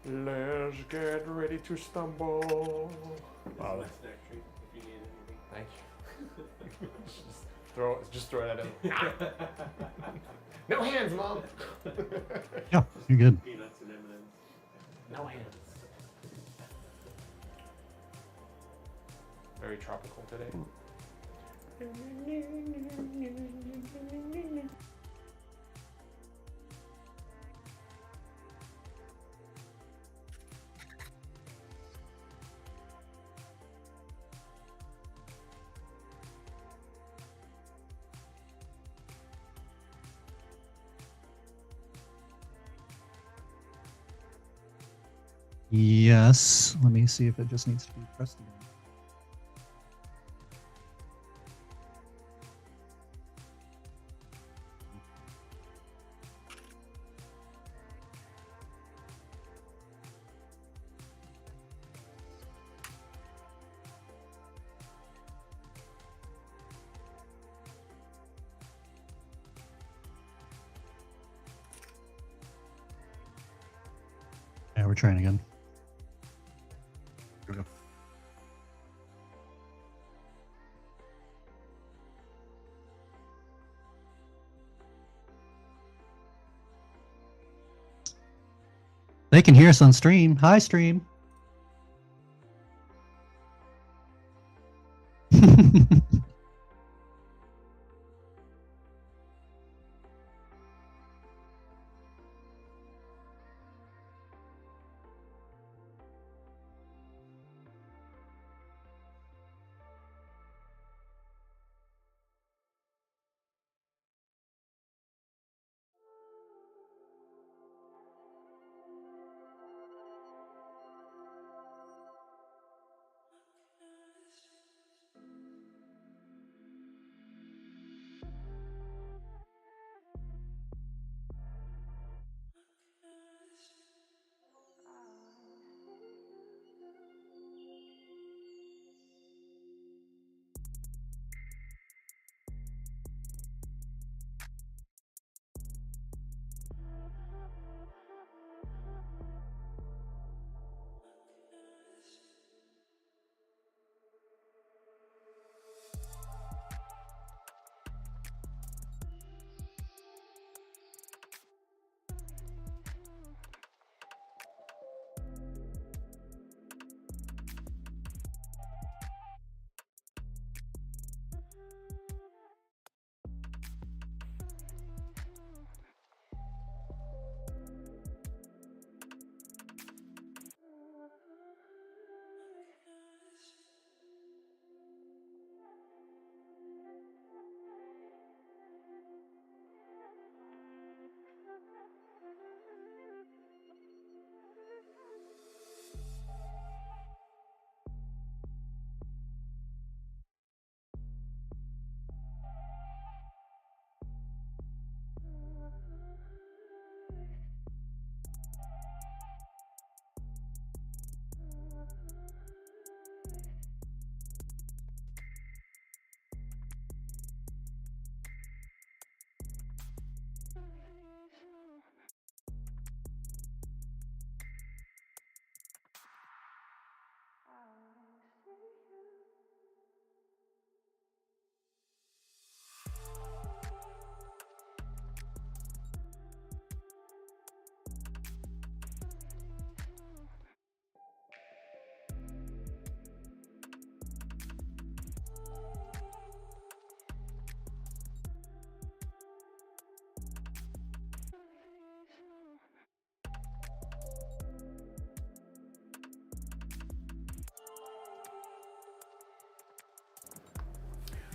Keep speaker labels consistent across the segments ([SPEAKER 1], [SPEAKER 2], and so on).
[SPEAKER 1] Let's get ready to stumble. Wow. Thank you. just throw that in. No hands, Mom.
[SPEAKER 2] Yeah, you're good.
[SPEAKER 3] Peanuts and M&M's.
[SPEAKER 1] No hands. Very tropical today.
[SPEAKER 2] Yes. Let me see if it just needs to be pressed again. Yeah, we're trying again. Here we go. They can hear us on stream. Hi, stream.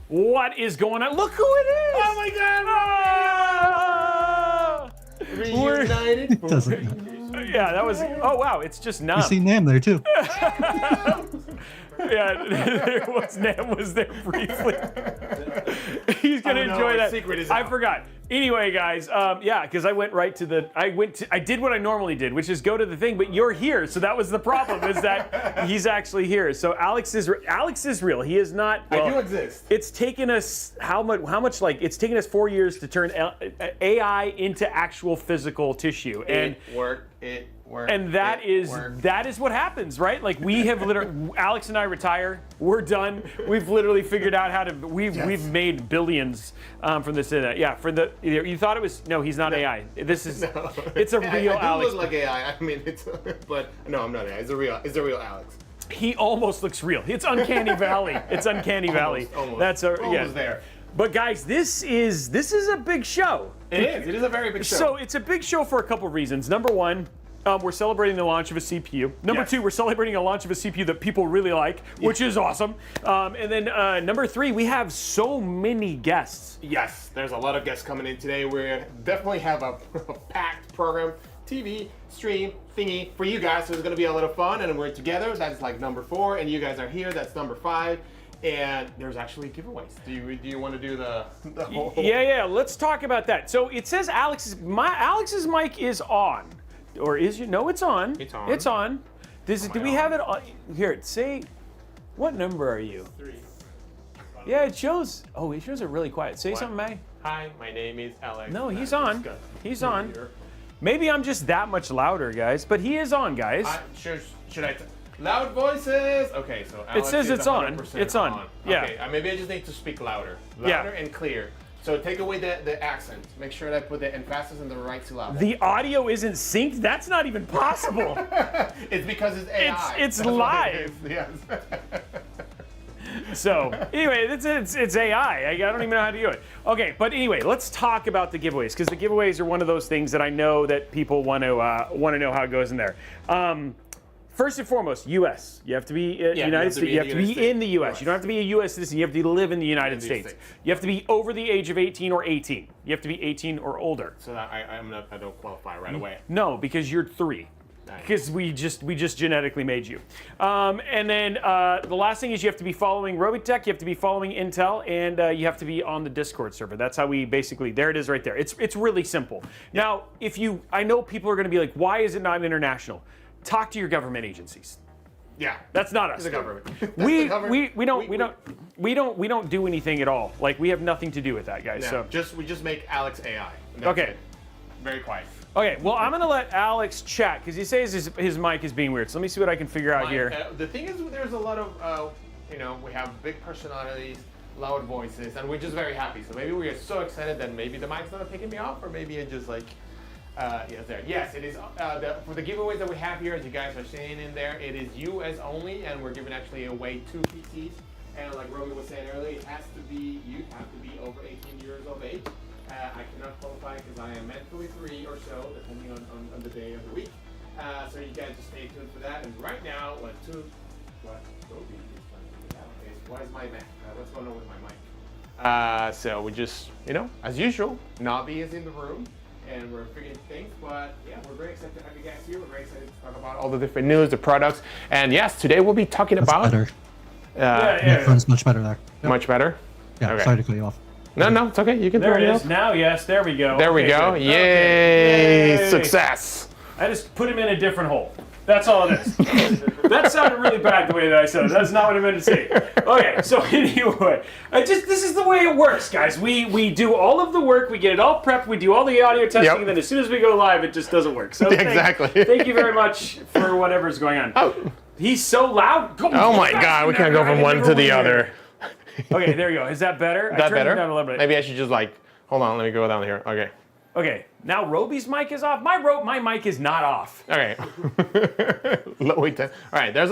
[SPEAKER 1] What is going on? Look who it is!
[SPEAKER 3] Oh my God!
[SPEAKER 1] Reunited.
[SPEAKER 2] It doesn't.
[SPEAKER 1] Yeah, that was. Oh wow, it's just numb.
[SPEAKER 2] You see Nam there too.
[SPEAKER 1] Yeah, there was Nam was there briefly. He's gonna enjoy that.
[SPEAKER 3] Secret is
[SPEAKER 1] I
[SPEAKER 3] out.
[SPEAKER 1] forgot. Anyway, guys, yeah, because I went right to the. I did what I normally did, which is go to the thing. But you're here, so that was the problem. Is that he's actually here? So Alex is real. He is not.
[SPEAKER 3] I
[SPEAKER 1] well,
[SPEAKER 3] do exist.
[SPEAKER 1] It's taken us how much? Like it's taken us 4 years to turn AI into actual physical tissue, and
[SPEAKER 3] It worked.
[SPEAKER 1] And that is what happens, right? Like we have literally, Alex and I retire. We're done. We've literally figured out how to. We've made billions from this. Yeah, you thought it was no. He's not AI. This is it's a real
[SPEAKER 3] I
[SPEAKER 1] Alex.
[SPEAKER 3] look like AI. I mean, but no, I'm not AI. It's a real Alex.
[SPEAKER 1] He almost looks real. It's uncanny valley. It's uncanny valley.
[SPEAKER 3] Almost.
[SPEAKER 1] That's
[SPEAKER 3] Almost there.
[SPEAKER 1] But guys, this is a big show.
[SPEAKER 3] It is. It is a very big show.
[SPEAKER 1] So it's a big show for a couple of reasons. Number one, we're celebrating the launch of a CPU. Number two, we're celebrating a launch of a CPU that people really like, which is awesome. And then number three, we have so many guests.
[SPEAKER 3] Yes, there's a lot of guests coming in today. We definitely have a packed program, TV, stream, thingy for you guys. So it's going to be a lot of fun, and we're together. That's like number 4, and you guys are here. That's number 5. And there's actually giveaways. Do you want to do the whole?
[SPEAKER 1] Yeah. Let's talk about that. So it says Alex's mic is on, or is you? No, it's on.
[SPEAKER 3] It's on.
[SPEAKER 1] It's on. Do we have it on? Here, say, what number are you?
[SPEAKER 3] 3.
[SPEAKER 1] Yeah, it shows. Oh, it shows it really quiet. Say something, May.
[SPEAKER 3] Hi, my name is Alex.
[SPEAKER 1] No, he's on. He's on. Maybe I'm just that much louder, guys. But he is on, guys.
[SPEAKER 3] Should I? Loud voices. Okay, so Alex
[SPEAKER 1] it says
[SPEAKER 3] is
[SPEAKER 1] it's on.
[SPEAKER 3] 100%
[SPEAKER 1] It's on. Yeah.
[SPEAKER 3] Okay, maybe I just need to speak louder
[SPEAKER 1] Yeah.
[SPEAKER 3] and clear. So take away the accent. Make sure that I put the emphasis in the right syllable.
[SPEAKER 1] The audio isn't synced. That's not even possible.
[SPEAKER 3] It's because it's AI.
[SPEAKER 1] It's
[SPEAKER 3] That's what
[SPEAKER 1] live.
[SPEAKER 3] it is. Yes.
[SPEAKER 1] So anyway, it's AI. I don't even know how to do it. Okay, but anyway, let's talk about the giveaways, because the giveaways are one of those things that I know that people want to know how it goes in there. First and foremost, U.S. You have to be United States. You have to be in the U.S. You don't have to be a U.S. citizen. You have to live in the United States. You have to be over the age of 18 or 18. You have to be 18 or older.
[SPEAKER 3] So that I don't qualify right away.
[SPEAKER 1] No, because you're 3. Because we just genetically made you. And then the last thing is you have to be following Robeytech, you have to be following Intel, and you have to be on the Discord server. That's how we basically, there it is right there. It's really simple. Now, I know people are going to be like, why is it not international? Talk to your government agencies.
[SPEAKER 3] Yeah.
[SPEAKER 1] That's not us.
[SPEAKER 3] It's the government.
[SPEAKER 1] We don't do anything at all. Like, we have nothing to do with that, guys.
[SPEAKER 3] Yeah,
[SPEAKER 1] So
[SPEAKER 3] we just make Alex AI.
[SPEAKER 1] Okay.
[SPEAKER 3] It. Very quiet.
[SPEAKER 1] Okay, well, I'm going to let Alex chat, because he says his mic is being weird. So let me see what I can figure out here.
[SPEAKER 3] The thing is, there's a lot of, we have big personalities, loud voices, and we're just very happy. So maybe we are so excited that maybe the mic's not picking me off, or maybe it just like, yes, there. Yes, it is. For the giveaways that we have here, as you guys are seeing in there, it is US only, and we're giving actually away 2 PCs. And like Robey was saying earlier, you have to be over 18 years of age. I cannot qualify because I am mentally 3 or so, depending on the day of the week. So you guys just stay tuned for that. And right now, Robey is why is my mic? What's going on with my mic? So we just, as usual, Nobby is in the room, and we're figuring things. But yeah, we're very excited to have you guys here. We're very excited to talk about all the different news, the products, and yes, today we'll be talking about.
[SPEAKER 2] Better.
[SPEAKER 1] Yeah.
[SPEAKER 2] Phone's much better there. Yep.
[SPEAKER 3] Much better.
[SPEAKER 2] Yeah,
[SPEAKER 3] Okay.
[SPEAKER 2] sorry to cut you off.
[SPEAKER 3] No, it's okay. You can
[SPEAKER 1] There
[SPEAKER 3] turn
[SPEAKER 1] it
[SPEAKER 3] it
[SPEAKER 1] is.
[SPEAKER 3] up.
[SPEAKER 1] Now, yes, there we go.
[SPEAKER 3] There we go.
[SPEAKER 1] Good.
[SPEAKER 3] Yay!
[SPEAKER 1] Okay.
[SPEAKER 3] Success.
[SPEAKER 1] I just put him in a different hole. That's all it is. That sounded really bad the way that I said it. That's not what I meant to say. Okay, so anyway, this is the way it works, guys. We do all of the work, we get it all prepped, we do all the audio testing, and then as soon as we go live, it just doesn't work. So
[SPEAKER 3] Exactly.
[SPEAKER 1] Thank you very much for whatever's going on.
[SPEAKER 3] Oh.
[SPEAKER 1] He's so loud.
[SPEAKER 3] Oh my God, we can't go from one to the other.
[SPEAKER 1] Okay, there you go. Is that better?
[SPEAKER 3] Is that better?
[SPEAKER 1] It down a little bit.
[SPEAKER 3] Maybe I should just hold on, let me go down here. Okay.
[SPEAKER 1] Okay, now Robey's mic is off. My mic is not off.
[SPEAKER 3] Okay. Wait, all right, there's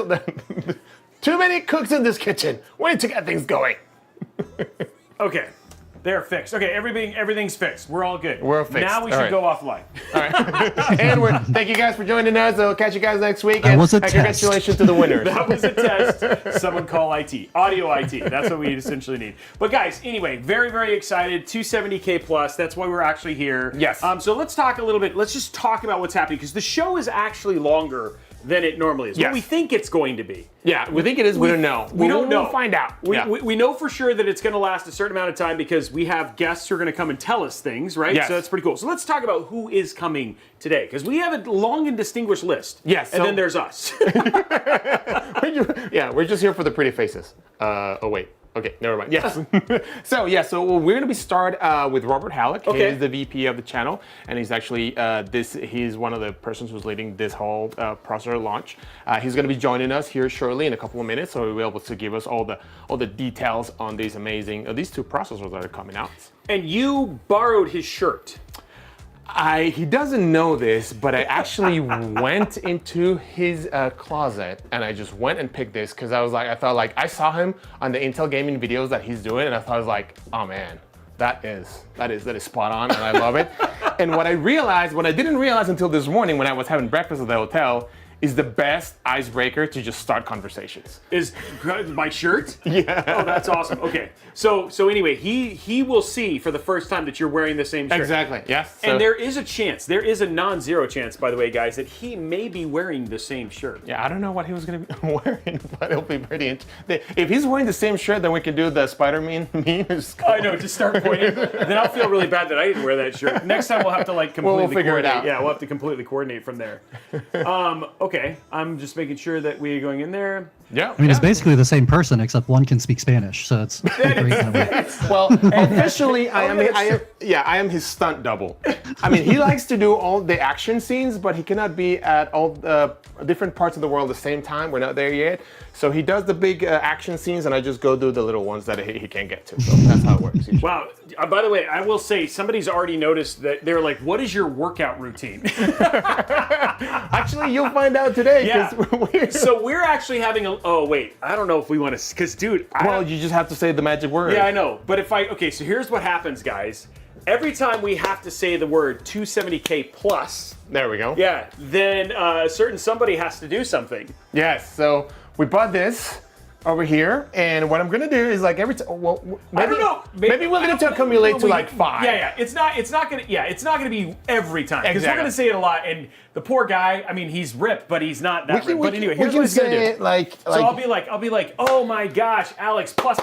[SPEAKER 3] too many cooks in this kitchen. We need to get things going.
[SPEAKER 1] Okay, they're fixed. Okay, everything's fixed. We're all good.
[SPEAKER 3] We're fixed.
[SPEAKER 1] Now we
[SPEAKER 3] All
[SPEAKER 1] should
[SPEAKER 3] right.
[SPEAKER 1] go offline.
[SPEAKER 3] All right. And thank you guys for joining us. We'll catch you guys next week. And
[SPEAKER 2] was a test.
[SPEAKER 3] congratulations to the winners.
[SPEAKER 1] That was a test. Someone call IT. Audio IT. That's what we essentially need. But guys, anyway, very, very excited. 270K plus. That's why we're actually here.
[SPEAKER 3] Yes.
[SPEAKER 1] So let's talk a little bit. Let's just talk about what's happening, because the show is actually longer than it normally is.
[SPEAKER 3] Yes.
[SPEAKER 1] What we think it's going to be.
[SPEAKER 3] Yeah, we think it is. We don't know.
[SPEAKER 1] We don't know.
[SPEAKER 3] We'll find out.
[SPEAKER 1] We know for sure that it's going to last a certain amount of time, because we have guests who are going to come and tell us things, right?
[SPEAKER 3] Yes.
[SPEAKER 1] So that's pretty cool. So let's talk about who is coming today, because we have a long and distinguished list.
[SPEAKER 3] Yes,
[SPEAKER 1] And
[SPEAKER 3] so-
[SPEAKER 1] then there's us.
[SPEAKER 3] Yeah, we're just here for the pretty faces. Oh, wait. Okay, never mind. Yes. So we're gonna start with Robert Hallock.
[SPEAKER 1] Okay.
[SPEAKER 3] He's the VP of the channel, and he's actually he's one of the persons who's leading this whole processor launch. He's gonna be joining us here shortly in a couple of minutes, so he'll be able to give us all the details on these amazing these two processors that are coming out.
[SPEAKER 1] And you borrowed his shirt.
[SPEAKER 3] He doesn't know this, but I actually went into his closet and I just went and picked this because I felt like I saw him on the Intel gaming videos that he's doing, and I was like, oh man, that is spot on, and I love it. And what I didn't realize until this morning when I was having breakfast at the hotel, is the best icebreaker to just start conversations.
[SPEAKER 1] Is my shirt?
[SPEAKER 3] Yeah.
[SPEAKER 1] Oh, that's awesome. Okay. So anyway, he will see for the first time that you're wearing the same shirt.
[SPEAKER 3] Exactly. Yes. So,
[SPEAKER 1] And there is a chance, there is a non-zero chance, by the way, guys, that he may be wearing the same shirt.
[SPEAKER 3] yeah, I don't know what he was gonna be wearing, but it'll be pretty interesting. If he's wearing the same shirt, then we can do the Spider-Man meme.
[SPEAKER 1] I know, just start pointing. Then I'll feel really bad that I didn't wear that shirt. Next time we'll have to like completely
[SPEAKER 3] We'll figure it
[SPEAKER 1] coordinate.
[SPEAKER 3] out.
[SPEAKER 1] Yeah, we'll have to completely coordinate from there. Okay, I'm just making sure that we're going in there.
[SPEAKER 3] Yeah.
[SPEAKER 2] I mean, it's basically the same person, except one can speak Spanish, so it's great that way.
[SPEAKER 3] Well, officially, I am his stunt double. I mean, he likes to do all the action scenes, but he cannot be at all different parts of the world at the same time. We're not there yet. So he does the big action scenes, and I just go do the little ones that he can't get to. So that's how it works usually.
[SPEAKER 1] Wow. By the way, I will say somebody's already noticed that they're like, "What is your workout routine?"
[SPEAKER 3] Actually, you'll find out today.
[SPEAKER 1] Yeah.
[SPEAKER 3] 'Cause
[SPEAKER 1] So we're actually having a. Oh wait, I don't know if we want to, because dude.
[SPEAKER 3] well, you just have to say the magic word.
[SPEAKER 1] Yeah, I know. But okay, so here's what happens, guys. Every time we have to say the word 270K plus,
[SPEAKER 3] There we go.
[SPEAKER 1] yeah, then a certain somebody has to do something.
[SPEAKER 3] Yes. So we bought this over here, and what I'm gonna do is like every time. Well, maybe,
[SPEAKER 1] I don't know.
[SPEAKER 3] Maybe we're gonna accumulate to like 5.
[SPEAKER 1] Yeah. It's not gonna be every time, because we're
[SPEAKER 3] Exactly.
[SPEAKER 1] gonna say it a lot. And the poor guy, I mean, he's ripped, but he's not that ripped. But anyway,
[SPEAKER 3] we
[SPEAKER 1] here's
[SPEAKER 3] can
[SPEAKER 1] what he's gonna
[SPEAKER 3] say
[SPEAKER 1] do.
[SPEAKER 3] it like.
[SPEAKER 1] So I'll be like, oh my gosh, Alex, plus.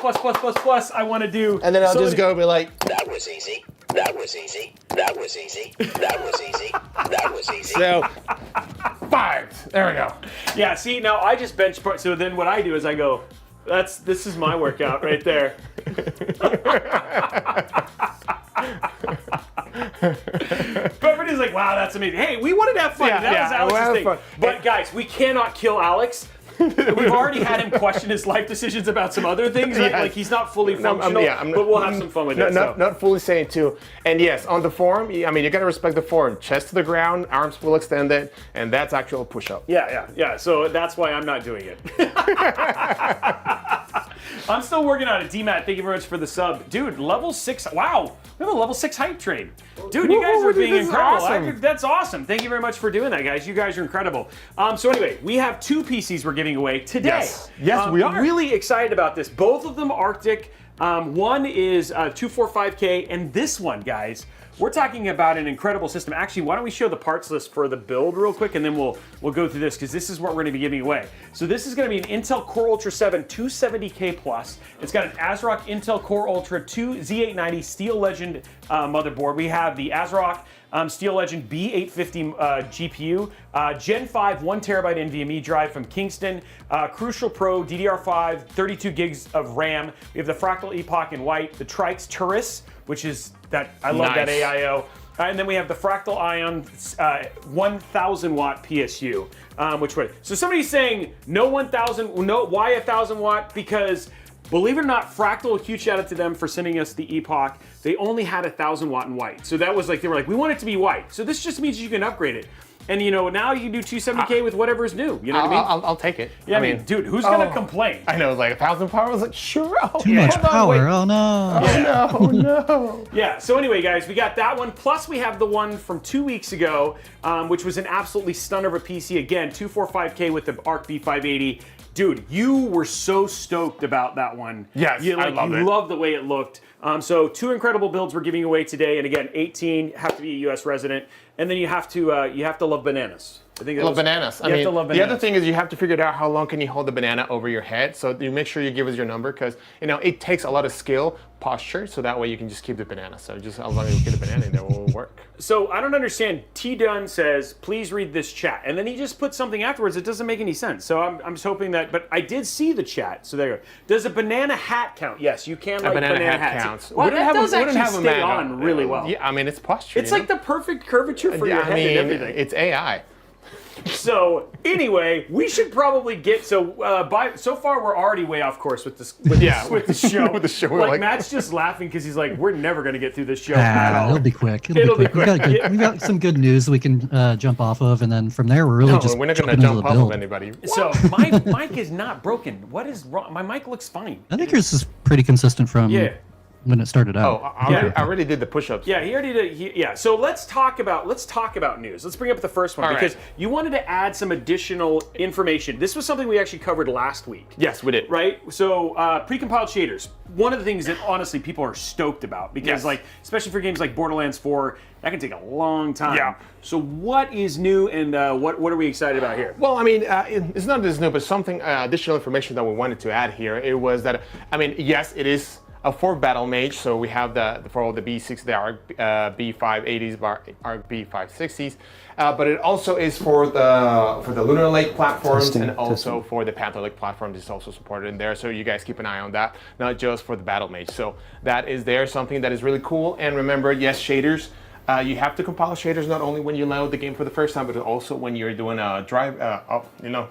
[SPEAKER 1] I want to do.
[SPEAKER 3] And then I'll
[SPEAKER 1] so
[SPEAKER 3] just go be like.
[SPEAKER 4] That was easy. That was easy. That was easy. That was easy. That was easy.
[SPEAKER 3] So 5. There we go.
[SPEAKER 1] Yeah. See, now I just bench press. So then what I do is I go. This is my workout right there. But everybody's like, wow, that's amazing. Hey, we wanted to have fun.
[SPEAKER 3] Yeah,
[SPEAKER 1] That was
[SPEAKER 3] yeah,
[SPEAKER 1] Alex's
[SPEAKER 3] we'll have
[SPEAKER 1] thing.
[SPEAKER 3] fun.
[SPEAKER 1] But guys, we cannot kill Alex. We've already had him question his life decisions about some other things. Right?
[SPEAKER 3] Yes.
[SPEAKER 1] Like he's not fully functional,
[SPEAKER 3] I'm
[SPEAKER 1] but we'll have some fun with it. So.
[SPEAKER 3] Not fully saying too. And yes, on the form, I mean, you gotta respect the form. Chest to the ground, arms full extended, and that's actual push-up.
[SPEAKER 1] Yeah. So that's why I'm not doing it. I'm still working on it. DMAT, thank you very much for the sub. Dude, level 6. Wow, we have a level 6 hype train. Dude, you guys
[SPEAKER 3] Whoa,
[SPEAKER 1] are
[SPEAKER 3] dude,
[SPEAKER 1] being
[SPEAKER 3] this is
[SPEAKER 1] incredible.
[SPEAKER 3] awesome.
[SPEAKER 1] That's awesome. Thank you very much for doing that, guys. You guys are incredible. So anyway, we have 2 PCs we're giving away today.
[SPEAKER 3] Yes, we are.
[SPEAKER 1] Really excited about this. Both of them Arctic. One is 245K, and this one, guys, we're talking about an incredible system. Actually, why don't we show the parts list for the build real quick, and then we'll go through this, because this is what we're going to be giving away. So this is going to be an Intel Core Ultra 7 270K plus. It's got an ASRock Intel Core Ultra 2 Z890 Steel Legend motherboard. We have the ASRock Steel Legend B580 GPU, Gen 5 1TB NVMe drive from Kingston, Crucial Pro DDR5 32 gigs of RAM. We have the Fractal Epoch in white, the Trix Turris, which is that I love that
[SPEAKER 3] Nice.
[SPEAKER 1] AIO. And then we have the Fractal Ion 1000 watt PSU, which way? So somebody's saying no 1000, no, why 1000 watt? Because believe it or not, Fractal, huge shout out to them for sending us the Epoch. They only had 1000 watt in white. So that was like, they were like, we want it to be white. So this just means you can upgrade it. And you know, now you can do 270K with whatever's new. You know what I mean?
[SPEAKER 3] I'll take it.
[SPEAKER 1] Yeah, I mean, dude, who's gonna complain?
[SPEAKER 3] I know, like 1,000 power. I was like, sure. Oh,
[SPEAKER 2] Too much
[SPEAKER 3] hold on,
[SPEAKER 2] power.
[SPEAKER 3] wait.
[SPEAKER 2] Oh no.
[SPEAKER 3] Oh no.
[SPEAKER 1] Yeah, so anyway, guys, we got that one. Plus, we have the one from 2 weeks ago, which was an absolutely stunner of a PC. Again, 245K with the Arc B580. Dude, you were so stoked about that one.
[SPEAKER 3] Yes, I loved it.
[SPEAKER 1] You loved the way it looked. So 2 incredible builds we're giving away today. And again, 18 have to be a U.S. resident. And then you have to love bananas. I think
[SPEAKER 3] I love bananas. I
[SPEAKER 1] you have
[SPEAKER 3] mean,
[SPEAKER 1] to love
[SPEAKER 3] the other
[SPEAKER 1] bananas.
[SPEAKER 3] thing is you have to figure out how long can you hold the banana over your head. So you make sure you give us your number because it takes a lot of skill, posture, so that way you can just keep the banana. So just as long as you keep the banana, in there will work.
[SPEAKER 1] So I don't understand. T Dunn says, "Please read this chat," and then he just put something afterwards. It doesn't make any sense. So I'm just hoping that. But I did see the chat. So there you go. Does a banana hat count? Yes, you can.
[SPEAKER 3] A
[SPEAKER 1] Like
[SPEAKER 3] banana hat
[SPEAKER 1] hats.
[SPEAKER 3] counts.
[SPEAKER 1] Well, that does
[SPEAKER 3] we don't
[SPEAKER 1] actually
[SPEAKER 3] have a
[SPEAKER 1] stay
[SPEAKER 3] man
[SPEAKER 1] on really well.
[SPEAKER 3] Yeah, I mean it's posture.
[SPEAKER 1] It's like the perfect curvature for your head and everything.
[SPEAKER 3] It's AI.
[SPEAKER 1] So anyway, we should probably get so far we're already way off course with this with the show.
[SPEAKER 3] With the show, we're
[SPEAKER 1] like,
[SPEAKER 3] like-
[SPEAKER 1] Matt's just laughing because he's like, we're never gonna get through this show at all.
[SPEAKER 2] It'll be quick.
[SPEAKER 1] It'll be quick.
[SPEAKER 2] We got some good news we can jump off of, and then from there we're really
[SPEAKER 3] No,
[SPEAKER 2] just
[SPEAKER 3] we're not going to
[SPEAKER 2] jumping into
[SPEAKER 3] jump
[SPEAKER 2] the
[SPEAKER 3] off
[SPEAKER 2] build.
[SPEAKER 3] of anybody.
[SPEAKER 1] So my mic is not broken. What is wrong? My mic looks fine.
[SPEAKER 2] I think yours is pretty consistent from
[SPEAKER 1] Yeah.
[SPEAKER 2] when it started
[SPEAKER 3] Oh,
[SPEAKER 2] out.
[SPEAKER 3] I already did the push-ups.
[SPEAKER 1] Yeah, he already did. Yeah, so let's talk about news. Let's bring up the first one
[SPEAKER 3] All right.
[SPEAKER 1] because you wanted to add some additional information. This was something we actually covered last week.
[SPEAKER 3] Yes, we did.
[SPEAKER 1] Right? So precompiled shaders. One of the things that honestly people are stoked about because
[SPEAKER 3] Yes.
[SPEAKER 1] like especially for games like Borderlands 4, that can take a long time.
[SPEAKER 3] Yeah.
[SPEAKER 1] So what is new and what are we excited about here?
[SPEAKER 3] Well, I mean, it's not this new, but something additional information that we wanted to add here. It was that, I mean, yes, it is for Battle Mage, so we have for all the B6, the Arc B580s, Arc B560s, but it also is for the Lunar Lake platforms and also for the Panther Lake platforms. It's also supported in there, so you guys keep an eye on that, not just for the Battle Mage. So that is there, something that is really cool. And remember, yes, shaders. You have to compile shaders not only when you load the game for the first time, but also when you're doing a drive.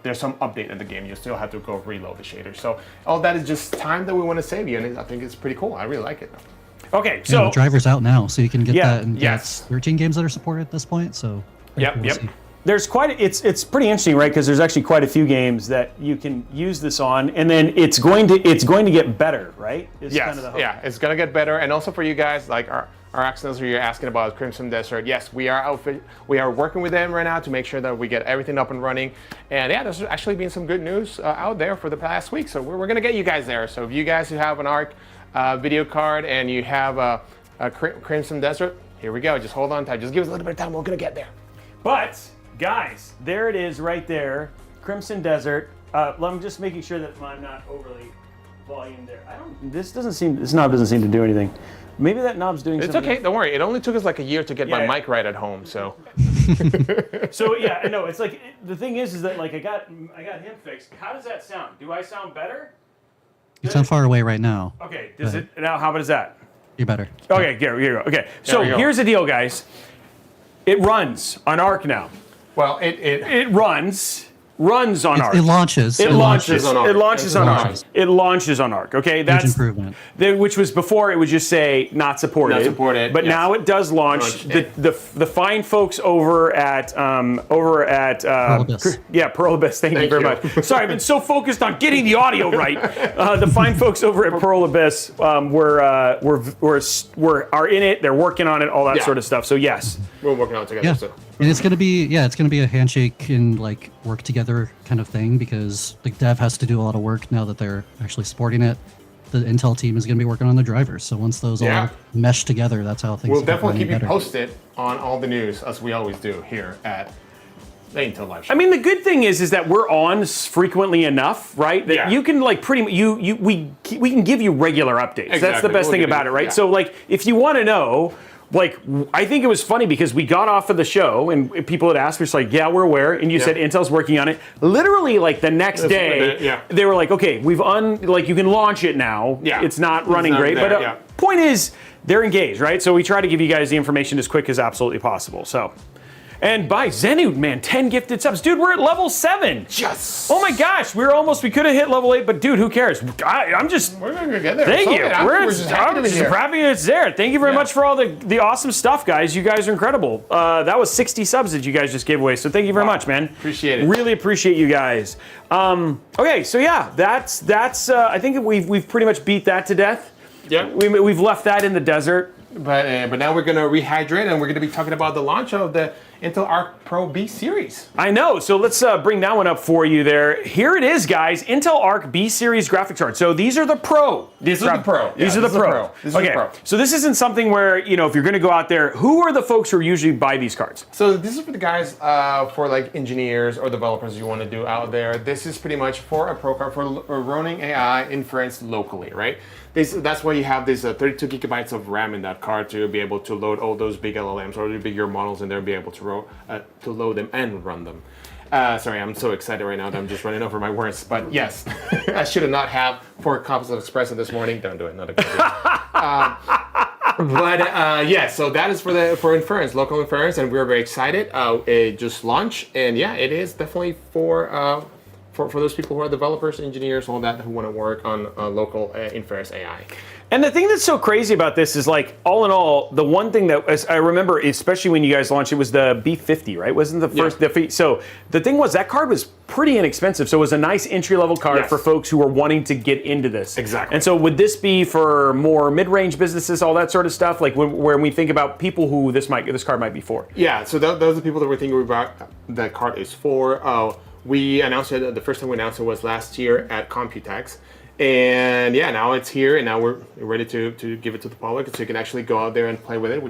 [SPEAKER 3] There's some update in the game. You still have to go reload the shaders. So all that is just time that we want to save you, and I think it's pretty cool. I really like it.
[SPEAKER 1] Okay,
[SPEAKER 2] Yeah,
[SPEAKER 1] so
[SPEAKER 2] the driver's out now, so you can get
[SPEAKER 1] Yeah,
[SPEAKER 2] that. And
[SPEAKER 3] yes.
[SPEAKER 2] that's 13 games that are supported at this point. So
[SPEAKER 3] Yep,
[SPEAKER 2] cool to
[SPEAKER 3] yep.
[SPEAKER 2] see.
[SPEAKER 1] there's it's pretty interesting, right? Because there's actually quite a few games that you can use this on, and then it's going to get better, right? Is
[SPEAKER 3] Yes,
[SPEAKER 1] kind of the hope.
[SPEAKER 3] yeah, it's gonna get better, and also for you guys, like our accidents you're asking about Crimson Desert. Yes, we are working with them right now to make sure that we get everything up and running. And yeah, there's actually been some good news out there for the past week, so we're gonna get you guys there. So if you guys who have an Arc video card and you have a Crimson Desert, here we go. Just hold on tight. Just give us a little bit of time. We're gonna get there.
[SPEAKER 1] But guys, there it is right there, Crimson Desert. I'm just making sure that I'm not overly volume there. This knob doesn't seem to do anything. Maybe that knob's doing
[SPEAKER 3] It's
[SPEAKER 1] something.
[SPEAKER 3] okay. Don't worry. It only took us like a year to get my
[SPEAKER 1] Yeah.
[SPEAKER 3] mic right at home. So
[SPEAKER 1] So yeah, I know. It's like the thing is that like I got him fixed. How does that sound? Do I sound better?
[SPEAKER 2] You sound far away right now.
[SPEAKER 1] Okay. Does it now? How about is that?
[SPEAKER 2] You're better.
[SPEAKER 1] Okay, here we go. Okay, so
[SPEAKER 3] we go.
[SPEAKER 1] here's the deal, guys. It runs on Arc now.
[SPEAKER 3] well,
[SPEAKER 1] It runs on Arc.
[SPEAKER 2] It launches.
[SPEAKER 1] It launches
[SPEAKER 3] on Arc.
[SPEAKER 1] It launches on Arc. It launches on Arc. Okay, that's
[SPEAKER 2] improvement.
[SPEAKER 1] Which was before it would just say not supported.
[SPEAKER 3] Not supported,
[SPEAKER 1] But
[SPEAKER 3] yes.
[SPEAKER 1] now it does launch.
[SPEAKER 3] Launch.
[SPEAKER 1] The fine folks over at
[SPEAKER 2] Pearl Abyss.
[SPEAKER 1] Yeah, Pearl Abyss. Thank you very
[SPEAKER 3] you.
[SPEAKER 1] much. Sorry, I've been so focused on getting the audio right. The fine folks over at Pearl Abyss are in it. They're working on it. All that
[SPEAKER 3] Yeah.
[SPEAKER 1] sort of stuff. So yes.
[SPEAKER 3] we're working on it together.
[SPEAKER 2] Yeah,
[SPEAKER 3] So.
[SPEAKER 2] and it's gonna be a handshake and like work together kind of thing because the dev has to do a lot of work now that they're actually supporting it. The Intel team is gonna be working on the drivers, so once those
[SPEAKER 3] Yeah.
[SPEAKER 2] all mesh together, that's how things.
[SPEAKER 3] We'll
[SPEAKER 2] start
[SPEAKER 3] definitely
[SPEAKER 2] running
[SPEAKER 3] keep you
[SPEAKER 2] better.
[SPEAKER 3] posted on all the news as we always do here at the Intel Live Show.
[SPEAKER 1] I mean, the good thing is that we're on frequently enough, right? That
[SPEAKER 3] Yeah.
[SPEAKER 1] you can like we can give you regular updates. That's the
[SPEAKER 3] Exactly.
[SPEAKER 1] best
[SPEAKER 3] We'll
[SPEAKER 1] thing
[SPEAKER 3] give
[SPEAKER 1] about
[SPEAKER 3] you-
[SPEAKER 1] it, right?
[SPEAKER 3] yeah.
[SPEAKER 1] So like, if you want to know, like, I think it was funny because we got off of the show and people had asked, we're just like, yeah, we're aware, and you said Intel's working on it. Literally, like the next day,
[SPEAKER 3] yeah.
[SPEAKER 1] they were like, okay, you can launch it now.
[SPEAKER 3] Yeah.
[SPEAKER 1] It's not running
[SPEAKER 3] not
[SPEAKER 1] great,
[SPEAKER 3] there,
[SPEAKER 1] but
[SPEAKER 3] yeah.
[SPEAKER 1] point is, they're engaged, right? So we try to give you guys the information as quick as absolutely possible. So. And by Zenud, man, 10 gifted subs. Dude, we're at level 7.
[SPEAKER 3] Yes.
[SPEAKER 1] Oh my gosh, we could have hit level 8, but dude, who cares? I'm just,
[SPEAKER 3] We're gonna get there.
[SPEAKER 1] thank you.
[SPEAKER 3] We're just happy to
[SPEAKER 1] I'm
[SPEAKER 3] be
[SPEAKER 1] just
[SPEAKER 3] here.
[SPEAKER 1] happy it's there. Thank you very much for all the awesome stuff, guys. You guys are incredible. That was 60 subs that you guys just gave away, so thank you very much, man.
[SPEAKER 3] Appreciate it.
[SPEAKER 1] Really appreciate you guys. Okay, so yeah, that's. I think we've pretty much beat that to death.
[SPEAKER 3] Yeah.
[SPEAKER 1] We've left that in the desert.
[SPEAKER 3] But now we're gonna rehydrate and we're gonna be talking about the launch of the Intel Arc Pro B series.
[SPEAKER 1] I know. So let's bring that one up for you there. Here it is, guys. Intel Arc B series graphics card. So these are the Pro.
[SPEAKER 3] These are the Pro.
[SPEAKER 1] These are the Pro. Okay. So this isn't something where, you know, if you're going to go out there, who are the folks who usually buy these cards?
[SPEAKER 3] So this is for the guys, for like engineers or developers you want to do out there. This is pretty much for a pro card for running AI inference locally, right? That's why you have this 32 gigabytes of RAM in that card to be able to load all those big LLMs or the bigger models in there and be able to load them and run them. Sorry, I'm so excited right now that I'm just running over my words. But yes, I should not have 4 copies of Espresso this morning. Don't do it, not a good idea. Yeah, so that is for inference, local inference, and we're very excited. It just launched, and yeah, it is definitely for those people who are developers, engineers, all that, who want to work on local inference AI.
[SPEAKER 1] And the thing that's so crazy about this is, like, all in all, the one thing that I remember, especially when you guys launched, it was the B50, right? Wasn't the first? Yeah. So the thing was, that card was pretty inexpensive. So it was a nice entry-level card for folks who were wanting to get into this.
[SPEAKER 3] Exactly.
[SPEAKER 1] And so would this be for more mid-range businesses, all that sort of stuff? Like when we think about people who this card might be for?
[SPEAKER 3] Yeah. So those are the people that we're thinking about that card is for. We announced it, the first time we announced it was last year at Computex. And yeah, now it's here, and now we're ready to give it to the public, so you can actually go out there and play with it,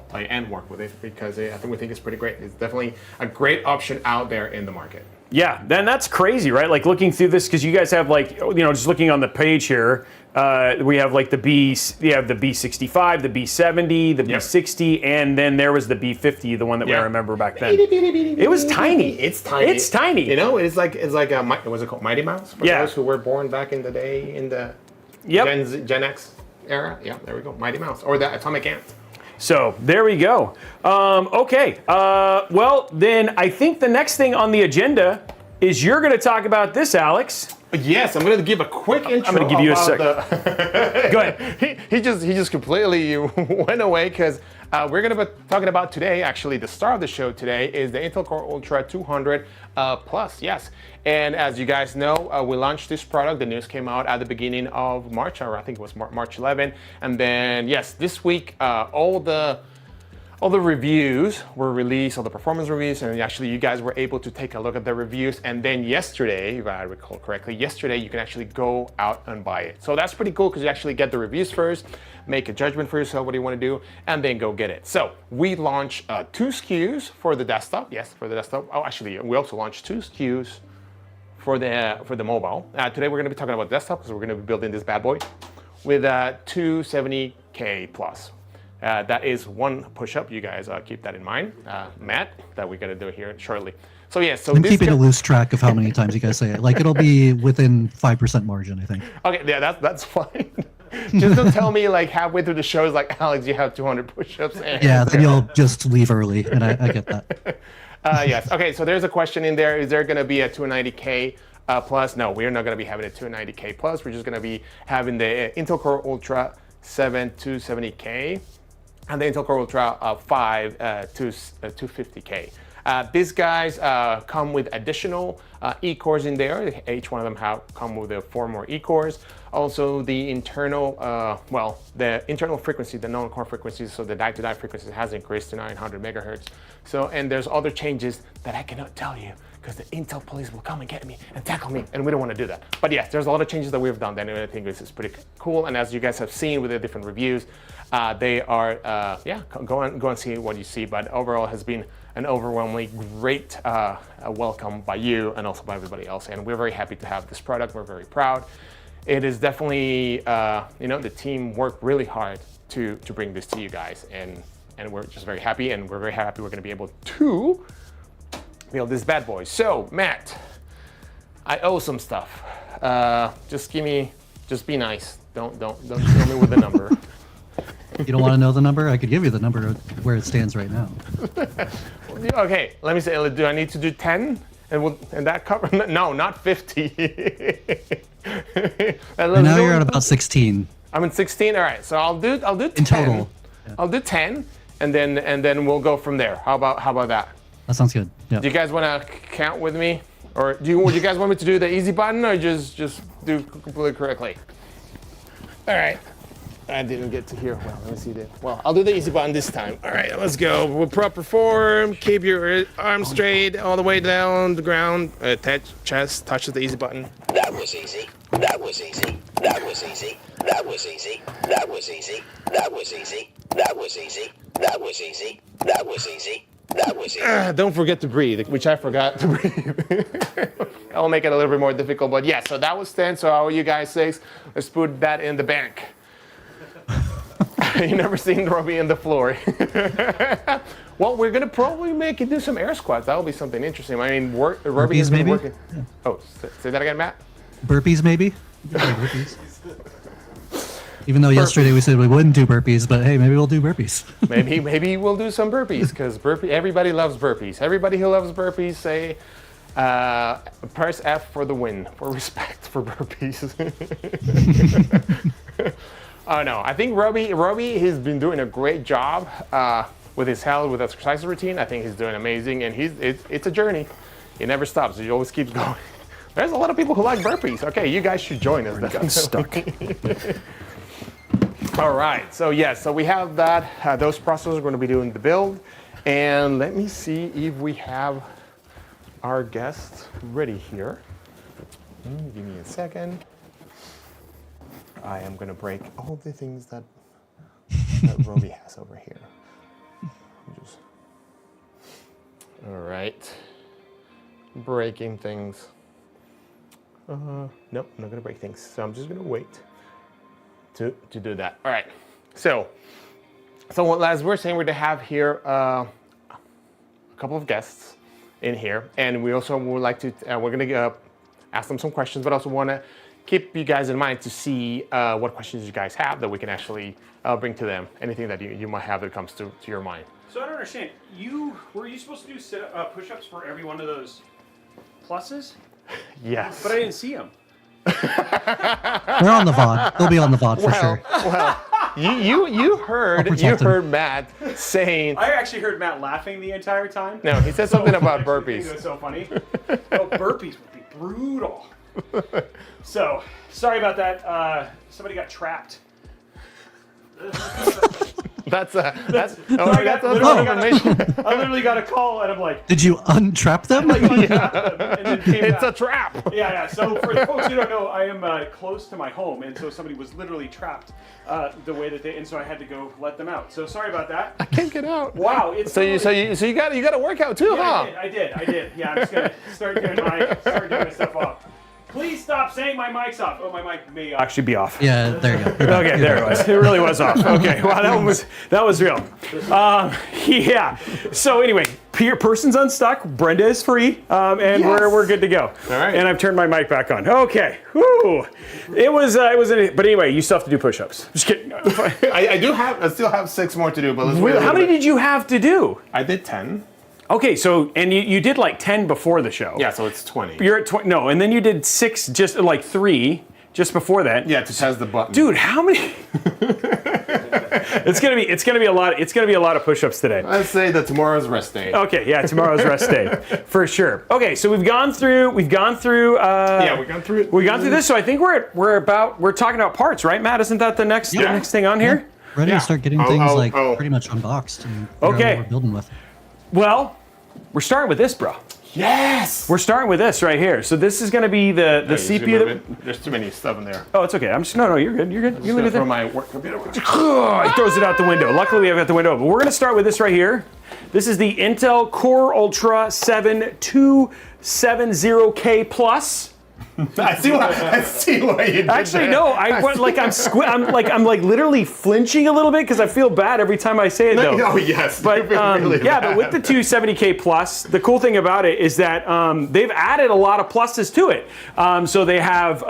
[SPEAKER 3] play and work with it, because I think it's pretty great. It's definitely a great option out there in the market.
[SPEAKER 1] Yeah, then that's crazy, right? Like looking through this, because you guys have, like, you know, just looking on the page here, we have like the B65, the B70, the B60, and then there was the B50, the one that we remember back then. It was tiny.
[SPEAKER 3] It's tiny.
[SPEAKER 1] It's tiny.
[SPEAKER 3] You know, it's like was it called Mighty Mouse? For those who were born back in the day in the Gen X era. Yeah, there we go, Mighty Mouse, or the Atomic Ant.
[SPEAKER 1] So there we go. Okay. Well, then I think the next thing on the agenda is you're going to talk about this, Alex.
[SPEAKER 3] Yes, I'm going to give a quick intro.
[SPEAKER 1] I'm going to give you a second. Go ahead.
[SPEAKER 3] He just completely went away, because we're going to be talking about today, actually the star of the show today is the Intel Core Ultra 200 Plus, yes. And as you guys know, we launched this product. The news came out at the beginning of March, or I think it was March 11. And then, yes, this week, all the reviews were released, all the performance reviews, and actually you guys were able to take a look at the reviews. And then yesterday, if I recall correctly, you can actually go out and buy it. So that's pretty cool, because you actually get the reviews first, make a judgment for yourself what you want to do, and then go get it. So we launched 2 SKUs for the desktop. Yes, for the desktop. Oh, actually, we also launched 2 SKUs for the mobile. Today we're going to be talking about desktop, because we're going to be building this bad boy with 270K plus. That is 1 push-up. You guys keep that in mind, Matt, that we're going to do here shortly. So yeah, so
[SPEAKER 2] I'm keeping a loose track of how many times you guys say it. Like, it'll be within 5% margin, I think.
[SPEAKER 3] Okay, yeah, that's fine. Just don't tell me like halfway through the show is like, Alex, you have 200 push-ups.
[SPEAKER 2] Yeah, then you'll just leave early, and I get that.
[SPEAKER 3] Yes. Okay, so there's a question in there. Is there going to be a 290K plus? No, we're not going to be having a 290K plus. We're just going to be having the Intel Core Ultra 7 270K and the Intel Core Ultra 5 250K. These guys come with additional E-cores in there. Each one of them come with 4 more E-cores. Also, the internal, the internal frequency, the non-core frequencies, so the die-to-die frequency has increased to 900 megahertz. So, and there's other changes that I cannot tell you, because the Intel police will come and get me and tackle me, and we don't want to do that. But yes, there's a lot of changes that we've done that I think this is pretty cool. And as you guys have seen with the different reviews, they are, go and see what you see. But overall, it has been an overwhelmingly great welcome by you and also by everybody else. And we're very happy to have this product. We're very proud. It is definitely, the team worked really hard to bring this to you guys. And we're just very happy, and we're very happy we're going to be able to build this bad boy. So, Matt, I owe some stuff. Just be nice. Don't kill me with the number.
[SPEAKER 2] You don't want to know the number? I could give you the number where it stands right now.
[SPEAKER 3] Okay, let me say, do I need to do 10? And that cover? No, not 50.
[SPEAKER 2] And now you're at about 16.
[SPEAKER 3] I'm at 16. All right, so I'll do 10.
[SPEAKER 2] In total. Yeah.
[SPEAKER 3] I'll do 10, and then we'll go from there. How about that?
[SPEAKER 2] That sounds good. Yeah.
[SPEAKER 3] Do you guys want to count with me, or do you guys want me to do the easy button, or just do completely correctly? All right. I didn't get to hear. Well, let me see that. Well, I'll do the easy button this time. All right, let's go. With proper form, keep your arms straight all the way down the ground. Chest touches the easy button.
[SPEAKER 4] That was easy. That was easy. That was easy. That was easy. That was easy. That was easy. That was easy. That was easy. That was easy. That was easy.
[SPEAKER 3] Don't forget to breathe, which I forgot to breathe. I'll make it a little bit more difficult, but yeah, so that was 10. So how are you guys 6? Let's put that in the bank. You never seen Robey in the floor. Well, we're gonna probably make it do some air squats. That'll be something interesting. I mean, Robey has been
[SPEAKER 2] maybe?
[SPEAKER 3] working.
[SPEAKER 2] Yeah.
[SPEAKER 3] Oh, say that again, Matt.
[SPEAKER 2] Burpees, maybe? Burpees. Even though yesterday we said we wouldn't do burpees, but hey, maybe we'll do burpees.
[SPEAKER 3] Maybe we'll do some burpees because everybody loves burpees. Everybody who loves burpees say, press F for the win, for respect for burpees. Oh no, I think Robey has been doing a great job with his health, with his exercise routine. I think he's doing amazing, and it's a journey. It never stops. He always keeps going. There's a lot of people who like burpees. Okay, you guys should join us.
[SPEAKER 1] I'm stuck.
[SPEAKER 3] All right, so yes, so we have that. Those processors are going to be doing the build. And let me see if we have our guests ready here. Give me a second. I am going to break all the things that Robey has over here. All right. Breaking things. Nope, I'm not going to break things. So I'm just going to wait to do that. All right. So as we're saying, we're going to have here a couple of guests in here. And we also would like to, we're going to ask them some questions, but also want to keep you guys in mind to see what questions you guys have that we can actually bring to them. Anything that you might have that comes to your mind.
[SPEAKER 1] So I don't understand. Were you supposed to do push-ups for every one of those pluses?
[SPEAKER 3] Yes.
[SPEAKER 1] But I didn't see them.
[SPEAKER 2] They're on the VOD. They'll be on the VOD for sure.
[SPEAKER 3] Well, you heard Matt saying.
[SPEAKER 1] I actually heard Matt laughing the entire time.
[SPEAKER 3] No, he said something about burpees.
[SPEAKER 1] It was so funny. Oh, burpees would be brutal. So, sorry about that. Somebody got trapped.
[SPEAKER 3] That's
[SPEAKER 1] information. I literally got a call and I'm like,
[SPEAKER 2] Did you untrap them?
[SPEAKER 3] it's a trap.
[SPEAKER 1] Yeah. So for the folks who don't know, I am close to my home, and so somebody was literally trapped the way that and so I had to go let them out. So sorry about that.
[SPEAKER 3] I can't get out.
[SPEAKER 1] Wow. It's
[SPEAKER 3] so you got to work out too, huh?
[SPEAKER 1] I did. Yeah, I'm just gonna start doing my stuff off. Please stop saying my mic's off. Oh, my mic may actually be off.
[SPEAKER 2] Yeah, there you go.
[SPEAKER 1] Okay, there it was. It really was off. Okay, wow, that was real. Yeah. So anyway, person's unstuck. Brenda is free, and
[SPEAKER 3] Yes.
[SPEAKER 1] we're good to go.
[SPEAKER 3] All right.
[SPEAKER 1] And I've turned my mic back on. Okay. Whew. It was. But anyway, you still have to do push-ups. Just kidding.
[SPEAKER 3] I still have 6 more to do, but let's wait.
[SPEAKER 1] How many did you have to do?
[SPEAKER 3] I did 10.
[SPEAKER 1] Okay, so and you did like 10 before the show.
[SPEAKER 3] Yeah, so it's 20.
[SPEAKER 1] You're at 20. No, and then you did 6, just like 3 just before that.
[SPEAKER 3] Yeah, to test the button.
[SPEAKER 1] Dude, how many? It's gonna be a lot. It's gonna be a lot of push-ups today.
[SPEAKER 3] Let's say that tomorrow's rest day.
[SPEAKER 1] Okay, yeah, tomorrow's rest day for sure. Okay, so we've gone through.
[SPEAKER 3] We've gone through it.
[SPEAKER 1] We've gone through this. So I think we're talking about parts, right, Matt? Isn't that the next thing on here?
[SPEAKER 2] Ready
[SPEAKER 3] Yeah.
[SPEAKER 2] to start getting things pretty much unboxed and figure out what we're building with.
[SPEAKER 1] Well, we're starting with this, bro.
[SPEAKER 3] Yes.
[SPEAKER 1] We're starting with this right here. So this is going to be the CPU.
[SPEAKER 3] There's too many stuff in there.
[SPEAKER 1] Oh, it's okay. You're good. You're good.
[SPEAKER 3] I'm gonna throw my work computer.
[SPEAKER 1] He throws it out the window. Luckily, we have it out the window. But we're going to start with this right here. This is the Intel Core Ultra 7 270K Plus.
[SPEAKER 3] I see what you did.
[SPEAKER 1] Actually,
[SPEAKER 3] there.
[SPEAKER 1] no. I'm literally flinching a little bit because I feel bad every time I say it. Though.
[SPEAKER 3] Oh yes.
[SPEAKER 1] But
[SPEAKER 3] really
[SPEAKER 1] yeah,
[SPEAKER 3] bad.
[SPEAKER 1] but with the 270K Plus, the cool thing about it is that they've added a lot of pluses to it. So they have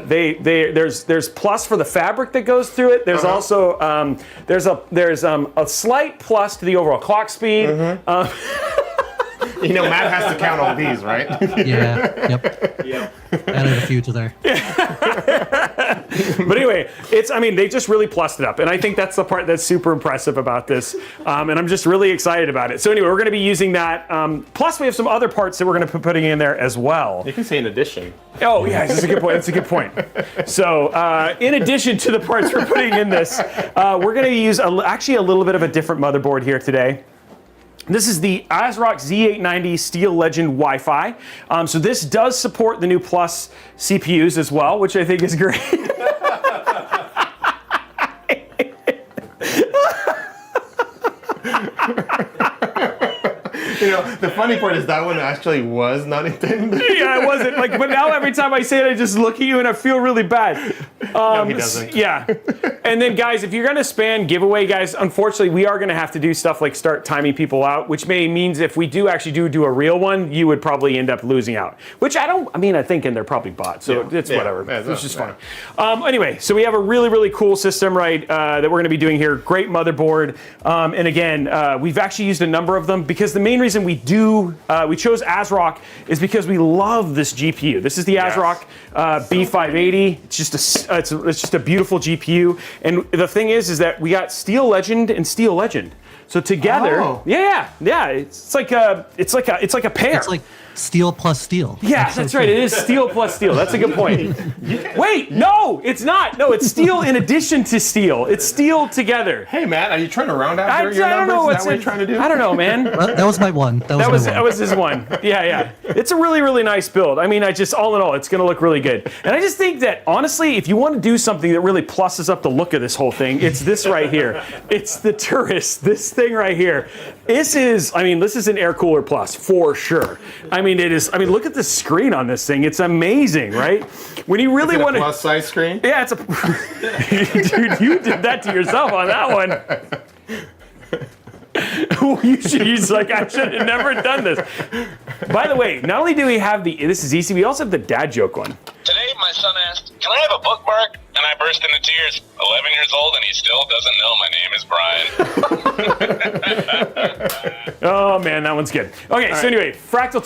[SPEAKER 1] there's plus for the fabric that goes through it. There's also there's a slight plus to the overall clock speed.
[SPEAKER 3] You know, Matt has to count all these, right?
[SPEAKER 2] Yeah. Yep.
[SPEAKER 1] Yeah.
[SPEAKER 2] Added a few to there.
[SPEAKER 1] But anyway, I mean, they just really plussed it up. And I think that's the part that's super impressive about this. And I'm just really excited about it. So anyway, we're going to be using that. Plus, we have some other parts that we're going to be putting in there as well.
[SPEAKER 3] You can say in addition.
[SPEAKER 1] Oh, yeah, that's a good point. That's a good point. So in addition to the parts we're putting in this, we're going to use actually a little bit of a different motherboard here today. This is the ASRock Z890 Steel Legend Wi-Fi. So this does support the new Plus CPUs as well, which I think is great.
[SPEAKER 3] You know, the funny part is that one actually was not intended.
[SPEAKER 1] Yeah, I wasn't. But now every time I say it, I just look at you and I feel really bad.
[SPEAKER 3] No, he doesn't.
[SPEAKER 1] Yeah. And then, guys, if you're going to spam giveaway, guys, unfortunately, we are going to have to do stuff like start timing people out, which means if we do actually do a real one, you would probably end up losing out. Which I think, and they're probably bots, so it's whatever. It's just fine. Anyway, so we have a really, really cool system, right, that we're going to be doing here. Great motherboard. And again, we've actually used a number of them because the main reason we chose ASRock is because we love this GPU. This is the ASRock B580. It's just a beautiful GPU. And the thing is that we got Steel Legend and Steel Legend. So together, yeah, it's like a pair.
[SPEAKER 2] It's like steel plus steel.
[SPEAKER 1] Yeah, that's right. It is steel plus steel. That's a good point. Wait, no, it's not. No, it's steel in addition to steel. It's steel together.
[SPEAKER 3] Hey, Matt, are you trying to round out your
[SPEAKER 1] I don't know
[SPEAKER 3] numbers?
[SPEAKER 1] what's
[SPEAKER 3] Is that what you're trying to do?
[SPEAKER 1] I don't know, man.
[SPEAKER 2] That was my one. That
[SPEAKER 1] was his one. Yeah. It's a really, really nice build. I mean, all in all, it's going to look really good. And I just think that, honestly, if you want to do something that really plusses up the look of this whole thing, it's this right here. It's the Turris, this thing right here. This is an air cooler plus, for sure. Look at the screen on this thing. It's amazing, right? When you really want to...
[SPEAKER 3] plus size screen?
[SPEAKER 1] Yeah, it's a... Dude, you did that to yourself on that one. I should have never done this. By the way, not only do we have this is easy, we also have the dad joke one.
[SPEAKER 5] Today, my son asked, "Can I have a bookmark?" And I burst into tears. 11 years old, and he still doesn't know my name is Brian.
[SPEAKER 1] Oh man, that one's good. Okay, so anyway, Fractal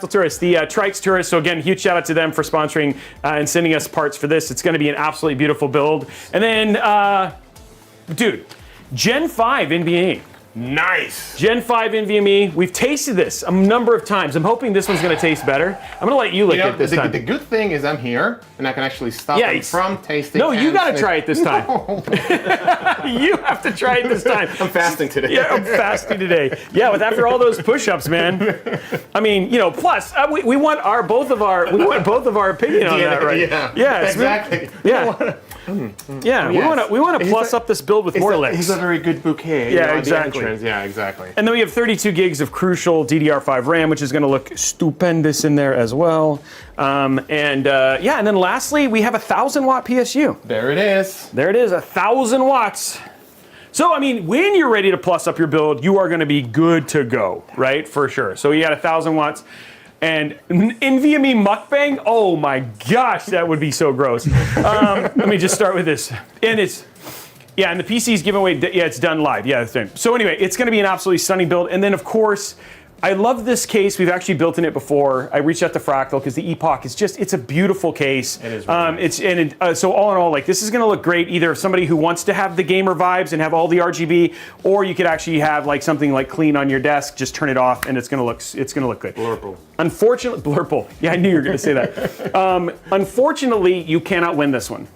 [SPEAKER 1] Tourist, the Trikes Tourist. So again, huge shout out to them for sponsoring and sending us parts for this. It's going to be an absolutely beautiful build. And then, dude, Gen 5 NVMe.
[SPEAKER 3] Nice.
[SPEAKER 1] Gen 5 NVMe. We've tasted this a number of times. I'm hoping this one's going to taste better. I'm going to let you lick it this time.
[SPEAKER 3] The good thing is I'm here, and I can actually stop them from tasting.
[SPEAKER 1] No, you got to try it this time. No. You have to try it this time.
[SPEAKER 3] I'm fasting today.
[SPEAKER 1] Yeah, I'm fasting today. Yeah, after all those push-ups, man. I mean, plus we want both of our opinion on that, right?
[SPEAKER 3] Yeah, exactly.
[SPEAKER 1] Yeah. Yeah, we want to plus up this build with more licks.
[SPEAKER 3] He's a very good bouquet.
[SPEAKER 1] Yeah, exactly.
[SPEAKER 3] Yeah, exactly.
[SPEAKER 1] And then we have 32 gigs of crucial DDR5 RAM, which is going to look stupendous in there as well. And then lastly, we have a 1,000-watt PSU.
[SPEAKER 3] There it is.
[SPEAKER 1] There it is, 1,000 watts. So, when you're ready to plus up your build, you are going to be good to go, right? For sure. So you got 1,000 watts. And NVMe mukbang, oh my gosh, that would be so gross. Let me just start with this. And the PC's giveaway, it's done live. Yeah, that's right. So anyway, it's going to be an absolutely stunning build. And then, of course, I love this case. We've actually built in it before. I reached out to Fractal because the Epoch is it's a beautiful case.
[SPEAKER 3] It is really nice.
[SPEAKER 1] So all in all, this is going to look great. Either somebody who wants to have the gamer vibes and have all the RGB, or you could actually have something clean on your desk. Just turn it off, and it's going to look good.
[SPEAKER 3] Blurple.
[SPEAKER 1] Unfortunately, blurple. Yeah, I knew you were going to say that. Unfortunately, you cannot win this one.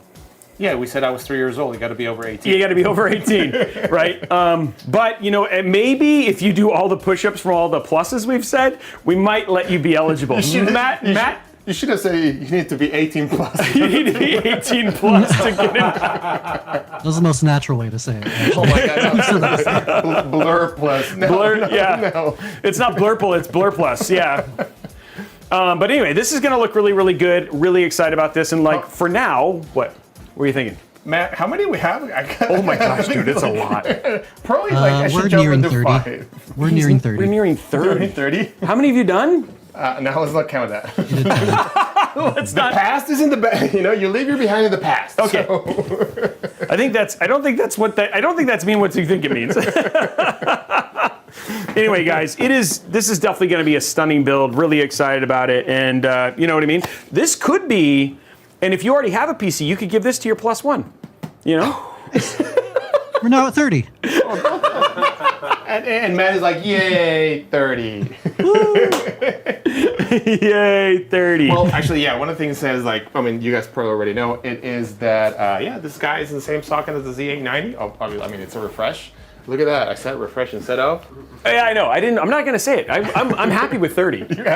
[SPEAKER 3] Yeah, we said I was 3 years old. You got to be over 18.
[SPEAKER 1] You got to be over 18, right? But maybe if you do all the push-ups from all the pluses we've said, we might let you be eligible. Matt.
[SPEAKER 3] You should have said you need to be 18 plus.
[SPEAKER 1] You need to be 18 plus to get in.
[SPEAKER 2] That was the most natural way to say it.
[SPEAKER 3] Oh my God! Blur plus.
[SPEAKER 1] No. It's not blurple. It's blur plus. Yeah. But anyway, this is going to look really, really good. Really excited about this. And for now, what are you thinking?
[SPEAKER 3] Matt, how many do we have?
[SPEAKER 1] Oh my gosh, dude, it's a lot.
[SPEAKER 3] Probably I should jump into 5.
[SPEAKER 2] We're nearing 30.
[SPEAKER 1] We're nearing 30.
[SPEAKER 3] 30?
[SPEAKER 1] How many have you done?
[SPEAKER 3] Now let's not count that.
[SPEAKER 1] Let's not.
[SPEAKER 3] The past is in the back. You leave your behind in the past.
[SPEAKER 1] Okay. So. I don't think that's what you think it means. Anyway, guys, this is definitely going to be a stunning build. Really excited about it, and you know what I mean. This could be And if you already have a PC, you could give this to your plus one. You know?
[SPEAKER 2] We're now at 30.
[SPEAKER 3] And Matt is like, yay, 30.
[SPEAKER 1] Yay, 30.
[SPEAKER 3] Well, actually, yeah, one of the things says, like, I mean, you guys probably already know, it is that, yeah, this guy is in the same socket as the Z890. Oh, probably, I mean, it's a refresh. Look at that. I said refresh instead of.
[SPEAKER 1] Yeah, I know. I'm not gonna say it. I'm happy with 30. Dude,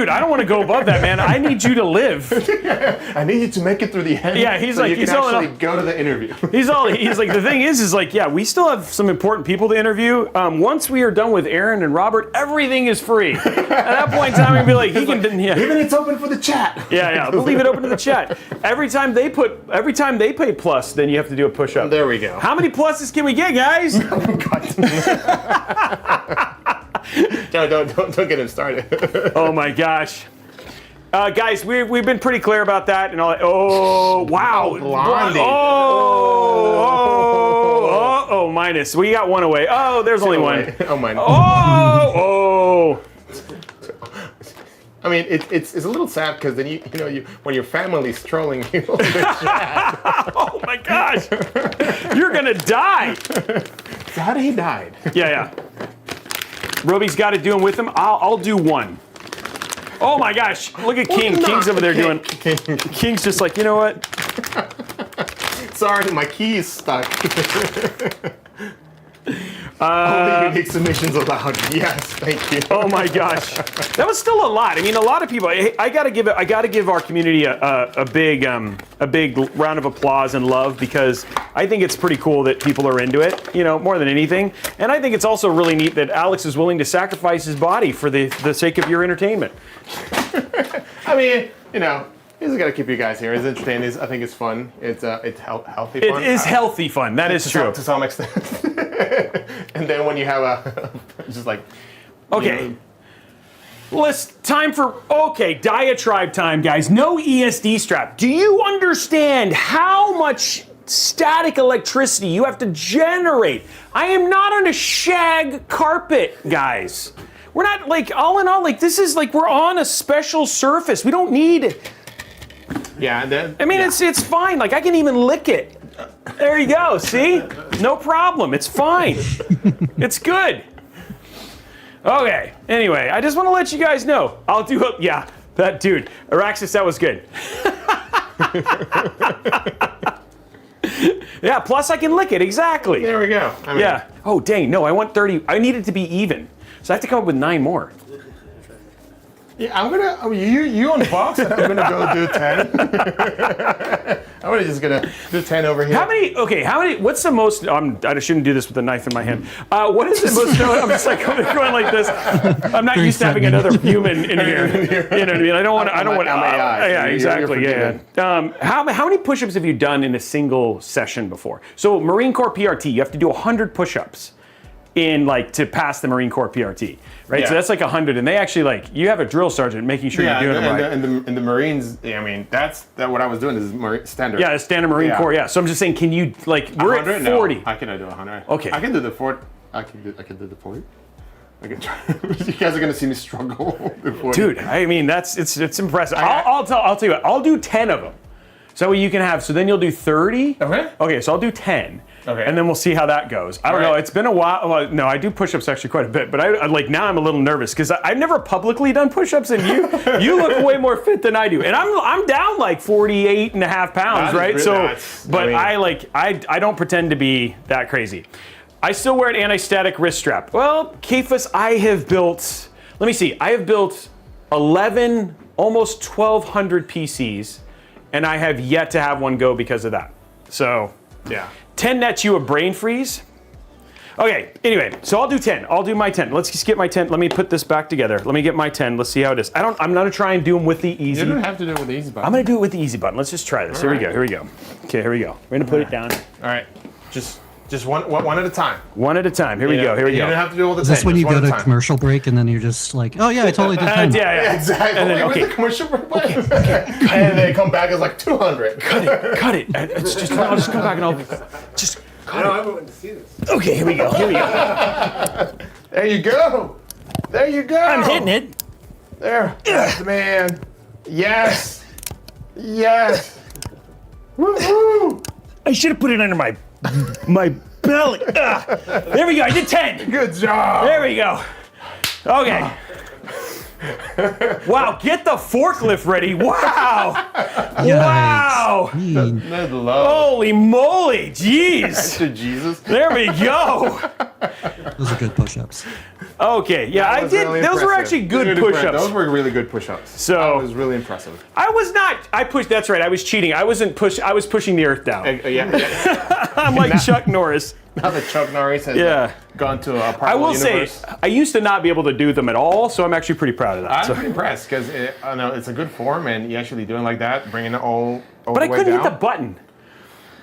[SPEAKER 1] I don't want to go above that, man. I need you to live.
[SPEAKER 3] I need you to make it through the end.
[SPEAKER 1] Yeah, he's
[SPEAKER 3] so
[SPEAKER 1] like,
[SPEAKER 3] you
[SPEAKER 1] he's
[SPEAKER 3] can
[SPEAKER 1] all
[SPEAKER 3] actually go to the interview.
[SPEAKER 1] He's like, the thing is like, yeah, we still have some important people to interview. Once we are done with Aaron and Robert, everything is free. At that point in time, we'd be like, he can, yeah.
[SPEAKER 3] Even it's open for the chat.
[SPEAKER 1] Yeah, we'll leave it open to the chat. Every time they pay plus, then you have to do a push-up.
[SPEAKER 3] There we go.
[SPEAKER 1] How many pluses can we get, guys?
[SPEAKER 3] Don't get him started.
[SPEAKER 1] Oh my gosh. Guys, we've been pretty clear about that and all that. Oh, wow.
[SPEAKER 3] Blondie.
[SPEAKER 1] Oh, minus. We got one away. Oh, there's only one.
[SPEAKER 3] Oh, mine.
[SPEAKER 1] Oh.
[SPEAKER 3] I mean, it's a little sad because then you when your family's trolling you on the chat.
[SPEAKER 1] Oh my gosh. You're gonna die.
[SPEAKER 3] So how did he die?
[SPEAKER 1] Yeah. Robey's got to do them with him. I'll do one. Oh my gosh. Look at King. King's over there doing. King's just like, you know what?
[SPEAKER 3] Sorry, my key is stuck. Only unique submissions allowed. Yes, thank you.
[SPEAKER 1] Oh my gosh, that was still a lot. I mean, a lot of people. I gotta give our community a big round of applause and love because I think it's pretty cool that people are into it. You know, more than anything, and I think it's also really neat that Alex is willing to sacrifice his body for the sake of your entertainment.
[SPEAKER 3] I mean, you know. He's got to keep you guys here. It's entertaining. I think it's fun. It's healthy fun.
[SPEAKER 1] It is healthy fun. That is true.
[SPEAKER 3] To some extent. And then when you have just like.
[SPEAKER 1] Okay. Diatribe time, guys. No ESD strap. Do you understand how much static electricity you have to generate? I am not on a shag carpet, guys. We're not like, all in all, like this is like we're on a special surface. We don't need.
[SPEAKER 3] Yeah, and then.
[SPEAKER 1] I mean, it's fine. Like I can even lick it. There you go. See? No problem. It's fine. It's good. Okay. Anyway, I just want to let you guys know. I'll do it. Yeah. That dude, Araxis, that was good. Yeah. Plus, I can lick it. Exactly.
[SPEAKER 3] There we go. I mean,
[SPEAKER 1] Yeah. Oh dang. No, I want 30. I need it to be even. So I have to come up with 9 more.
[SPEAKER 3] Yeah, I'm gonna. You unbox, and I'm gonna go do 10. I'm just gonna do 10 over here.
[SPEAKER 1] How many? What's the most? I shouldn't do this with a knife in my hand. What is the most? I'm just like going like this. I'm not used to having another human in here. You know what I mean? I don't want.
[SPEAKER 3] I'm AI.
[SPEAKER 1] Yeah, exactly.
[SPEAKER 3] You're
[SPEAKER 1] Yeah. How many push-ups have you done in a single session before? So Marine Corps PRT, you have to do 100 push-ups in to pass the Marine Corps PRT, right?
[SPEAKER 3] Yeah.
[SPEAKER 1] So that's like 100, and they actually you have a drill sergeant making sure you're doing it right.
[SPEAKER 3] And the Marines, I mean, that's what I was doing is standard.
[SPEAKER 1] Yeah, standard Marine Corps. Yeah. So I'm just saying, can you we're at 40?
[SPEAKER 3] No, I cannot do 100.
[SPEAKER 1] Okay.
[SPEAKER 3] I can do the 40. I can do the 40. I can try. You guys are gonna see me struggle before.
[SPEAKER 1] Dude, I mean it's impressive. I'll tell you what. I'll do 10 of them. So you can have. So then you'll do 30.
[SPEAKER 3] Okay.
[SPEAKER 1] Okay. So I'll do 10.
[SPEAKER 3] Okay.
[SPEAKER 1] And then we'll see how that goes. I don't know. It's been a while. Well, no, I do push-ups actually quite a bit, but I now I'm a little nervous because I've never publicly done push-ups, and you look way more fit than I do, and I'm down like 48.5 pounds, right? I don't pretend to be that crazy. I still wear an anti-static wrist strap. Well, Kefas, I have built. Let me see. I have built 11, almost 1,200 PCs, and I have yet to have one go because of that. So
[SPEAKER 3] Yeah.
[SPEAKER 1] 10 nets you a brain freeze. Okay, anyway, so I'll do 10. I'll do my 10. Let's just get my 10. Let me put this back together. Let me get my 10. Let's see how it is. I'm gonna try and do them with the easy.
[SPEAKER 3] You don't have to do it with the easy button.
[SPEAKER 1] I'm gonna do it with the easy button. Let's just try this. Here we go. Okay, here we go. We're gonna put it down.
[SPEAKER 3] All right. Just one at a time.
[SPEAKER 1] One at a time. Here we go.
[SPEAKER 3] You don't have to do all the 10.
[SPEAKER 2] Is this when you
[SPEAKER 3] just
[SPEAKER 2] go
[SPEAKER 3] one at
[SPEAKER 2] to
[SPEAKER 3] a time.
[SPEAKER 2] commercial break and then you're just like, oh yeah, I totally did 10.
[SPEAKER 1] Yeah.
[SPEAKER 3] Exactly.
[SPEAKER 1] And then,
[SPEAKER 3] Where's the commercial break button? And they come back as like 200.
[SPEAKER 1] Cut it. It's just. I'll just come back and I'll just.
[SPEAKER 3] I don't ever want to see this.
[SPEAKER 1] Okay, here we go.
[SPEAKER 3] There you go. There you go.
[SPEAKER 1] I'm hitting it.
[SPEAKER 3] There. Yes, man. Yes. Woohoo!
[SPEAKER 1] I should have put it under my belly. There we go. I did 10.
[SPEAKER 3] Good job.
[SPEAKER 1] There we go. Okay. Wow, get the forklift ready. Wow. Wow.
[SPEAKER 2] Mean.
[SPEAKER 3] That's low.
[SPEAKER 1] Holy moly. Jeez.
[SPEAKER 3] To Jesus.
[SPEAKER 1] There we go.
[SPEAKER 2] Those are good push-ups.
[SPEAKER 1] Okay, yeah, I
[SPEAKER 3] That was
[SPEAKER 1] did.
[SPEAKER 3] really
[SPEAKER 1] Those were
[SPEAKER 3] impressive.
[SPEAKER 1] actually good
[SPEAKER 3] Really
[SPEAKER 1] push-ups.
[SPEAKER 3] impressive. Those were really good push-ups.
[SPEAKER 1] So-
[SPEAKER 3] that was really impressive.
[SPEAKER 1] I was not. I pushed. That's right. I was cheating. I wasn't push. I was pushing the earth down.
[SPEAKER 3] Yeah.
[SPEAKER 1] I'm like Chuck Norris.
[SPEAKER 3] Now that Chuck Norris has
[SPEAKER 1] Yeah.
[SPEAKER 3] gone to a
[SPEAKER 1] I
[SPEAKER 3] parallel
[SPEAKER 1] will
[SPEAKER 3] universe.
[SPEAKER 1] say, I used to not be able to do them at all, so I'm actually pretty proud of that.
[SPEAKER 3] I'm
[SPEAKER 1] So-
[SPEAKER 3] pretty impressed because I know it's a good form, and you actually doing like that, bringing it all
[SPEAKER 1] But I
[SPEAKER 3] the way
[SPEAKER 1] couldn't
[SPEAKER 3] down.
[SPEAKER 1] hit the button.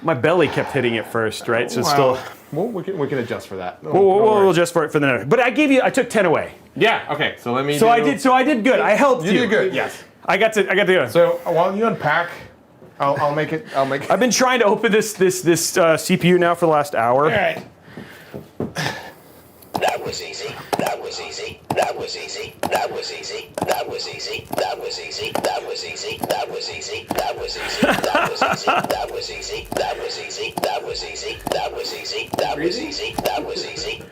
[SPEAKER 1] My belly kept hitting it first, right? So it's
[SPEAKER 3] Well,
[SPEAKER 1] still.
[SPEAKER 3] well, we can adjust for that. No,
[SPEAKER 1] We'll
[SPEAKER 3] no worries.
[SPEAKER 1] adjust for it for the next. But I gave you. I took 10 away.
[SPEAKER 3] Yeah. Okay. So let me.
[SPEAKER 1] So I did. So I did good. I helped you.
[SPEAKER 3] You did good. Yes.
[SPEAKER 1] I got to go.
[SPEAKER 3] So while you unpack, I'll make it. I'll make.
[SPEAKER 1] I've been trying to open this CPU now for the last hour.
[SPEAKER 3] All right.
[SPEAKER 4] That was easy. That was easy. That was easy. That was easy. That was easy. That was easy. That was easy. That was easy. That was easy. That was easy. That was easy. That was easy. That was easy. That was easy. That was easy. That was easy.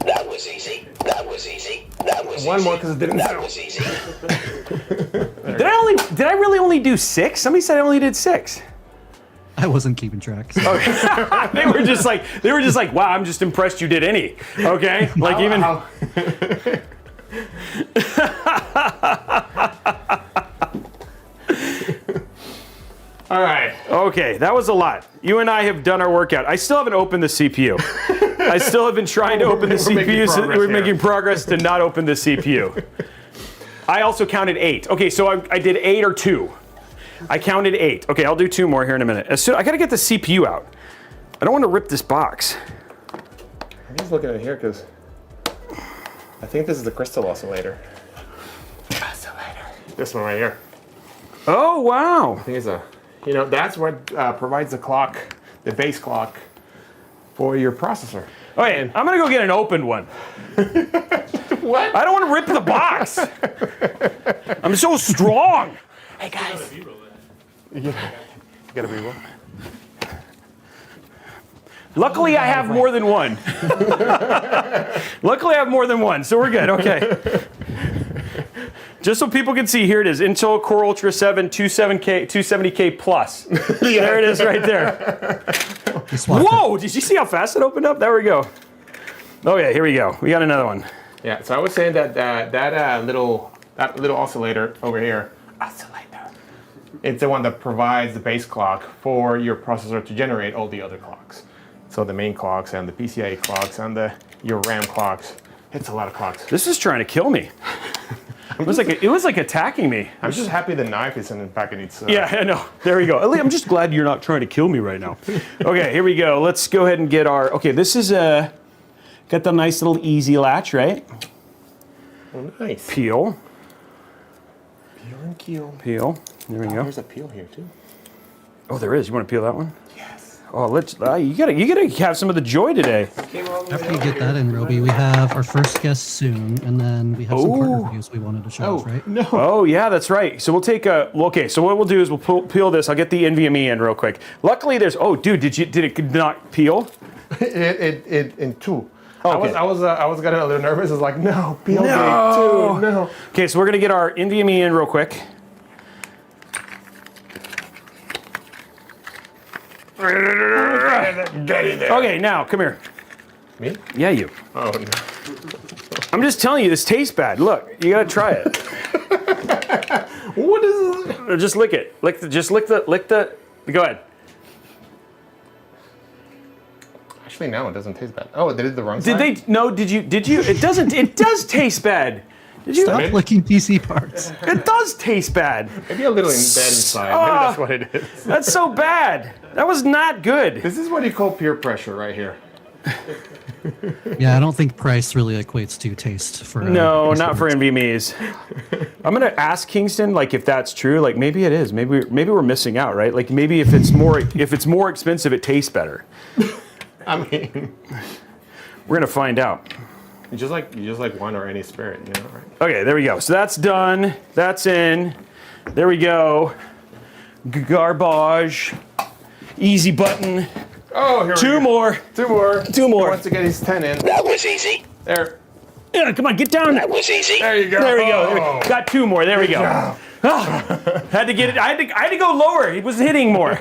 [SPEAKER 4] That was easy. That was easy. That was easy.
[SPEAKER 3] One more because it didn't
[SPEAKER 4] That
[SPEAKER 3] sound.
[SPEAKER 4] was easy.
[SPEAKER 1] Did I really only do 6? Somebody said I only did 6.
[SPEAKER 2] I wasn't keeping track. So.
[SPEAKER 1] They were just like, wow, I'm just impressed you did any. Okay, like even.
[SPEAKER 3] All right.
[SPEAKER 1] Okay, that was a lot. You and I have done our workout. I still haven't opened the CPU. I still have been trying to open the
[SPEAKER 3] We're making
[SPEAKER 1] CPU. So
[SPEAKER 3] progress
[SPEAKER 1] we're
[SPEAKER 3] here.
[SPEAKER 1] making progress to not open the CPU. I also counted 8. Okay, so I did 8 or 2. I counted 8. Okay, I'll do 2 more here in a minute. I gotta get the CPU out. I don't want to rip this box.
[SPEAKER 3] I'm just looking at here because I think this is the crystal oscillator. Oscillator. This one right here.
[SPEAKER 1] Oh wow!
[SPEAKER 3] I think it's a. You know, that's what provides the clock, the base clock, for your processor.
[SPEAKER 1] Okay, I'm gonna go get an opened one.
[SPEAKER 3] What?
[SPEAKER 1] I don't want to rip the box. I'm so strong.
[SPEAKER 3] Hey guys. You gotta be one.
[SPEAKER 1] Luckily, I have more than one. Luckily, I have more than one, so we're good. Okay. Just so people can see, here it is: Intel Core Ultra 7 270K plus. There it is, right there. Whoa! Did you see how fast it opened up? There we go. Oh yeah, here we go. We got another one.
[SPEAKER 3] Yeah. So I was saying that that little oscillator over here. Oscillator. It's the one that provides the base clock for your processor to generate all the other clocks. So the main clocks and the PCIe clocks and your RAM clocks. It's a lot of clocks.
[SPEAKER 1] This is trying to kill me. It was like attacking me.
[SPEAKER 3] I'm just happy the knife isn't back in its.
[SPEAKER 1] Yeah, I know. There we go. I'm just glad you're not trying to kill me right now. Okay, here we go. Let's go ahead and get our. Okay, this is got the nice little easy latch, right?
[SPEAKER 3] Oh, nice.
[SPEAKER 1] Peel.
[SPEAKER 3] Peel and keel.
[SPEAKER 1] Peel. There we go.
[SPEAKER 3] There's a peel here too.
[SPEAKER 1] Oh, there is. You want to peel that one?
[SPEAKER 3] Yes.
[SPEAKER 1] Oh, let's. You gotta have some of the joy today.
[SPEAKER 2] After you get that in, Robey, we have our first guest soon, and then we have some partner reviews we wanted to show off, right?
[SPEAKER 3] No.
[SPEAKER 1] Oh yeah, that's right. So we'll take a. Okay, so what we'll do is we'll peel this. I'll get the NVMe in real quick. Luckily, there's. Oh, dude, did it not peel?
[SPEAKER 3] It in two.
[SPEAKER 1] Okay.
[SPEAKER 3] I was getting a little nervous. I was like, no, peel gate
[SPEAKER 1] No.
[SPEAKER 3] two, no.
[SPEAKER 1] Okay, so we're gonna get our NVMe in real quick.
[SPEAKER 3] Get in there.
[SPEAKER 1] Okay, now come here.
[SPEAKER 3] Me?
[SPEAKER 1] Yeah, you.
[SPEAKER 3] Oh no.
[SPEAKER 1] I'm just telling you, this tastes bad. Look, you gotta try it.
[SPEAKER 3] What is this?
[SPEAKER 1] Or just lick it. Lick the. Go ahead.
[SPEAKER 3] Actually, no, it doesn't taste bad. Oh, they did the wrong
[SPEAKER 1] Did
[SPEAKER 3] side?
[SPEAKER 1] they? No. Did you? It doesn't. It does taste bad. Did you?
[SPEAKER 2] Stop licking PC parts.
[SPEAKER 1] It does taste bad.
[SPEAKER 3] Maybe a little bad inside. Maybe that's what it is.
[SPEAKER 1] That's so bad. That was not good.
[SPEAKER 3] This is what you call peer pressure right here.
[SPEAKER 2] Yeah, I don't think price really equates to taste for.
[SPEAKER 1] No,
[SPEAKER 2] PC
[SPEAKER 1] not for
[SPEAKER 2] parts.
[SPEAKER 1] NVMe's. I'm gonna ask Kingston, like, if that's true. Like, maybe it is. Maybe we're missing out, right? Like, maybe if it's more expensive, it tastes better.
[SPEAKER 3] I mean,
[SPEAKER 1] We're gonna find out.
[SPEAKER 3] you just like wine or any spirit, you know, right?
[SPEAKER 1] Okay, there we go. So that's done. That's in. There we go. Garbage. Easy button.
[SPEAKER 3] Oh, here we
[SPEAKER 1] Two
[SPEAKER 3] go.
[SPEAKER 1] more.
[SPEAKER 3] Two more.
[SPEAKER 1] Two more.
[SPEAKER 3] He wants to get his 10 in.
[SPEAKER 4] That was easy.
[SPEAKER 3] There.
[SPEAKER 1] Yeah, come on, get down.
[SPEAKER 4] That was easy.
[SPEAKER 3] There you go.
[SPEAKER 1] There we go.
[SPEAKER 3] Oh.
[SPEAKER 1] Got two more. There we go. Had to get it. I had to go lower. He was hitting more.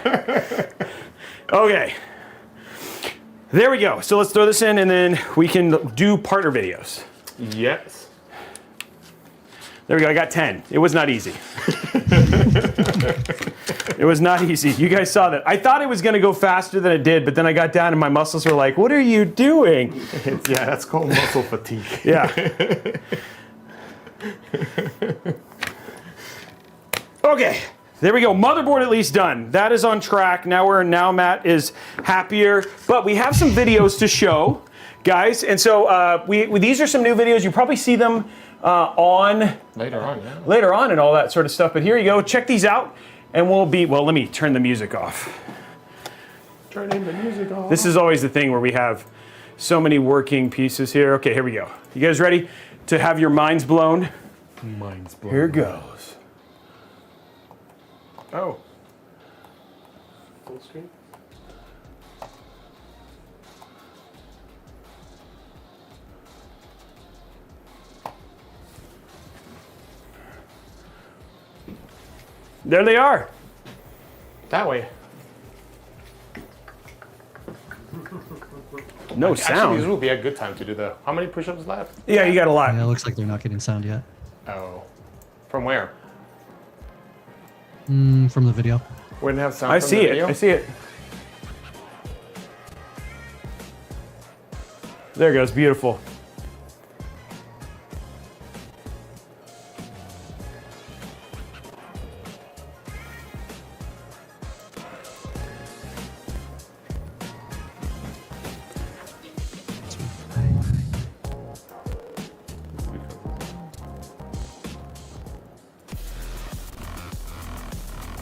[SPEAKER 1] Okay. There we go. So let's throw this in, and then we can do partner videos.
[SPEAKER 3] Yes.
[SPEAKER 1] There we go. I got 10. It was not easy. It was not easy. You guys saw that. I thought it was going to go faster than it did, but then I got down and my muscles were like, "What are you doing?"
[SPEAKER 3] Yeah, that's called muscle fatigue.
[SPEAKER 1] Yeah. Okay. There we go. Motherboard at least done. That is on track. Now Matt is happier, but we have some videos to show, guys. And so these are some new videos. You probably see them
[SPEAKER 3] Later on, yeah.
[SPEAKER 1] later on and all that sort of stuff. But here you go. Check these out, and well, let me turn the music off.
[SPEAKER 3] Turning the music off.
[SPEAKER 1] This is always the thing where we have so many working pieces here. Okay, here we go. You guys ready to have your minds blown?
[SPEAKER 3] Mind's blown.
[SPEAKER 1] Here goes.
[SPEAKER 3] Oh. Full screen.
[SPEAKER 1] There they are.
[SPEAKER 3] That way.
[SPEAKER 1] No
[SPEAKER 3] Actually,
[SPEAKER 1] sound.
[SPEAKER 3] this would be a good time to do the. How many push-ups left?
[SPEAKER 1] Yeah, you got a lot.
[SPEAKER 2] Yeah, it looks like they're not getting sound yet.
[SPEAKER 3] Oh. From where?
[SPEAKER 2] From the video.
[SPEAKER 3] We didn't have sound.
[SPEAKER 1] I
[SPEAKER 3] from
[SPEAKER 1] see
[SPEAKER 3] the
[SPEAKER 1] it.
[SPEAKER 3] video?
[SPEAKER 1] I see it. There it goes. Beautiful.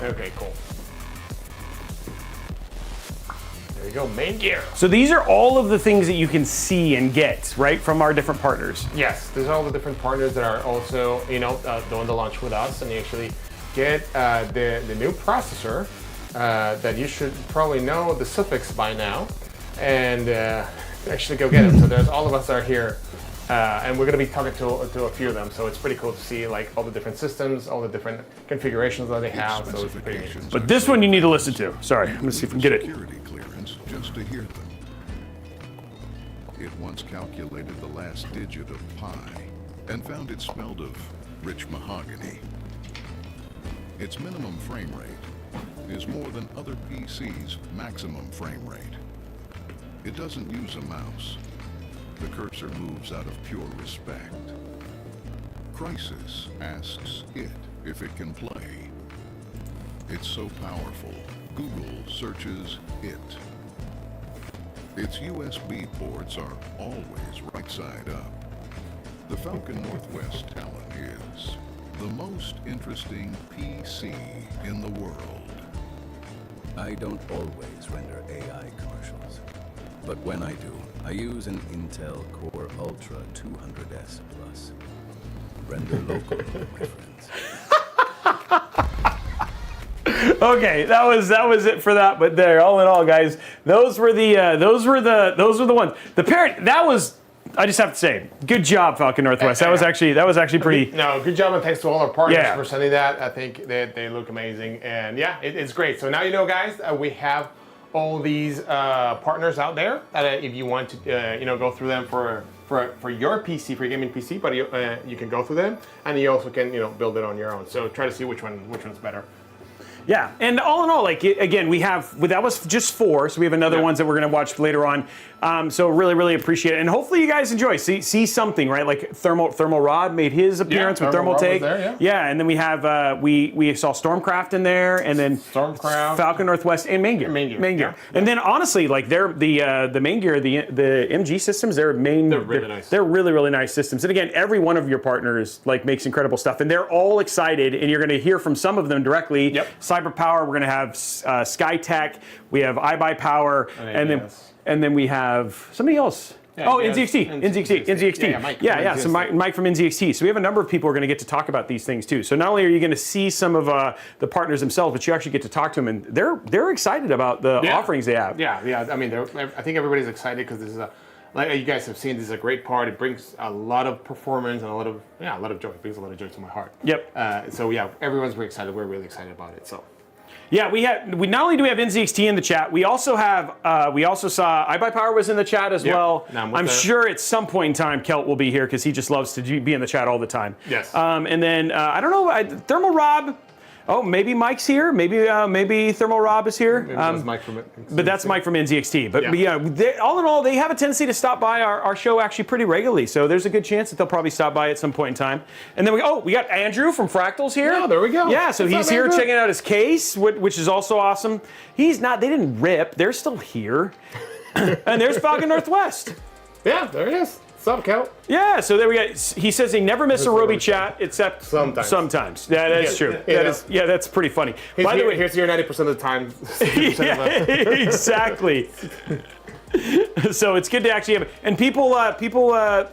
[SPEAKER 3] Okay, cool. There you go, main gear.
[SPEAKER 1] So these are all of the things that you can see and get, right, from our different partners.
[SPEAKER 3] Yes, there's all the different partners that are also, doing the launch with us, and you actually get the new processor that you should probably know the suffix by now, and actually go get it. So there's all of us are here, and we're going to be talking to a few of them. So it's pretty cool to see like all the different systems, all the different configurations that they have. So it's pretty neat.
[SPEAKER 1] But this one you need to listen to. Sorry, I'm gonna see if we can get it.
[SPEAKER 6] Security clearance just to hear them. It once calculated the last digit of pi and found it smelled of rich mahogany. Its minimum frame rate is more than other PCs' maximum frame rate. It doesn't use a mouse. The cursor moves out of pure respect. Crisis asks it if it can play. It's so powerful, Google searches it. Its USB ports are always right side up. The Falcon Northwest Talon is the most interesting PC in the world.
[SPEAKER 7] I don't always render AI commercials, but when I do, I use an Intel Core Ultra 200S Plus. Render local, my friends.
[SPEAKER 1] Okay, that was it for that. But there, all in all, guys, those were the ones. The parent, that was. I just have to say, good job, Falcon Northwest. That was actually pretty.
[SPEAKER 3] No, good job, and thanks to all our partners
[SPEAKER 1] Yeah.
[SPEAKER 3] for sending that. I think they look amazing, and yeah, it's great. So now you know, guys, we have all these partners out there that if you want to, go through them for your PC, for your gaming PC, but you can go through them, and you also can, build it on your own. So try to see which one's better.
[SPEAKER 1] Yeah, and all in all, like again, that was just 4, so we have another ones that we're gonna watch later on. So really appreciate it, and hopefully you guys enjoy. See something, right? Like Thermal Rod made his appearance with
[SPEAKER 3] Thermal Rod
[SPEAKER 1] Thermaltake.
[SPEAKER 3] was there,
[SPEAKER 1] yeah, and then we have we saw Stormcraft in there, and then
[SPEAKER 3] Stormcraft,
[SPEAKER 1] Falcon Northwest, and Main Gear.
[SPEAKER 3] Main Gear.
[SPEAKER 1] And then honestly, like the Main Gear, the MG systems, they're
[SPEAKER 3] really nice.
[SPEAKER 1] They're really nice systems. And again, every one of your partners like makes incredible stuff, and they're all excited. And you're gonna hear from some of them directly.
[SPEAKER 3] Yep.
[SPEAKER 1] CyberPower, we're gonna have SkyTech, we have iBuyPower, and then we have somebody else.
[SPEAKER 3] Yeah,
[SPEAKER 1] Oh,
[SPEAKER 3] yes.
[SPEAKER 1] NZXT.
[SPEAKER 3] Yeah, Mike.
[SPEAKER 1] Yeah. So Mike from NZXT. So we have a number of people who are going to get to talk about these things too. So not only are you going to see some of the partners themselves, but you actually get to talk to them, and they're excited about the offerings they have.
[SPEAKER 3] Yeah. I mean, I think everybody's excited because this is like you guys have seen, this is a great part. It brings a lot of performance and a lot of joy. It brings a lot of joy to my heart.
[SPEAKER 1] Yep.
[SPEAKER 3] So yeah, everyone's very excited. We're really excited about it. So.
[SPEAKER 1] Yeah, we not only do we have NZXT in the chat, we also saw iBuyPower was in the chat as well. I'm sure at some point in time Kelt will be here because he just loves to be in the chat all the time.
[SPEAKER 3] Yes.
[SPEAKER 1] And then I don't know, Thermal Rob. Oh, maybe Mike's here. Maybe Thermal Rob is here.
[SPEAKER 3] Maybe that's Mike from
[SPEAKER 1] but that's Mike from NZXT. But all in all, they have a tendency to stop by our show actually pretty regularly. So there's a good chance that they'll probably stop by at some point in time. And then we got Andrew from Fractals here.
[SPEAKER 3] Oh, there we go.
[SPEAKER 1] Yeah, so he's here checking out his case, which is also awesome. They didn't rip. They're still here. And there's Falcon Northwest.
[SPEAKER 3] Yeah, there it is. What's up, Cal?
[SPEAKER 1] Yeah, so there we go. He says they never miss a Robey chat except
[SPEAKER 3] sometimes.
[SPEAKER 1] Yeah, that's true. That's pretty funny. By the way,
[SPEAKER 3] here's your 90% of the time.
[SPEAKER 1] Exactly. So it's good to actually have it. And people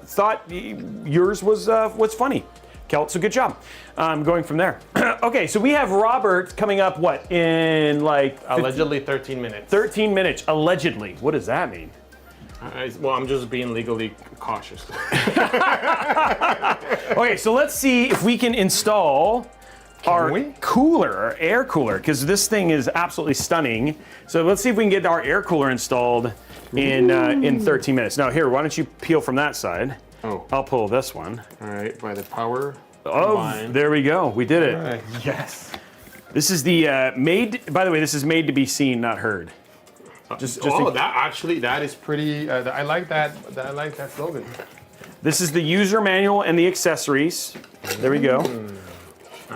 [SPEAKER 1] thought yours was funny. Kelt, so good job. Going from there. Okay, so we have Robert coming up, in like...
[SPEAKER 3] Allegedly 13 minutes.
[SPEAKER 1] 13 minutes, allegedly. What does that mean?
[SPEAKER 3] Well, I'm just being legally cautious.
[SPEAKER 1] Okay, so let's see if we can install our air cooler, because this thing is absolutely stunning. So let's see if we can get our air cooler installed in 13 minutes. Now here, why don't you peel from that side?
[SPEAKER 3] Oh.
[SPEAKER 1] I'll pull this one.
[SPEAKER 3] All right, by the power.
[SPEAKER 1] There we go. We did it.
[SPEAKER 3] Right. Yes.
[SPEAKER 1] This is the by the way, this is made to be seen, not heard.
[SPEAKER 3] That is pretty. I like that. I like that slogan.
[SPEAKER 1] This is the user manual and the accessories. There we go.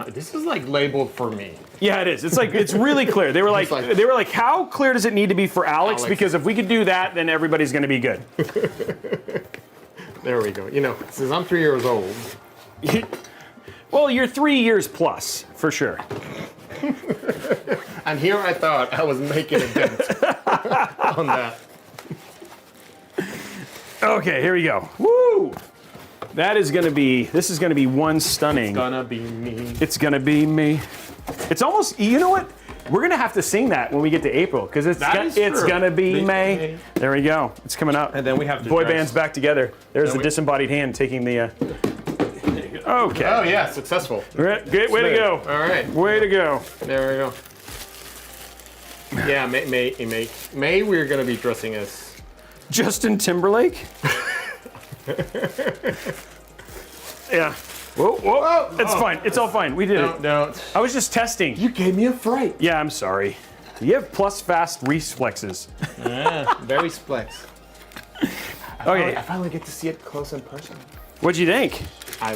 [SPEAKER 3] This is like labeled for me.
[SPEAKER 1] Yeah, it is. It's really clear. They were like, how clear does it need to be for Alex? Because if we could do that, then everybody's going to be good.
[SPEAKER 3] There we go. Since I'm 3 years old.
[SPEAKER 1] Well, you're 3 years plus for sure.
[SPEAKER 3] And here I thought I was making a dent on that.
[SPEAKER 1] Okay, here we go. Woo! This is gonna be one stunning.
[SPEAKER 3] It's gonna be me.
[SPEAKER 1] It's gonna be me. It's almost, you know what? We're gonna have to sing that when we get to April, because it's gonna be May. There we go. It's coming up.
[SPEAKER 3] And then we have to
[SPEAKER 1] boy bands back together. There's the disembodied hand taking the. Okay.
[SPEAKER 3] Oh yeah, successful.
[SPEAKER 1] Great way to go.
[SPEAKER 3] All right.
[SPEAKER 1] Way to go.
[SPEAKER 3] There we go. Yeah, May we're gonna be dressing as
[SPEAKER 1] Justin Timberlake. Yeah. Whoa. It's fine. It's all fine. We did it.
[SPEAKER 3] Don't.
[SPEAKER 1] I was just testing.
[SPEAKER 3] You gave me a fright.
[SPEAKER 1] Yeah, I'm sorry. You have plus fast reflexes.
[SPEAKER 3] Yeah, very splex.
[SPEAKER 1] Okay.
[SPEAKER 3] I finally get to see it close in person.
[SPEAKER 1] What'd you think?
[SPEAKER 3] I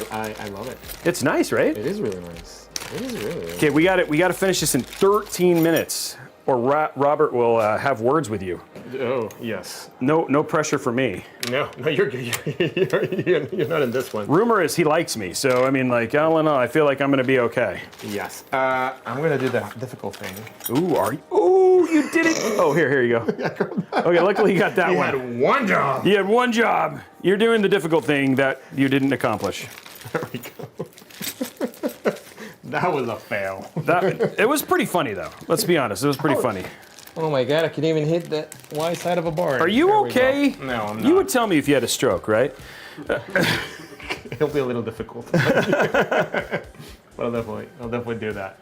[SPEAKER 3] love it.
[SPEAKER 1] It's nice, right?
[SPEAKER 3] It is really nice. It is really.
[SPEAKER 1] Okay, we got to finish this in 13 minutes, or Robert will have words with you.
[SPEAKER 3] Oh yes.
[SPEAKER 1] No pressure for me.
[SPEAKER 3] No, you're not in this one.
[SPEAKER 1] Rumor is he likes me, so I mean, like, I don't know. I feel like I'm gonna be okay.
[SPEAKER 3] Yes. I'm gonna do the difficult thing.
[SPEAKER 1] Ooh, are you? Ooh, you did it. Oh, here you go. Okay, luckily you got that
[SPEAKER 3] You
[SPEAKER 1] one.
[SPEAKER 3] had one job.
[SPEAKER 1] You had one job. You're doing the difficult thing that you didn't accomplish.
[SPEAKER 3] There we go. That was a fail.
[SPEAKER 1] It was pretty funny, though. Let's be honest. It was pretty funny.
[SPEAKER 3] Oh my god, I can even hit the Y side of a bar.
[SPEAKER 1] Are you okay?
[SPEAKER 3] No, I'm not.
[SPEAKER 1] You would tell me if you had a stroke, right?
[SPEAKER 3] It'll be a little difficult. But I'll definitely do that.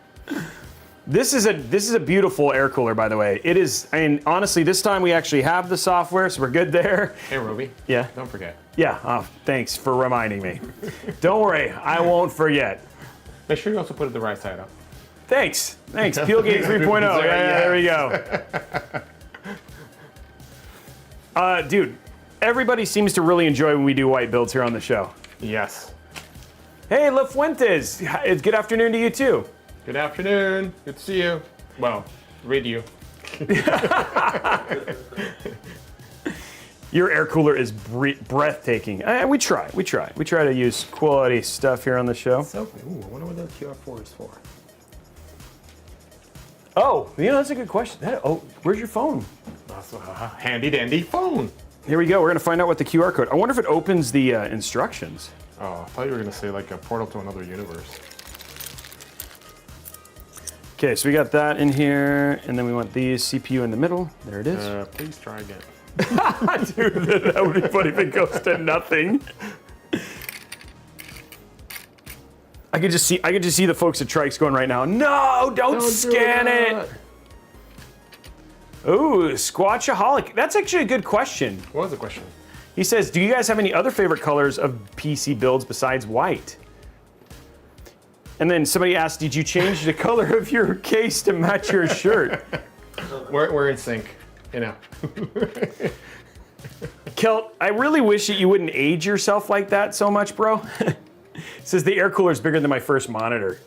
[SPEAKER 1] This is a beautiful air cooler, by the way. It is, and honestly, this time we actually have the software, so we're good there.
[SPEAKER 3] Hey, Robey.
[SPEAKER 1] Yeah.
[SPEAKER 3] Don't forget.
[SPEAKER 1] Yeah. Thanks for reminding me. Don't worry, I won't forget.
[SPEAKER 3] Make sure you also put it the right side up.
[SPEAKER 1] Thanks. Peelgate 3.0. Yeah, there we go. Dude, everybody seems to really enjoy when we do white builds here on the show.
[SPEAKER 3] Yes.
[SPEAKER 1] Hey, La Fuentes. Good afternoon to you too.
[SPEAKER 3] Good afternoon. Good to see you. Well, read you.
[SPEAKER 1] Your air cooler is breathtaking. We try to use quality stuff here on the show.
[SPEAKER 3] So, I wonder what the QR4 is for.
[SPEAKER 1] Oh, that's a good question. Where's your phone?
[SPEAKER 3] Also, handy dandy phone.
[SPEAKER 1] Here we go. We're gonna find out what the QR code. I wonder if it opens the instructions.
[SPEAKER 3] Oh, I thought you were gonna say like a portal to another universe.
[SPEAKER 1] Okay, so we got that in here, and then we want these CPU in the middle. There it is.
[SPEAKER 3] Please try again.
[SPEAKER 1] Dude, that would be funny if it goes to nothing. I could just see the folks at Trikes going right now. No, don't scan it. Ooh, Squatchaholic. That's actually a good question.
[SPEAKER 3] What was the question?
[SPEAKER 1] He says, do you guys have any other favorite colors of PC builds besides white? And then somebody asked, did you change the color of your case to match your shirt?
[SPEAKER 3] We're in sync, you know.
[SPEAKER 1] Kelt, I really wish that you wouldn't age yourself like that so much, bro. Says the air cooler is bigger than my first monitor.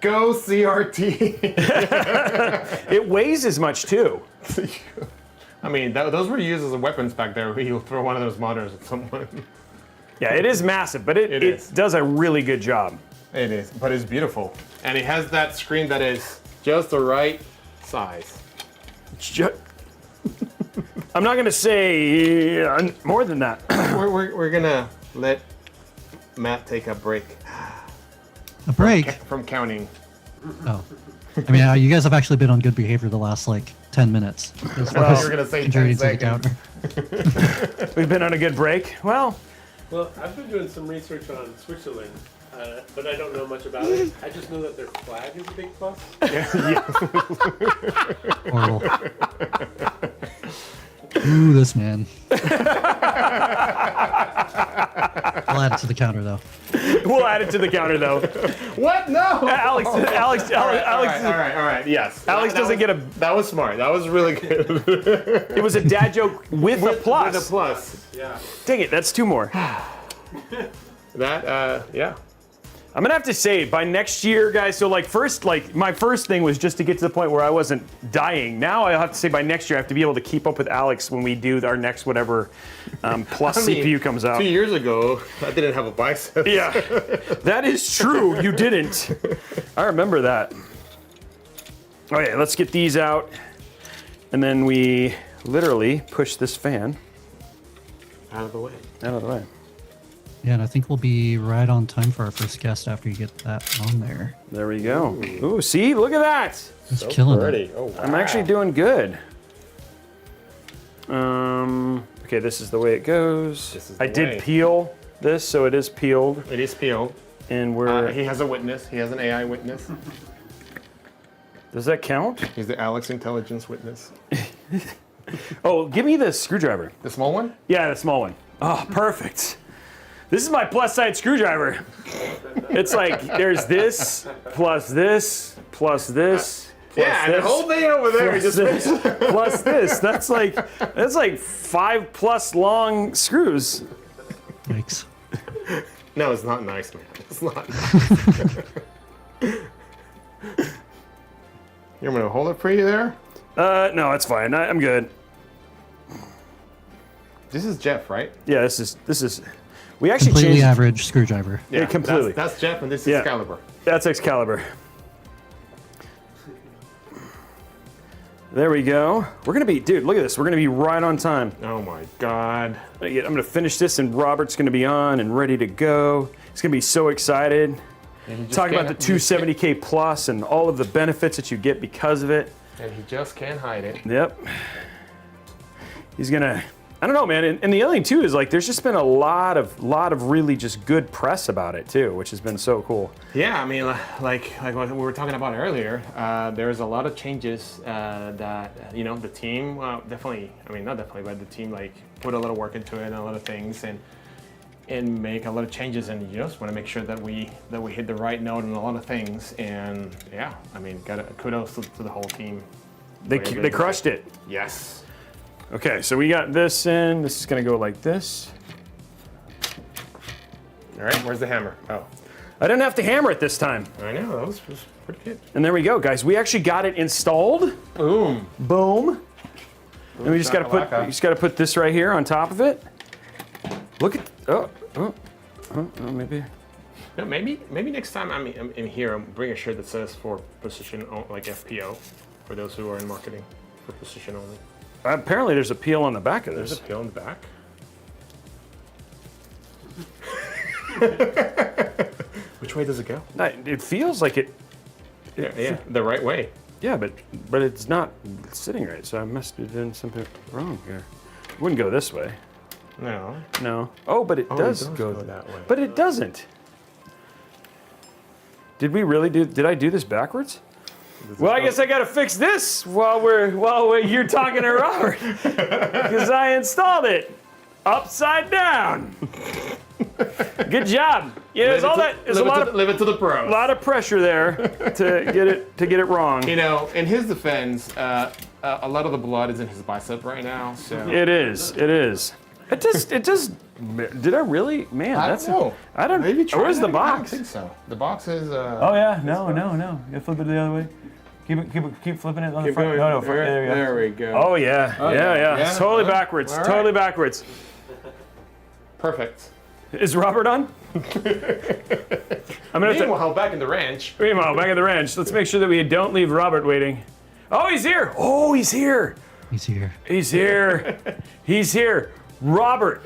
[SPEAKER 3] Go CRT.
[SPEAKER 1] It weighs as much too.
[SPEAKER 3] I mean, those were used as weapons back there. You'll throw one of those monitors at someone.
[SPEAKER 1] Yeah, it is massive, but it does a really good job.
[SPEAKER 3] It is, but it's beautiful. And it has that screen that is just the right size.
[SPEAKER 1] I'm not gonna say more than that.
[SPEAKER 3] We're gonna let Matt take a break
[SPEAKER 2] A break?
[SPEAKER 3] from counting.
[SPEAKER 2] Oh. I mean, you guys have actually been on good behavior the last, like, 10 minutes. As far
[SPEAKER 3] Well,
[SPEAKER 2] as
[SPEAKER 3] you were gonna say 10
[SPEAKER 2] contributing to the
[SPEAKER 3] seconds.
[SPEAKER 2] counter.
[SPEAKER 1] We've been on a good break. Well,
[SPEAKER 8] I've been doing some research on Switzerland, but I don't know much about it. I just know that their flag is a big plus.
[SPEAKER 2] Horrible. Ooh, this man. I'll add it to the counter, though.
[SPEAKER 1] we'll add it to the counter though.
[SPEAKER 3] What? No.
[SPEAKER 1] Alex,
[SPEAKER 3] all right. Yes.
[SPEAKER 1] Alex doesn't get a.
[SPEAKER 3] That was smart. That was really good.
[SPEAKER 1] It was a dad joke with a plus.
[SPEAKER 3] With a plus.
[SPEAKER 8] Yeah.
[SPEAKER 1] Dang it, that's two more.
[SPEAKER 3] That, yeah.
[SPEAKER 1] I'm gonna have to say by next year, guys. So my first thing was just to get to the point where I wasn't dying. Now I have to say by next year I have to be able to keep up with Alex when we do our next whatever plus CPU comes out.
[SPEAKER 3] 2 years ago, I didn't have a bicep.
[SPEAKER 1] Yeah, that is true. You didn't. I remember that. Okay, let's get these out, and then we literally push this fan
[SPEAKER 3] Out of the way.
[SPEAKER 1] out of the way.
[SPEAKER 2] Yeah, and I think we'll be right on time for our first guest after you get that on there.
[SPEAKER 1] There we go. Ooh, see, look at that.
[SPEAKER 2] It's killing it.
[SPEAKER 3] Pretty. Oh, wow.
[SPEAKER 1] I'm actually doing good. Okay, this is the way it goes.
[SPEAKER 3] This is the
[SPEAKER 1] I
[SPEAKER 3] way.
[SPEAKER 1] did peel this, so it is peeled,
[SPEAKER 3] It is peeled.
[SPEAKER 1] and we're.
[SPEAKER 3] He has a witness. He has an AI witness.
[SPEAKER 1] Does that count?
[SPEAKER 3] He's the Alex intelligence witness.
[SPEAKER 1] Oh, give me the screwdriver.
[SPEAKER 3] The small one?
[SPEAKER 1] Yeah, the small one. Oh, perfect. This is my plus side screwdriver. It's like there's this plus this plus this. Plus
[SPEAKER 3] Yeah, and the
[SPEAKER 1] this,
[SPEAKER 3] whole thing over there.
[SPEAKER 1] plus
[SPEAKER 3] Just
[SPEAKER 1] this, plus this. That's like 5+ long screws.
[SPEAKER 2] Yikes.
[SPEAKER 3] No, it's not nice, man. It's not. You want me to hold it for you there?
[SPEAKER 1] No, it's fine. I'm good.
[SPEAKER 3] This is Jeff, right?
[SPEAKER 1] Yeah, this is. We actually
[SPEAKER 2] Completely
[SPEAKER 1] changed.
[SPEAKER 2] average screwdriver.
[SPEAKER 1] Yeah, completely.
[SPEAKER 3] That's Jeff, and this
[SPEAKER 1] Yeah.
[SPEAKER 3] is Excalibur.
[SPEAKER 1] That's Excalibur. There we go. We're gonna be, dude. Look at this. We're gonna be right on time.
[SPEAKER 3] Oh my God.
[SPEAKER 1] I'm gonna finish this, and Robert's gonna be on and ready to go. He's gonna be so excited. Talk about the 270K plus and all of the benefits that you get because of it.
[SPEAKER 3] And he just can't hide it.
[SPEAKER 1] Yep. He's gonna. I don't know, man. And the other thing too is like, there's just been a lot of really just good press about it too, which has been so cool.
[SPEAKER 3] Yeah, I mean, like what we were talking about earlier, there's a lot of changes that, you know, the team definitely, I mean, not definitely, but the team like put a lot of work into it and a lot of things and make a lot of changes, and you just want to make sure that we hit the right note on a lot of things. And yeah, I mean, kudos to the whole team.
[SPEAKER 1] They crushed it.
[SPEAKER 3] Yes.
[SPEAKER 1] Okay, so we got this in. This is gonna go like this.
[SPEAKER 3] All right, where's the hammer? Oh,
[SPEAKER 1] I didn't have to hammer it this time.
[SPEAKER 3] I know, that was pretty good.
[SPEAKER 1] And there we go, guys. We actually got it installed.
[SPEAKER 3] Boom.
[SPEAKER 1] Boom. And we just gotta put this right here on top of it. Look at maybe.
[SPEAKER 3] No, maybe next time I'm here, I'll bring a shirt that says for position like FPO, for those who are in marketing, for position only.
[SPEAKER 1] Apparently, there's a peel on the back of
[SPEAKER 3] There's
[SPEAKER 1] this.
[SPEAKER 3] a peel in the back. Which way does it go?
[SPEAKER 1] It feels like it.
[SPEAKER 3] Yeah, the right way.
[SPEAKER 1] Yeah, but it's not sitting right. So I must have done something wrong here. It wouldn't go this way.
[SPEAKER 3] No.
[SPEAKER 1] No. Oh, but it does go
[SPEAKER 3] that way.
[SPEAKER 1] But it doesn't. Did we really do? Did I do this backwards? Well, I guess I gotta fix this while you're talking to Robert, because I installed it upside down. Good job. Yeah, there's all that. There's a lot of
[SPEAKER 3] leave it to the pros.
[SPEAKER 1] lot of pressure there to get it wrong.
[SPEAKER 3] You know, in his defense, a lot of the blood is in his bicep right now. So
[SPEAKER 1] It is. It is. It does. Did I really? Man,
[SPEAKER 3] I
[SPEAKER 1] that's.
[SPEAKER 3] don't know.
[SPEAKER 1] I don't.
[SPEAKER 3] Maybe try
[SPEAKER 1] Where's
[SPEAKER 3] that
[SPEAKER 1] the
[SPEAKER 3] again. I don't
[SPEAKER 1] box?
[SPEAKER 3] think so. The box is.
[SPEAKER 1] Oh yeah. No. You flip it the other way. Keep flipping it on the front. No, front. There we go.
[SPEAKER 3] There we go.
[SPEAKER 1] Oh yeah. Yeah.
[SPEAKER 3] Yeah.
[SPEAKER 1] Totally
[SPEAKER 3] Well,
[SPEAKER 1] backwards.
[SPEAKER 3] all right.
[SPEAKER 1] Totally backwards.
[SPEAKER 3] Perfect.
[SPEAKER 1] Is Robert on? I'm gonna.
[SPEAKER 3] Meanwhile, back in the ranch.
[SPEAKER 1] Meanwhile, back at the ranch. Let's make sure that we don't leave Robert waiting. Oh, he's here. Oh, he's here.
[SPEAKER 2] He's here.
[SPEAKER 1] He's here. He's here. Robert,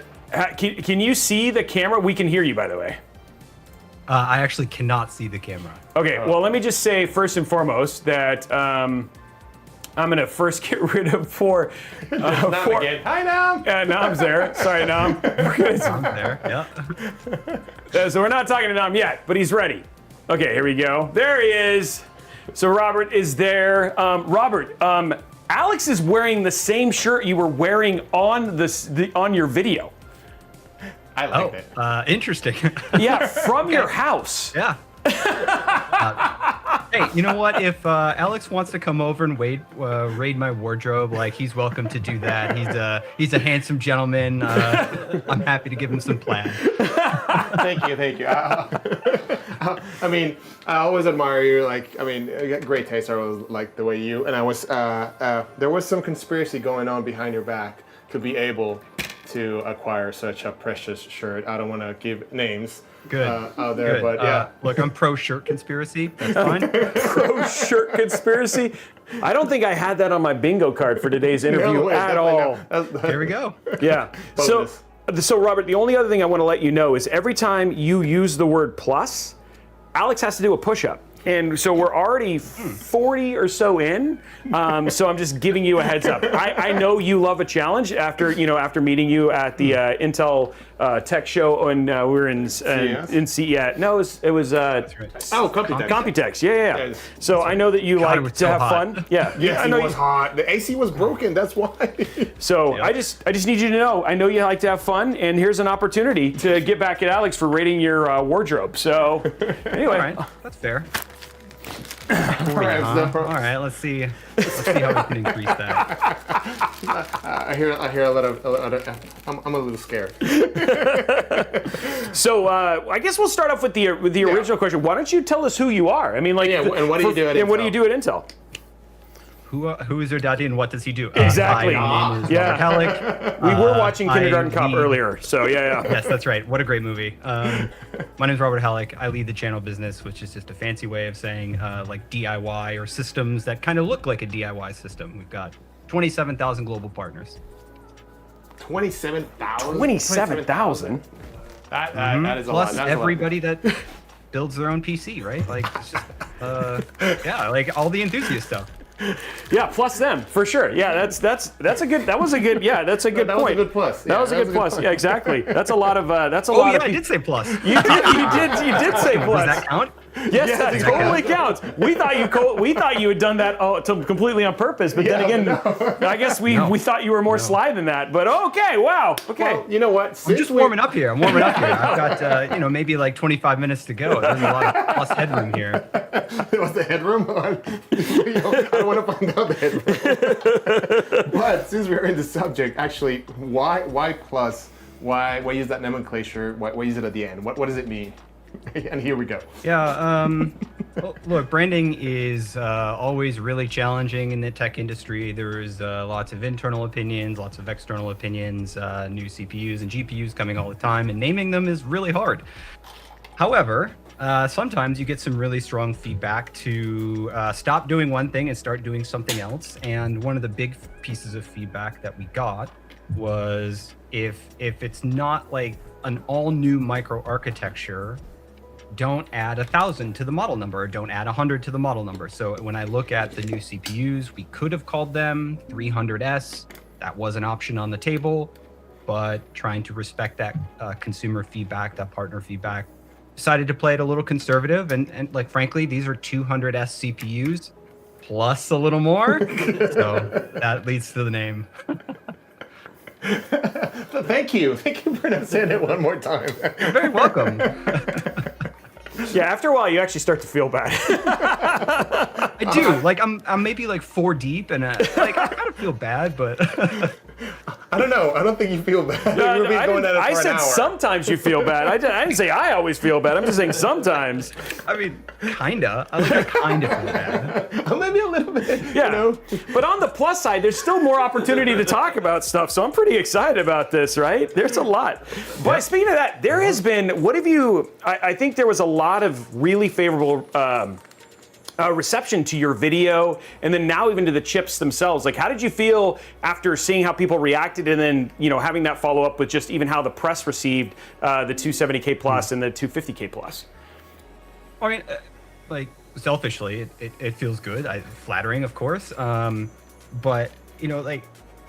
[SPEAKER 1] can you see the camera? We can hear you, by the way.
[SPEAKER 9] I actually cannot see the camera.
[SPEAKER 1] Okay, well, let me just say first and foremost that I'm going to first get rid of four.
[SPEAKER 3] Not again. Hi, Nam.
[SPEAKER 1] Nam's there. Sorry, Nam.
[SPEAKER 9] I'm there. Yeah.
[SPEAKER 1] So we're not talking to Nam yet, but he's ready. Okay, here we go. There he is. So Robert is there. Robert, Alex is wearing the same shirt you were wearing on on your video.
[SPEAKER 3] I like it.
[SPEAKER 9] Interesting.
[SPEAKER 1] Yeah, from your house.
[SPEAKER 9] Yeah. Hey, you know what? If Alex wants to come over and raid my wardrobe, like he's welcome to do that. He's a handsome gentleman. I'm happy to give him some plaid.
[SPEAKER 3] Thank you. I mean, I always admire you. Like, I mean, you got great taste. I always like the way you. And I was there was some conspiracy going on behind your back to be able to acquire such a precious shirt. I don't want to give names.
[SPEAKER 9] Good.
[SPEAKER 3] Out there,
[SPEAKER 9] Good.
[SPEAKER 3] but yeah.
[SPEAKER 9] Look, I'm pro shirt conspiracy. That's fine.
[SPEAKER 1] Pro shirt conspiracy. I don't think I had that on my bingo card for today's interview at all.
[SPEAKER 9] Here we go.
[SPEAKER 1] Yeah. So Robert, the only other thing I want to let you know is every time you use the word plus, Alex has to do a push-up. And so we're already 40 or so in, so I'm just giving you a heads up. I know you love a challenge after meeting you at the Intel Tech Show, and we were in CES. No, it was
[SPEAKER 3] Computex.
[SPEAKER 1] Computex. Yeah.
[SPEAKER 3] Yes.
[SPEAKER 1] So I know that you
[SPEAKER 9] God, it
[SPEAKER 1] like
[SPEAKER 9] was
[SPEAKER 1] to
[SPEAKER 9] so
[SPEAKER 1] have
[SPEAKER 9] hot.
[SPEAKER 1] fun. Yeah.
[SPEAKER 3] Yes,
[SPEAKER 1] I know
[SPEAKER 3] it was hot. The AC was broken. That's why.
[SPEAKER 1] So
[SPEAKER 9] Yep.
[SPEAKER 1] I just need you to know, I know you like to have fun, and here's an opportunity to get back at Alex for rating your wardrobe. So anyway.
[SPEAKER 9] All right. That's fair.
[SPEAKER 3] All right,
[SPEAKER 9] All right. Let's see how we can increase that.
[SPEAKER 3] I hear a lot of. I'm a little scared.
[SPEAKER 1] So I guess we'll start off with the original question. Why don't you tell us who you are? I mean, like,
[SPEAKER 3] Yeah, and what do you do at
[SPEAKER 1] and what do
[SPEAKER 3] Intel?
[SPEAKER 1] you do at Intel?
[SPEAKER 9] Who is your daddy and what does he do?
[SPEAKER 1] Exactly.
[SPEAKER 9] Hi, my name is
[SPEAKER 1] Yeah.
[SPEAKER 9] Robert Hallock.
[SPEAKER 1] We were watching Kindergarten Cop
[SPEAKER 9] lead-
[SPEAKER 1] earlier, so yeah.
[SPEAKER 9] Yes, that's right. What a great movie. My name is Robert Hallock. I lead the channel business, which is just a fancy way of saying like DIY or systems that kind of look like a DIY system. We've got 27,000 global partners.
[SPEAKER 3] 27,000.
[SPEAKER 1] 27,000.
[SPEAKER 3] That is a
[SPEAKER 9] Plus
[SPEAKER 3] lot. That's
[SPEAKER 9] everybody that builds their own PC, right? Like it's just yeah, like all the enthusiast stuff.
[SPEAKER 1] Yeah, plus them for sure. Yeah, that's a good. That was a good. Yeah, that's a good
[SPEAKER 3] That
[SPEAKER 1] point.
[SPEAKER 3] was a good plus.
[SPEAKER 1] That
[SPEAKER 3] Yeah,
[SPEAKER 1] was a good plus. Yeah, exactly. That's a lot of. That's a
[SPEAKER 9] Oh
[SPEAKER 1] lot
[SPEAKER 9] yeah,
[SPEAKER 1] of.
[SPEAKER 9] I did say plus.
[SPEAKER 1] You did say plus.
[SPEAKER 9] Does that count?
[SPEAKER 1] Yes, that totally counts. We thought you had done that completely on purpose, but then again, I guess we thought you were more sly than that. But okay, wow, okay.
[SPEAKER 3] Well, you know what?
[SPEAKER 9] I'm just warming up here. I've got maybe like 25 minutes to go. There's a lot of plus headroom here.
[SPEAKER 3] What's the headroom? I don't want to find out the headroom. But since we're in the subject, actually, why plus? Why use that nomenclature? Why use it at the end? What does it mean? And here we go.
[SPEAKER 9] Yeah, well, look, branding is always really challenging in the tech industry. There's lots of internal opinions, lots of external opinions, new CPUs and GPUs coming all the time, and naming them is really hard. However, sometimes you get some really strong feedback to stop doing one thing and start doing something else. And one of the big pieces of feedback that we got was if it's not like an all new microarchitecture, don't add 1,000 to the model number, or don't add 100 to the model number. So when I look at the new CPUs, we could have called them 300S. That was an option on the table, but trying to respect that consumer feedback, that partner feedback, decided to play it a little conservative. And like, frankly, these are 200S CPUs plus a little more. So that leads to the name.
[SPEAKER 3] Thank you for saying it one more time.
[SPEAKER 9] You're very welcome.
[SPEAKER 1] Yeah, after a while, you actually start to feel bad.
[SPEAKER 9] I do. Like, I'm maybe like 4 deep, and like I kind of feel bad, but
[SPEAKER 3] I don't know. I don't think you feel bad. We've been going at it for
[SPEAKER 1] I
[SPEAKER 3] an
[SPEAKER 1] said
[SPEAKER 3] hour.
[SPEAKER 1] sometimes you feel bad. I didn't say I always feel bad. I'm just saying sometimes.
[SPEAKER 9] I mean, kinda. I kind of feel bad.
[SPEAKER 3] Maybe a little bit.
[SPEAKER 1] Yeah.
[SPEAKER 3] You know?
[SPEAKER 1] But on the plus side, there's still more opportunity to talk about stuff. So I'm pretty excited about this, right? There's a lot. But speaking of that, there has been, what have you, I think there was a lot of really favorable reception to your video, and then now even to the chips themselves. Like, how did you feel after seeing how people reacted, and then, you know, having that follow up with just even how the press received the 270K plus and the 250K plus?
[SPEAKER 9] I mean, like, selfishly, it feels good. Flattering, of course. But, you know, like,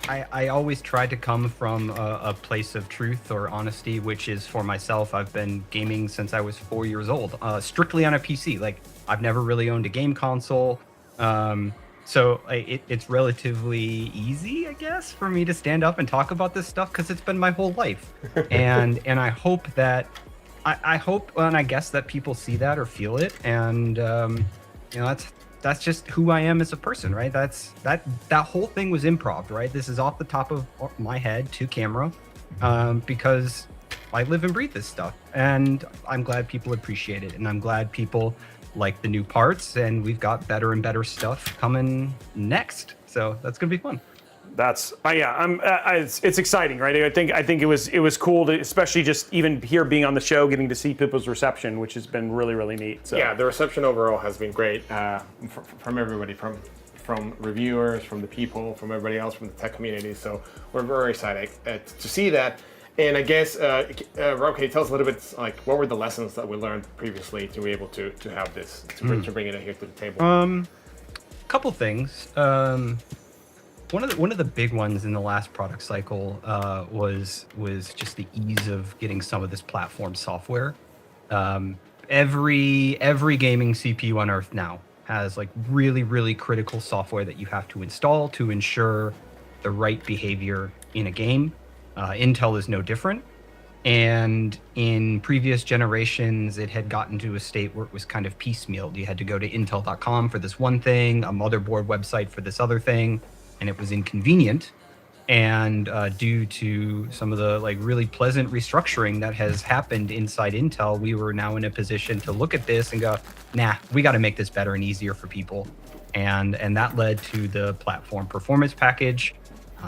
[SPEAKER 9] I always try to come from a place of truth or honesty, which is for myself. I've been gaming since I was 4 years old, strictly on a PC. Like, I've never really owned a game console. So it's relatively easy, I guess, for me to stand up and talk about this stuff because it's been my whole life. And I hope that, I hope and I guess that people see that or feel it. And, you know, that's just who I am as a person, right? That whole thing was improv, right? This is off the top of my head to camera, because I live and breathe this stuff, and I'm glad people appreciate it, and I'm glad people like the new parts, and we've got better and better stuff coming next. So that's gonna be fun.
[SPEAKER 1] That's it's exciting, right? I think it was cool to, especially just even here being on the show, getting to see people's reception, which has been really, really neat. So.
[SPEAKER 3] Yeah, the reception overall has been great from everybody, from reviewers, from the people, from everybody else, from the tech community. So we're very excited to see that. And I guess, Rob, can you tell us a little bit, like, what were the lessons that we learned previously to be able to have this, to bring it here to the table?
[SPEAKER 9] Couple things. One of the big ones in the last product cycle was just the ease of getting some of this platform software. Every gaming CPU on Earth now has like really, really critical software that you have to install to ensure the right behavior in a game. Intel is no different. And in previous generations, it had gotten to a state where it was kind of piecemealed. You had to go to intel.com for this one thing, a motherboard website for this other thing, and it was inconvenient. And due to some of the like really pleasant restructuring that has happened inside Intel, we were now in a position to look at this and go, nah, we got to make this better and easier for people. And that led to the platform performance package,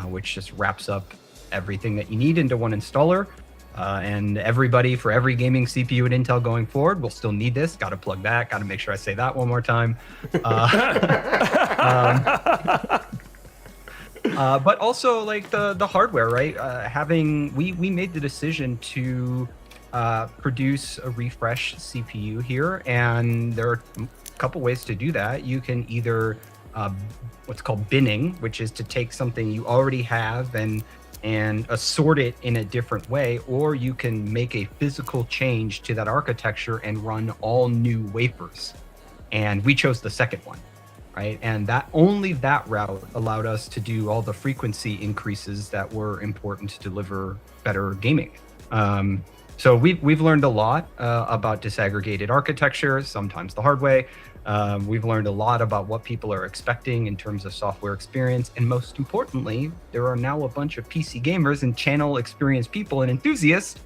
[SPEAKER 9] which just wraps up everything that you need into one installer. And everybody, for every gaming CPU at Intel going forward, will still need this. Got to plug that. Got to make sure I say that one more time. But also like the hardware, right? We made the decision to produce a refresh CPU here, and there are a couple ways to do that. You can either what's called binning, which is to take something you already have and assort it in a different way, or you can make a physical change to that architecture and run all new wafers. And we chose the second one, right? And that route allowed us to do all the frequency increases that were important to deliver better gaming. So we've learned a lot about disaggregated architecture, sometimes the hard way. We've learned a lot about what people are expecting in terms of software experience. And most importantly, there are now a bunch of PC gamers and channel experienced people and enthusiasts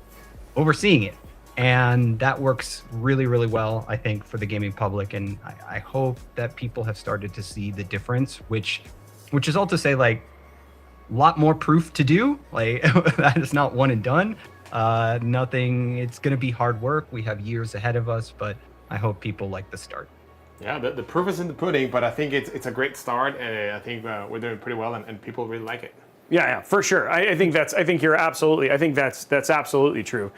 [SPEAKER 9] overseeing it. And that works really, really well, I think, for the gaming public. And I hope that people have started to see the difference, which is all to say, like, a lot more proof to do. Like, that is not one and done. Nothing. It's going to be hard work. We have years ahead of us, but I hope people like the start.
[SPEAKER 3] Yeah, the proof is in the pudding, but I think it's a great start, and I think we're doing pretty well, and people really like it.
[SPEAKER 1] Yeah, for sure. I think that's absolutely true,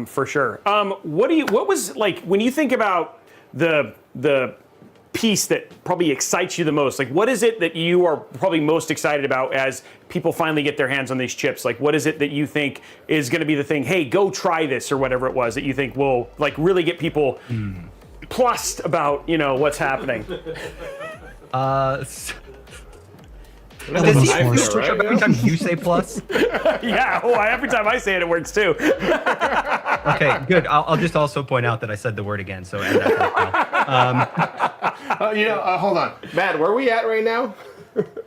[SPEAKER 1] for sure. What was like when you think about the piece that probably excites you the most? Like, what is it that you are probably most excited about as people finally get their hands on these chips? Like, what is it that you think is going to be the thing? Hey, go try this, or whatever it was that you think will like really get people plussed about what's happening.
[SPEAKER 9] Does he switch up every time you say plus?
[SPEAKER 1] Yeah. Oh, every time I say it, it works too.
[SPEAKER 9] Okay, good. I'll just also point out that I said the word again, so add that to the file.
[SPEAKER 3] Hold on, Matt. Where are we at right now?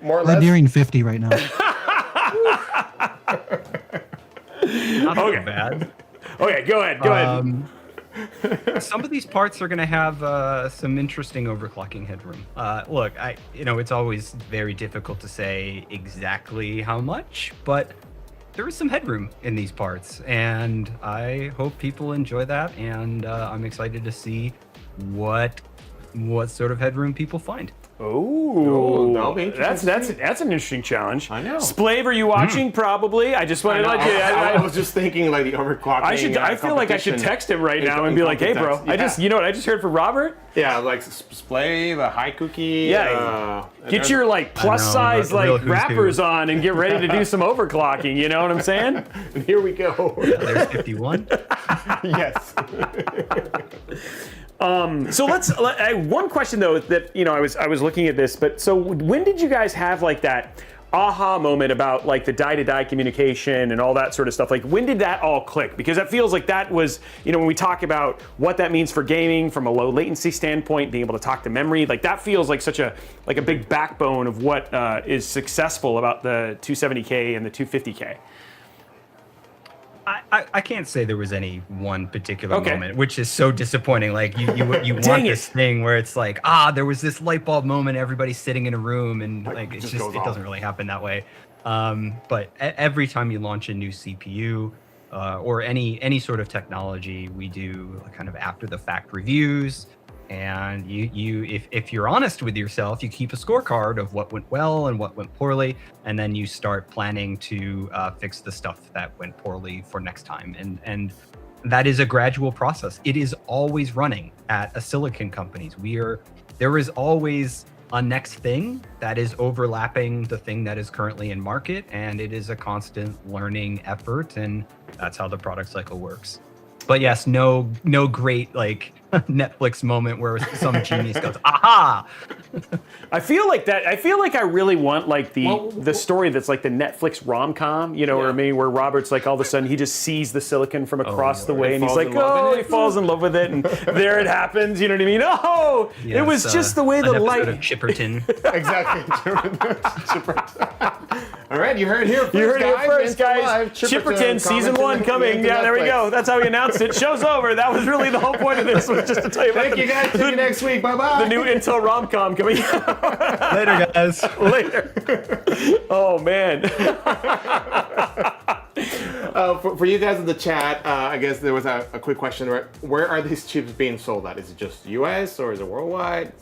[SPEAKER 3] More or
[SPEAKER 2] We're
[SPEAKER 3] less.
[SPEAKER 2] nearing 50 right now.
[SPEAKER 9] Not so bad.
[SPEAKER 1] Okay, go ahead.
[SPEAKER 9] Some of these parts are going to have some interesting overclocking headroom. Look, it's always very difficult to say exactly how much, but there is some headroom in these parts, and I hope people enjoy that. And I'm excited to see what sort of headroom people find.
[SPEAKER 1] Oh,
[SPEAKER 3] that'll be interesting.
[SPEAKER 1] that's an interesting challenge.
[SPEAKER 3] I know.
[SPEAKER 1] Splave, are you watching? Probably. I just wanted to let you.
[SPEAKER 3] I was just thinking like the overclocking.
[SPEAKER 1] I feel like I should text him right now and be like, "Hey, bro,
[SPEAKER 3] Yeah.
[SPEAKER 1] I just heard from Robert.
[SPEAKER 3] Yeah, like Splave, a high cookie.
[SPEAKER 1] Yeah, get your like plus size
[SPEAKER 9] the real
[SPEAKER 1] like
[SPEAKER 9] who's
[SPEAKER 1] wrappers
[SPEAKER 9] who.
[SPEAKER 1] on and get ready to do some overclocking. You know what I'm saying?
[SPEAKER 3] And here we go.
[SPEAKER 9] There's 51.
[SPEAKER 3] Yes.
[SPEAKER 1] So one question though that I was looking at this, but so when did you guys have like that aha moment about like the die-to-die communication and all that sort of stuff? Like when did that all click? Because that feels like that was, when we talk about what that means for gaming from a low latency standpoint, being able to talk to memory, like that feels like such a big backbone of what is successful about the 270K and the 250K.
[SPEAKER 9] I can't say there was any one particular moment, which is so disappointing. Like you want this thing where it's like, there was this light bulb moment, everybody's sitting in a room, and like it doesn't really happen that way. But every time you launch a new CPU or any sort of technology, we do kind of after the fact reviews. And if you're honest with yourself, you keep a scorecard of what went well and what went poorly, and then you start planning to fix the stuff that went poorly for next time. And that is a gradual process. It is always running at a silicon companies. There is always a next thing that is overlapping the thing that is currently in market, and it is a constant learning effort, and that's how the product cycle works. But yes, no great like Netflix moment where some genius goes, aha!
[SPEAKER 1] I feel like I really want like the story that's like the Netflix rom-com, or maybe where Robert's like all of a sudden he just sees the silicon from across the way and he's like, he falls in love with it, and there it happens. You know what I mean? Oh,
[SPEAKER 9] yes,
[SPEAKER 1] it was just the way the light.
[SPEAKER 9] Of Chipperton.
[SPEAKER 3] Exactly. All right, you heard it here first,
[SPEAKER 1] guys. Chipperton season 1 coming. Yeah, there we go. That's how we announced it. Show's over. That was really the whole point of this, was just to tell you about
[SPEAKER 3] Thank you guys. See you next week. Bye-bye.
[SPEAKER 1] the new Intel rom-com coming out.
[SPEAKER 9] Later, guys.
[SPEAKER 1] Later. Oh, man.
[SPEAKER 3] For you guys in the chat, I guess there was a quick question. Where are these chips being sold at? Is it just US or is it worldwide?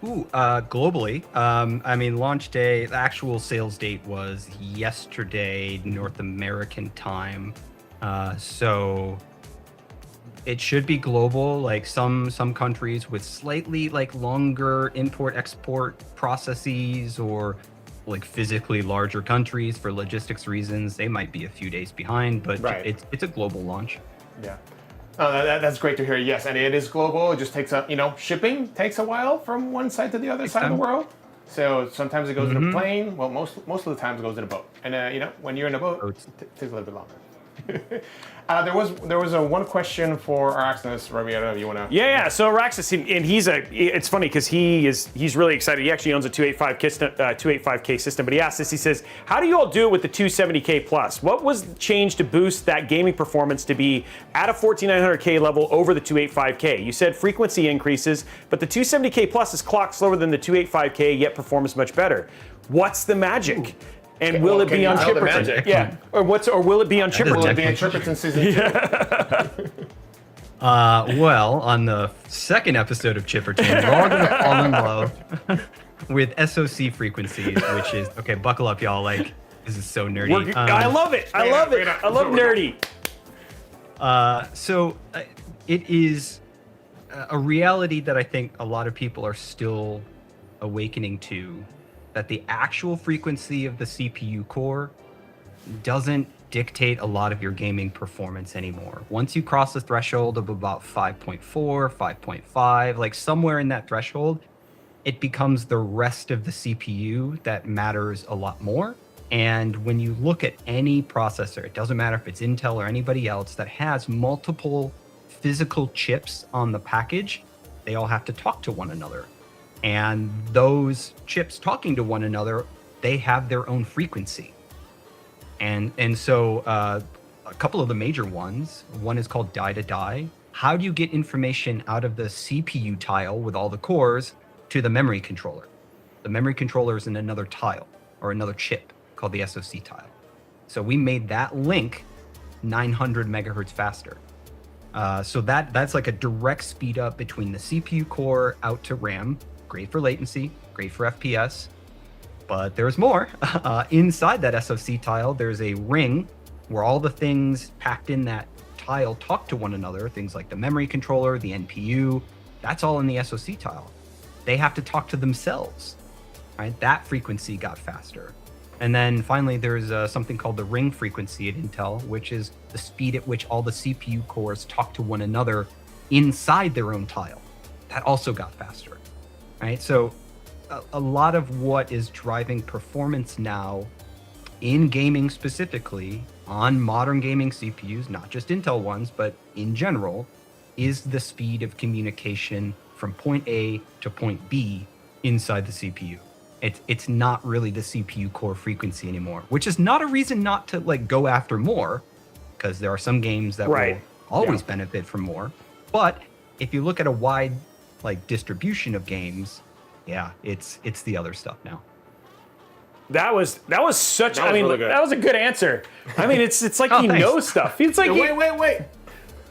[SPEAKER 9] Globally. Launch day, the actual sales date was yesterday, North American time. So it should be global. Like some countries with slightly like longer import-export processes, or like physically larger countries for logistics reasons, they might be a few days behind, but it's a global launch.
[SPEAKER 3] Yeah. That's great to hear. Yes, and it is global. It just takes shipping takes a while from one side to the other side of the world. So sometimes it goes in a plane. Well, most of the times it goes in a boat. And when you're in a boat, it takes a little bit longer. There was one question for Araxis, Robey. I don't know if you want to.
[SPEAKER 1] Yeah. So Araxis, and it's funny because he's really excited. He actually owns a 285K system, but he asked this. He says, "How do you all do it with the 270K plus? What was changed to boost that gaming performance to be at a 14900K level over the 285K? You said frequency increases, but the 270K plus is clocked slower than the 285K, yet performs much better. What's the magic?" And
[SPEAKER 3] Okay,
[SPEAKER 1] will
[SPEAKER 3] well,
[SPEAKER 1] it
[SPEAKER 3] can
[SPEAKER 1] be
[SPEAKER 3] you
[SPEAKER 1] on
[SPEAKER 3] tell the
[SPEAKER 1] Chipperton?
[SPEAKER 3] magic?
[SPEAKER 1] Yeah. Or will it be on
[SPEAKER 9] That is
[SPEAKER 3] Will
[SPEAKER 1] Chipperton?
[SPEAKER 3] it be in Chipperton season 2?
[SPEAKER 9] Well, on the second episode of Chipperton, we're all gonna fall in love with SOC frequencies, which is okay. Buckle up, y'all. Like, this is so nerdy.
[SPEAKER 1] I love it. I love it. I love nerdy.
[SPEAKER 9] It is a reality that I think a lot of people are still awakening to, that the actual frequency of the CPU core doesn't dictate a lot of your gaming performance anymore. Once you cross the threshold of about 5.4, 5.5, like somewhere in that threshold, it becomes the rest of the CPU that matters a lot more. And when you look at any processor, it doesn't matter if it's Intel or anybody else that has multiple physical chips on the package, they all have to talk to one another. And those chips talking to one another, they have their own frequency. And so a couple of the major ones, one is called die to die. How do you get information out of the CPU tile with all the cores to the memory controller? The memory controller is in another tile or another chip called the SoC tile. So we made that link 900 megahertz faster. So that's like a direct speed up between the CPU core out to RAM. Great for latency, great for FPS. But there's more. Inside that SoC tile, there's a ring where all the things packed in that tile talk to one another. Things like the memory controller, the NPU, that's all in the SoC tile. They have to talk to themselves, right? That frequency got faster. And then finally, there's something called the ring frequency at Intel, which is the speed at which all the CPU cores talk to one another inside their own tile. That also got faster, right? So a lot of what is driving performance now in gaming specifically on modern gaming CPUs, not just Intel ones, but in general, is the speed of communication from point A to point B inside the CPU. It's not really the CPU core frequency anymore, which is not a reason not to like go after more, because there are some games that will always benefit from more. But if you look at a wide like distribution of games, yeah, it's the other stuff now.
[SPEAKER 1] That was such.
[SPEAKER 3] That was really good.
[SPEAKER 1] that was a good answer. I mean, it's like he
[SPEAKER 9] thanks.
[SPEAKER 1] knows stuff. It's like
[SPEAKER 3] Wait.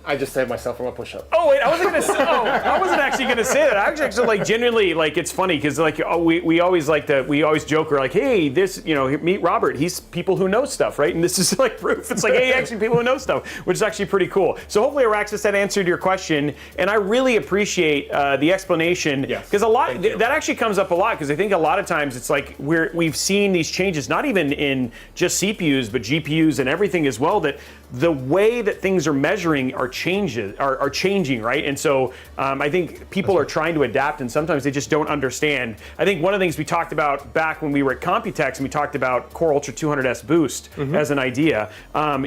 [SPEAKER 3] I just saved myself from a push-up.
[SPEAKER 1] Oh wait, I wasn't gonna say. Oh, I wasn't actually gonna say that. I was actually like genuinely like it's funny because like we always like to we always joke we're like, hey, this meet Robert. He's people who know stuff, right? And this is like proof. It's like, hey, actually people who know stuff, which is actually pretty cool. So hopefully, Araxis, that answered your question, and I really appreciate the explanation because a lot that actually comes up a lot because I think a lot of times it's like we've seen these changes not even in just CPUs but GPUs and everything as well, that the way that things are measuring are changing, right? And so I think people are trying to adapt, and sometimes they just don't understand. I think one of the things we talked about back when we were at Computex and we talked about Core Ultra 200S Boost as an idea.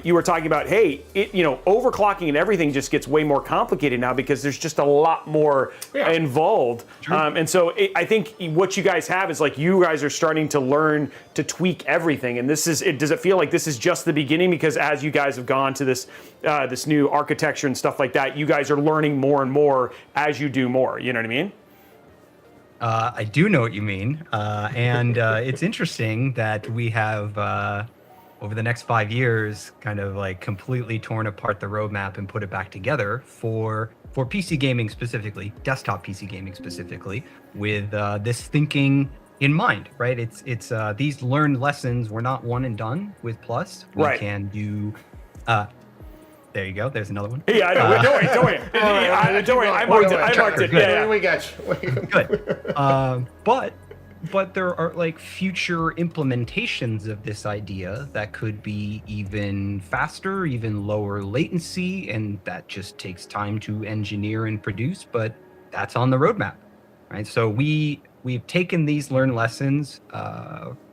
[SPEAKER 1] You were talking about, hey, overclocking and everything just gets way more complicated now because there's just a lot more involved. And so I think what you guys have is like you guys are starting to learn to tweak everything. And this is, does it feel like this is just the beginning? Because as you guys have gone to this this new architecture and stuff like that, you guys are learning more and more as you do more. You know what I mean?
[SPEAKER 9] I do know what you mean. And it's interesting that we have, over the next 5 years, kind of like completely torn apart the roadmap and put it back together for PC gaming specifically, desktop PC gaming specifically, with this thinking in mind, right? It's these learned lessons. We're not one and done with Plus. We can do. There you go. There's another one.
[SPEAKER 1] Yeah, I know. Don't worry. I marked it. Yeah.
[SPEAKER 3] We got you.
[SPEAKER 9] Good. But there are like future implementations of this idea that could be even faster, even lower latency, and that just takes time to engineer and produce, but that's on the roadmap, right? So we've taken these learned lessons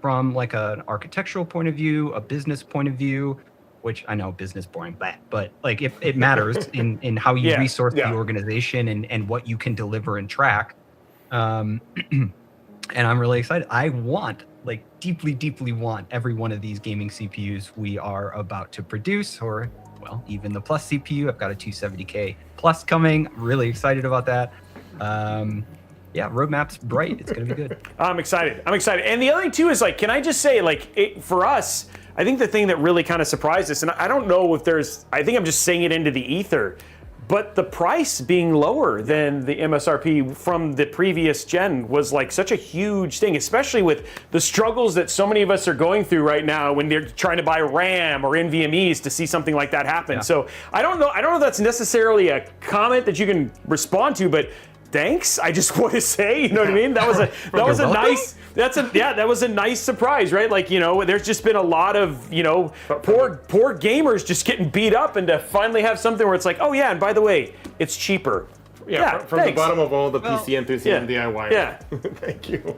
[SPEAKER 9] from like an architectural point of view, a business point of view, which I know business boring, but like it matters in how you resource the organization and what you can deliver and track. And I'm really excited. I want, like deeply want every one of these gaming CPUs we are about to produce, or well, even the Plus CPU. I've got a 270K Plus coming. I'm really excited about that. yeah, roadmap's bright. It's going to be good.
[SPEAKER 1] I'm excited. And the other thing too is like, can I just say like for us, I think the thing that really kind of surprised us, and I don't know if I think I'm just saying it into the ether, but the price being lower than the MSRP from the previous gen was like such a huge thing, especially with the struggles that so many of us are going through right now when they're trying to buy RAM or NVMEs to see something like that happen.
[SPEAKER 9] Yeah.
[SPEAKER 1] So I don't know if that's necessarily a comment that you can respond to, but thanks. I just want to say, you know what I mean? That was a nice surprise, right? Like, you know, there's just been a lot of, you know, poor gamers just getting beat up, and to finally have something where it's like, oh yeah, and by the way, it's cheaper.
[SPEAKER 3] Yeah, from the
[SPEAKER 1] thanks.
[SPEAKER 3] bottom of all the PC enthusiasts and DIY.
[SPEAKER 1] Yeah.
[SPEAKER 3] Thank you.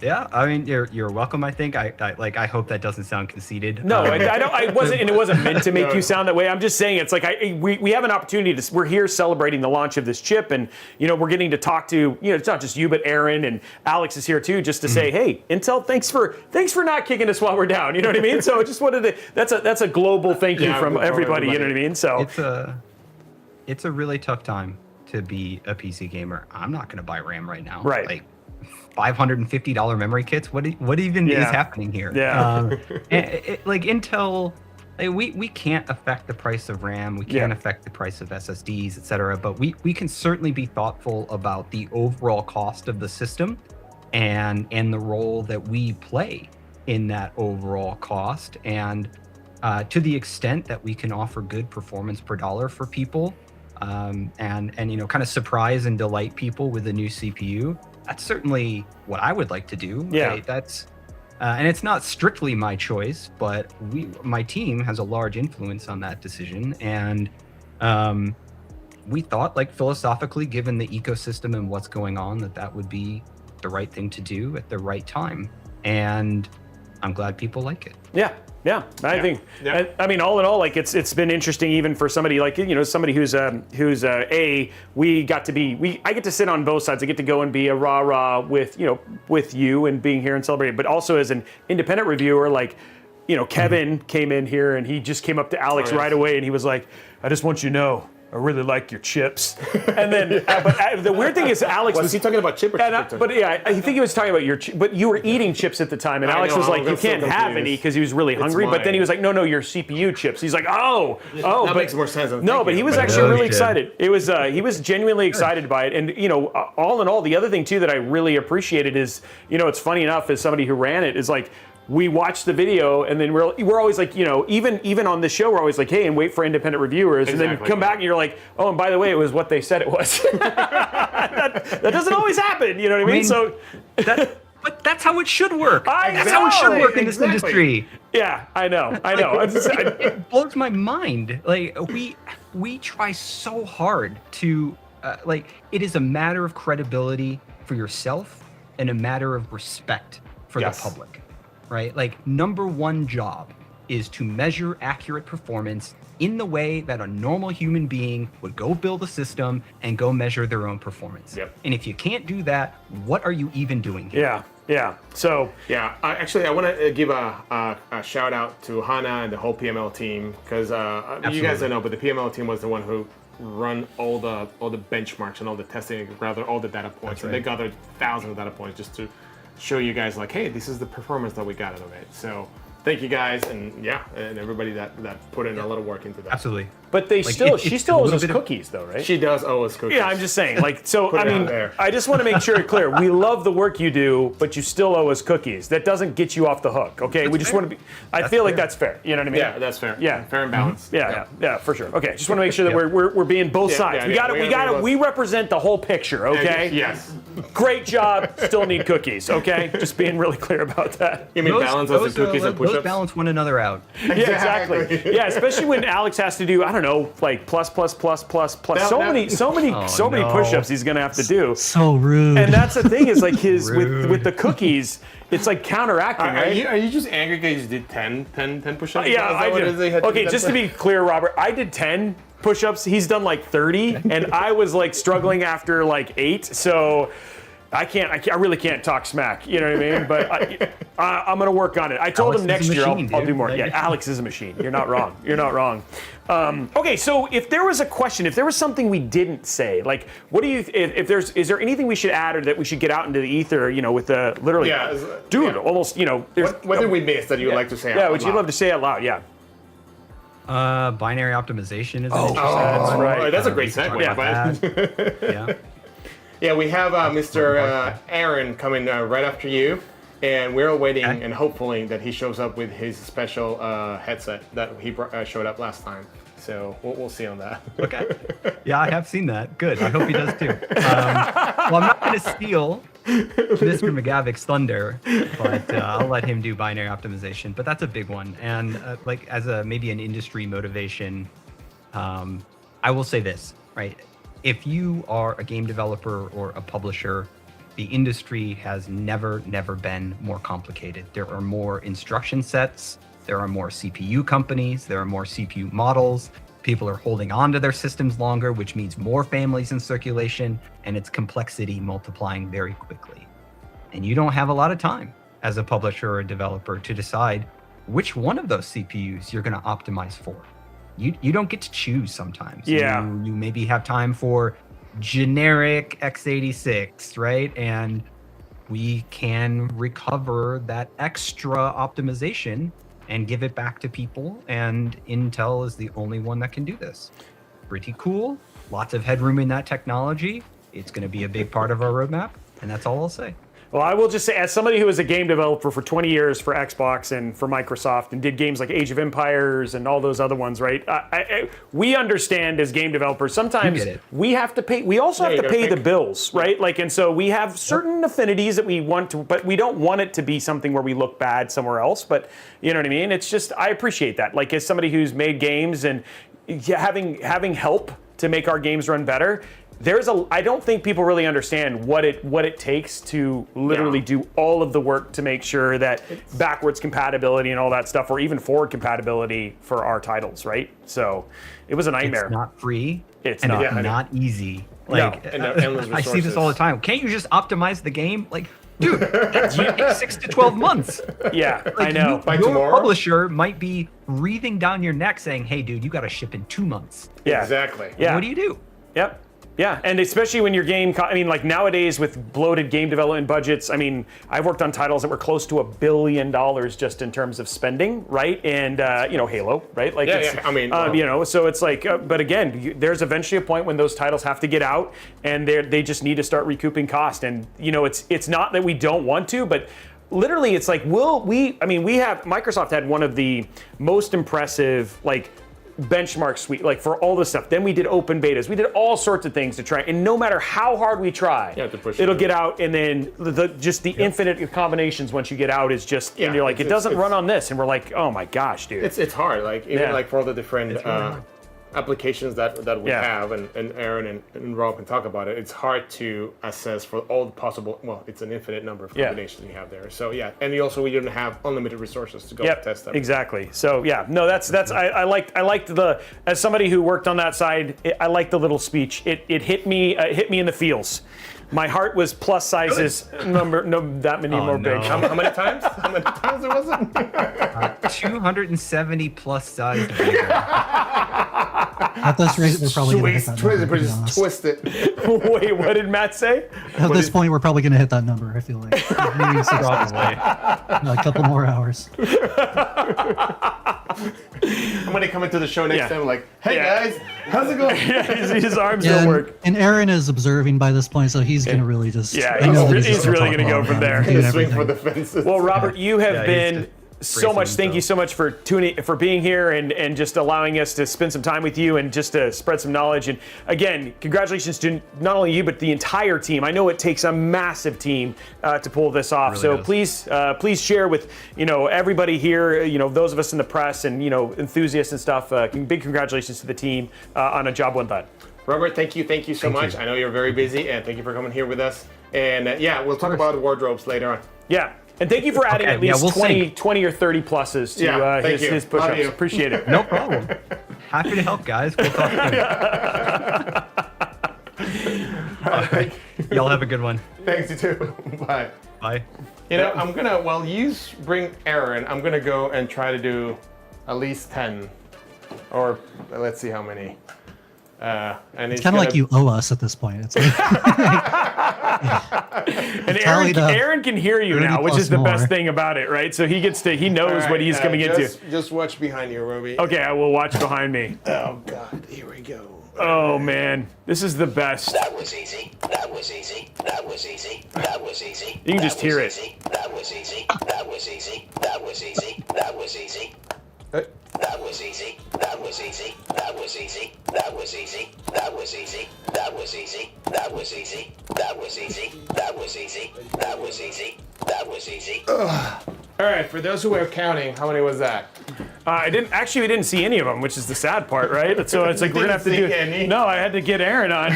[SPEAKER 9] Yeah, I mean, you're welcome. I think I hope that doesn't sound conceited.
[SPEAKER 1] No, I wasn't, and it wasn't meant to make you sound that way. I'm just saying it's like we have an opportunity to. We're here celebrating the launch of this chip, and you know we're getting to talk to, you know, it's not just you, but Aaron and Alex is here too, just to say, hey, Intel, thanks for not kicking us while we're down. You know what I mean? So I just wanted to. That's a global thank you from everybody. You know what I mean? So
[SPEAKER 9] it's a really tough time to be a PC gamer. I'm not going to buy RAM right now.
[SPEAKER 1] Right.
[SPEAKER 9] Like, $550 memory kits. What even is happening here?
[SPEAKER 1] Yeah.
[SPEAKER 9] Like Intel, like we can't affect the price of RAM. We can't affect the price of SSDs, etc. But we can certainly be thoughtful about the overall cost of the system, and the role that we play in that overall cost. And to the extent that we can offer good performance per dollar for people, and you know, kind of surprise and delight people with a new CPU. That's certainly what I would like to do.
[SPEAKER 1] Yeah.
[SPEAKER 9] Right? That's and it's not strictly my choice, but my team has a large influence on that decision. And we thought, like, philosophically, given the ecosystem and what's going on, that would be the right thing to do at the right time. And I'm glad people like it.
[SPEAKER 1] Yeah, I think. Yeah. I mean, all in all, like it's been interesting, even for somebody like, you know, somebody who's I get to sit on both sides. I get to go and be a rah with you and being here and celebrating, but also as an independent reviewer, like, you know, Kevin came in here and he just came up to Alex right away and he was like, I just want you to know, I really like your chips. And then, but the weird thing is, Alex
[SPEAKER 3] was he talking about chip or chip?
[SPEAKER 1] But yeah, I think he was talking about your. But you were eating chips at the time, and Alex was like, "You can't have any," because he was really hungry. But then he was like, "No, your CPU chips." He's like, "Oh."
[SPEAKER 3] That makes more sense.
[SPEAKER 1] No, but he was actually really excited. It was he was genuinely excited by it, and you know, all in all, the other thing too that I really appreciated is, you know, it's funny enough as somebody who ran it is like, we watch the video and then we're always like, you know, even on the show, we're always like, hey, and wait for independent reviewers. Exactly. And then come back and you're like, oh, and by the way, it was what they said it was. that doesn't always happen, you know what I mean? So
[SPEAKER 9] but that's how it should work. That's how it should work in this industry.
[SPEAKER 1] Yeah, I know.
[SPEAKER 9] It blows my mind. Like, we try so hard to, it is a matter of credibility for yourself and a matter of respect for the public. Right? Like, number one job is to measure accurate performance in the way that a normal human being would go build a system and go measure their own performance.
[SPEAKER 3] Yep.
[SPEAKER 9] And if you can't do that, what are you even doing here?
[SPEAKER 1] Yeah. So
[SPEAKER 3] I want to give a shout out to Hannah and the whole PML team, because you guys don't know, but the PML team was the one who run all the benchmarks and all the testing and gather all the data points. And they gathered thousands of data points just to show you guys, like, hey, this is the performance that we got out of it. So thank you guys, and everybody that put in a lot of work into that.
[SPEAKER 9] Absolutely.
[SPEAKER 1] But she still owes us cookies, though, right?
[SPEAKER 3] She does owe us cookies.
[SPEAKER 1] Yeah, I'm just saying, like, so I mean, I just want to make sure it's clear. We love the work you do, but you still owe us cookies. That doesn't get you off the hook, okay? We just want to be. I feel like that's fair. You know what I mean?
[SPEAKER 3] Yeah, that's fair.
[SPEAKER 1] Yeah,
[SPEAKER 3] fair and balanced.
[SPEAKER 1] Yeah, for sure. Okay, just want to make sure that we're being both sides. We represent the whole picture, okay?
[SPEAKER 3] Yes.
[SPEAKER 1] Great job. Still need cookies, okay? Just being really clear about that.
[SPEAKER 3] You mean balance those cookies and push-ups?
[SPEAKER 9] Those balance one another out.
[SPEAKER 1] Yeah, exactly. Yeah, especially when Alex has to do, I don't know, like plus. So many push-ups he's gonna have to do.
[SPEAKER 2] So rude.
[SPEAKER 1] And that's the thing is, like, his with the cookies, it's like counteracting, right?
[SPEAKER 3] Are you just angry because you did 10 push-ups?
[SPEAKER 1] Yeah, I did. Okay, just to be clear, Robert, I did 10 push-ups. He's done like 30, and I was like struggling after like 8. So I really can't talk smack. You know what I mean? But I'm gonna work on it. I told him next year I'll do more. Yeah, Alex is a machine. You're not wrong. You're not wrong. Okay, so if there was a question, if there was something we didn't say, like, what do you? Is there anything we should add or that we should get out into the ether? You know, with the literally, almost. You know,
[SPEAKER 3] what did we miss that you would like to say?
[SPEAKER 1] Yeah, would you love to say out loud? Yeah.
[SPEAKER 9] Binary optimization is an interesting
[SPEAKER 1] that's right.
[SPEAKER 3] Oh, that's a great segue.
[SPEAKER 9] Yeah.
[SPEAKER 3] Yeah, we have Mr. Aaron coming right after you, and we're waiting and hopefully that he shows up with his special headset that he showed up last time. So we'll see on that.
[SPEAKER 9] Okay. Yeah, I have seen that. Good. I hope he does too. Well, I'm not going to steal Mr. McGavock's thunder, but I'll let him do binary optimization. But that's a big one, and like as maybe an industry motivation, I will say this, right? If you are a game developer or a publisher, the industry has never been more complicated. There are more instruction sets, there are more CPU companies, there are more CPU models, people are holding on to their systems longer, which means more families in circulation, and it's complexity multiplying very quickly. And you don't have a lot of time as a publisher or a developer to decide which one of those CPUs you're going to optimize for. You don't get to choose sometimes.
[SPEAKER 1] Yeah.
[SPEAKER 9] You maybe have time for generic x86, right? And we can recover that extra optimization and give it back to people. And Intel is the only one that can do this. Pretty cool. Lots of headroom in that technology. It's going to be a big part of our roadmap. And that's all I'll say.
[SPEAKER 1] Well, I will just say, as somebody who was a game developer for 20 years for Xbox and for Microsoft and did games like Age of Empires and all those other ones, right? We understand as game developers, sometimes we have to pay, we also have to pay the bills, right? Like, and so we have certain affinities that we want to, but we don't want it to be something where we look bad somewhere else. But you know what I mean? It's just, I appreciate that. Like, as somebody who's made games and having help to make our games run better, I don't think people really understand what it takes to literally do all of the work to make sure that backwards compatibility and all that stuff, or even forward compatibility for our titles, right? So it was a nightmare.
[SPEAKER 9] It's not free.
[SPEAKER 1] It's
[SPEAKER 9] not easy. Like, I see this all the time. Can't you just optimize the game? Like, dude, that's 6 to 12 months.
[SPEAKER 1] Yeah,
[SPEAKER 9] like,
[SPEAKER 1] I know.
[SPEAKER 9] Your publisher might be breathing down your neck saying, hey, dude, you got to ship in 2 months.
[SPEAKER 1] Yeah,
[SPEAKER 3] exactly.
[SPEAKER 1] Yeah.
[SPEAKER 9] What do you do?
[SPEAKER 1] Yep. Yeah, and especially when your game, I mean, like nowadays with bloated game development budgets, I mean, I've worked on titles that were close to $1 billion just in terms of spending, right? And, Halo, right? Like,
[SPEAKER 3] I mean,
[SPEAKER 1] so it's like, but again, there's eventually a point when those titles have to get out and they just need to start recouping cost. And, it's not that we don't want to, but literally it's like, Microsoft had one of the most impressive, like, benchmark suite, like for all this stuff. Then we did open betas. We did all sorts of things to try, and no matter how hard we try, it'll get out, and then the infinite combinations once you get out is just, and you're like, it doesn't run on this, and we're like, oh my gosh, dude.
[SPEAKER 3] It's hard, like even like for all the different applications that we have, and Aaron and Rob can talk about it. It's hard to assess for all the possible. Well, it's an infinite number of combinations you have there. So and we didn't have unlimited resources to go test them.
[SPEAKER 1] Exactly. So that's I liked the, as somebody who worked on that side, I liked the little speech. It hit me in the feels. My heart was plus sizes that many more big.
[SPEAKER 3] How many times? How many times was it?
[SPEAKER 9] 270 plus size bigger.
[SPEAKER 2] At this rate, we're probably going to hit that number.
[SPEAKER 3] Just twist it.
[SPEAKER 1] Wait, what did Matt say?
[SPEAKER 2] At this point, we're probably going to hit that number, I feel like. Maybe 6
[SPEAKER 9] Probably.
[SPEAKER 2] a couple more hours.
[SPEAKER 3] I'm going to come into the show next time like, hey guys, how's it going?
[SPEAKER 1] His arms don't work.
[SPEAKER 2] And Aaron is observing by this point, so he's going to really just...
[SPEAKER 1] he's really going to go from there.
[SPEAKER 3] Swing for the fences.
[SPEAKER 1] Well, Robert, you have been so much. Thank you so much for being here and just allowing us to spend some time with you and just to spread some knowledge. And again, congratulations to not only you but the entire team. I know it takes a massive team to pull this off. Really please share with everybody here. Those of us in the press and enthusiasts and stuff. Big congratulations to the team on a job well done.
[SPEAKER 3] Robert, thank you so much. I know you're very busy, and thank you for coming here with us. And we'll talk about wardrobes later on.
[SPEAKER 1] Yeah. And thank you for adding at least 20 or 30 pluses to his push-ups. Appreciate it.
[SPEAKER 9] No problem. Happy to help, guys. We'll talk soon. Y'all have a good one.
[SPEAKER 3] Thanks, you too. Bye.
[SPEAKER 9] Bye.
[SPEAKER 3] You know, I'm gonna, while you bring Aaron, I'm gonna go and try to do at least 10, or let's see how many. And
[SPEAKER 2] It's kind of like you owe us at this point. It's like,
[SPEAKER 1] And
[SPEAKER 2] tallied up.
[SPEAKER 1] Aaron can hear you
[SPEAKER 2] 30
[SPEAKER 1] now, which
[SPEAKER 2] plus
[SPEAKER 1] is the best
[SPEAKER 2] more.
[SPEAKER 1] thing about it, right? So he knows what he's coming into.
[SPEAKER 3] Just watch behind you, Robey.
[SPEAKER 1] Okay, I will watch behind me.
[SPEAKER 3] Oh God, here we go.
[SPEAKER 1] Oh man, this is the best.
[SPEAKER 4] That was easy. That was easy. That was easy. That was easy.
[SPEAKER 1] You can just hear it.
[SPEAKER 4] That was easy. That was easy. That was easy. That was easy. That was easy. That was easy. That was easy. That was easy. That was easy. That was easy. That was easy. That was easy. That was easy. That was easy. That was easy.
[SPEAKER 3] All right, for those who were counting, how many was that?
[SPEAKER 1] We didn't see any of them, which is the sad part, right? So it's like we're gonna have to do.
[SPEAKER 3] Didn't see any?
[SPEAKER 1] No, I had to get Aaron on.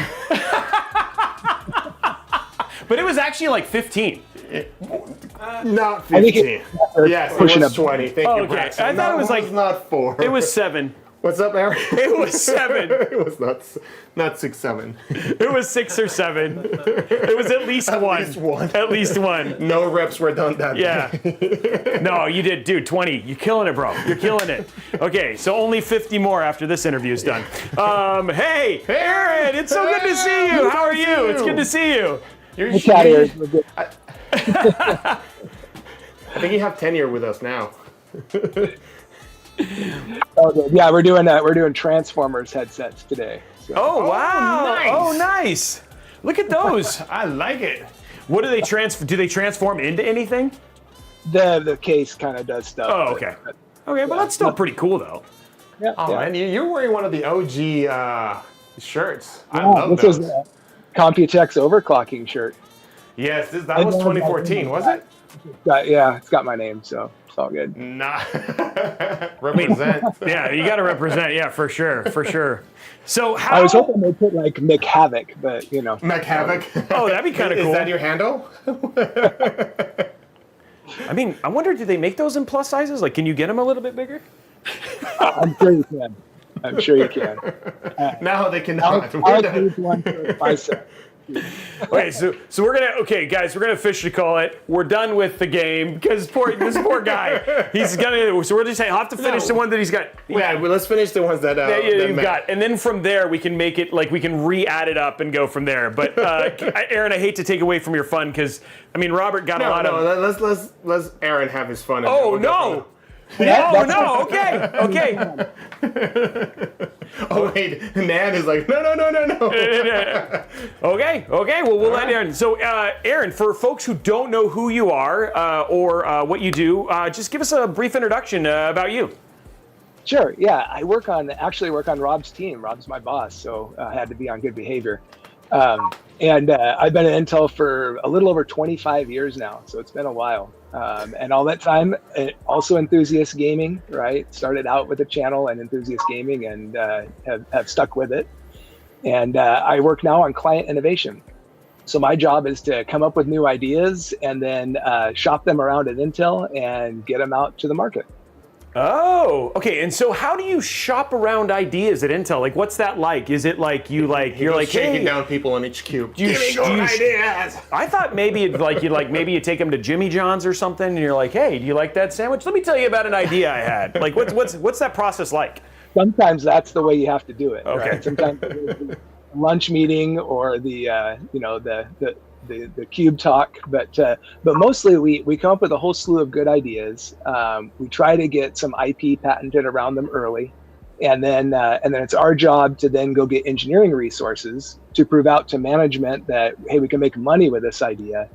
[SPEAKER 1] But it was actually like 15.
[SPEAKER 3] Not
[SPEAKER 10] I think
[SPEAKER 3] 15. Yes, it
[SPEAKER 10] pushing
[SPEAKER 3] was
[SPEAKER 10] up.
[SPEAKER 3] 20. Thank
[SPEAKER 1] Oh,
[SPEAKER 3] you,
[SPEAKER 1] okay.
[SPEAKER 3] Braxton.
[SPEAKER 1] I thought it was like-
[SPEAKER 3] not 4.
[SPEAKER 1] It was 7.
[SPEAKER 3] What's up, Aaron?
[SPEAKER 1] It was 7.
[SPEAKER 3] It was not 6, 7.
[SPEAKER 1] It was 6 or 7. It was at least one.
[SPEAKER 3] least one.
[SPEAKER 1] At least one.
[SPEAKER 3] No reps were done that
[SPEAKER 1] Yeah.
[SPEAKER 3] day.
[SPEAKER 1] No, you did, dude. 20. You're killing it, bro. You're killing it. Okay, so only 50 more after this interview is done. Hey, Aaron, it's so good to see you. How are you? It's good to see you.
[SPEAKER 3] You're
[SPEAKER 10] Hey, cat ears. We're good.
[SPEAKER 3] I think you have tenure with us now.
[SPEAKER 10] Oh, good. Yeah, we're doing Transformers headsets today. So.
[SPEAKER 1] Oh, wow.
[SPEAKER 3] nice.
[SPEAKER 1] Oh, nice. Look at those.
[SPEAKER 3] I like it.
[SPEAKER 1] What do they transform into anything?
[SPEAKER 10] The case kind of does stuff.
[SPEAKER 1] Oh,
[SPEAKER 10] but-
[SPEAKER 1] okay. Okay, but that's still pretty cool, though.
[SPEAKER 10] Yeah,
[SPEAKER 3] Oh,
[SPEAKER 10] yeah.
[SPEAKER 3] man, you're wearing one of the OG shirts. I
[SPEAKER 10] Yeah,
[SPEAKER 3] love
[SPEAKER 10] this
[SPEAKER 3] those.
[SPEAKER 10] is a Computex overclocking shirt.
[SPEAKER 3] Yes, that was 2014, was it?
[SPEAKER 10] It's got my name, so it's all good.
[SPEAKER 3] Nah. Represent.
[SPEAKER 1] Yeah, you got to represent. Yeah, for sure. For sure. So how?
[SPEAKER 10] I was hoping they put like McGavock, but you know.
[SPEAKER 3] McGavock.
[SPEAKER 1] Oh, that'd be kind of cool.
[SPEAKER 3] Is that your handle?
[SPEAKER 1] I mean, I wonder, do they make those in plus sizes? Like, can you get them a little bit bigger?
[SPEAKER 10] I'm sure you can. I'm sure you can.
[SPEAKER 3] No, they cannot.
[SPEAKER 10] I'll use one for bicep.
[SPEAKER 1] Okay, so okay, guys, we're gonna officially call it. We're done with the game because this poor guy, he's gonna. So we're just saying, I'll have to finish the one that he's got.
[SPEAKER 3] Yeah, well, let's finish the ones that
[SPEAKER 1] That
[SPEAKER 3] that
[SPEAKER 1] you've
[SPEAKER 3] met.
[SPEAKER 1] got, and then from there we can make it like we can re-add it up and go from there. But Aaron, I hate to take away from your fun because I mean Robert got a lot
[SPEAKER 3] No,
[SPEAKER 1] of.
[SPEAKER 3] let's Aaron have his fun. and
[SPEAKER 1] Oh
[SPEAKER 3] then we'll go
[SPEAKER 1] no!
[SPEAKER 3] from
[SPEAKER 1] Oh no! Okay, okay.
[SPEAKER 3] there. Oh wait, Nan is like no.
[SPEAKER 1] Okay. Well, we'll let Aaron. So, Aaron, for folks who don't know who you are or what you do, just give us a brief introduction about you.
[SPEAKER 10] Sure. Yeah, I actually work on Rob's team. Rob's my boss, so I had to be on good behavior. And I've been at Intel for a little over 25 years now, so it's been a while. And all that time, also enthusiast gaming, right? Started out with a channel and enthusiast gaming, and have stuck with it. And I work now on client innovation. So my job is to come up with new ideas and then shop them around at Intel and get them out to the market.
[SPEAKER 1] Oh, okay. And so, how do you shop around ideas at Intel? Like, what's that like? Is it like you're like,
[SPEAKER 3] shaking
[SPEAKER 1] hey,
[SPEAKER 3] down people on each cube.
[SPEAKER 1] you
[SPEAKER 3] Give me good ideas.
[SPEAKER 1] I thought maybe maybe you take them to Jimmy John's or something, and you're like, hey, do you like that sandwich? Let me tell you about an idea I had. Like, what's that process like?
[SPEAKER 10] Sometimes that's the way you have to do it.
[SPEAKER 1] Okay.
[SPEAKER 10] Right? Sometimes the lunch meeting or the cube talk, but mostly we come up with a whole slew of good ideas. We try to get some IP patented around them early, and then it's our job to then go get engineering resources to prove out to management that hey, we can make money with this idea,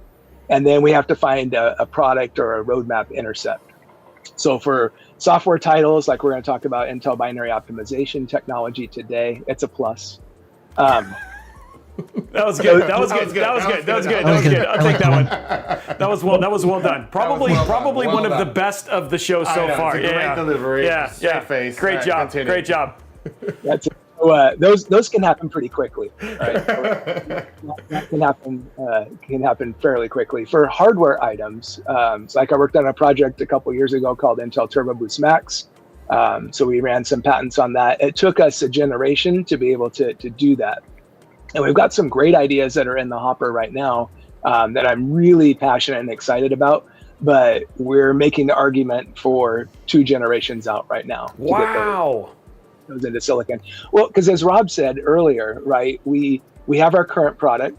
[SPEAKER 10] and then we have to find a product or a roadmap intercept. So for software titles, like we're going to talk about Intel binary optimization technology today, it's a plus.
[SPEAKER 1] That was good. That was good. I'll take that one. That was well done. Probably
[SPEAKER 3] well
[SPEAKER 1] one of the
[SPEAKER 3] done.
[SPEAKER 1] best of the show so far.
[SPEAKER 3] It's a great delivery.
[SPEAKER 1] Yeah.
[SPEAKER 3] Straight face.
[SPEAKER 1] Great
[SPEAKER 3] All right,
[SPEAKER 1] job.
[SPEAKER 3] continue.
[SPEAKER 1] Great job.
[SPEAKER 10] That's those can happen pretty quickly. Right? That can happen fairly quickly. For hardware items, so like I worked on a project a couple years ago called Intel Turbo Boost Max. So we ran some patents on that. It took us a generation to be able to do that. And we've got some great ideas that are in the hopper right now that I'm really passionate and excited about. But we're making the argument for 2 generations out right now.
[SPEAKER 1] Wow.
[SPEAKER 10] To get those into silicon. Well, because as Rob said earlier, right, we have our current product.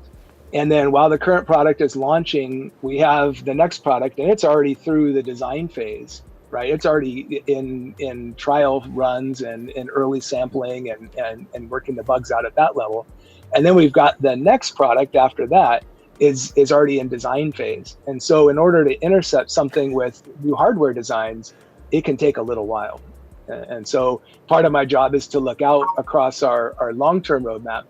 [SPEAKER 10] And then while the current product is launching, we have the next product, and it's already through the design phase, right? It's already in trial runs and in early sampling and working the bugs out at that level. And then we've got the next product after that is already in design phase. And so in order to intercept something with new hardware designs, it can take a little while. And so part of my job is to look out across our long-term roadmap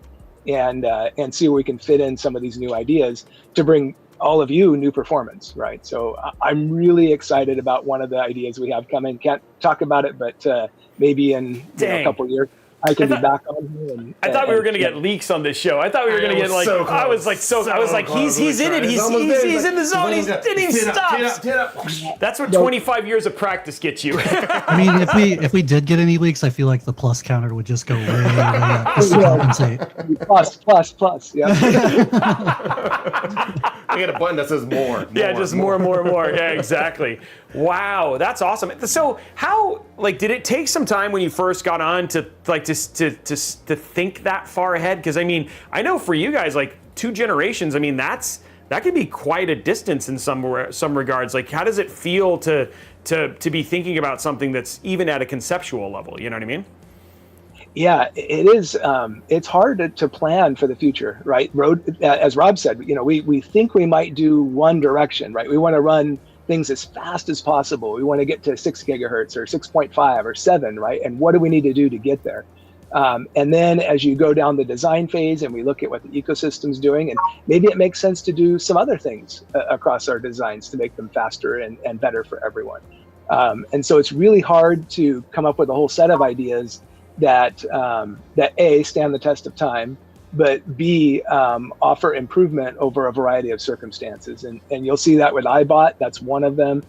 [SPEAKER 10] and see where we can fit in some of these new ideas to bring all of you new performance, right? So I'm really excited about one of the ideas we have coming. Can't talk about it, but maybe in a couple of years, I can be back on here.
[SPEAKER 1] I thought we were going to get leaks on this show. I thought we were going to get like,
[SPEAKER 3] so
[SPEAKER 1] I was like, he's in it. He's in the zone. He stops. That's what 25 years of practice gets you.
[SPEAKER 2] I mean, if we did get any leaks, I feel like the plus counter would just go way up just to compensate.
[SPEAKER 10] Plus. Yeah.
[SPEAKER 3] I get a button that says more.
[SPEAKER 1] Yeah, just more. Yeah, exactly. Wow, that's awesome. So how, like, did it take some time when you first got on to think that far ahead? Because I mean, I know for you guys, like 2 generations, I mean, that can be quite a distance in some regards. Like, how does it feel to be thinking about something that's even at a conceptual level? You know what I mean?
[SPEAKER 10] Yeah, it is. It's hard to plan for the future, right? As Rob said, we think we might do one direction, right? We want to run things as fast as possible. We want to get to 6 gigahertz or 6.5 or 7, right? And what do we need to do to get there? And then as you go down the design phase and we look at what the ecosystem's doing, and maybe it makes sense to do some other things across our designs to make them faster and better for everyone. And so it's really hard to come up with a whole set of ideas that A, stand the test of time, but B, offer improvement over a variety of circumstances. And you'll see that with iBot, that's one of them.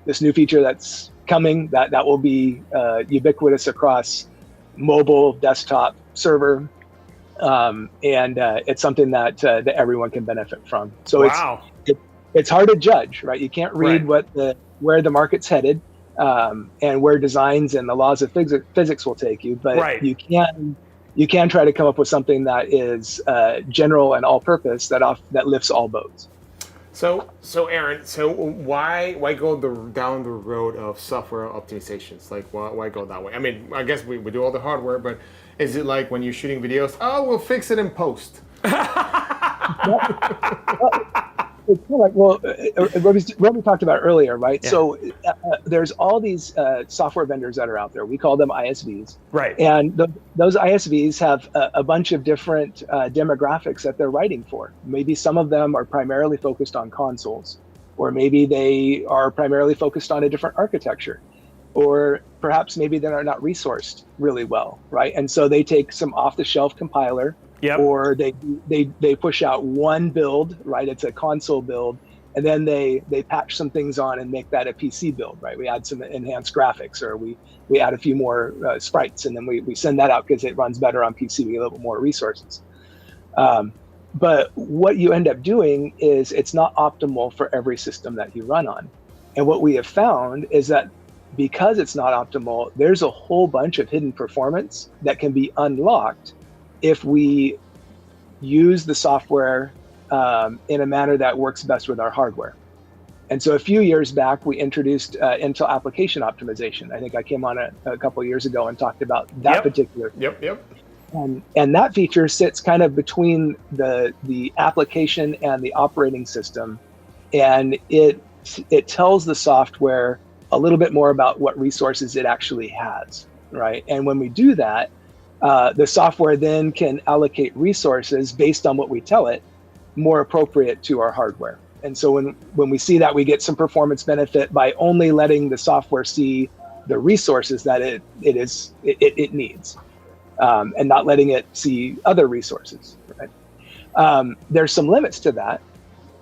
[SPEAKER 10] This new feature that's coming, that will be ubiquitous across mobile, desktop, server. And it's something that everyone can benefit from. So
[SPEAKER 1] wow.
[SPEAKER 10] It's hard to judge, right? You can't read where the market's headed. And where designs and the laws of physics will take you, but you can try to come up with something that is general and all-purpose that lifts all boats.
[SPEAKER 3] So Aaron, why go down the road of software optimizations? Like, why go that way? I mean, I guess we do all the hardware, but is it like when you're shooting videos? Oh, we'll fix it in post.
[SPEAKER 10] It's kind of like, well, Robey talked about earlier, right? Yeah. So there's all these software vendors that are out there. We call them ISVs.
[SPEAKER 1] Right.
[SPEAKER 10] And those ISVs have a bunch of different demographics that they're writing for. Maybe some of them are primarily focused on consoles, or maybe they are primarily focused on a different architecture, or perhaps maybe they're not resourced really well, right? And so they take some off-the-shelf compiler. Yep. Or they push out one build, right? It's a console build, and then they patch some things on and make that a PC build, right? We add some enhanced graphics, or we add a few more sprites, and then we send that out because it runs better on PC. We get a little bit more resources. But what you end up doing is it's not optimal for every system that you run on. And what we have found is that because it's not optimal, there's a whole bunch of hidden performance that can be unlocked if we use the software in a manner that works best with our hardware. And so a few years back, we introduced Intel application optimization. I think I came on a couple of years ago and talked about that particular.
[SPEAKER 3] Yep.
[SPEAKER 10] And that feature sits kind of between the application and the operating system. And it tells the software a little bit more about what resources it actually has, right? And when we do that, the software then can allocate resources based on what we tell it, more appropriate to our hardware. And so when we see that, we get some performance benefit by only letting the software see the resources that it needs, and not letting it see other resources. Right? There's some limits to that,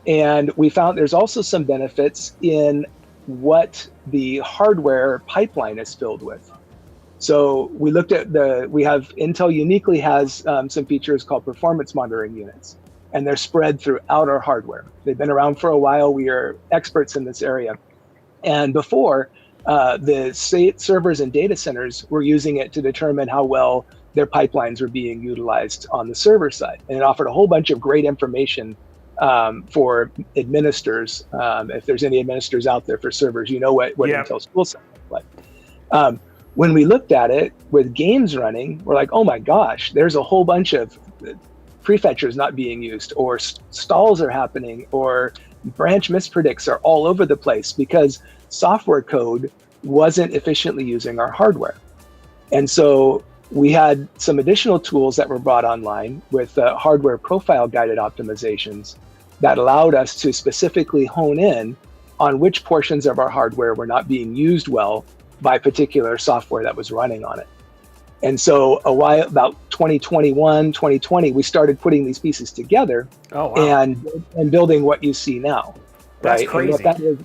[SPEAKER 10] and we found there's also some benefits in what the hardware pipeline is filled with. So we looked at Intel uniquely has some features called performance monitoring units, and they're spread throughout our hardware. They've been around for a while. We are experts in this area. And before, the state servers and data centers were using it to determine how well their pipelines were being utilized on the server side. And it offered a whole bunch of great information for administrators. If there's any administrators out there for servers, you know what Intel's tool set looks like. When we looked at it with games running, we're like, oh my gosh, there's a whole bunch of prefetchers not being used, or stalls are happening, or branch mispredicts are all over the place because software code wasn't efficiently using our hardware. And so we had some additional tools that were brought online with hardware profile guided optimizations that allowed us to specifically hone in on which portions of our hardware were not being used well by particular software that was running on it. And so about 2021, 2020, we started putting these pieces together and building what you see now.
[SPEAKER 1] That's
[SPEAKER 10] right?
[SPEAKER 1] crazy.
[SPEAKER 10] And what that is,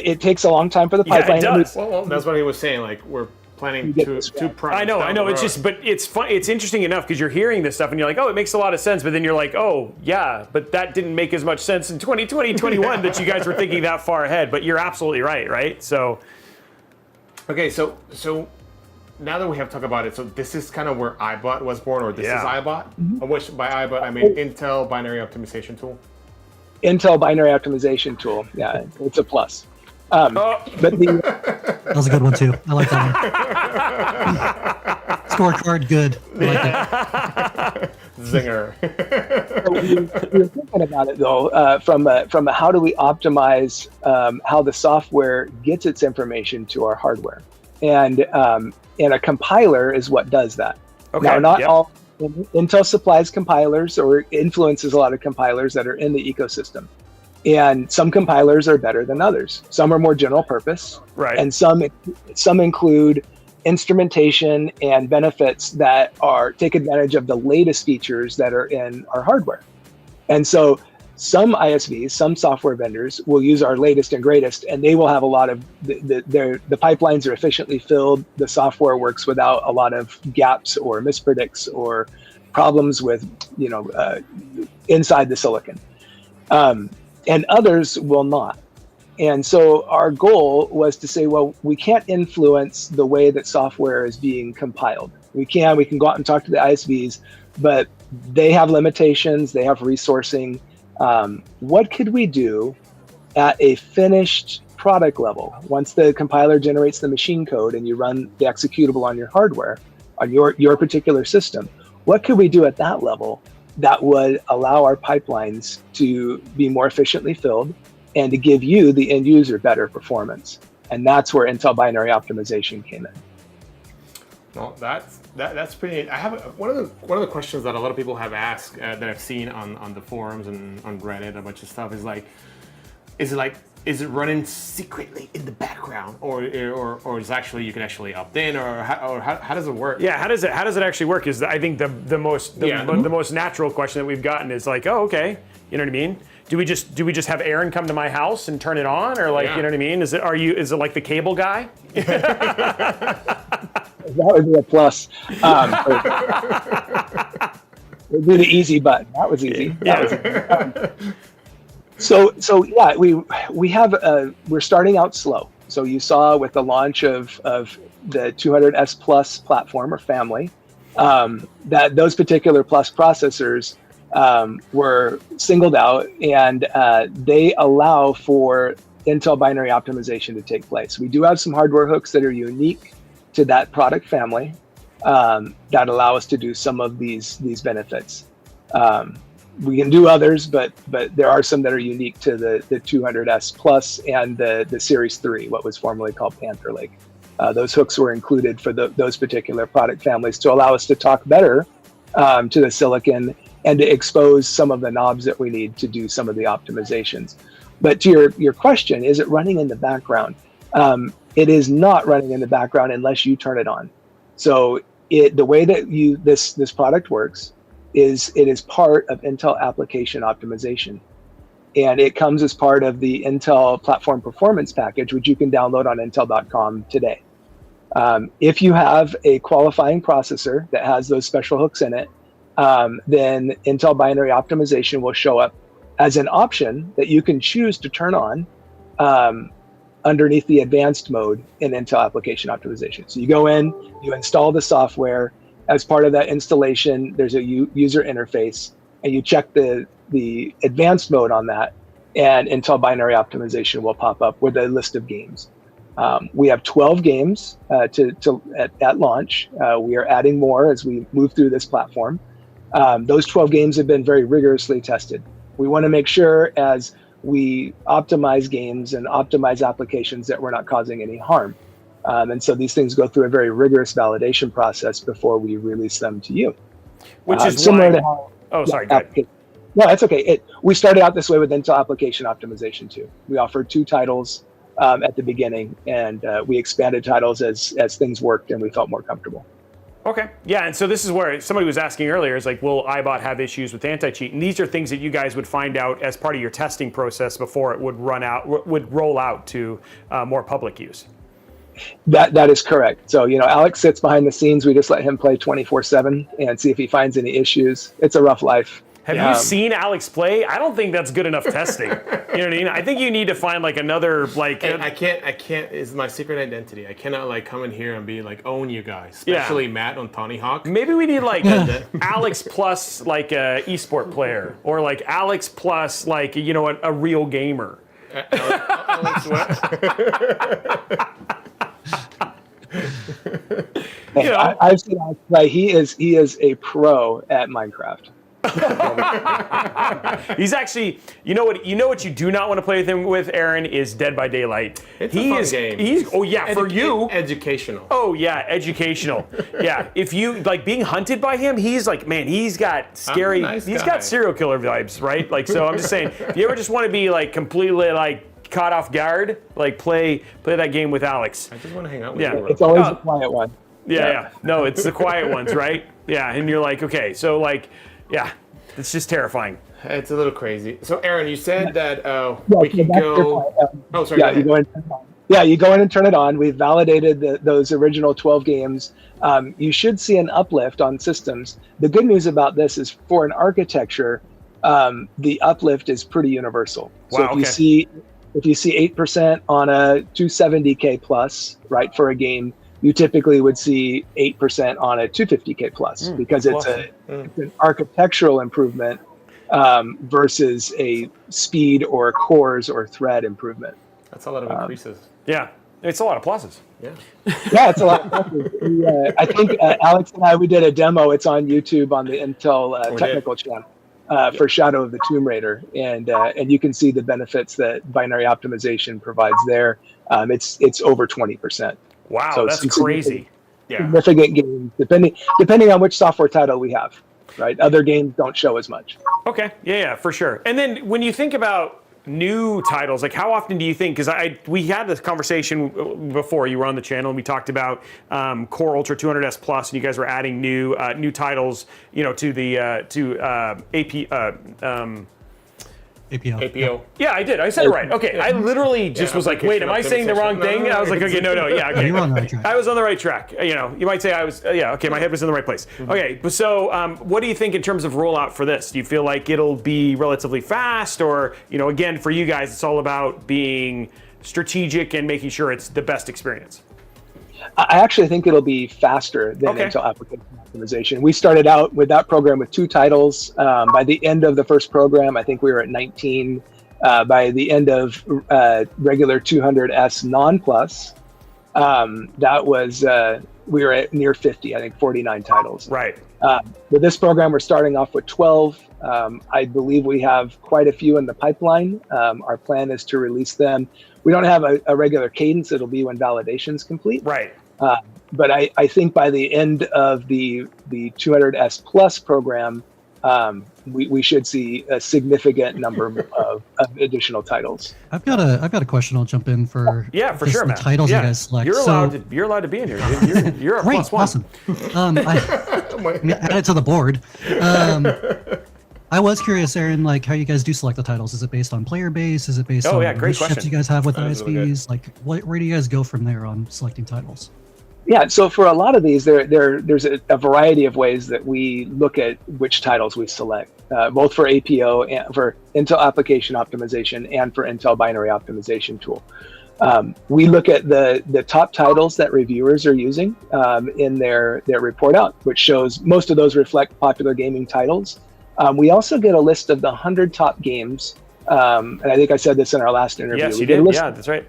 [SPEAKER 10] it takes a long time for the pipeline.
[SPEAKER 1] Yeah, it does.
[SPEAKER 3] Well, that's what he was saying. Like, we're planning two projects.
[SPEAKER 1] I know. It's just, but it's fun. It's interesting enough because you're hearing this stuff and you're like, oh, it makes a lot of sense. But then you're like, oh, yeah, but that didn't make as much sense in 2020, 21 that you guys were thinking that far ahead. But you're absolutely right? So.
[SPEAKER 3] Okay, so now that we have talked about it, so this is kind of where iBot was born, or this is iBot, which by iBot I mean Intel Binary Optimization Tool.
[SPEAKER 10] Intel Binary Optimization Tool, yeah, it's a plus. But
[SPEAKER 2] that was a good one too. I like that one. Scorecard, good. I like it.
[SPEAKER 3] Zinger.
[SPEAKER 10] So we were thinking about it though, from a how do we optimize how the software gets its information to our hardware, and a compiler is what does that.
[SPEAKER 1] Okay.
[SPEAKER 10] Now, not all Intel supplies compilers or influences a lot of compilers that are in the ecosystem, and some compilers are better than others. Some are more general purpose,
[SPEAKER 1] right?
[SPEAKER 10] And some include instrumentation and benefits that take advantage of the latest features that are in our hardware. And so some ISVs, some software vendors will use our latest and greatest, and they will have a lot of the pipelines are efficiently filled. The software works without a lot of gaps or mispredicts or problems with, inside the silicon. And others will not. And so our goal was to say, well, we can't influence the way that software is being compiled. We can go out and talk to the ISVs, but they have limitations, they have resourcing. What could we do at a finished product level? Once the compiler generates the machine code and you run the executable on your hardware, on your particular system, what could we do at that level that would allow our pipelines to be more efficiently filled and to give you, the end user, better performance? And that's where Intel Binary Optimization came in.
[SPEAKER 3] Well, that's pretty. I have one of the questions that a lot of people have asked that I've seen on the forums and on Reddit, a bunch of stuff is is it running secretly in the background, or is actually you can actually opt in, or how does it work?
[SPEAKER 1] Yeah, how does it actually work? Is I think the most natural question that we've gotten is like, oh, okay, you know what I mean? Do we just have Aaron come to my house and turn it on, or you know what I mean? Is it like the cable guy?
[SPEAKER 10] That would be a plus. It would be the easy button. That was easy. So yeah, we have we're starting out slow. So you saw with the launch of the 200S Plus platform or family, that those particular Plus processors were singled out, and they allow for Intel binary optimization to take place. We do have some hardware hooks that are unique to that product family that allow us to do some of these benefits. We can do others, but there are some that are unique to the 200S Plus and the Series 3, what was formerly called Panther Lake. Those hooks were included for those particular product families to allow us to talk better to the silicon and to expose some of the knobs that we need to do some of the optimizations. But to your question, is it running in the background? It is not running in the background unless you turn it on. So the way that this product works is it is part of Intel application optimization. And it comes as part of the Intel platform performance package, which you can download on intel.com today. If you have a qualifying processor that has those special hooks in it, then Intel binary optimization will show up as an option that you can choose to turn on underneath the advanced mode in Intel application optimization. So you go in, you install the software. As part of that installation, there's a user interface, and you check the advanced mode on that, and Intel binary optimization will pop up with a list of games. We have 12 games at launch. We are adding more as we move through this platform. Those 12 games have been very rigorously tested. We want to make sure as we optimize games and optimize applications that we're not causing any harm. And so these things go through a very rigorous validation process before we release them to you.
[SPEAKER 1] Which is
[SPEAKER 10] similar
[SPEAKER 1] why...
[SPEAKER 10] to how,
[SPEAKER 1] Oh, sorry, go ahead.
[SPEAKER 10] No, that's okay. We started out this way with Intel application optimization too. We offered 2 titles at the beginning, and we expanded titles as things worked and we felt more comfortable.
[SPEAKER 1] Okay. Yeah, and so this is where somebody was asking earlier is like, will iBot have issues with anti-cheat? And these are things that you guys would find out as part of your testing process before it would roll out to more public use.
[SPEAKER 10] That is correct. So, Alex sits behind the scenes. We just let him play 24/7 and see if he finds any issues. It's a rough life.
[SPEAKER 1] Have you seen Alex play? I don't think that's good enough testing. You know what I mean? I think you need to find like another like.
[SPEAKER 3] I can't. It's my secret identity. I cannot like come in here and be like own you guys, especially Matt on Tony Hawk.
[SPEAKER 1] Maybe we need like Alex plus like a esport player, or like Alex plus like a real gamer.
[SPEAKER 3] Alex what?
[SPEAKER 10] I've seen Alex play. He is a pro at Minecraft.
[SPEAKER 1] He's actually, you know what you do not want to play with him with, Aaron, is Dead by Daylight.
[SPEAKER 3] It's a fun game.
[SPEAKER 1] For you.
[SPEAKER 3] Educational.
[SPEAKER 1] Oh yeah, educational. Yeah, if you like being hunted by him, he's like, man, he's got scary. He's got serial killer vibes, right? Like, so I'm just saying, if you ever just want to be like completely like caught off guard, like play that game with Alex.
[SPEAKER 3] I just want to hang out with you.
[SPEAKER 10] It's always the quiet one.
[SPEAKER 1] Yeah. No, it's the quiet ones, right? Yeah, and you're like, okay, so like. Yeah, it's just terrifying.
[SPEAKER 3] It's a little crazy. So, Aaron, you said that we can go. Oh, sorry.
[SPEAKER 10] Yeah, you go in. You go in and turn it on. We've validated those original 12 games. You should see an uplift on systems. The good news about this is for an architecture, the uplift is pretty universal. So if you see 8% on a 270K plus, right, for a game, you typically would see 8% on a 250K plus because it's an architectural improvement versus a speed or cores or thread improvement.
[SPEAKER 3] That's a lot of increases.
[SPEAKER 1] Yeah, it's a lot of pluses.
[SPEAKER 3] Yeah,
[SPEAKER 10] it's a lot of pluses. I think Alex and I, we did a demo. It's on YouTube on the Intel technical channel for Shadow of the Tomb Raider, and you can see the benefits that binary optimization provides there. It's over 20%.
[SPEAKER 1] Wow, so that's crazy.
[SPEAKER 10] Significant gains, depending on which software title we have, right? Other games don't show as much.
[SPEAKER 1] Okay, yeah, for sure. And then when you think about new titles, like how often do you think, because we had this conversation before you were on the channel and we talked about Core Ultra 200S Plus, and you guys were adding new titles, to the
[SPEAKER 10] APO.
[SPEAKER 1] Yeah, I did. I said it right. Okay, I literally just was like, wait, am I saying the wrong thing? I was like, okay, no, yeah, okay.
[SPEAKER 2] You were on the right track.
[SPEAKER 1] I was on the right track. You might say I was, okay, my head was in the right place. Okay, so what do you think in terms of rollout for this? Do you feel like it'll be relatively fast, or, again, for you guys, it's all about being strategic and making sure it's the best experience?
[SPEAKER 10] I actually think it'll be faster than Intel application optimization. We started out with that program with 2 titles. By the end of the first program, I think we were at 19. By the end of regular 200S non-plus, that was we were at near 50. I think 49 titles.
[SPEAKER 1] Right.
[SPEAKER 10] With this program, we're starting off with 12. I believe we have quite a few in the pipeline. Our plan is to release them. We don't have a regular cadence. It'll be when validation's complete.
[SPEAKER 1] Right.
[SPEAKER 10] But I think by the end of the 200S Plus program, we should see a significant number of additional titles.
[SPEAKER 2] I've got a question. I'll jump in for
[SPEAKER 1] for sure, Matt.
[SPEAKER 2] Titles you guys select.
[SPEAKER 1] You're allowed to be in here. You're a
[SPEAKER 2] great,
[SPEAKER 1] +1.
[SPEAKER 2] awesome. Add it to the board. I was curious, Aaron, like how you guys do select the titles. Is it based on player base? Is it based on
[SPEAKER 1] great
[SPEAKER 2] relationships
[SPEAKER 1] question.
[SPEAKER 2] you guys have with
[SPEAKER 3] That was
[SPEAKER 2] ISPs?
[SPEAKER 3] really
[SPEAKER 2] like, where do you guys go from there on selecting titles?
[SPEAKER 10] Yeah, so for a lot of these, there's a variety of ways that we look at which titles we select, both for APO and for Intel Application Optimization and for Intel Binary Optimization tool. We look at the top titles that reviewers are using in their report out, which shows most of those reflect popular gaming titles. We also get a list of the 100 top games, and I think I said this in our last interview.
[SPEAKER 1] Yes, you did. Yeah, that's right.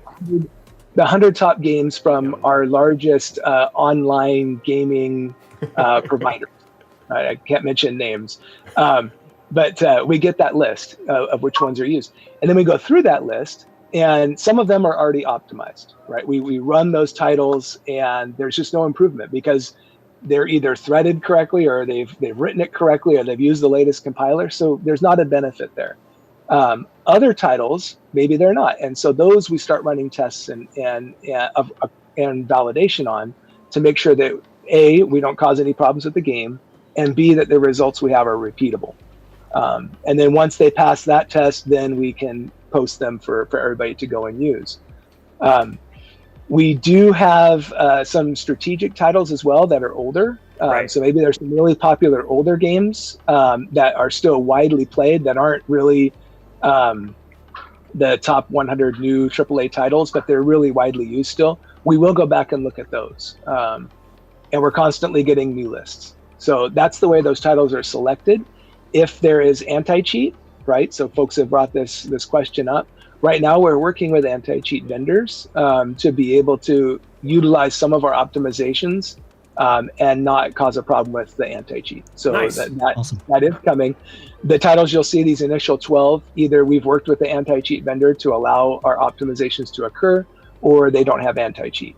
[SPEAKER 10] The 100 top games from our largest online gaming providers. I can't mention names, but we get that list of which ones are used. And then we go through that list, and some of them are already optimized, right? We run those titles, and there's just no improvement because they're either threaded correctly, or they've written it correctly, or they've used the latest compiler. So there's not a benefit there. Other titles, maybe they're not, and so those we start running tests and validation on to make sure that A, we don't cause any problems with the game, and B, that the results we have are repeatable. And then once they pass that test, then we can post them for everybody to go and use. We do have some strategic titles as well that are older.
[SPEAKER 1] Right.
[SPEAKER 10] So maybe there's some really popular older games that are still widely played that aren't really the top 100 new AAA titles, but they're really widely used still. We will go back and look at those. And we're constantly getting new lists. So that's the way those titles are selected. If there is anti-cheat, right? So folks have brought this question up. Right now, we're working with anti-cheat vendors to be able to utilize some of our optimizations and not cause a problem with the anti-cheat. So
[SPEAKER 1] nice.
[SPEAKER 2] Awesome.
[SPEAKER 10] that is coming. The titles you'll see, these initial 12, either we've worked with the anti-cheat vendor to allow our optimizations to occur, or they don't have anti-cheat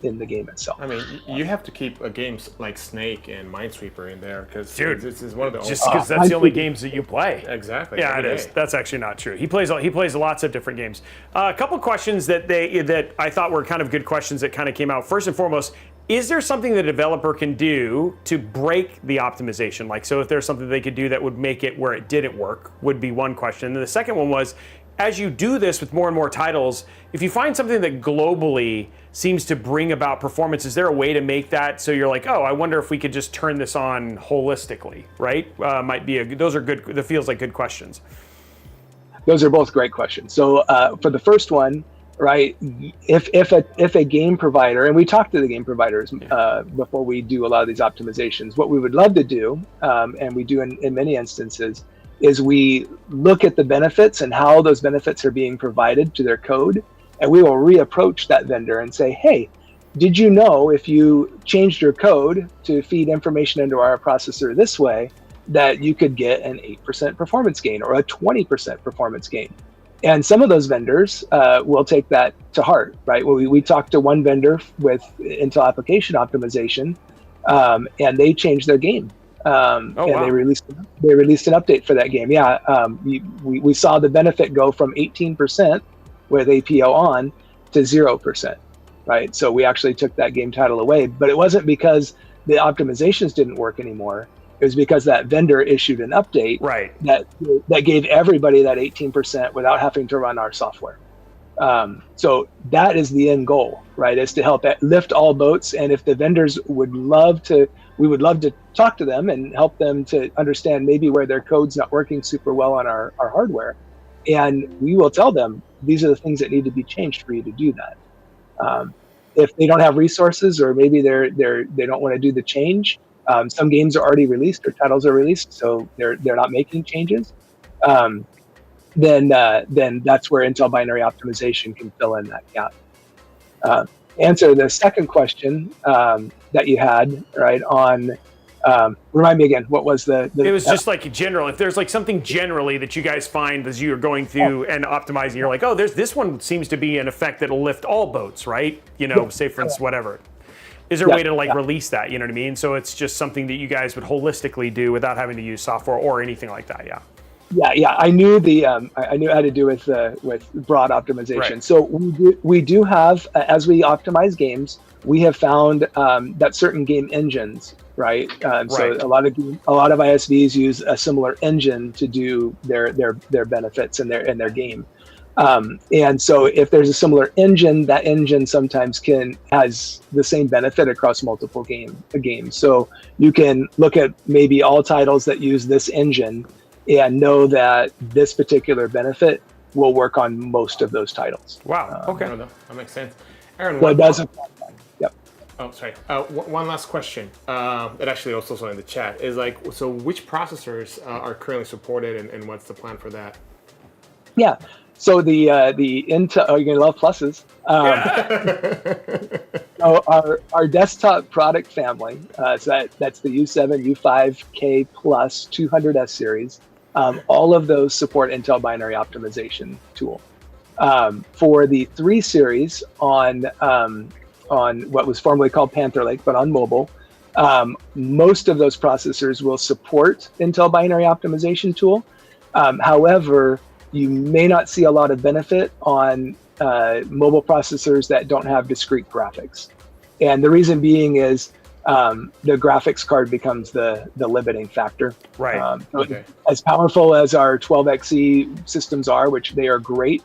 [SPEAKER 10] in the game itself.
[SPEAKER 3] I mean, you have to keep games like Snake and Minesweeper in there because
[SPEAKER 1] Dude,
[SPEAKER 3] this is one of the
[SPEAKER 1] Just because that's the only games that you play.
[SPEAKER 3] Exactly.
[SPEAKER 1] Yeah, it
[SPEAKER 3] every
[SPEAKER 1] is.
[SPEAKER 3] day.
[SPEAKER 1] That's actually not true. He plays lots of different games. A couple questions that I thought were kind of good questions that kind of came out. First and foremost, is there something the developer can do to break the optimization? Like, so if there's something they could do that would make it where it didn't work, would be one question. And the second one was, as you do this with more and more titles, if you find something that globally seems to bring about performance, is there a way to make that so you're like, oh, I wonder if we could just turn this on holistically, right? Those are good, that feels like good questions.
[SPEAKER 10] Those are both great questions. So for the first one, right, if a game provider, and we talk to the game providers before we do a lot of these optimizations, what we would love to do, and we do in many instances, is we look at the benefits and how those benefits are being provided to their code, and we will reapproach that vendor and say, hey, did you know if you changed your code to feed information into our processor this way, that you could get an 8% performance gain or a 20% performance gain? And some of those vendors will take that to heart, right? We talked to one vendor with Intel Application Optimization, and they changed their game. Wow. They released an update for that game. Yeah, we saw the benefit go from 18% with APO on to 0%, right? So we actually took that game title away, but it wasn't because the optimizations didn't work anymore. It was because that vendor issued an update that gave everybody that 18% without having to run our software. So that is the end goal, right? Is to help lift all boats. And if the vendors would love to, we would love to talk to them and help them to understand maybe where their code's not working super well on our hardware. And we will tell them, these are the things that need to be changed for you to do that. If they don't have resources, or maybe they don't want to do the change, some games are already released or titles are released, so they're not making changes. Then that's where Intel Binary Optimization can fill in that gap. Answer the second question that you had, right, on, remind me again, what was the
[SPEAKER 1] it was just like general, if there's like something generally that you guys find as you're going through and optimizing, you're like, oh, this one seems to be an effect that'll lift all boats, right? You know, say for instance, whatever. Is there a way to release that? You know what I mean? So it's just something that you guys would holistically do without having to use software or anything like that. Yeah.
[SPEAKER 10] Yeah. I knew I knew how to do with broad optimization. Right. So we do have, as we optimize games, we have found that certain game engines, right? So a lot of ISVs use a similar engine to do their benefits and their game. And so if there's a similar engine, that engine sometimes has the same benefit across multiple games. So you can look at maybe all titles that use this engine and know that this particular benefit will work on most of those titles.
[SPEAKER 1] Wow. Okay.
[SPEAKER 3] No, that makes sense. Aaron,
[SPEAKER 10] So it does. Yep.
[SPEAKER 3] Oh, sorry. One last question. It actually also saw in the chat is like, so which processors are currently supported, and what's the plan for that?
[SPEAKER 10] Yeah. So the Intel, you're gonna love pluses. So our desktop product family, so that's the U7, U5K Plus 200S series. All of those support Intel binary optimization tool. For the 3 series on what was formerly called Panther Lake, but on mobile, most of those processors will support Intel binary optimization tool. However, you may not see a lot of benefit on mobile processors that don't have discrete graphics. And the reason being is the graphics card becomes the limiting factor.
[SPEAKER 1] Right.
[SPEAKER 3] Okay.
[SPEAKER 10] As powerful as our 12xe systems are, which they are great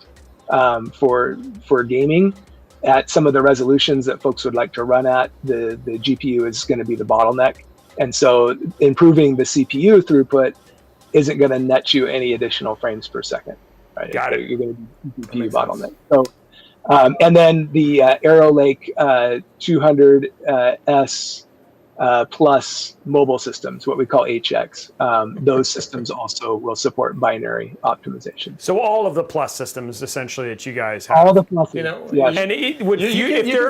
[SPEAKER 10] for gaming, at some of the resolutions that folks would like to run at, the GPU is going to be the bottleneck. And so improving the CPU throughput isn't going to net you any additional frames per second. Right?
[SPEAKER 1] Got it.
[SPEAKER 10] You're going to be GPU bottleneck. So, and then the Arrow Lake 200S plus mobile systems, what we call HX, those systems also will support binary optimization.
[SPEAKER 1] So all of the plus systems essentially that you guys have.
[SPEAKER 10] All the pluses.
[SPEAKER 3] You know,
[SPEAKER 10] yes.
[SPEAKER 1] And if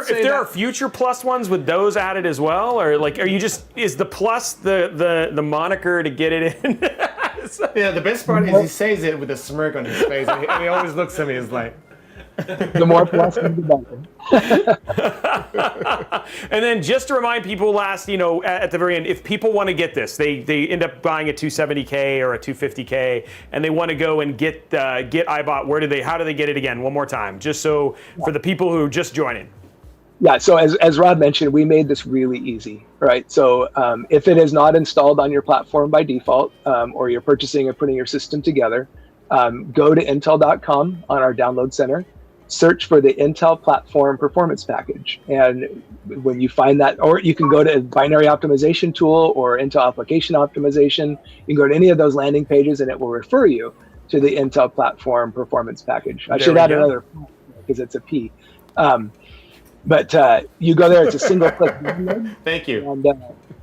[SPEAKER 1] there are future plus ones, would those added as well, or like, are you just is the plus the moniker to get it in?
[SPEAKER 3] Yeah, the best part is he says it with a smirk on his face, and he always looks at me. He's like,
[SPEAKER 10] The more pluses, the better.
[SPEAKER 1] And then just to remind people, at the very end, if people want to get this, they end up buying a 270K or a 250K, and they want to go and get iBot. How do they get it again? One more time, just so for the people who are just joining.
[SPEAKER 10] Yeah, so as Rob mentioned, we made this really easy, right? So if it is not installed on your platform by default, or you're purchasing or putting your system together, go to intel.com on our download center, search for the Intel Platform Performance Package. And when you find that, or you can go to Binary Optimization Tool or Intel Application Optimization, you can go to any of those landing pages and it will refer you to the Intel Platform Performance Package. I should add another because it's a P. But you go there, it's a single click.
[SPEAKER 3] thank you.
[SPEAKER 10] And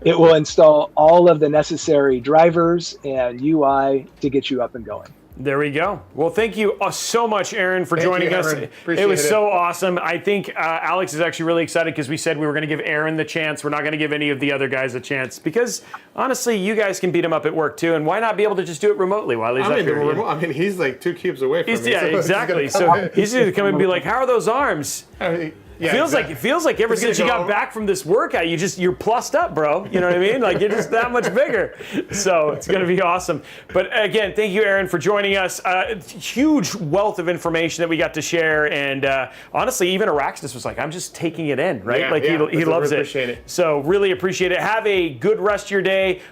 [SPEAKER 10] it will install all of the necessary drivers and UI to get you up and going.
[SPEAKER 1] There we go. Well, thank you so much, Aaron, for joining us.
[SPEAKER 3] Appreciate
[SPEAKER 1] It was so awesome. I think Alex is actually really excited because we said we were going to give Aaron the chance. We're not going to give any of the other guys a chance because, honestly, you guys can beat him up at work, too. And why not be able to just do it remotely while he's up here?
[SPEAKER 3] I mean, he's like 2 cubes away from me.
[SPEAKER 1] Yeah, exactly. So he's going to come and be like, how are those arms?
[SPEAKER 3] Yeah,
[SPEAKER 1] It feels like ever since you got back from this workout, you're plussed up, bro. You know what I mean? Like you're just that much bigger. So it's gonna be awesome. But again, thank you, Aaron, for joining us. Huge wealth of information that we got to share, and honestly, even Araxis was like, "I'm just taking it in, right?"
[SPEAKER 3] Yeah,
[SPEAKER 1] he loves it.
[SPEAKER 3] Appreciate it.
[SPEAKER 1] So really appreciate it. Have a good rest of your day.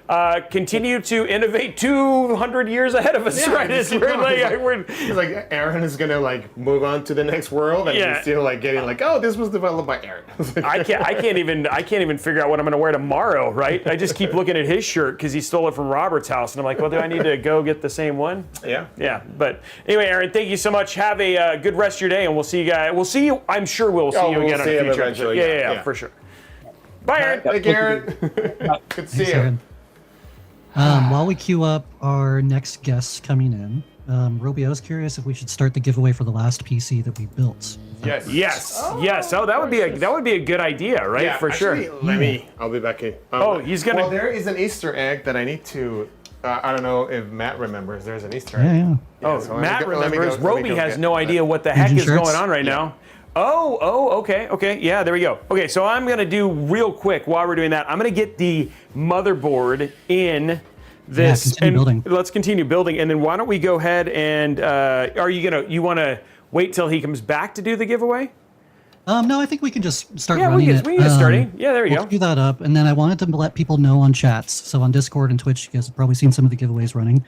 [SPEAKER 1] Continue to innovate 200 years ahead of us, right? It's
[SPEAKER 3] like Aaron is gonna like move on to the next world, and he's still like getting like, oh, this was developed by Aaron.
[SPEAKER 1] I can't even figure out what I'm going to wear tomorrow, right? I just keep looking at his shirt because he stole it from Robert's house, and I'm like, well, do I need to go get the same one? Yeah. But anyway, Aaron, thank you so much. Have a good rest of your day, and we'll see you guys. We'll see you. I'm sure we'll see you again on a future episode. Yeah, for sure. Bye, Aaron.
[SPEAKER 3] Thank you, Aaron. Good to see you.
[SPEAKER 2] While we queue up our next guests coming in, Robey, I was curious if we should start the giveaway for the last PC that we built.
[SPEAKER 1] Yes. Oh, that would be a good idea, right?
[SPEAKER 3] Yeah,
[SPEAKER 1] for sure.
[SPEAKER 3] I'll be back in.
[SPEAKER 1] He's gonna.
[SPEAKER 3] Well, there is an Easter egg that I need to. I don't know if Matt remembers. There's an Easter egg.
[SPEAKER 2] Yeah.
[SPEAKER 3] So
[SPEAKER 1] Matt remembers. Robey has no idea what the heck is going on right now. Okay. Yeah, there we go. Okay, so I'm gonna do real quick while we're doing that. I'm gonna get the motherboard in this
[SPEAKER 2] building.
[SPEAKER 1] Let's continue building, and then why don't we go ahead and you want to wait till he comes back to do the giveaway?
[SPEAKER 2] No, I think we can just start running it.
[SPEAKER 1] We can get starting. Yeah, there we go.
[SPEAKER 2] Queue that up, and then I wanted to let people know on chats. So on Discord and Twitch, you guys have probably seen some of the giveaways running.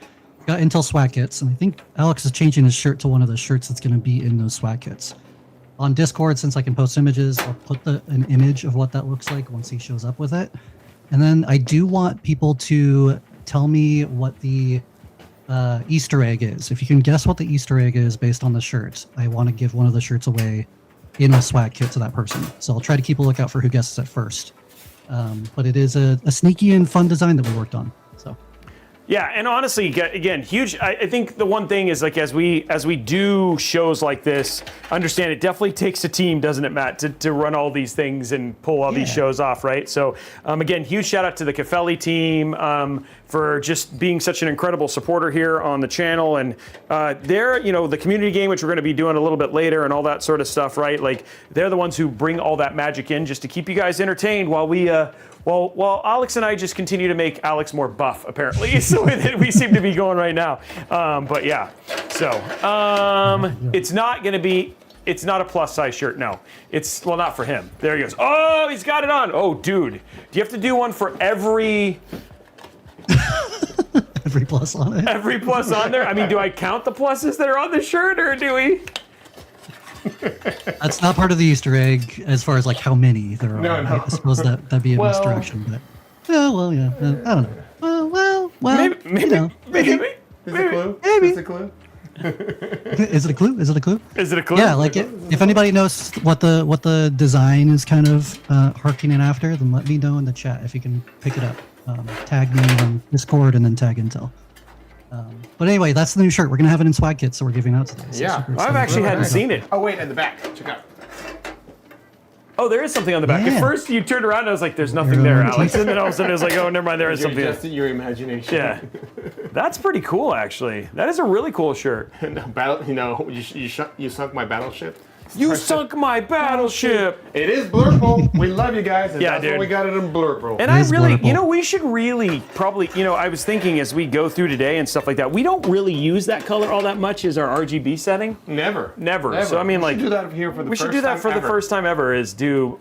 [SPEAKER 2] got Intel swag kits, and I think Alex is changing his shirt to one of the shirts that's going to be in those swag kits. On Discord, since I can post images, I'll put an image of what that looks like once he shows up with it. And then I do want people to tell me what the Easter egg is. If you can guess what the Easter egg is based on the shirt, I want to give one of the shirts away in a swag kit to that person. So I'll try to keep a lookout for who guesses it first. But it is a sneaky and fun design that we worked on. So.
[SPEAKER 1] Yeah, and honestly, again, huge. I think the one thing is, like, as we do shows like this, understand it definitely takes a team, doesn't it, Matt, to run all these things and pull all these shows off, right? So, again, huge shout out to the Cafelli team for just being such an incredible supporter here on the channel, and they're, the community game, which we're going to be doing a little bit later, and all that sort of stuff, right? Like, they're the ones who bring all that magic in just to keep you guys entertained while we. Well, Alex and I just continue to make Alex more buff, apparently, so we seem to be going right now. But yeah, so it's not going to be, it's not a plus size shirt, no. It's, well, not for him. There he goes. Oh, he's got it on. Oh, dude. Do you have to do one for every...
[SPEAKER 2] Every plus on it?
[SPEAKER 1] Every plus on there? I mean, do I count the pluses that are on the shirt, or do we...
[SPEAKER 2] That's not part of the Easter egg as far as like how many there are.
[SPEAKER 3] No.
[SPEAKER 2] I suppose that'd be a misdirection, but yeah, I don't know. Well,
[SPEAKER 1] maybe,
[SPEAKER 2] you know.
[SPEAKER 3] Is it a clue?
[SPEAKER 2] Maybe.
[SPEAKER 3] Is it a clue?
[SPEAKER 2] Is it a clue? Is it a clue?
[SPEAKER 1] Is it a clue?
[SPEAKER 2] Yeah, like if anybody knows what the design is kind of harkening after, then let me know in the chat if you can pick it up. Tag me on Discord and then tag Intel. But anyway, that's the new shirt. We're gonna have it in swag kits, so we're giving out today. So
[SPEAKER 3] Yeah.
[SPEAKER 1] I've actually hadn't seen it.
[SPEAKER 3] Oh, wait, at the back. Check out.
[SPEAKER 1] Oh, there is something on the back.
[SPEAKER 2] Yeah.
[SPEAKER 1] At first, you turned around and I was like, there's nothing there, Alex. And then all of a sudden, I was like, oh, never mind, there is something.
[SPEAKER 3] Just your imagination.
[SPEAKER 1] Yeah. That's pretty cool, actually. That is a really cool shirt.
[SPEAKER 3] Battle, you sunk my battleship.
[SPEAKER 1] You sunk my battleship.
[SPEAKER 3] It is Blurple. We love you guys. And
[SPEAKER 1] Yeah,
[SPEAKER 3] that's
[SPEAKER 1] dude.
[SPEAKER 3] what we got it in Blurple.
[SPEAKER 1] And I
[SPEAKER 2] is
[SPEAKER 1] really,
[SPEAKER 2] blurple.
[SPEAKER 1] we should really probably, I was thinking as we go through today and stuff like that, we don't really use that color all that much as our RGB setting.
[SPEAKER 3] Never.
[SPEAKER 1] So I mean,
[SPEAKER 3] We
[SPEAKER 1] like,
[SPEAKER 3] should do that here for the
[SPEAKER 1] we
[SPEAKER 3] first
[SPEAKER 1] should do that
[SPEAKER 3] time
[SPEAKER 1] for the
[SPEAKER 3] ever.
[SPEAKER 1] first time ever. Is do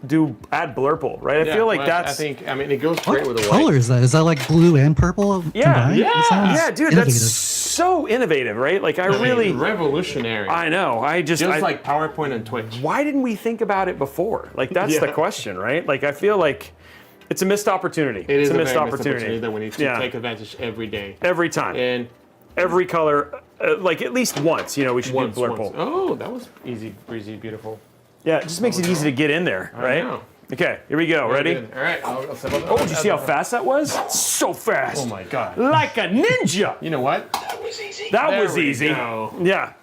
[SPEAKER 1] add blurple, right? I feel like that's.
[SPEAKER 3] I mean, it goes
[SPEAKER 2] What
[SPEAKER 3] great with the white.
[SPEAKER 2] color is that? Is that like blue and purple combined? That sounds
[SPEAKER 1] Yeah, dude,
[SPEAKER 2] innovative.
[SPEAKER 1] that's so innovative, right? Like, I really,
[SPEAKER 3] revolutionary.
[SPEAKER 1] I know.
[SPEAKER 3] Just like PowerPoint and Twitch.
[SPEAKER 1] Why didn't we think about it before? Like, that's the
[SPEAKER 3] Yeah.
[SPEAKER 1] question, right? Like, I feel like it's a missed opportunity.
[SPEAKER 3] It is
[SPEAKER 1] it's a
[SPEAKER 3] a
[SPEAKER 1] missed
[SPEAKER 3] very
[SPEAKER 1] opportunity
[SPEAKER 3] that we need to take advantage every day.
[SPEAKER 1] Every time.
[SPEAKER 3] And
[SPEAKER 1] Every color, like at least once, we should
[SPEAKER 3] once,
[SPEAKER 1] do blurple.
[SPEAKER 3] once. Oh, that was easy, breezy, beautiful.
[SPEAKER 1] Yeah, it just makes it easy to get in there, right?
[SPEAKER 3] know.
[SPEAKER 1] Okay, here we go. Ready?
[SPEAKER 3] All right. I'll set up.
[SPEAKER 1] Oh, did you see how fast that was? So fast.
[SPEAKER 3] Oh my God.
[SPEAKER 1] Like a ninja.
[SPEAKER 3] You know what?
[SPEAKER 4] That was easy.
[SPEAKER 1] That
[SPEAKER 3] There
[SPEAKER 1] was
[SPEAKER 3] we
[SPEAKER 1] easy.
[SPEAKER 3] go.
[SPEAKER 1] Yeah.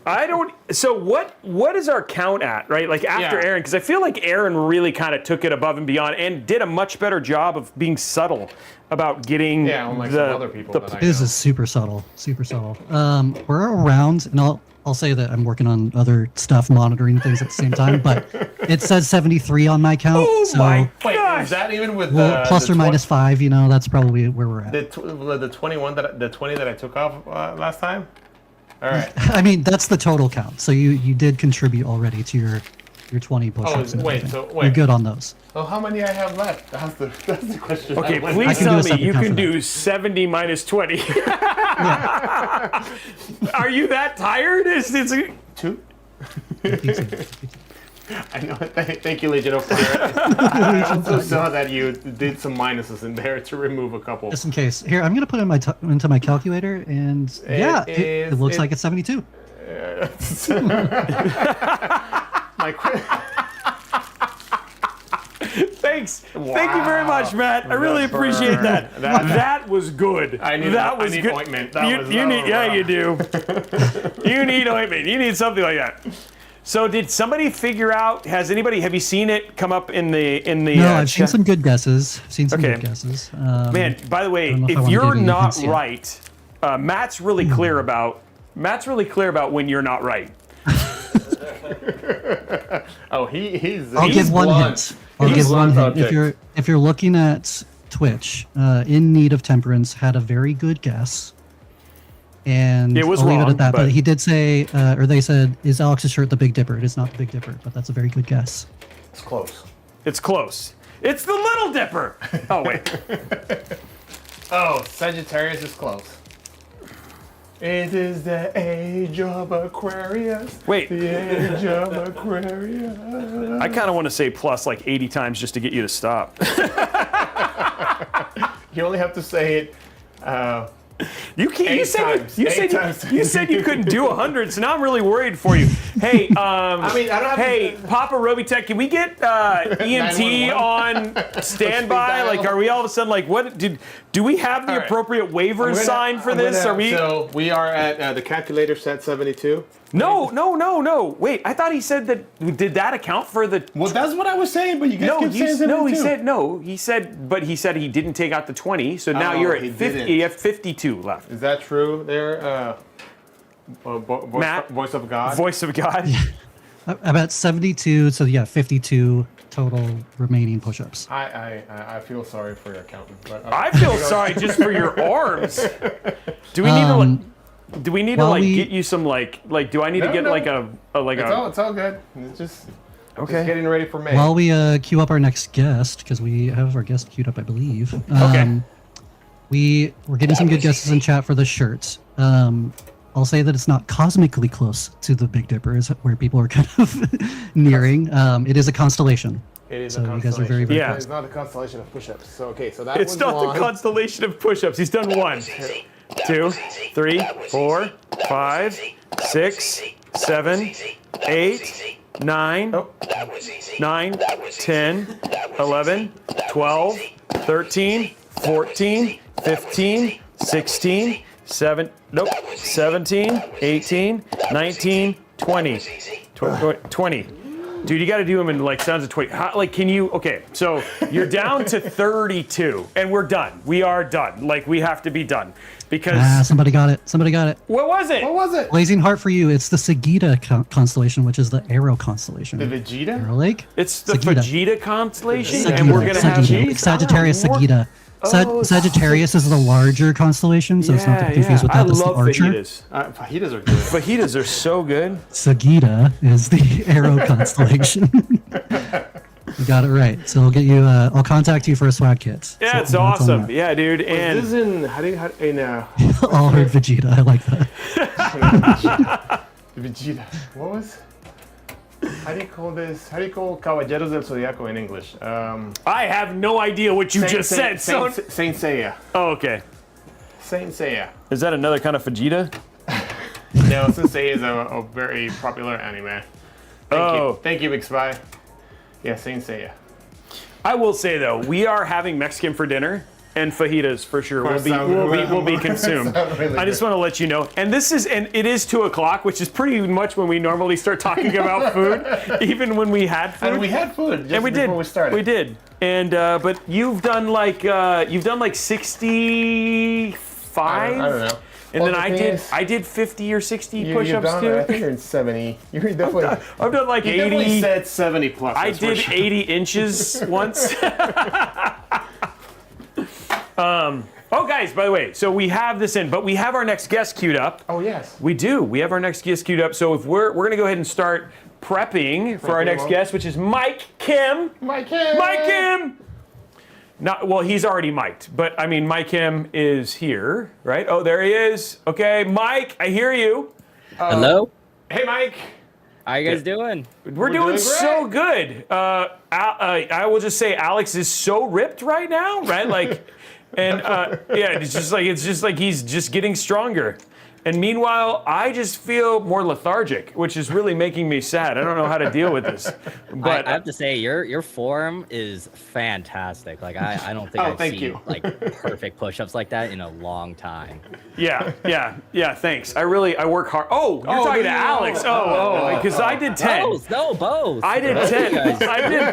[SPEAKER 1] I don't. So what is our count at, right? Like after
[SPEAKER 3] Yeah.
[SPEAKER 1] Aaron, because I feel like Aaron really kind of took it above and beyond and did a much better job of being subtle about getting
[SPEAKER 3] Unlike
[SPEAKER 1] the
[SPEAKER 3] some other people
[SPEAKER 1] the
[SPEAKER 3] that I
[SPEAKER 2] This
[SPEAKER 3] know.
[SPEAKER 2] is super subtle, super subtle. We're around, and I'll say that I'm working on other stuff, monitoring things at the same time, but it says 73 on my count.
[SPEAKER 1] Oh
[SPEAKER 2] so
[SPEAKER 1] my
[SPEAKER 3] Wait,
[SPEAKER 1] gosh.
[SPEAKER 3] is that even with
[SPEAKER 2] well, plus
[SPEAKER 3] the
[SPEAKER 2] or minus 5, that's probably where we're at.
[SPEAKER 3] the 21 the 20 that I took off last time? All right.
[SPEAKER 2] I mean, that's the total count. So you did contribute already to your 20 push-ups. and
[SPEAKER 3] wait,
[SPEAKER 2] everything.
[SPEAKER 3] so
[SPEAKER 2] You're
[SPEAKER 3] wait.
[SPEAKER 2] good on those.
[SPEAKER 3] Oh, how many I have left? That's the question.
[SPEAKER 1] Okay,
[SPEAKER 3] I went-
[SPEAKER 1] please
[SPEAKER 2] I can do
[SPEAKER 1] tell
[SPEAKER 2] a
[SPEAKER 1] me
[SPEAKER 2] separate
[SPEAKER 1] you
[SPEAKER 2] count
[SPEAKER 1] can
[SPEAKER 2] for that.
[SPEAKER 1] do 70 minus 20. Are you that tired? It's
[SPEAKER 3] 2.
[SPEAKER 2] Easy.
[SPEAKER 3] I know. Thank you, Legion of Fire. I also saw that you did some minuses in there to remove a couple.
[SPEAKER 2] Just in case. Here, I'm gonna put in into my calculator, and yeah, it looks like it's 72.
[SPEAKER 3] My
[SPEAKER 1] Thanks. Thank you very much, Matt. I really appreciate that. That was good.
[SPEAKER 3] I need
[SPEAKER 1] good.
[SPEAKER 3] ointment. That
[SPEAKER 1] You,
[SPEAKER 3] was-
[SPEAKER 1] you
[SPEAKER 3] that
[SPEAKER 1] need,
[SPEAKER 3] was
[SPEAKER 1] yeah,
[SPEAKER 3] rough.
[SPEAKER 1] you do. You need ointment. You need something like that. So, did somebody figure out? Have you seen it come up in the?
[SPEAKER 2] No, I've seen
[SPEAKER 1] chat?
[SPEAKER 2] some good guesses. I've seen some
[SPEAKER 1] Okay.
[SPEAKER 2] good guesses.
[SPEAKER 1] Man, by the way,
[SPEAKER 2] don't know if I
[SPEAKER 1] if
[SPEAKER 2] wanna
[SPEAKER 1] you're
[SPEAKER 2] give any
[SPEAKER 1] not
[SPEAKER 2] hints yet.
[SPEAKER 1] right, Matt's really clear about. Matt's really clear about when you're not right.
[SPEAKER 3] Oh, he's.
[SPEAKER 2] I'll give one
[SPEAKER 3] blunt.
[SPEAKER 2] hint. I'll
[SPEAKER 3] He's
[SPEAKER 2] give one
[SPEAKER 3] blunt
[SPEAKER 2] hint.
[SPEAKER 3] object.
[SPEAKER 2] If you're looking at Twitch, In Need of Temperance had a very good guess. And
[SPEAKER 1] It was
[SPEAKER 2] I'll leave it
[SPEAKER 1] wrong,
[SPEAKER 2] at that.
[SPEAKER 1] but-
[SPEAKER 2] But he did say, or they said, is Alex's shirt the Big Dipper? It is not the Big Dipper, but that's a very good guess.
[SPEAKER 3] It's close.
[SPEAKER 1] It's close. It's the Little Dipper. Oh wait.
[SPEAKER 3] Oh, Sagittarius is close. It is the age of Aquarius.
[SPEAKER 1] Wait.
[SPEAKER 3] The age of Aquarius.
[SPEAKER 1] I kind of want to say plus like 80 times just to get you to stop.
[SPEAKER 3] You only have to say it.
[SPEAKER 1] You can't. You
[SPEAKER 3] Eight
[SPEAKER 1] said
[SPEAKER 3] times.
[SPEAKER 1] you
[SPEAKER 3] Eight
[SPEAKER 1] said
[SPEAKER 3] times.
[SPEAKER 1] you said you couldn't do 100, so now I'm really worried for you. Hey,
[SPEAKER 3] I don't have
[SPEAKER 1] hey,
[SPEAKER 3] to-
[SPEAKER 1] Papa Robeytech, can we get EMT on standby?
[SPEAKER 3] dial.
[SPEAKER 1] Like, are we all of a sudden like, what? Do we have the
[SPEAKER 3] All right.
[SPEAKER 1] appropriate waivers signed for
[SPEAKER 3] I'm
[SPEAKER 1] this?
[SPEAKER 3] gonna-
[SPEAKER 1] Are we?
[SPEAKER 3] So we are at the calculator set 72.
[SPEAKER 1] No. Wait, I thought he said that. Did that account for the?
[SPEAKER 3] Well, that's what I was saying, but you guys kept saying 72.
[SPEAKER 1] He said he didn't take out the 20. So now
[SPEAKER 3] Oh,
[SPEAKER 1] you're at
[SPEAKER 3] he
[SPEAKER 1] 50.
[SPEAKER 3] didn't.
[SPEAKER 1] You have 52 left.
[SPEAKER 3] Is that true there?
[SPEAKER 1] Matt?
[SPEAKER 3] Voice of God?
[SPEAKER 1] Voice of God.
[SPEAKER 2] I'm at 72, so yeah, 52 total remaining push-ups.
[SPEAKER 3] I feel sorry for your accountant. But,
[SPEAKER 1] I feel sorry just for your arms. Do we need to like? Do we need to
[SPEAKER 2] while
[SPEAKER 1] like
[SPEAKER 2] we-
[SPEAKER 1] get you some like? Do I need to
[SPEAKER 3] No,
[SPEAKER 1] get
[SPEAKER 3] no.
[SPEAKER 1] like a like
[SPEAKER 3] it's all good. It's just
[SPEAKER 1] Okay.
[SPEAKER 3] getting ready for May.
[SPEAKER 2] While we queue up our next guest, because we have our guest queued up, I believe.
[SPEAKER 1] Okay.
[SPEAKER 2] We're getting some good guesses in chat for the shirts. I'll say that it's not cosmically close to the Big Dipper, is where people are kind of nearing. It is a constellation.
[SPEAKER 3] It is
[SPEAKER 2] So
[SPEAKER 3] a
[SPEAKER 2] you
[SPEAKER 3] constellation.
[SPEAKER 2] guys are very, very
[SPEAKER 1] Yeah.
[SPEAKER 3] It's not a constellation of push-ups. So okay, so that
[SPEAKER 1] It's
[SPEAKER 3] was
[SPEAKER 1] not
[SPEAKER 3] one.
[SPEAKER 1] the constellation of push-ups. He's done 1, 2, 3, 4, 5, 6, 7, 8, 9, 9, 10, 11, 12, 13, 14, 15, 16, 17, 18, 19, 20. 20. Dude, you got to do them in like sounds of 20. Like, can you? Okay, so you're down to 32, and we're done. We are done. Like, we have to be done because.
[SPEAKER 2] Somebody got it. Somebody got it.
[SPEAKER 1] What was it?
[SPEAKER 3] What was it?
[SPEAKER 2] Blazing Heart for you. It's the Sagitta constellation, which is the Arrow constellation.
[SPEAKER 3] The Vegeta?
[SPEAKER 2] Arrow Lake?
[SPEAKER 1] It's the
[SPEAKER 2] Sagitta.
[SPEAKER 1] Vegeta constellation,
[SPEAKER 2] Sagitta,
[SPEAKER 1] and we're gonna have.
[SPEAKER 2] Sagitta. Sagittarius Sagitta.
[SPEAKER 1] Oh,
[SPEAKER 2] Sagittarius is the larger constellation, so it's not to confuse with that.
[SPEAKER 1] I
[SPEAKER 2] That's the
[SPEAKER 1] love
[SPEAKER 2] Archer.
[SPEAKER 1] fajitas.
[SPEAKER 3] Fajitas are good.
[SPEAKER 1] Fajitas are so good.
[SPEAKER 2] Sagitta is the Arrow constellation. You got it right. So I'll get you. I'll contact you for a swag kit.
[SPEAKER 1] Yeah,
[SPEAKER 2] So
[SPEAKER 1] it's
[SPEAKER 2] that's on
[SPEAKER 1] awesome.
[SPEAKER 2] that.
[SPEAKER 1] Yeah, dude.
[SPEAKER 3] This
[SPEAKER 1] And
[SPEAKER 3] is in
[SPEAKER 2] All heard Vegeta. I like that.
[SPEAKER 3] Vegeta. What was? How do you call this? How do you call Caballeros del Zodiaco in English?
[SPEAKER 1] I have no idea what you just said. So.
[SPEAKER 3] Saint Seiya.
[SPEAKER 1] Oh, okay.
[SPEAKER 3] Saint Seiya.
[SPEAKER 1] Is that another kind of Vegeta?
[SPEAKER 3] No, Saint Seiya is a very popular anime. Thank you, Big Spy. Yeah, Saint Seiya.
[SPEAKER 1] I will say though, we are having Mexican for dinner, and fajitas for sure will be consumed.
[SPEAKER 3] Really
[SPEAKER 1] I just want to let you know. And it is 2:00, which is pretty much when we normally start talking about food, even when we had food.
[SPEAKER 3] And we had food just
[SPEAKER 1] And we
[SPEAKER 3] before
[SPEAKER 1] did.
[SPEAKER 3] we started.
[SPEAKER 1] We did. And but you've done like 65.
[SPEAKER 3] I don't know.
[SPEAKER 1] And
[SPEAKER 3] Well,
[SPEAKER 1] then
[SPEAKER 3] the
[SPEAKER 1] I
[SPEAKER 3] thing
[SPEAKER 1] did
[SPEAKER 3] is,
[SPEAKER 1] I did 50 or 60
[SPEAKER 3] You've
[SPEAKER 1] push-ups
[SPEAKER 3] done,
[SPEAKER 1] too.
[SPEAKER 3] I think you're in 70. You're definitely.
[SPEAKER 1] I've done like
[SPEAKER 3] You definitely
[SPEAKER 1] 80.
[SPEAKER 3] said 70 plus.
[SPEAKER 1] I
[SPEAKER 3] that's for
[SPEAKER 1] did
[SPEAKER 3] sure.
[SPEAKER 1] 80 inches once. Oh, guys, by the way, so we have this in, but we have our next guest queued up.
[SPEAKER 3] Oh yes.
[SPEAKER 1] We do. We have our next guest queued up. So if we're going to go ahead and start prepping for our
[SPEAKER 3] Prepping
[SPEAKER 1] next
[SPEAKER 3] mode.
[SPEAKER 1] guest, which is Mike Kim.
[SPEAKER 3] Mike Kim.
[SPEAKER 1] Mike Kim. Not well. He's already mic'd, but I mean, Mike Kim is here, right? Oh, there he is. Okay, Mike, I hear you.
[SPEAKER 11] Hello?
[SPEAKER 3] Hey, Mike.
[SPEAKER 11] How you guys doing?
[SPEAKER 1] We're
[SPEAKER 3] doing
[SPEAKER 1] doing so
[SPEAKER 3] great.
[SPEAKER 1] good. I will just say Alex is so ripped right now, right? Like, and yeah, it's just like he's just getting stronger. And meanwhile, I just feel more lethargic, which is really making me sad. I don't know how to deal with this. But
[SPEAKER 11] I have to say, your form is fantastic. Like I don't think
[SPEAKER 3] Oh,
[SPEAKER 11] I've
[SPEAKER 3] thank
[SPEAKER 11] seen
[SPEAKER 3] you.
[SPEAKER 11] like perfect push-ups like that in a long time.
[SPEAKER 1] yeah. Thanks. I work hard. Oh, you're talking to Alex. Because I did 10.
[SPEAKER 11] Both.
[SPEAKER 1] I did
[SPEAKER 11] Both
[SPEAKER 1] 10.
[SPEAKER 11] you guys.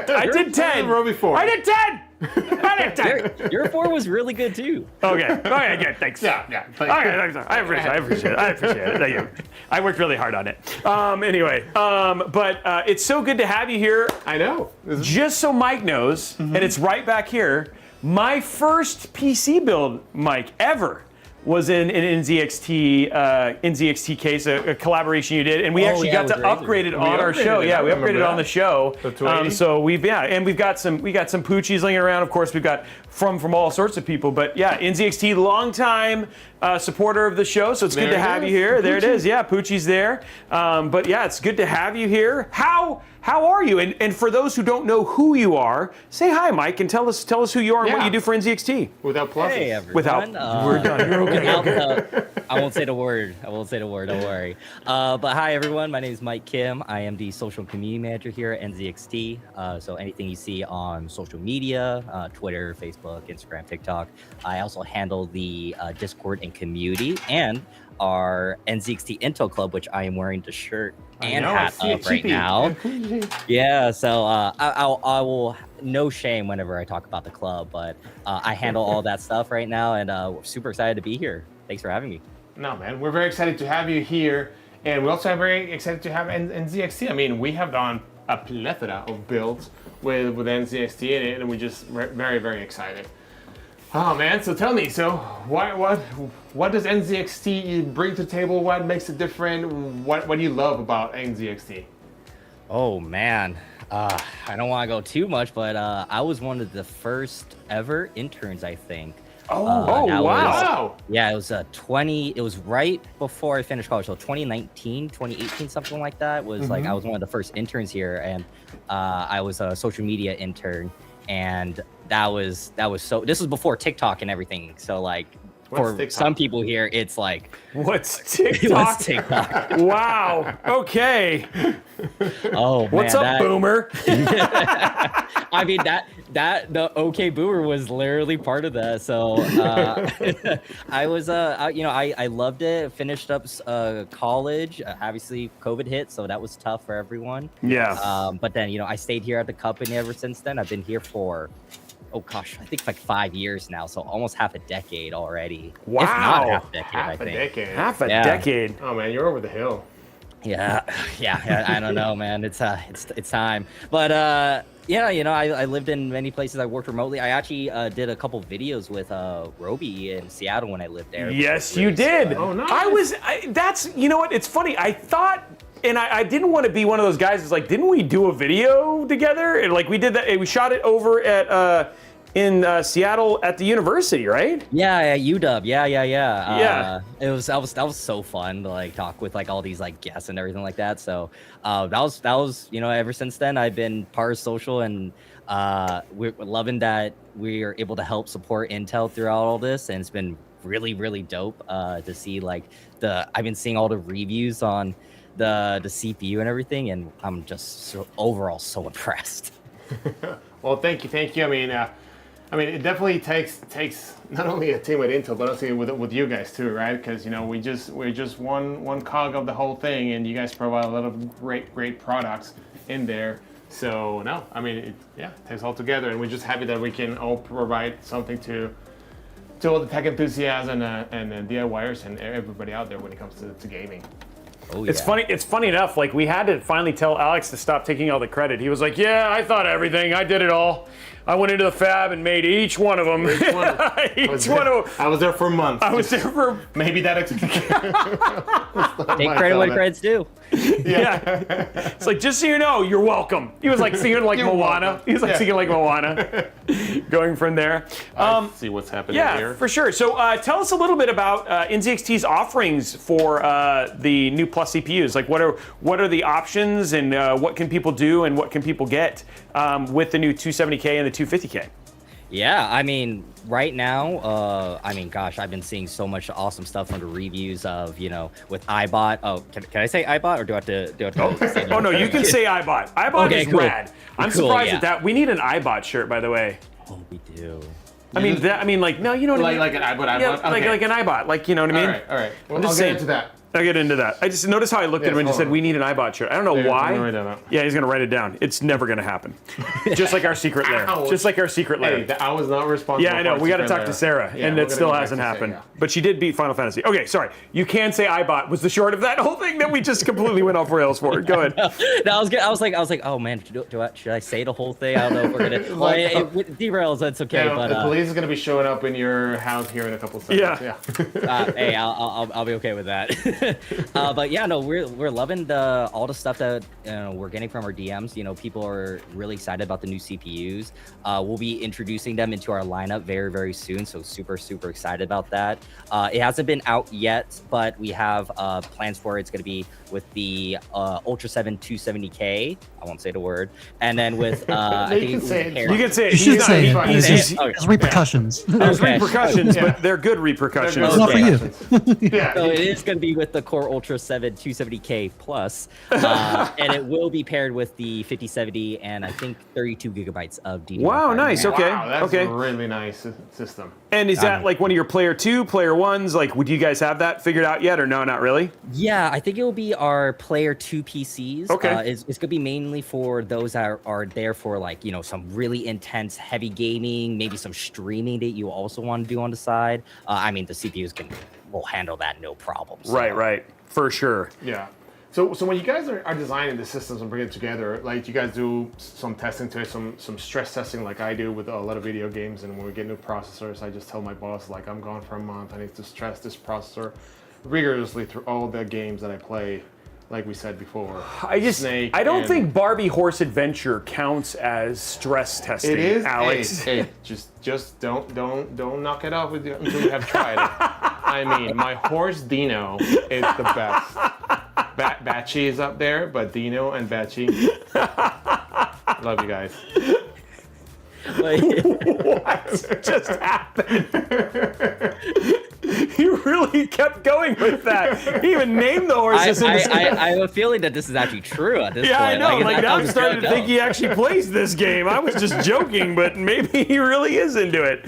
[SPEAKER 1] I did 10.
[SPEAKER 3] Robey 4.
[SPEAKER 1] I did 10. I did 10.
[SPEAKER 11] Your form was really good too.
[SPEAKER 1] Okay, good. Thanks.
[SPEAKER 3] Yeah.
[SPEAKER 1] Okay, thanks. I appreciate it. Thank you. I worked really hard on it. Anyway, but it's so good to have you here.
[SPEAKER 3] I know.
[SPEAKER 1] Just so Mike knows, and it's right back here, my first PC build, Mike, ever was in an NZXT case, a collaboration you did, and we actually got to
[SPEAKER 11] with Razer.
[SPEAKER 1] upgrade it on our
[SPEAKER 3] upgraded
[SPEAKER 1] show.
[SPEAKER 3] it,
[SPEAKER 1] Yeah,
[SPEAKER 3] I
[SPEAKER 1] we
[SPEAKER 3] remember
[SPEAKER 1] upgraded it on
[SPEAKER 3] that.
[SPEAKER 1] the show.
[SPEAKER 3] The 280?
[SPEAKER 1] So we've got some poochies laying around. Of course, we've got from all sorts of people. But yeah, NZXT, long time supporter of the show, so it's good to have you here. There it is. Yeah, Poochie's there. But yeah, it's good to have you here. How are you? And for those who don't know who you are, say hi, Mike, and tell us who you are and what you do for NZXT.
[SPEAKER 3] Without pluses.
[SPEAKER 11] Hey, everyone.
[SPEAKER 1] Without, we're done. You're okay.
[SPEAKER 11] I won't say the word. Don't worry. But hi, everyone. My name is Mike Kim. I am the social community manager here at NZXT. So anything you see on social media, Twitter, Facebook, Instagram, TikTok. I also handle the Discord and community and our NZXT Intel Club, which I am wearing the shirt and hat up right now. Yeah, so I will, no shame whenever I talk about the club, but I handle all that stuff right now, and we're super excited to be here. Thanks for having me.
[SPEAKER 3] No, man, we're very excited to have you here, and we're also very excited to have NZXT. I mean, we have done a plethora of builds with NZXT, and we're just very, very excited. Oh man, so tell me, so what does NZXT bring to the table? What makes it different? What do you love about NZXT?
[SPEAKER 11] Oh man, I don't want to go too much, but I was one of the first ever interns, I think.
[SPEAKER 3] Wow.
[SPEAKER 11] Yeah, it was it was right before I finished college, so 2019, 2018, something like that. Was like I was one of the first interns here, and I was a social media intern, and that was so. This was before TikTok and everything, so like for some people here, it's like
[SPEAKER 1] what's TikTok?
[SPEAKER 11] What's TikTok?
[SPEAKER 1] Wow. Okay.
[SPEAKER 11] Oh, man,
[SPEAKER 1] what's up, Boomer?
[SPEAKER 11] I mean the OK Boomer was literally part of that. So I was I loved it. Finished up college. Obviously, COVID hit, so that was tough for everyone.
[SPEAKER 1] Yeah.
[SPEAKER 11] But then I stayed here at the company ever since then. I've been here for. Oh gosh, I think like 5 years now, so almost half a decade already.
[SPEAKER 1] Wow,
[SPEAKER 11] if not half a decade, I think.
[SPEAKER 1] Half a decade.
[SPEAKER 3] Oh man, you're over the hill.
[SPEAKER 11] Yeah, I don't know, man. It's time. But I lived in many places. I worked remotely. I actually did a couple videos with Robey in Seattle when I lived there.
[SPEAKER 1] Yes, you did.
[SPEAKER 3] Oh, nice.
[SPEAKER 1] That's you know what? It's funny. I thought. And I didn't want to be one of those guys who's like, didn't we do a video together? And like we did that, we shot it over at in Seattle at the university, right?
[SPEAKER 11] Yeah, UW. Yeah.
[SPEAKER 1] Yeah.
[SPEAKER 11] That was so fun to like talk with like all these like guests and everything like that. So that was ever since then I've been part of social, and we're loving that we are able to help support Intel throughout all this, and it's been really, really dope to see like I've been seeing all the reviews on the CPU and everything, and I'm just overall so impressed.
[SPEAKER 3] Well, thank you. I mean, it definitely takes not only a team with Intel, but also with you guys too, right? Because we're just one cog of the whole thing, and you guys provide a lot of great products in there. So no, I mean, it takes all together, and we're just happy that we can all provide something to all the tech enthusiasts and DIYers and everybody out there when it comes to gaming.
[SPEAKER 11] Oh, yeah.
[SPEAKER 1] It's funny enough, like we had to finally tell Alex to stop taking all the credit. He was like, yeah, I thought everything. I did it all. I went into the fab and made each one of them.
[SPEAKER 3] I was there for months.
[SPEAKER 1] I was there for
[SPEAKER 3] maybe that.
[SPEAKER 11] Take credit when credit's due.
[SPEAKER 1] Yeah. It's like, just so you know, you're welcome. He was like singing like Moana. He was like singing like Moana. Going from there.
[SPEAKER 3] Let's see what's happening here.
[SPEAKER 1] Yeah, for sure. So tell us a little bit about NZXT's offerings for the new Plus CPUs. Like, what are the options, and what can people do, and what can people get with the new 270K and the 250K?
[SPEAKER 11] Yeah, I mean, right now, gosh, I've been seeing so much awesome stuff from the reviews of, with iBot. Oh, can I say iBot, or do I have to say
[SPEAKER 1] Oh, no, you can say iBot. iBot
[SPEAKER 11] okay,
[SPEAKER 1] is
[SPEAKER 11] cool.
[SPEAKER 1] rad. I'm surprised at that. We need an iBot shirt, by the way.
[SPEAKER 11] Oh, we do.
[SPEAKER 1] No, you know what I mean?
[SPEAKER 3] Like an iBot?
[SPEAKER 1] Yeah,
[SPEAKER 3] Okay.
[SPEAKER 1] like an iBot. Like, you know what I mean?
[SPEAKER 3] All right. Well,
[SPEAKER 1] I'm just
[SPEAKER 3] I'll
[SPEAKER 1] saying.
[SPEAKER 3] get into that.
[SPEAKER 1] I'll get into that. I just noticed how I looked at him and just said, we need an iBot shirt. I don't know why. Yeah, he's going to write it down. It's never going to happen. Just like our secret lair. Just like our secret lair.
[SPEAKER 3] Hey, I was not responsible.
[SPEAKER 1] Yeah, I know. We got to talk to Sarah, and it still hasn't happened. But she did beat Final Fantasy. Okay, sorry. You can say iBot was the short of that whole thing that we just completely went off rails for. Go ahead.
[SPEAKER 11] No, I was like, oh man, should I say the whole thing? I don't know if we're gonna. Well, it derails. That's okay.
[SPEAKER 3] Yeah,
[SPEAKER 11] but
[SPEAKER 3] the police is gonna be showing up in your house here in a couple seconds.
[SPEAKER 1] Yeah.
[SPEAKER 11] Hey, I'll be okay with that. But yeah, no, we're loving all the stuff that we're getting from our DMs. You know, people are really excited about the new CPUs. We'll be introducing them into our lineup very, very soon. So super excited about that. It hasn't been out yet, but we have plans for it. It's going to be with the Ultra 7 270K. I won't say the word. And then with I think
[SPEAKER 3] can say it.
[SPEAKER 1] You can say it.
[SPEAKER 2] You should
[SPEAKER 1] He's
[SPEAKER 2] say
[SPEAKER 1] not-
[SPEAKER 2] it.
[SPEAKER 1] he's-
[SPEAKER 2] There's repercussions.
[SPEAKER 1] There's
[SPEAKER 11] Okay.
[SPEAKER 1] repercussions, but they're good repercussions.
[SPEAKER 2] It's not for you.
[SPEAKER 3] Yeah.
[SPEAKER 11] So it is going to be with the Core Ultra 7 270K Plus, and it will be paired with the 5070 and I think 32 gigabytes of DDR5.
[SPEAKER 1] Wow, nice. Okay.
[SPEAKER 3] Wow, that's
[SPEAKER 1] Okay.
[SPEAKER 3] a really nice system.
[SPEAKER 1] And is that like one of your player 2, player 1s? Like, would you guys have that figured out yet, or no, not really?
[SPEAKER 11] Yeah, I think it will be our player 2 PCs.
[SPEAKER 1] Okay.
[SPEAKER 11] It's going to be mainly for those that are there for like, you know, some really intense heavy gaming, maybe some streaming that you also want to do on the side. I mean, the CPUs will handle that no problem. So.
[SPEAKER 1] Right. For sure.
[SPEAKER 3] Yeah. So when you guys are designing the systems and bringing it together, like you guys do some testing to it, some stress testing like I do with a lot of video games, and when we get new processors, I just tell my boss, like, I'm gone for a month, I need to stress this processor rigorously through all the games that I play, like we said before.
[SPEAKER 1] I don't
[SPEAKER 3] and-
[SPEAKER 1] think Barbie Horse Adventure counts as stress testing,
[SPEAKER 3] It is,
[SPEAKER 1] Alex.
[SPEAKER 3] Hey, just don't knock it off with you until you have tried it. I mean, my horse Dino is the best. Batchy is up there, but Dino and Batchy, love you guys.
[SPEAKER 1] What just happened? You really kept going with that. He even named the horses.
[SPEAKER 11] I have a feeling that this is actually true at this
[SPEAKER 1] Yeah,
[SPEAKER 11] point.
[SPEAKER 1] I know. Like,
[SPEAKER 11] that
[SPEAKER 1] now I'm
[SPEAKER 11] was a
[SPEAKER 1] starting to
[SPEAKER 11] joke.
[SPEAKER 1] think he actually plays this game. I was just joking, but maybe he really is into it.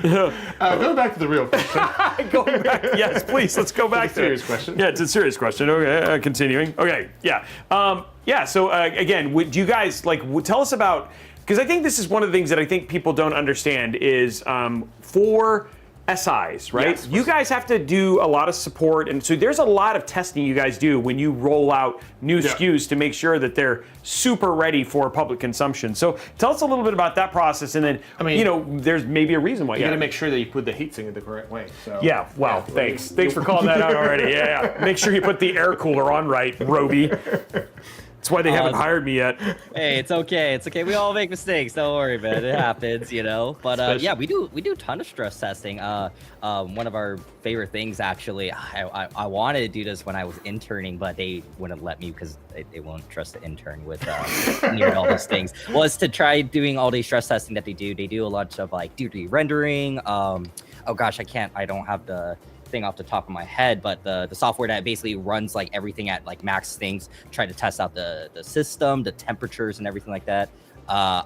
[SPEAKER 3] Go back to the real question.
[SPEAKER 1] Going back, yes, please. Let's go back to
[SPEAKER 3] serious
[SPEAKER 1] it.
[SPEAKER 3] question.
[SPEAKER 1] Yeah, it's a serious question. Okay, continuing. Okay, yeah, yeah. So again, do you guys tell us about? Because I think this is one of the things that I think people don't understand is for SIs, right?
[SPEAKER 3] Yes.
[SPEAKER 1] You guys have to do a lot of support, and so there's a lot of testing you guys do when you roll out new SKUs to make sure that they're super ready for public consumption. So tell us a little bit about that process, and then there's maybe a reason why
[SPEAKER 3] You gotta make sure that you put the heatsink in the correct way. So.
[SPEAKER 1] Yeah, wow, thanks. Thanks for calling that out already. Yeah. Make sure you put the air cooler on right, Robey. That's why they haven't hired me yet.
[SPEAKER 11] Hey, it's okay. It's okay. We all make mistakes. Don't worry, man. It happens, you know. But yeah, we do a ton of stress testing. One of our favorite things, actually, I wanted to do this when I was interning, but they wouldn't let me because they won't trust the intern with near all those things. Was to try doing all the stress testing that they do. They do a lot of like 2D rendering. Oh gosh, I don't have the thing off the top of my head, but the software that basically runs like everything at like max things, try to test out the system, the temperatures and everything like that. I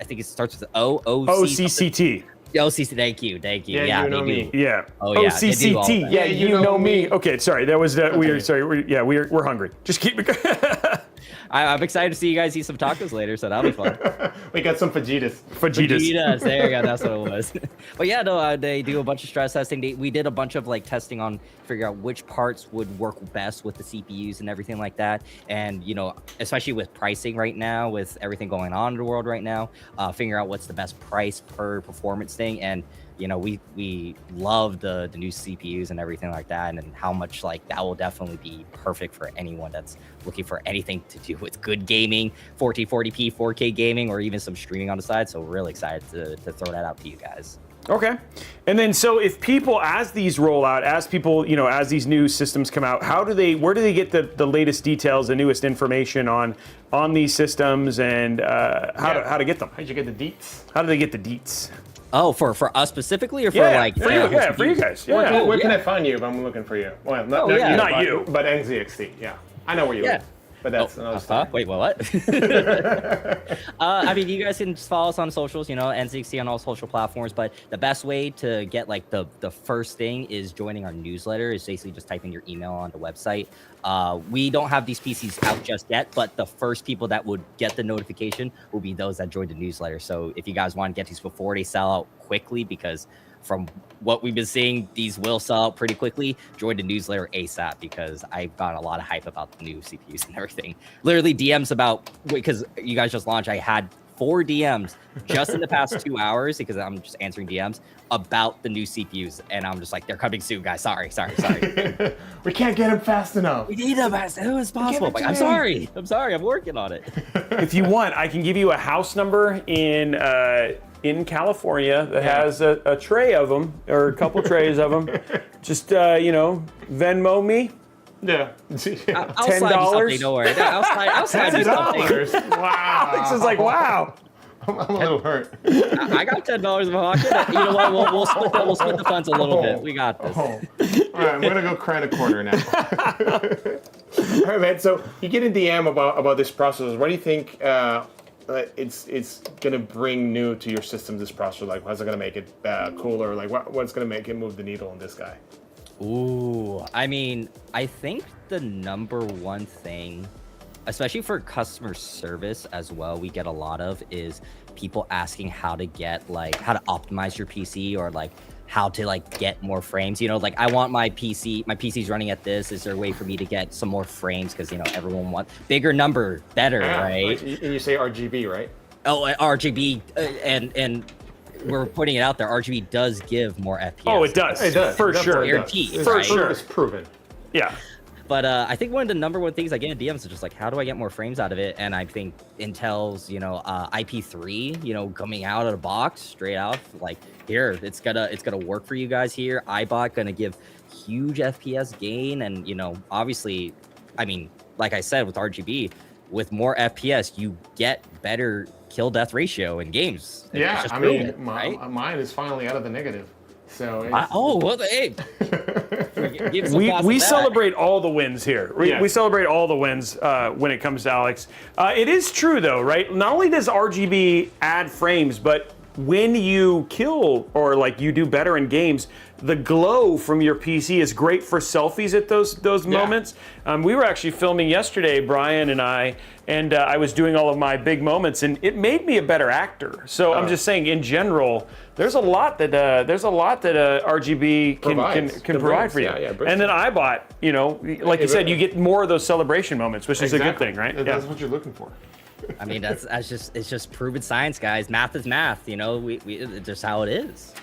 [SPEAKER 11] think it starts with
[SPEAKER 1] OCCT.
[SPEAKER 11] OCCT, thank you.
[SPEAKER 3] Yeah, you know
[SPEAKER 11] they
[SPEAKER 3] me.
[SPEAKER 11] do.
[SPEAKER 1] Yeah.
[SPEAKER 11] Oh, yeah, they do all
[SPEAKER 1] OCCT.
[SPEAKER 11] that.
[SPEAKER 1] Yeah, you know me. Okay, sorry. That was we're hungry. Just keep it.
[SPEAKER 11] I'm excited to see you guys eat some tacos later, so that'll be fun.
[SPEAKER 3] We got some fajitas.
[SPEAKER 1] Fajitas.
[SPEAKER 11] There you go. That's what it was. But yeah, no, they do a bunch of stress testing. We did a bunch of like testing on figure out which parts would work best with the CPUs and everything like that. And especially with pricing right now, with everything going on in the world right now, figure out what's the best price per performance thing. And we love the new CPUs and everything like that, and how much like that will definitely be perfect for anyone that's looking for anything to do with good gaming, 1440p, 4K gaming, or even some streaming on the side. So we're really excited to throw that out to you guys.
[SPEAKER 1] Okay. And then so if people, as these roll out, as these new systems come out, where do they get the latest details, the newest information on these systems, and how to get them?
[SPEAKER 3] How'd you get the deets?
[SPEAKER 1] How do they get the deets?
[SPEAKER 11] Oh, for us specifically, or for
[SPEAKER 1] for you guys. Yeah.
[SPEAKER 3] Where can I find you if I'm looking for you? Well, not you, but NZXT. Yeah, I know where you live. But that's another story.
[SPEAKER 11] Wait, what? I mean, you guys can just follow us on socials, NZXT on all social platforms. But the best way to get like the first thing is joining our newsletter. Is basically just typing your email on the website. We don't have these PCs out just yet, but the first people that would get the notification will be those that joined the newsletter. So if you guys want to get these before they sell out quickly, because from what we've been seeing, these will sell out pretty quickly, join the newsletter ASAP, because I've gotten a lot of hype about the new CPUs and everything. Literally DMs about, because you guys just launched, I had 4 DMs just in the past 2 hours because I'm just answering DMs about the new CPUs, and I'm just like, they're coming soon, guys. Sorry.
[SPEAKER 3] We can't get them fast enough.
[SPEAKER 11] We need them as soon as possible. Like, I'm sorry. I'm working on it.
[SPEAKER 1] If you want, I can give you a house number in California that has a tray of them, or a couple trays of them. Just Venmo me.
[SPEAKER 3] Yeah.
[SPEAKER 11] I'll slide you something, don't worry. I'll slide you something.
[SPEAKER 3] Wow.
[SPEAKER 1] Alex is like, wow.
[SPEAKER 3] I'm a little hurt.
[SPEAKER 11] I got $10 in my pocket. You know what? We'll split the funds a little bit. We got this.
[SPEAKER 3] All right, I'm gonna go cry a quarter now. All right, man. So you get a DM about this processor. What do you think it's gonna bring new to your system? This processor, like, how's it gonna make it cooler? Like, what's gonna make it move the needle on this guy?
[SPEAKER 11] Ooh, I mean, I think the number one thing, especially for customer service as well, we get a lot of is people asking how to optimize your PC, or like how to like get more frames. Like, I want my PC's running at this. Is there a way for me to get some more frames? Because everyone wants bigger number, better, right?
[SPEAKER 3] And you say RGB, right?
[SPEAKER 11] Oh, RGB, and we're putting it out there. RGB does give more FPS.
[SPEAKER 1] Oh, it does. It does. For sure.
[SPEAKER 11] Guaranteed.
[SPEAKER 1] For sure.
[SPEAKER 3] It's proven.
[SPEAKER 1] Yeah.
[SPEAKER 11] But I think one of the number one things I get in DMs is just like, how do I get more frames out of it? And I think Intel's, IP3, coming out of the box straight out, like, here, it's gonna work for you guys here. iBot gonna give huge FPS gain, and obviously, I mean, like I said, with RGB, with more FPS, you get better kill death ratio in games.
[SPEAKER 3] Yeah,
[SPEAKER 11] I
[SPEAKER 3] mean, mine is finally out of the negative. So
[SPEAKER 11] hey.
[SPEAKER 1] We celebrate all the wins here. We celebrate all the wins when it comes to Alex. It is true though, right? Not only does RGB add frames, but when you kill or like you do better in games, the glow from your PC is great for selfies at those moments. We were actually filming yesterday, Brian and I was doing all of my big moments, and it made me a better actor. So I'm just saying, in general, there's a lot that RGB can provide for you. And then iBot, like you said, you get more of those celebration moments, which is a good thing, right?
[SPEAKER 3] That's what you're looking for.
[SPEAKER 11] I mean, it's just proven science, guys. Math is math. It's just how it is.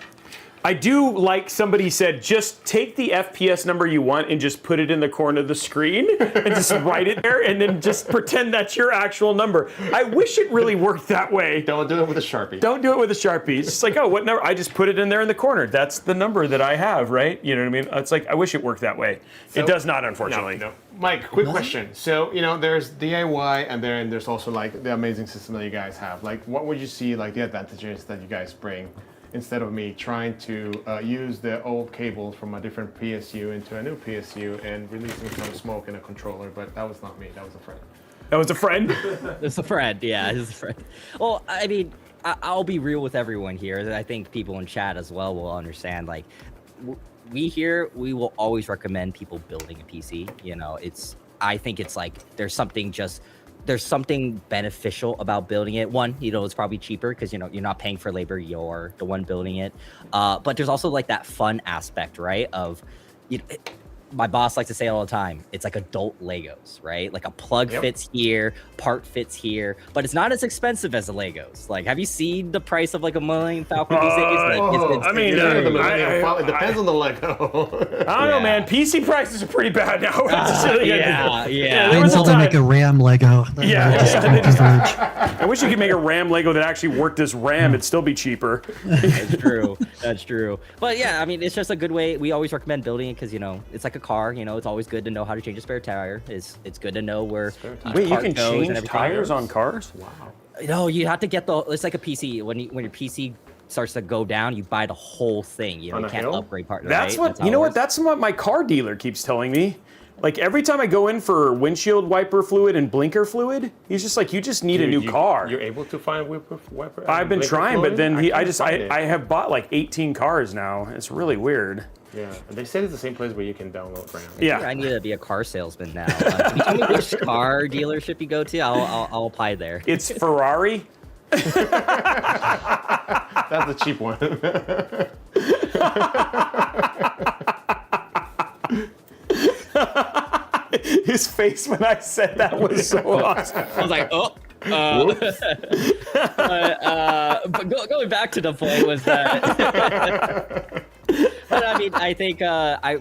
[SPEAKER 1] I do like somebody said, just take the FPS number you want and just put it in the corner of the screen and just write it there and then just pretend that's your actual number. I wish it really worked that way.
[SPEAKER 3] Don't do it with a Sharpie.
[SPEAKER 1] Don't do it with a Sharpie. It's just like, oh, what number? I just put it in there in the corner. That's the number that I have, right? You know what I mean? It's like, I wish it worked that way. So, it does not, unfortunately.
[SPEAKER 3] No. Mike, quick question. So, there's DIY and then there's also like the amazing system that you guys have. Like, what would you see like the advantages that you guys bring, instead of me trying to use the old cables from a different PSU into a new PSU and releasing some smoke in a controller? But that was not me, that was a friend.
[SPEAKER 1] That was a friend?
[SPEAKER 11] It's a friend, yeah, it's a friend. Well, I mean, I'll be real with everyone here. I think people in chat as well will understand, like, we will always recommend people building a PC. I think it's like, there's something beneficial about building it. One, it's probably cheaper because you're not paying for labor, you're the one building it. But there's also like that fun aspect, right? Of my boss likes to say all the time, it's like adult Legos, right? Like a plug fits here, part fits here, but it's not as expensive as the Legos. Like, have you seen the price of like a Millennium Falcon these days?
[SPEAKER 3] It depends on the Lego.
[SPEAKER 1] I don't know, man. PC prices are pretty bad now.
[SPEAKER 2] Wait until they make a RAM Lego.
[SPEAKER 1] I wish you could make a RAM Lego that actually worked as RAM. It'd still be cheaper.
[SPEAKER 11] That's true. But yeah, I mean, it's just a good way. We always recommend building it because it's like a car. It's always good to know how to change a spare tire. It's good to know where.
[SPEAKER 1] Wait, you can change tires on cars? Wow.
[SPEAKER 11] No, you have to get it's like a PC. When your PC starts to go down, you buy the whole thing. You can't upgrade part.
[SPEAKER 1] That's what That's what my car dealer keeps telling me. Like, every time I go in for windshield wiper fluid and blinker fluid, he's just like, you just need a new car.
[SPEAKER 3] You're able to find wiper?
[SPEAKER 1] I've been trying, but then I have bought like 18 cars now. It's really weird.
[SPEAKER 3] Yeah, and they said it's the same place where you can download RAM.
[SPEAKER 1] Yeah,
[SPEAKER 11] I need to be a car salesman now. Can you tell me which car dealership you go to? I'll apply there.
[SPEAKER 1] It's Ferrari.
[SPEAKER 3] That's the cheap one.
[SPEAKER 1] His face when I said that was so awesome.
[SPEAKER 11] I was like, oh. But going back to the point was that. But I mean, I think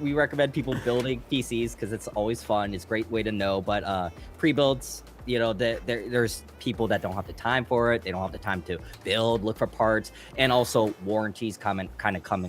[SPEAKER 11] we recommend people building PCs because it's always fun. It's a great way to know. But pre-builds, you know, there's people that don't have the time for it. They don't have the time to build, look for parts, and also warranties come in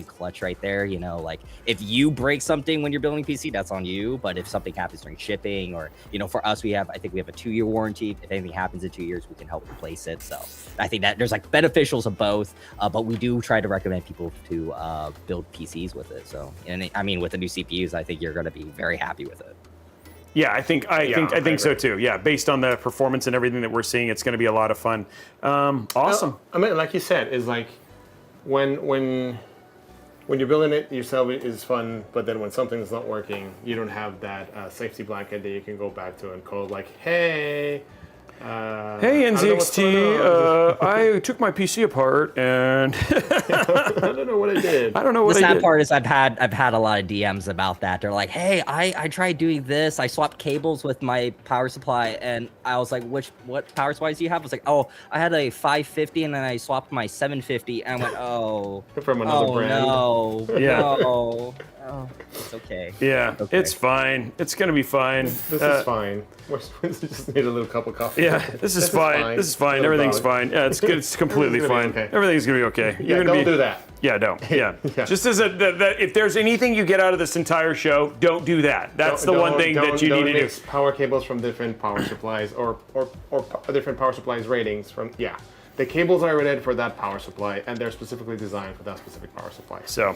[SPEAKER 11] clutch right there. You know, like if you break something when you're building a PC, that's on you. But if something happens during shipping, or you know, for us, I think we have a 2-year warranty. If anything happens in 2 years, we can help replace it. So I think that there's like beneficials of both. But we do try to recommend people to build PCs with it. So, and I mean, with the new CPUs, I think you're going to be very happy with it.
[SPEAKER 1] Yeah, I think so too. Yeah, based on the performance and everything that we're seeing, it's going to be a lot of fun. Awesome.
[SPEAKER 3] I mean, like you said, is like when you're building it yourself, it is fun. But then when something's not working, you don't have that safety blanket that you can go back to and call like, hey.
[SPEAKER 1] Hey NZXT, I took my PC apart and
[SPEAKER 3] I don't know what I did.
[SPEAKER 1] I don't know what
[SPEAKER 11] the
[SPEAKER 1] I did.
[SPEAKER 11] sad part is I've had a lot of DMs about that. They're like, hey, I tried doing this. I swapped cables with my power supply, and I was like, what power supplies do you have? I was like, oh, I had a 550 and then I swapped my 750, and I went, oh,
[SPEAKER 3] from another brand.
[SPEAKER 11] No,
[SPEAKER 1] Yeah.
[SPEAKER 11] no. Oh, it's okay.
[SPEAKER 1] Yeah,
[SPEAKER 11] okay.
[SPEAKER 1] it's fine. It's gonna be fine.
[SPEAKER 3] This is fine. We just need a little cup of coffee.
[SPEAKER 1] Yeah, this is fine. This is fine. Everything's fine. Yeah, it's good. It's completely fine.
[SPEAKER 3] Okay.
[SPEAKER 1] Everything's gonna be okay.
[SPEAKER 3] Yeah, don't do that.
[SPEAKER 1] Yeah, don't. Yeah.
[SPEAKER 3] Yeah.
[SPEAKER 1] Just as if there's anything you get out of this entire show, don't do that. That's the one thing that you need to do.
[SPEAKER 3] Mix power cables from different power supplies or different power supplies ratings from The cables are rated for that power supply, and they're specifically designed for that specific power supply.
[SPEAKER 1] So,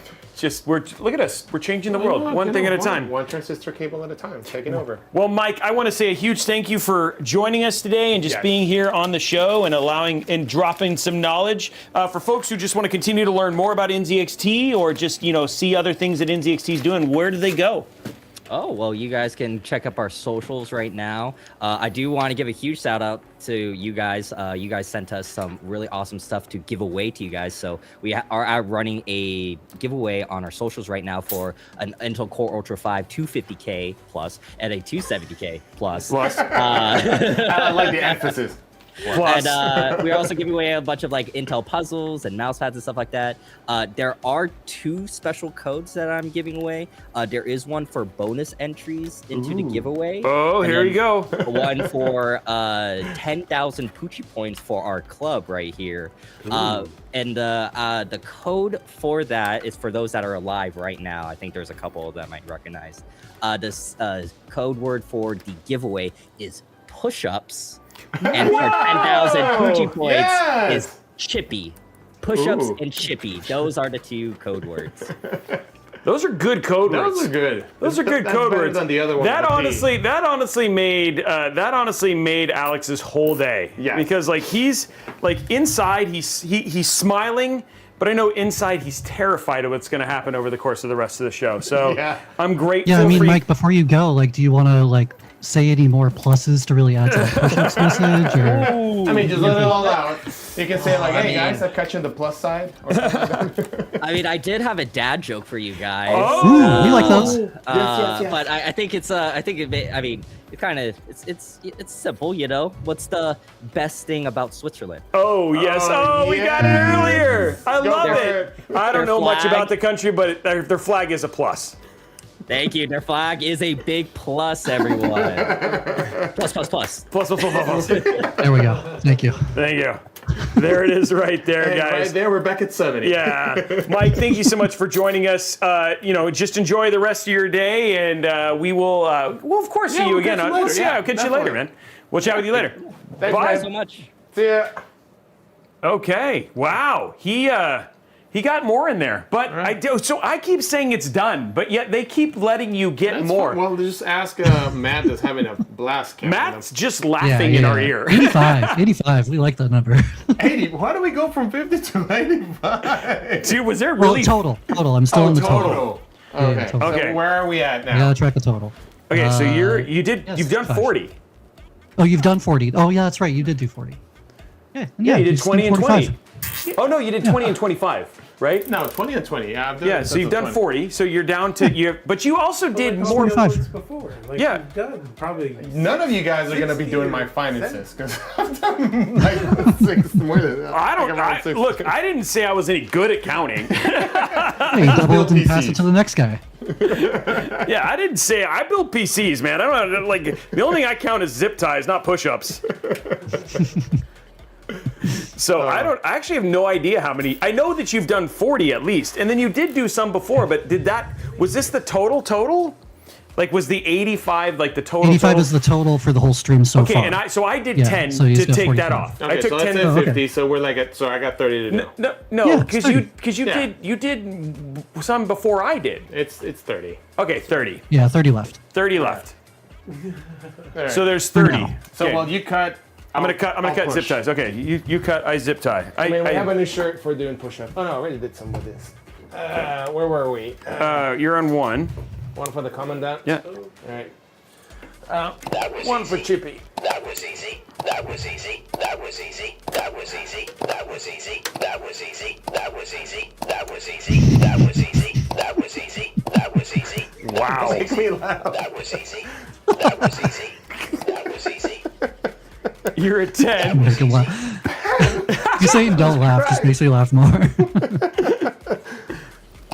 [SPEAKER 1] look at us. We're changing the world, one thing at a time.
[SPEAKER 3] One transistor cable at a time, taking over.
[SPEAKER 1] Well, Mike, I want to say a huge thank you for joining us today and just being here on the show and dropping some knowledge. For folks who just want to continue to learn more about NZXT or just, see other things that NZXT is doing, where do they go?
[SPEAKER 11] Oh, well, you guys can check up our socials right now. I do want to give a huge shout out to you guys. You guys sent us some really awesome stuff to give away to you guys. So we are out running a giveaway on our socials right now for an Intel Core Ultra 5 250K plus and a 270K plus.
[SPEAKER 3] I like the emphasis.
[SPEAKER 11] Plus. And we're also giving away a bunch of like Intel puzzles and mouse pads and stuff like that. There are 2 special codes that I'm giving away. There is one for bonus entries into the giveaway.
[SPEAKER 1] Oh, here you go.
[SPEAKER 11] One for 10,000 Poochie points for our club right here. And the code for that is for those that are alive right now. I think there's a couple that might recognize. This code word for the giveaway is push-ups. And for 10,000 Poochie points is chippy. Push-ups and chippy. Those are the 2 code words.
[SPEAKER 1] Those are good code words.
[SPEAKER 3] Those are good.
[SPEAKER 1] Those are good code words.
[SPEAKER 3] Than the other one.
[SPEAKER 1] That honestly made Alex's whole day.
[SPEAKER 3] Yeah.
[SPEAKER 1] Because he's inside he's smiling, but I know inside he's terrified of what's going to happen over the course of the rest of the show. So I'm grateful.
[SPEAKER 2] Yeah, I mean,
[SPEAKER 1] for
[SPEAKER 2] Mike, before you go, do you want to say any more pluses to really add to the push-ups message? Or?
[SPEAKER 3] I mean, just let it all out. You can say hey guys, I've got you on the plus side.
[SPEAKER 11] I mean, I did have a dad joke for you guys.
[SPEAKER 2] Ooh, we like those.
[SPEAKER 3] Yes.
[SPEAKER 11] But I think it's it's simple, What's the best thing about Switzerland?
[SPEAKER 1] Oh yes. We got it earlier. I love it. I don't know much about the country, but their flag is a plus.
[SPEAKER 11] Thank you. Their flag is a big plus, everyone. Plus.
[SPEAKER 1] Plus.
[SPEAKER 2] There we go. Thank you.
[SPEAKER 1] Thank you. There it is right there, guys.
[SPEAKER 3] Right there, we're back at 70.
[SPEAKER 1] Yeah. Mike, thank you so much for joining us. Just enjoy the rest of your day, and we will, of course, see you again. I'll catch you later, man. We'll chat with you later.
[SPEAKER 3] Thanks,
[SPEAKER 1] Bye.
[SPEAKER 3] guys.
[SPEAKER 11] So much.
[SPEAKER 3] See ya.
[SPEAKER 1] Okay. Wow. He got more in there, but I keep saying it's done, but yet they keep letting you get more.
[SPEAKER 3] Fun. Well, just ask Matt that's having a blast.
[SPEAKER 1] Matt's just laughing in our ear.
[SPEAKER 2] 85. We like that number.
[SPEAKER 3] 80. Why do we go from 50 to 85?
[SPEAKER 1] Dude, was there really
[SPEAKER 2] total? I'm still in the total.
[SPEAKER 3] Okay.
[SPEAKER 2] Yeah, total.
[SPEAKER 3] So where are we at now?
[SPEAKER 2] I gotta track the total.
[SPEAKER 1] Okay, so you've done 40.
[SPEAKER 2] Oh, you've done 40. Oh yeah, that's right. You did do 40.
[SPEAKER 1] Yeah, you did 20 and
[SPEAKER 2] 45.
[SPEAKER 1] 20. Oh no, you did 20 and 25. right?
[SPEAKER 3] No, 20 and 20.
[SPEAKER 1] Yeah, so you've done 40. So you're down to but you also did more.
[SPEAKER 2] 45.
[SPEAKER 8] before. Like,
[SPEAKER 1] Yeah.
[SPEAKER 8] you've done probably.
[SPEAKER 3] None of you guys are going to be
[SPEAKER 8] 60
[SPEAKER 3] doing my
[SPEAKER 8] or
[SPEAKER 3] finances because I've done like more than that.
[SPEAKER 1] I don't.
[SPEAKER 3] Like around
[SPEAKER 1] Look, I didn't say I was any good at counting.
[SPEAKER 2] Hey, you doubled and pass it to the next guy.
[SPEAKER 1] Yeah, I didn't say I build PCs, man. I don't know, like the only thing I count is zip ties, not push-ups. So I actually have no idea how many. I know that you've done 40 at least, and then you did do some before. But was this the total? Like, was the 85 like the total?
[SPEAKER 2] 85 is the total for the whole stream so
[SPEAKER 1] Okay,
[SPEAKER 2] far.
[SPEAKER 1] and I did
[SPEAKER 2] Yeah,
[SPEAKER 1] 10
[SPEAKER 2] so he's
[SPEAKER 1] to
[SPEAKER 2] got
[SPEAKER 1] take that
[SPEAKER 2] 45.
[SPEAKER 1] off.
[SPEAKER 3] Okay,
[SPEAKER 1] I took
[SPEAKER 3] so let's
[SPEAKER 1] 10.
[SPEAKER 3] say
[SPEAKER 2] Oh, okay.
[SPEAKER 3] 50. So we're like at. So I got 30 to do.
[SPEAKER 1] No,
[SPEAKER 2] Yeah,
[SPEAKER 1] because
[SPEAKER 2] it's
[SPEAKER 1] you
[SPEAKER 2] 30.
[SPEAKER 1] you did some before I did.
[SPEAKER 3] It's 30.
[SPEAKER 1] Okay, 30.
[SPEAKER 2] Yeah, 30 left.
[SPEAKER 1] 30 left.
[SPEAKER 3] Right.
[SPEAKER 1] So there's
[SPEAKER 2] For
[SPEAKER 1] 30.
[SPEAKER 2] now.
[SPEAKER 3] So
[SPEAKER 1] Okay.
[SPEAKER 3] while you cut.
[SPEAKER 1] I'm gonna cut zip ties. Okay, you cut, I zip tie.
[SPEAKER 3] I mean, we have a new shirt for doing push-up. Oh no, I already did some with this. Where were we?
[SPEAKER 1] You're on one.
[SPEAKER 3] One for the commandant.
[SPEAKER 1] Yeah.
[SPEAKER 3] All right.
[SPEAKER 4] That was
[SPEAKER 3] One
[SPEAKER 4] easy.
[SPEAKER 3] for Chippy.
[SPEAKER 4] That was easy. That was easy. That was easy. That was easy. That was easy. That was easy. That was easy. That was easy. That was easy. That was easy. That was easy.
[SPEAKER 1] Wow.
[SPEAKER 3] Make me laugh.
[SPEAKER 4] That was easy. That was easy. That was easy.
[SPEAKER 1] You're at 10.
[SPEAKER 2] Make him laugh. You say don't laugh, just makes me laugh more.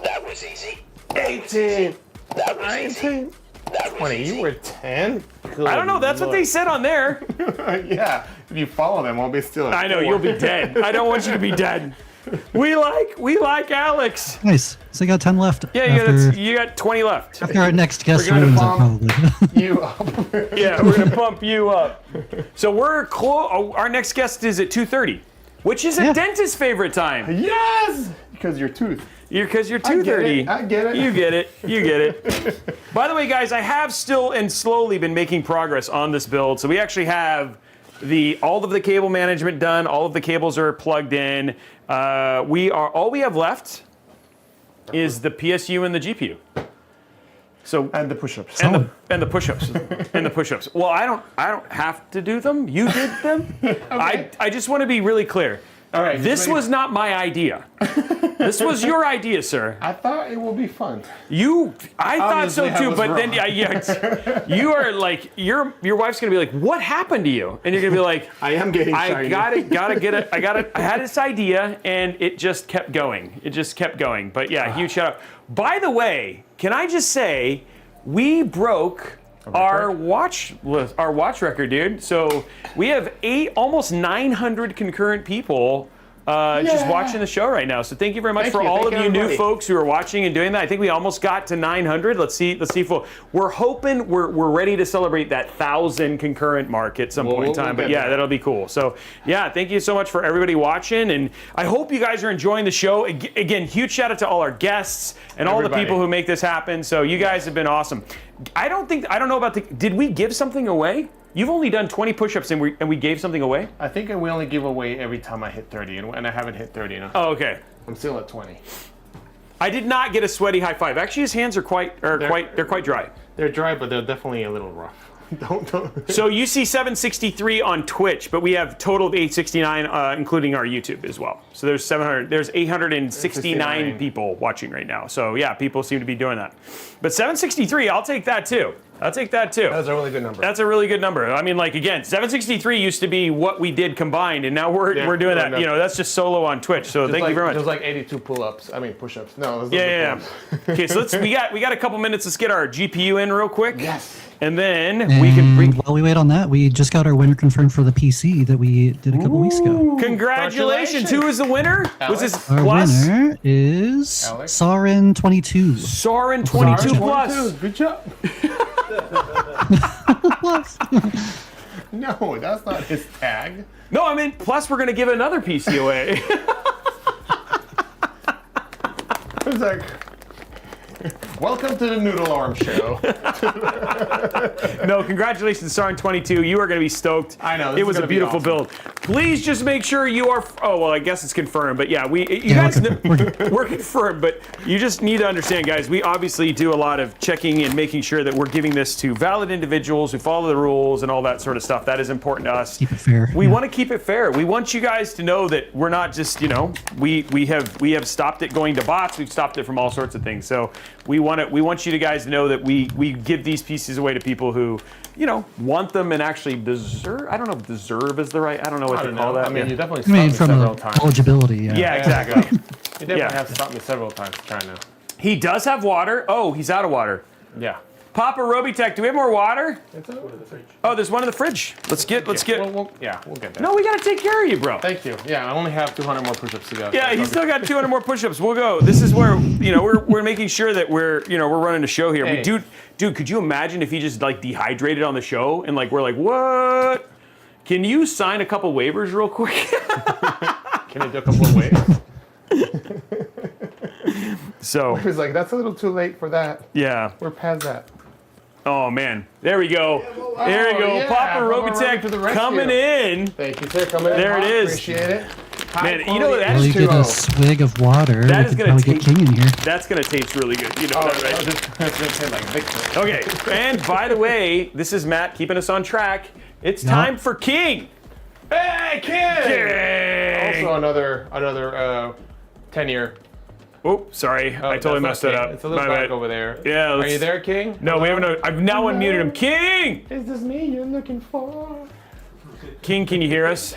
[SPEAKER 4] That was easy.
[SPEAKER 3] 18.
[SPEAKER 4] That was easy.
[SPEAKER 3] 19.
[SPEAKER 4] That was
[SPEAKER 3] 20.
[SPEAKER 4] easy.
[SPEAKER 3] You were 10?
[SPEAKER 1] I don't know. That's what they said on there.
[SPEAKER 3] Yeah. If you follow them, I'll be still at
[SPEAKER 1] I know
[SPEAKER 3] 4.
[SPEAKER 1] you'll be dead. I don't want you to be dead. We like Alex.
[SPEAKER 2] Nice. So you got 10 left.
[SPEAKER 1] Yeah, you got 20 left.
[SPEAKER 2] After our next guest
[SPEAKER 3] gonna
[SPEAKER 2] ruins it,
[SPEAKER 3] bomb.
[SPEAKER 2] probably.
[SPEAKER 3] You up.
[SPEAKER 1] Yeah, we're gonna pump you up. So we're close. Our next guest is at 2:30, which is a
[SPEAKER 2] Yeah.
[SPEAKER 1] dentist's favorite time.
[SPEAKER 3] Yes! Because your tooth.
[SPEAKER 1] Because you're
[SPEAKER 3] I get
[SPEAKER 1] 2:30.
[SPEAKER 3] it. I get it.
[SPEAKER 1] You get it. You get it. By the way, guys, I have still and slowly been making progress on this build. So we actually have all of the cable management done. All of the cables are plugged in. All we have left is the PSU and the GPU. So
[SPEAKER 3] And the push-ups.
[SPEAKER 1] and the push-ups and the push-ups. Well, I don't have to do them. You did them. I just want to be really clear.
[SPEAKER 3] All right.
[SPEAKER 1] This was not my idea. This was your idea, sir.
[SPEAKER 3] I thought it would be fun.
[SPEAKER 1] I thought so
[SPEAKER 3] Obviously, I
[SPEAKER 1] too,
[SPEAKER 3] was
[SPEAKER 1] but then
[SPEAKER 3] wrong.
[SPEAKER 1] you are like your wife's gonna be like, what happened to you? And you're gonna be like,
[SPEAKER 3] I am getting shiny.
[SPEAKER 1] I had this idea and it just kept going. It just kept going. But yeah, huge shout out. By the way, can I just say we broke our watch record, dude. So we have almost 900 concurrent people just watching the show right now. So thank you very much for all of you new folks who are watching and doing that. I think we almost got to 900. Let's see if we're hoping we're ready to celebrate that 1,000 concurrent mark at some point in time. But yeah, that'll be cool. So yeah, thank you so much for everybody watching, and I hope you guys are enjoying the show. Again, huge shout out to all our guests and all the people who make this happen. So you guys have been awesome. I don't know about did we give something away? You've only done 20 push-ups and we gave something away?
[SPEAKER 3] I think we only give away every time I hit 30, and I haven't hit 30 enough.
[SPEAKER 1] Oh, okay.
[SPEAKER 3] I'm still at 20.
[SPEAKER 1] I did not get a sweaty high five. Actually, his hands are quite dry.
[SPEAKER 3] They're dry, but they're definitely a little rough. Don't.
[SPEAKER 1] So you see 763 on Twitch, but we have total of 869, including our YouTube as well. So there's 869 people watching right now. So yeah, people seem to be doing that. But 763, I'll take that too.
[SPEAKER 3] That's a really good number.
[SPEAKER 1] That's a really good number. I mean, like, again, 763 used to be what we did combined, and now we're doing that. You know, that's just solo on Twitch. So thank you very much.
[SPEAKER 3] There's like 82 pull-ups. I mean, push-ups. No.
[SPEAKER 1] Yeah. Okay, so we got a couple minutes. Let's get our GPU in real quick.
[SPEAKER 3] Yes.
[SPEAKER 1] And then we can bring.
[SPEAKER 2] While we wait on that, we just got our winner confirmed for the PC that we did a couple weeks ago.
[SPEAKER 1] Congratulations! Who is the winner?
[SPEAKER 3] Alex.
[SPEAKER 1] Was this
[SPEAKER 2] Our
[SPEAKER 1] plus?
[SPEAKER 2] winner is Soren22.
[SPEAKER 1] Soren22 plus.
[SPEAKER 3] Good job.
[SPEAKER 2] Plus.
[SPEAKER 3] No, that's not his tag.
[SPEAKER 1] No, I mean plus. We're gonna give another PC away.
[SPEAKER 3] It's like, Welcome to the Noodle Arm Show.
[SPEAKER 1] No, congratulations, Sarn 22. You are going to be stoked.
[SPEAKER 3] I know. This
[SPEAKER 1] It
[SPEAKER 3] is
[SPEAKER 1] was a
[SPEAKER 3] gonna be
[SPEAKER 1] beautiful
[SPEAKER 3] awesome.
[SPEAKER 1] build. Please just make sure you are. Oh well, I guess it's confirmed. But yeah, you
[SPEAKER 2] Yeah,
[SPEAKER 1] guys,
[SPEAKER 2] we're
[SPEAKER 1] we're confirmed. But you just need to understand, guys. We obviously do a lot of checking and making sure that we're giving this to valid individuals who follow the rules and all that sort of stuff. That is important to us.
[SPEAKER 2] Keep it fair.
[SPEAKER 1] We
[SPEAKER 2] yeah.
[SPEAKER 1] want to keep it fair. We want you guys to know that we're not just, we have stopped it going to bots. We've stopped it from all sorts of things. So we want you guys to know that we give these pieces away to people who, want them and actually deserve. I don't know if deserve is the right. I don't know what to call that.
[SPEAKER 3] I mean,
[SPEAKER 1] Yeah.
[SPEAKER 3] you definitely
[SPEAKER 2] I
[SPEAKER 3] stopped me
[SPEAKER 2] mean, from
[SPEAKER 3] several times.
[SPEAKER 2] eligibility. Yeah.
[SPEAKER 1] Yeah, exactly.
[SPEAKER 3] You definitely
[SPEAKER 1] Yeah.
[SPEAKER 3] have stopped me several times trying to.
[SPEAKER 1] He does have water. Oh, he's out of water.
[SPEAKER 3] Yeah.
[SPEAKER 1] Papa Robeytech, do we have more water?
[SPEAKER 3] It's over the fridge.
[SPEAKER 1] Oh, there's one in the fridge. Let's get.
[SPEAKER 3] We'll get there.
[SPEAKER 1] No, we gotta take care of you, bro.
[SPEAKER 3] Thank you. Yeah, I only have 200 more push-ups to go.
[SPEAKER 1] Yeah, he's still got 200 more push-ups. We'll go. This is where we're making sure that we're running a show here.
[SPEAKER 3] Hey.
[SPEAKER 1] Dude, could you imagine if he just like dehydrated on the show and like we're like, what? Can you sign a couple waivers real quick?
[SPEAKER 3] Can I do a couple of waves?
[SPEAKER 1] So
[SPEAKER 3] He was like, that's a little too late for that.
[SPEAKER 1] yeah.
[SPEAKER 3] We're past that.
[SPEAKER 1] Oh man, there we go. There we go.
[SPEAKER 3] yeah,
[SPEAKER 1] Papa
[SPEAKER 3] Papa Robey to the
[SPEAKER 1] Robeytech
[SPEAKER 3] rescue.
[SPEAKER 1] coming in.
[SPEAKER 3] Thank you, sir. Coming in.
[SPEAKER 1] There it
[SPEAKER 3] hot.
[SPEAKER 1] is.
[SPEAKER 3] Appreciate it.
[SPEAKER 1] Man, you know what that
[SPEAKER 2] Well,
[SPEAKER 1] is
[SPEAKER 2] you get a swig of water.
[SPEAKER 1] That
[SPEAKER 2] we
[SPEAKER 1] is
[SPEAKER 2] could
[SPEAKER 1] gonna
[SPEAKER 2] probably get King in here.
[SPEAKER 1] That's gonna taste really good. You know
[SPEAKER 3] Oh,
[SPEAKER 1] that, right?
[SPEAKER 3] it's gonna taste like Victor.
[SPEAKER 1] Okay, and by the way, this is Matt keeping us on track. It's time for King.
[SPEAKER 3] Hey, kid!
[SPEAKER 1] King!
[SPEAKER 3] Also another 10-year.
[SPEAKER 1] Oh, sorry, I totally messed that up.
[SPEAKER 3] It's a little
[SPEAKER 1] My
[SPEAKER 3] back
[SPEAKER 1] bad.
[SPEAKER 3] over there.
[SPEAKER 1] Yeah,
[SPEAKER 3] Are
[SPEAKER 1] let's-
[SPEAKER 3] you there, King?
[SPEAKER 1] No, we haven't. I've now unmuted him. King!
[SPEAKER 3] Is this me you're looking for?
[SPEAKER 1] King, can you hear us?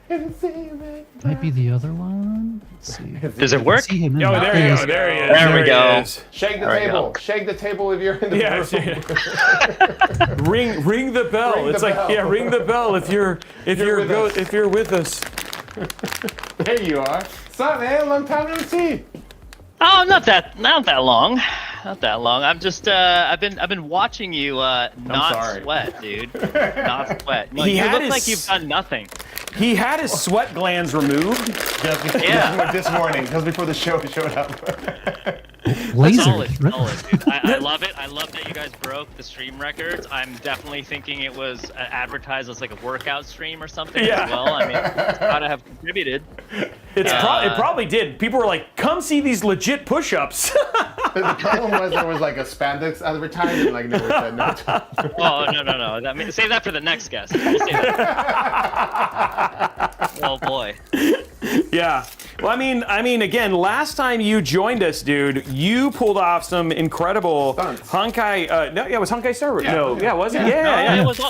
[SPEAKER 2] Might be the other one. Let's see.
[SPEAKER 12] Does it work?
[SPEAKER 2] See him in
[SPEAKER 1] Oh, there you
[SPEAKER 2] he
[SPEAKER 1] go.
[SPEAKER 2] is.
[SPEAKER 1] There he is.
[SPEAKER 12] There we
[SPEAKER 1] he
[SPEAKER 12] go.
[SPEAKER 1] is.
[SPEAKER 3] Shake the
[SPEAKER 12] There we
[SPEAKER 3] table.
[SPEAKER 12] go.
[SPEAKER 3] Shake the table if you're in the
[SPEAKER 1] Yeah,
[SPEAKER 3] room.
[SPEAKER 1] ring the bell.
[SPEAKER 3] Ring the
[SPEAKER 1] It's like
[SPEAKER 3] bell.
[SPEAKER 1] ring the bell if you're with us.
[SPEAKER 3] There you are. What's up, man? Long time no see.
[SPEAKER 12] Oh, not that long. Not that long. I'm just I've been watching you not
[SPEAKER 3] sorry.
[SPEAKER 12] sweat, dude. Not sweat. No,
[SPEAKER 1] He
[SPEAKER 12] you
[SPEAKER 1] had
[SPEAKER 12] look
[SPEAKER 1] his-
[SPEAKER 12] like you've done nothing.
[SPEAKER 1] He had his sweat glands removed.
[SPEAKER 12] Yeah.
[SPEAKER 3] This morning, just before the show showed up.
[SPEAKER 2] Laser.
[SPEAKER 12] Solid, dude. I love it. I love that you guys broke the stream records. I'm definitely thinking it was advertised as like a workout stream or something
[SPEAKER 1] Yeah.
[SPEAKER 12] as well. I mean, it's gotta have contributed.
[SPEAKER 1] It probably did. People were like, "Come see these legit push-ups."
[SPEAKER 3] The problem was there was like a spandex advertisement, like never said no.
[SPEAKER 12] Oh no. I mean, save that for the next guest. We'll save that. Oh boy.
[SPEAKER 1] Yeah. Well, I mean, again, last time you joined us, dude, you pulled off some incredible
[SPEAKER 3] Stunts.
[SPEAKER 1] Honkai. No, yeah, it was Honkai Star Wars.
[SPEAKER 3] Yeah.
[SPEAKER 1] No, yeah, was it?
[SPEAKER 3] Yeah.
[SPEAKER 1] Yeah.
[SPEAKER 12] It was it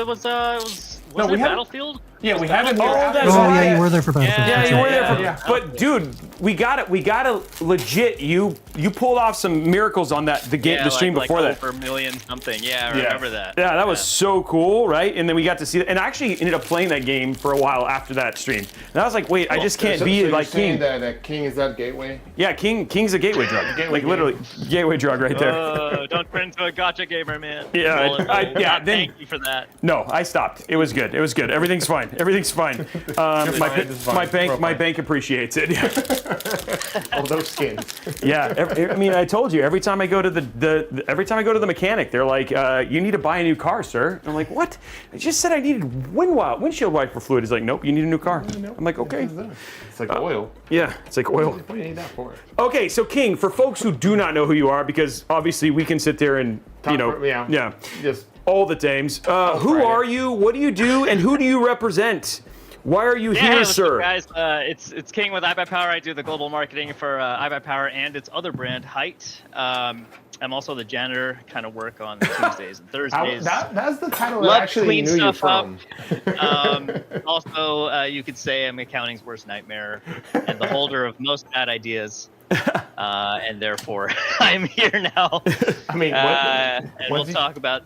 [SPEAKER 12] was
[SPEAKER 3] No, we
[SPEAKER 12] it
[SPEAKER 3] had-
[SPEAKER 12] Battlefield?
[SPEAKER 3] Yeah, we had it.
[SPEAKER 1] Oh, that's
[SPEAKER 2] Oh
[SPEAKER 1] right.
[SPEAKER 2] yeah, you were there for Battlefield.
[SPEAKER 1] Yeah,
[SPEAKER 2] that's
[SPEAKER 1] you
[SPEAKER 2] right.
[SPEAKER 1] were there for.
[SPEAKER 3] Yeah.
[SPEAKER 1] But dude, we got it. We got it legit. You pulled off some miracles on the stream
[SPEAKER 12] like
[SPEAKER 1] before that.
[SPEAKER 12] over a million something. Yeah, I remember that.
[SPEAKER 1] Yeah, that was so cool, right? And then we got to see that, and I actually ended up playing that game for a while after that stream. And I was like, wait, I just can't
[SPEAKER 3] So
[SPEAKER 1] be
[SPEAKER 3] you're
[SPEAKER 1] like
[SPEAKER 3] saying
[SPEAKER 1] King.
[SPEAKER 3] that King is that gateway?
[SPEAKER 1] Yeah, King's a gateway drug.
[SPEAKER 3] Gateway
[SPEAKER 1] Like
[SPEAKER 3] game.
[SPEAKER 1] literally, gateway drug right there.
[SPEAKER 12] Don't turn into a gotcha gamer, man.
[SPEAKER 1] Yeah, yeah, then-
[SPEAKER 12] Thank you for that.
[SPEAKER 1] No, I stopped. It was good. It was good. Everything's fine. Everything's fine. My bank appreciates it.
[SPEAKER 3] All those skins.
[SPEAKER 1] Yeah, I mean, I told you. Every time I go to the mechanic, they're like, "You need to buy a new car, sir." And I'm like, "What? I just said I needed windshield wiper fluid." He's like, "Nope, you need a new car." I'm like, "Okay."
[SPEAKER 3] It's like oil.
[SPEAKER 1] Yeah, it's like oil.
[SPEAKER 3] What do you need that for?
[SPEAKER 1] Okay, so King, for folks who do not know who you are, because obviously we can sit there and
[SPEAKER 3] yeah. Just
[SPEAKER 1] all the names. Who
[SPEAKER 3] Friday.
[SPEAKER 1] are you? What do you do? And who do you represent? Why are you
[SPEAKER 12] Yeah,
[SPEAKER 1] here,
[SPEAKER 12] what's up,
[SPEAKER 1] sir?
[SPEAKER 12] guys? It's King with iBuyPower. I do the global marketing for iBuyPower and its other brand, Height. I'm also the janitor, kind of work on Tuesdays and Thursdays.
[SPEAKER 3] that's the title that
[SPEAKER 12] Love
[SPEAKER 3] I actually
[SPEAKER 12] clean
[SPEAKER 3] knew you
[SPEAKER 12] stuff
[SPEAKER 3] from.
[SPEAKER 12] Also, you could say I'm accounting's worst nightmare and the holder of most bad ideas. And therefore, I'm here now.
[SPEAKER 3] I mean,
[SPEAKER 12] And we'll
[SPEAKER 3] what's he-
[SPEAKER 12] talk about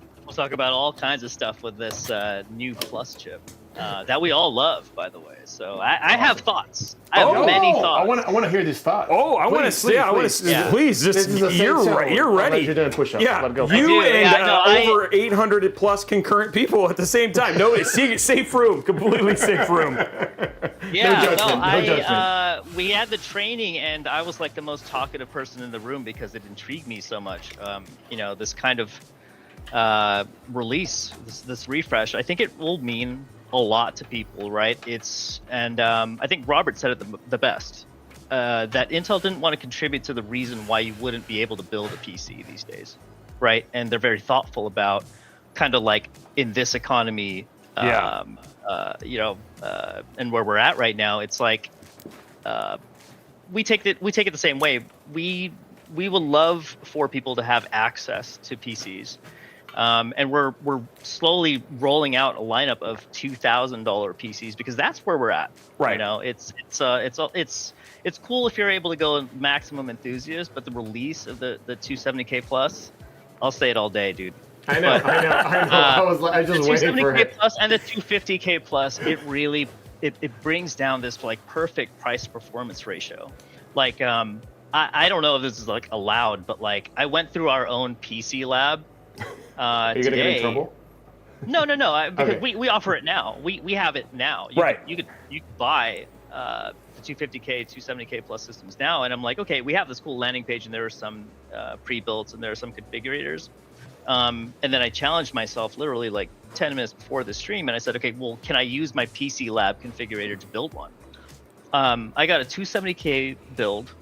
[SPEAKER 12] all kinds of stuff with this new Plus chip that we all love, by the way. So I have thoughts. I have many thoughts.
[SPEAKER 3] I want to hear these thoughts.
[SPEAKER 1] Oh, I want to
[SPEAKER 3] Please,
[SPEAKER 1] say, I want
[SPEAKER 3] please.
[SPEAKER 1] to,
[SPEAKER 12] Yeah.
[SPEAKER 1] please,
[SPEAKER 3] This is a safe
[SPEAKER 1] you're
[SPEAKER 3] zone.
[SPEAKER 1] you're
[SPEAKER 3] I'll let
[SPEAKER 1] ready.
[SPEAKER 3] you do push-ups.
[SPEAKER 1] Yeah,
[SPEAKER 3] But go.
[SPEAKER 1] you
[SPEAKER 12] I do,
[SPEAKER 1] and
[SPEAKER 12] yeah, no,
[SPEAKER 1] over 800 plus concurrent people at the same time. No, it's safe room, completely safe room.
[SPEAKER 12] Yeah,
[SPEAKER 3] judgment, no judgment.
[SPEAKER 12] We had the training, and I was like the most talkative person in the room because it intrigued me so much. This kind of release, this refresh, I think it will mean a lot to people, right? I think Robert said it the best. That Intel didn't want to contribute to the reason why you wouldn't be able to build a PC these days, right? And they're very thoughtful about kind of like in this economy, and where we're at right now, it's like we take it the same way. We would love for people to have access to PCs, and we're slowly rolling out a lineup of $2,000 PCs because that's where we're at.
[SPEAKER 1] Right.
[SPEAKER 12] You know, it's cool if you're able to go maximum enthusiast, but the release of the 270K plus, I'll say it all day, dude.
[SPEAKER 3] I know. I just waited for
[SPEAKER 12] the 270K
[SPEAKER 3] it.
[SPEAKER 12] plus and the 250K plus, it really it brings down this like perfect price performance ratio. Like I don't know if this is like allowed, but like I went through our own PC lab
[SPEAKER 3] Are you gonna get in trouble?
[SPEAKER 12] No, because
[SPEAKER 3] Okay.
[SPEAKER 12] we offer it now. We have it now. You could buy the 250K, 270K plus systems now, and I'm like, okay, we have this cool landing page, and there are some pre-built, and there are some configurators. And then I challenged myself literally like 10 minutes before the stream, and I said, okay, well, can I use my PC lab configurator to build one? I got a 270K build,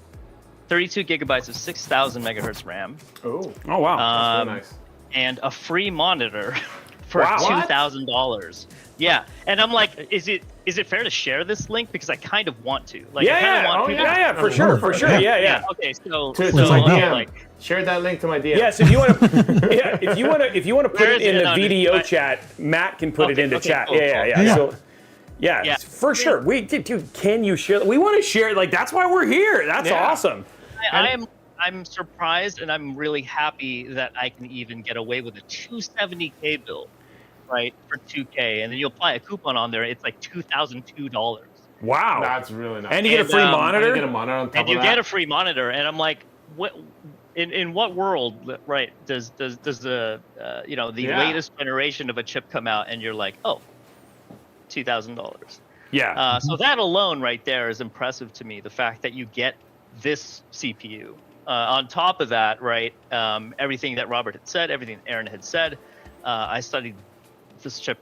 [SPEAKER 12] 32 gigabytes of 6,000 megahertz RAM.
[SPEAKER 3] Oh
[SPEAKER 1] wow.
[SPEAKER 3] That's very nice.
[SPEAKER 12] And a free monitor for
[SPEAKER 1] Wow.
[SPEAKER 12] $2,000. Yeah, and I'm like, is it fair to share this link because I kind of want to? Like, I kind of want people to-
[SPEAKER 1] for sure. Yeah.
[SPEAKER 12] Okay, so
[SPEAKER 3] To
[SPEAKER 2] my
[SPEAKER 3] my DM.
[SPEAKER 12] like,
[SPEAKER 3] Share that link to my DM.
[SPEAKER 1] Yeah, so if you want to, if you want to put
[SPEAKER 12] Where
[SPEAKER 1] it
[SPEAKER 12] is
[SPEAKER 1] in
[SPEAKER 12] it
[SPEAKER 1] the
[SPEAKER 12] on it?
[SPEAKER 1] video chat, Matt can put it
[SPEAKER 12] Okay,
[SPEAKER 1] into
[SPEAKER 12] okay,
[SPEAKER 1] chat.
[SPEAKER 12] cool,
[SPEAKER 1] Yeah.
[SPEAKER 2] cool.
[SPEAKER 1] So, yeah,
[SPEAKER 12] Yeah.
[SPEAKER 1] for sure. Dude, can you share? We want to share. Like that's why we're here. That's
[SPEAKER 3] Yeah.
[SPEAKER 1] awesome.
[SPEAKER 12] I'm surprised, and I'm really happy that I can even get away with a 270K build, right, for 2K, and then you apply a coupon on there, it's like $2,002.
[SPEAKER 1] Wow.
[SPEAKER 3] That's really nice.
[SPEAKER 1] And you get a free
[SPEAKER 12] And,
[SPEAKER 1] monitor.
[SPEAKER 3] You get a monitor on top
[SPEAKER 12] And you
[SPEAKER 3] of
[SPEAKER 12] get
[SPEAKER 3] that.
[SPEAKER 12] a free monitor, and I'm like, what? In what world, right? Does the the
[SPEAKER 3] Yeah.
[SPEAKER 12] latest generation of a chip come out, and you're like, oh, $2,000?
[SPEAKER 1] Yeah.
[SPEAKER 12] So that alone, right there, is impressive to me. The fact that you get this CPU. On top of that, right? Everything that Robert had said, everything Aaron had said, I studied this chip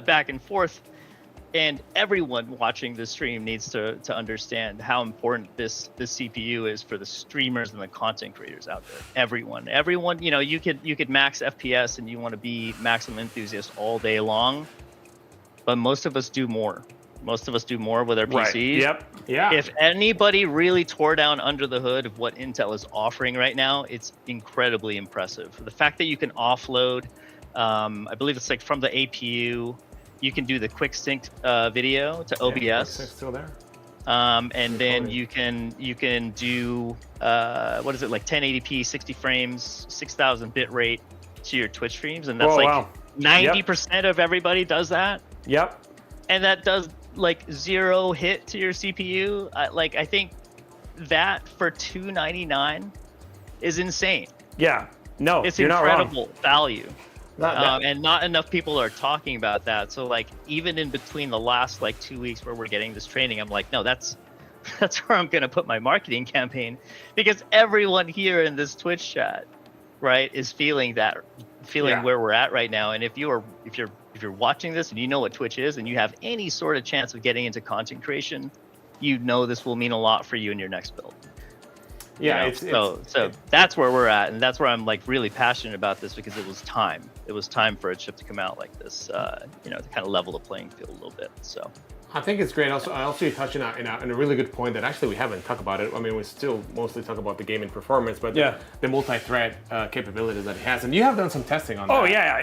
[SPEAKER 12] back and forth. And everyone watching this stream needs to understand how important this CPU is for the streamers and the content creators out there. Everyone, you could max FPS and you want to be maximum enthusiast all day long, but most of us do more. Most of us do more with our
[SPEAKER 1] Right.
[SPEAKER 12] PCs.
[SPEAKER 1] Yep.
[SPEAKER 3] Yeah.
[SPEAKER 12] If anybody really tore down under the hood of what Intel is offering right now, it's incredibly impressive. The fact that you can offload, I believe it's like from the APU. You can do the quick sync video to OBS,
[SPEAKER 3] It's still there.
[SPEAKER 12] and then you can do what is it, like 1080p, 60 frames, 6,000 bit rate to your Twitch streams, and that's
[SPEAKER 1] Oh,
[SPEAKER 12] like
[SPEAKER 1] wow.
[SPEAKER 12] 90% of everybody does that,
[SPEAKER 1] Yep.
[SPEAKER 12] and that does like zero hit to your CPU. I think that for $299 is insane.
[SPEAKER 1] Yeah. No,
[SPEAKER 12] It's
[SPEAKER 1] you're not wrong.
[SPEAKER 12] incredible value.
[SPEAKER 3] That-
[SPEAKER 12] And not enough people are talking about that. So like even in between the last like 2 weeks where we're getting this training, I'm like, no, that's where I'm gonna put my marketing campaign, because everyone here in this Twitch chat, right, is feeling
[SPEAKER 3] Yeah.
[SPEAKER 12] where we're at right now. And if you're watching this and you know what Twitch is and you have any sort of chance of getting into content creation, you know this will mean a lot for you in your next build.
[SPEAKER 3] Yeah.
[SPEAKER 12] You know? So that's where we're at, and that's where I'm like really passionate about this, because it was time. It was time for a chip to come out like this, to kind of level the playing field a little bit. So
[SPEAKER 3] I think it's great. Also, you're touching on a really good point that actually we haven't talked about it. I mean, we still mostly talk about the gaming performance, but
[SPEAKER 1] Yeah.
[SPEAKER 3] the multi-thread capabilities that it has, and you have done some testing on that.
[SPEAKER 1] Oh yeah,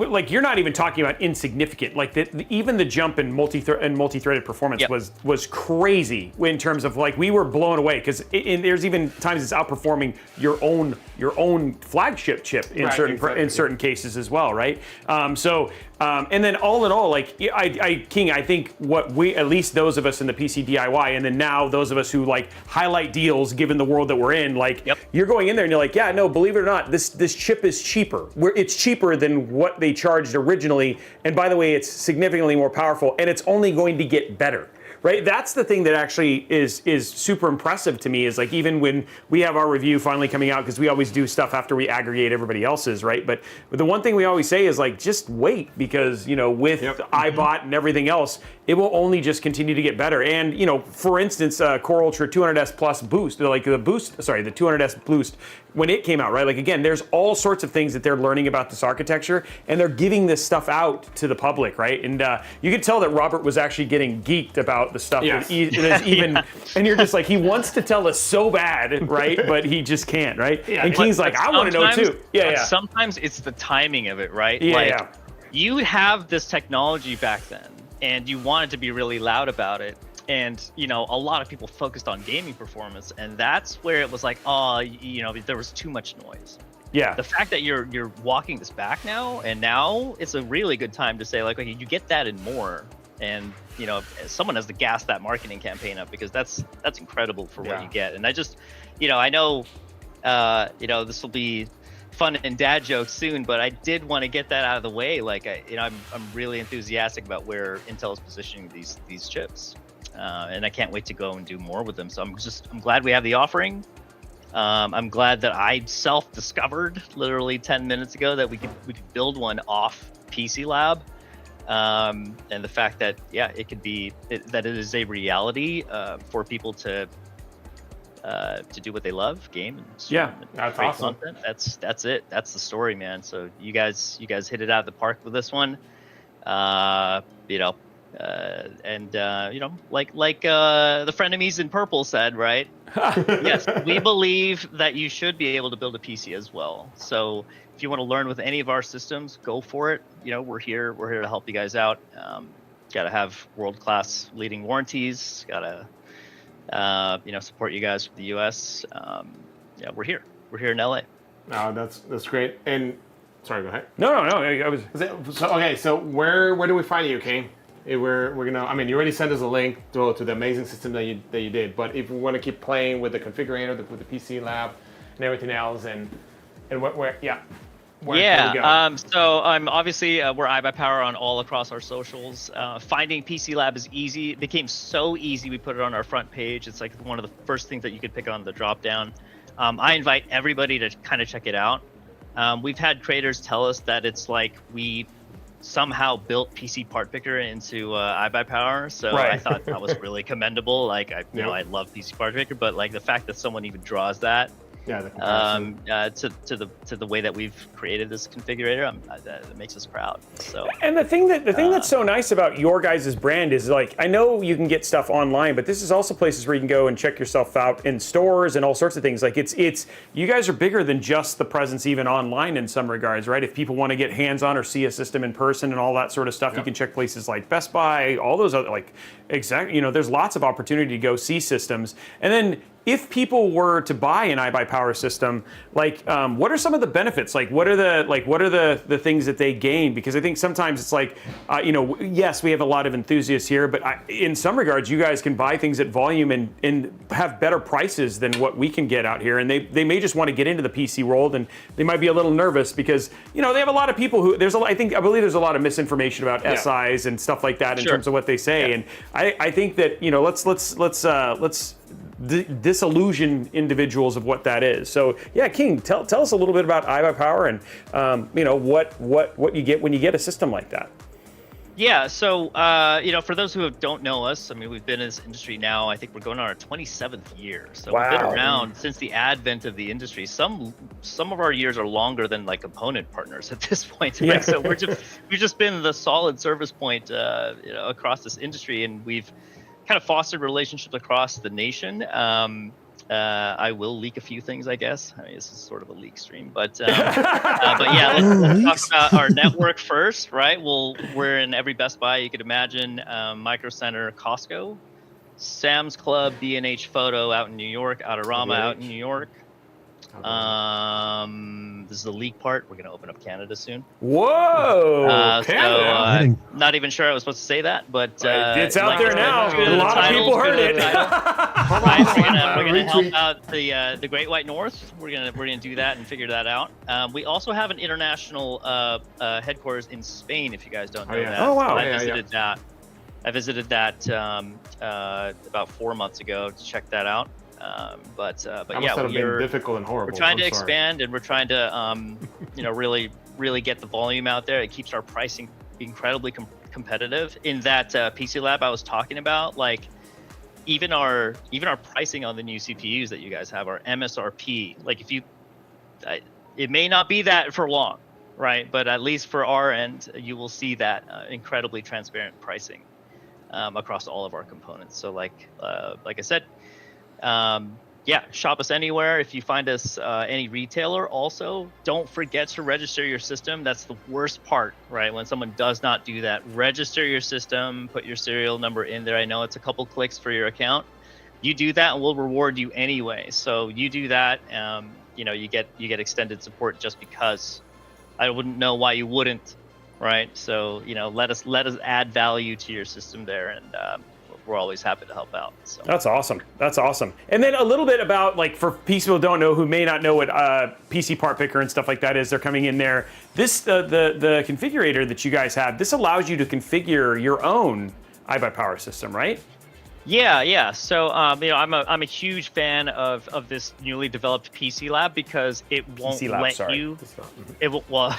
[SPEAKER 1] like you're not even talking about insignificant. Like even the jump in multi-threaded performance
[SPEAKER 12] Yep.
[SPEAKER 1] was crazy in terms of like we were blown away, because there's even times it's outperforming your own flagship chip in
[SPEAKER 3] Right, exactly.
[SPEAKER 1] certain cases as well, right? And then all in all, like I think what we, at least those of us in the PC DIY, and then now those of us who like highlight deals given the world that we're in, like
[SPEAKER 12] Yep.
[SPEAKER 1] you're going in there and you're like, yeah, no, believe it or not, this chip is cheaper. It's cheaper than what they charged originally, and by the way, it's significantly more powerful, and it's only going to get better. right? That's the thing that actually is super impressive to me, is like, even when we have our review finally coming out, because we always do stuff after we aggregate everybody else's, right? But the one thing we always say is like, just wait, because, you know, with iBot and everything else, it will only just continue to get better. And, you know, for instance, Core Ultra 200S Plus boost, like the 200S boost, when it came out, right? Like, again, there's all sorts of things that they're learning about this architecture, and they're giving this stuff out to the public, right? And you could tell that Robert was actually getting geeked about the stuff.
[SPEAKER 3] Yes.
[SPEAKER 1] And you're just like, he wants to tell us so bad, right? But he just can't, right?
[SPEAKER 3] Yeah,
[SPEAKER 1] and King's like, I want to know too. Yeah.
[SPEAKER 12] Sometimes it's the timing of it, right?
[SPEAKER 1] Yeah,
[SPEAKER 12] like,
[SPEAKER 1] yeah.
[SPEAKER 12] You have this technology back then, and you wanted to be really loud about it. And, you know, a lot of people focused on gaming performance, and that's where it was like, oh, you know, there was too much noise.
[SPEAKER 1] Yeah.
[SPEAKER 12] The fact that you're walking this back now, and now it's a really good time to say, like, okay, you get that and more. And, you know, someone has to gas that marketing campaign up, because that's incredible for what you get. And I just, you know, I know, you know, this will be fun and dad jokes soon, but I did want to get that out of the way. Like, I'm really enthusiastic about where Intel is positioning these chips. And I can't wait to go and do more with them. So I'm glad we have the offering. I'm glad that I self-discovered literally 10 minutes ago that we could build one off PC Lab. And the fact that, it could be, that it is a reality for people to do what they love, game, and
[SPEAKER 3] that's
[SPEAKER 12] create
[SPEAKER 3] awesome.
[SPEAKER 12] content. That's it. That's the story, man. So you guys hit it out of the park with this one. You know, you know, like the frenemies in purple said, right? Yes, we believe that you should be able to build a PC as well. So if you want to learn with any of our systems, go for it. You know, we're here to help you guys out. Got to have world-class leading warranties. Got to you know, support you guys with the US. We're here in LA.
[SPEAKER 3] Oh, that's great. And sorry, go ahead.
[SPEAKER 1] No. I was.
[SPEAKER 3] So where do we find you, King? If we're gonna, I mean, you already sent us a link to the amazing system that you did. But if we want to keep playing with the configurator, with the PC Lab, and everything else, and where can we go?
[SPEAKER 12] So I'm obviously we're iBuyPower on all across our socials. Finding PC Lab is easy. It became so easy. We put it on our front page. It's like one of the first things that you could pick on the drop down. I invite everybody to kind of check it out. We've had creators tell us that it's like we somehow built PC Part Picker into iBuyPower, so I thought that was really commendable. Like, I love PC Part Picker, but like the fact that someone even draws that to the way that we've created this configurator, that makes us proud. So,
[SPEAKER 1] and the thing that's so nice about your guys' brand is, like, I know you can get stuff online, but this is also places where you can go and check yourself out in stores and all sorts of things. Like, it's you guys are bigger than just the presence even online in some regards, right? If people want to get hands-on or see a system in person and all that sort of stuff, you can check places like Best Buy, all those other, like, exactly, you know, there's lots of opportunity to go see systems. And then if people were to buy an iBuyPower system, like, what are some of the benefits? Like, what are the things that they gain? Because I think sometimes it's like, you know, yes, we have a lot of enthusiasts here, but in some regards, you guys can buy things at volume and have better prices than what we can get out here. And they may just want to get into the PC world, and they might be a little nervous because, you know, they have a lot of people who I believe there's a lot of misinformation about SIs and stuff like that in terms of what they say. And I think that, you know, let's disillusion individuals of what that is. So yeah, King, tell us a little bit about iBuyPower and you know, what you get when you get a system like that.
[SPEAKER 12] Yeah, so you know, for those who don't know us, I mean, we've been in this industry now, I think we're going on our 27th year. So we've been around since the advent of the industry. Some of our years are longer than like component partners at this point. Right? So we've just been the solid service point you know, across this industry, and we've kind of fostered relationships across the nation. I will leak a few things, I guess. I mean, this is sort of a leak stream, but yeah, let's talk about our network first, right? We're in every Best Buy you could imagine, Micro Center, Costco, Sam's Club, B&H Photo out in New York, Autorama out in New York. This is the leak part. We're going to open up Canada soon.
[SPEAKER 1] Whoa!
[SPEAKER 12] So, not even sure I was supposed to say that, but
[SPEAKER 1] it's out there now. A lot of people heard it.
[SPEAKER 12] We're gonna help out the Great White North. We're gonna do that and figure that out. We also have an international headquarters in Spain. If you guys don't know that,
[SPEAKER 1] oh wow!
[SPEAKER 12] I visited that. I visited that about 4 months ago to check that out. But
[SPEAKER 3] That
[SPEAKER 12] yeah,
[SPEAKER 3] must have been
[SPEAKER 12] we're
[SPEAKER 3] difficult and horrible.
[SPEAKER 12] trying to
[SPEAKER 3] I'm sorry.
[SPEAKER 12] expand, and we're trying to really get the volume out there. It keeps our pricing incredibly competitive. In that PC lab I was talking about, like even our pricing on the new CPUs that you guys have, our MSRP, like if you, it may not be that for long, right? But at least for our end, you will see that incredibly transparent pricing across all of our components. So like I said, yeah, shop us anywhere. If you find us any retailer, also don't forget to register your system. That's the worst part, right? When someone does not do that, register your system, put your serial number in there. I know it's a couple clicks for your account. You do that, and we'll reward you anyway. So you do that, you know, you get extended support just because. I wouldn't know why you wouldn't, right? So you know, let us add value to your system there, and we're always happy to help out. So.
[SPEAKER 1] That's awesome. That's awesome. And then a little bit about, like, for people who don't know, who may not know what PC part picker and stuff like that is, they're coming in there. This the configurator that you guys have, this allows you to configure your own iBuyPower system, right?
[SPEAKER 12] Yeah. So you know, I'm a huge fan of this newly developed PC lab because it won't let you. It will, well,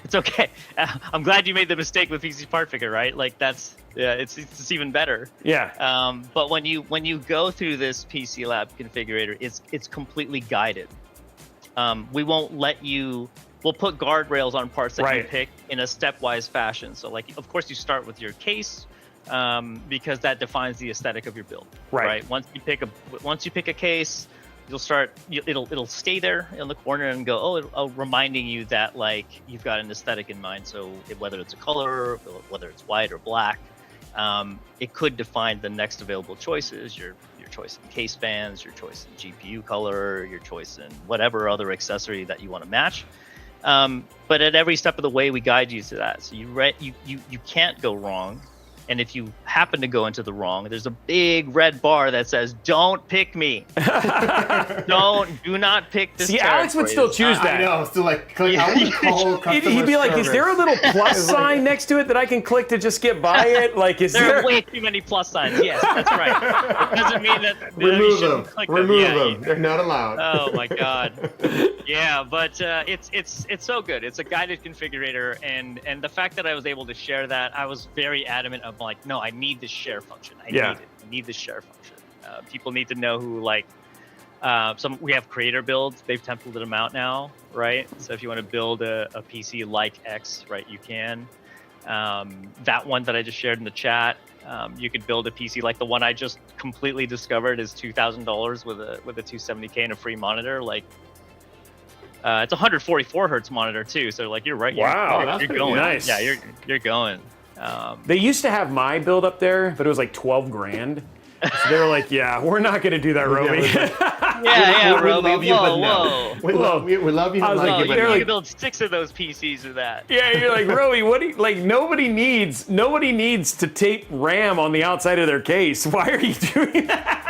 [SPEAKER 12] it's okay. I'm glad you made the mistake with PC part picker, right? Like that's. Yeah, it's even better.
[SPEAKER 1] Yeah.
[SPEAKER 12] But when you go through this PC lab configurator, it's completely guided. We won't let you. We'll put guardrails on parts that you pick in a stepwise fashion. So like, of course, you start with your case because that defines the aesthetic of your build. Right. Once you pick a case, you'll start. It'll stay there in the corner and go, reminding you that like you've got an aesthetic in mind. So whether it's a color, whether it's white or black. It could define the next available choices, your choice in case fans, your choice in GPU color, your choice in whatever other accessory that you want to match. But at every step of the way, we guide you to that. So you can't go wrong. And if you happen to go into the wrong, there's a big red bar that says, "Don't pick me." Do not pick this.
[SPEAKER 1] See, Alex would still choose that.
[SPEAKER 3] I know. Still like, I would call customer
[SPEAKER 1] He'd be like,
[SPEAKER 3] service.
[SPEAKER 1] "Is there a little plus sign next to it that I can click to just get by it?" Like, is
[SPEAKER 12] there
[SPEAKER 1] there?
[SPEAKER 12] are way too many plus signs. Yes, that's right. It doesn't mean that
[SPEAKER 3] remove
[SPEAKER 12] you
[SPEAKER 3] them.
[SPEAKER 12] click
[SPEAKER 3] Remove
[SPEAKER 12] them.
[SPEAKER 3] them. They're not allowed.
[SPEAKER 12] Oh my god. Yeah, but it's so good. It's a guided configurator, and the fact that I was able to share that, I was very adamant of like, no, I need this share function. I need this share function. People need to know who like. We have creator builds. They've templated them out now, right? So if you want to build a PC like X, right, you can. That one that I just shared in the chat, you could build a PC like the one I just completely discovered is $2,000 with a 270K and a free monitor. Like, it's a 144 hertz monitor too. So like, you're right.
[SPEAKER 1] Wow,
[SPEAKER 12] you're going.
[SPEAKER 1] nice.
[SPEAKER 12] Yeah, you're going.
[SPEAKER 1] They used to have my build up there, but it was like 12 grand. So they were like, "Yeah, we're not gonna do that, Robey."
[SPEAKER 12] Yeah,
[SPEAKER 3] we
[SPEAKER 12] Robey.
[SPEAKER 3] love you, but no.
[SPEAKER 12] Whoa.
[SPEAKER 3] We love you.
[SPEAKER 1] I was like,
[SPEAKER 12] You
[SPEAKER 1] you're
[SPEAKER 12] can
[SPEAKER 1] like,
[SPEAKER 12] build 6 of those PCs with that.
[SPEAKER 1] yeah, you're like, Robey, what do you, like? Nobody needs to tape RAM on the outside of their case. Why are you doing that?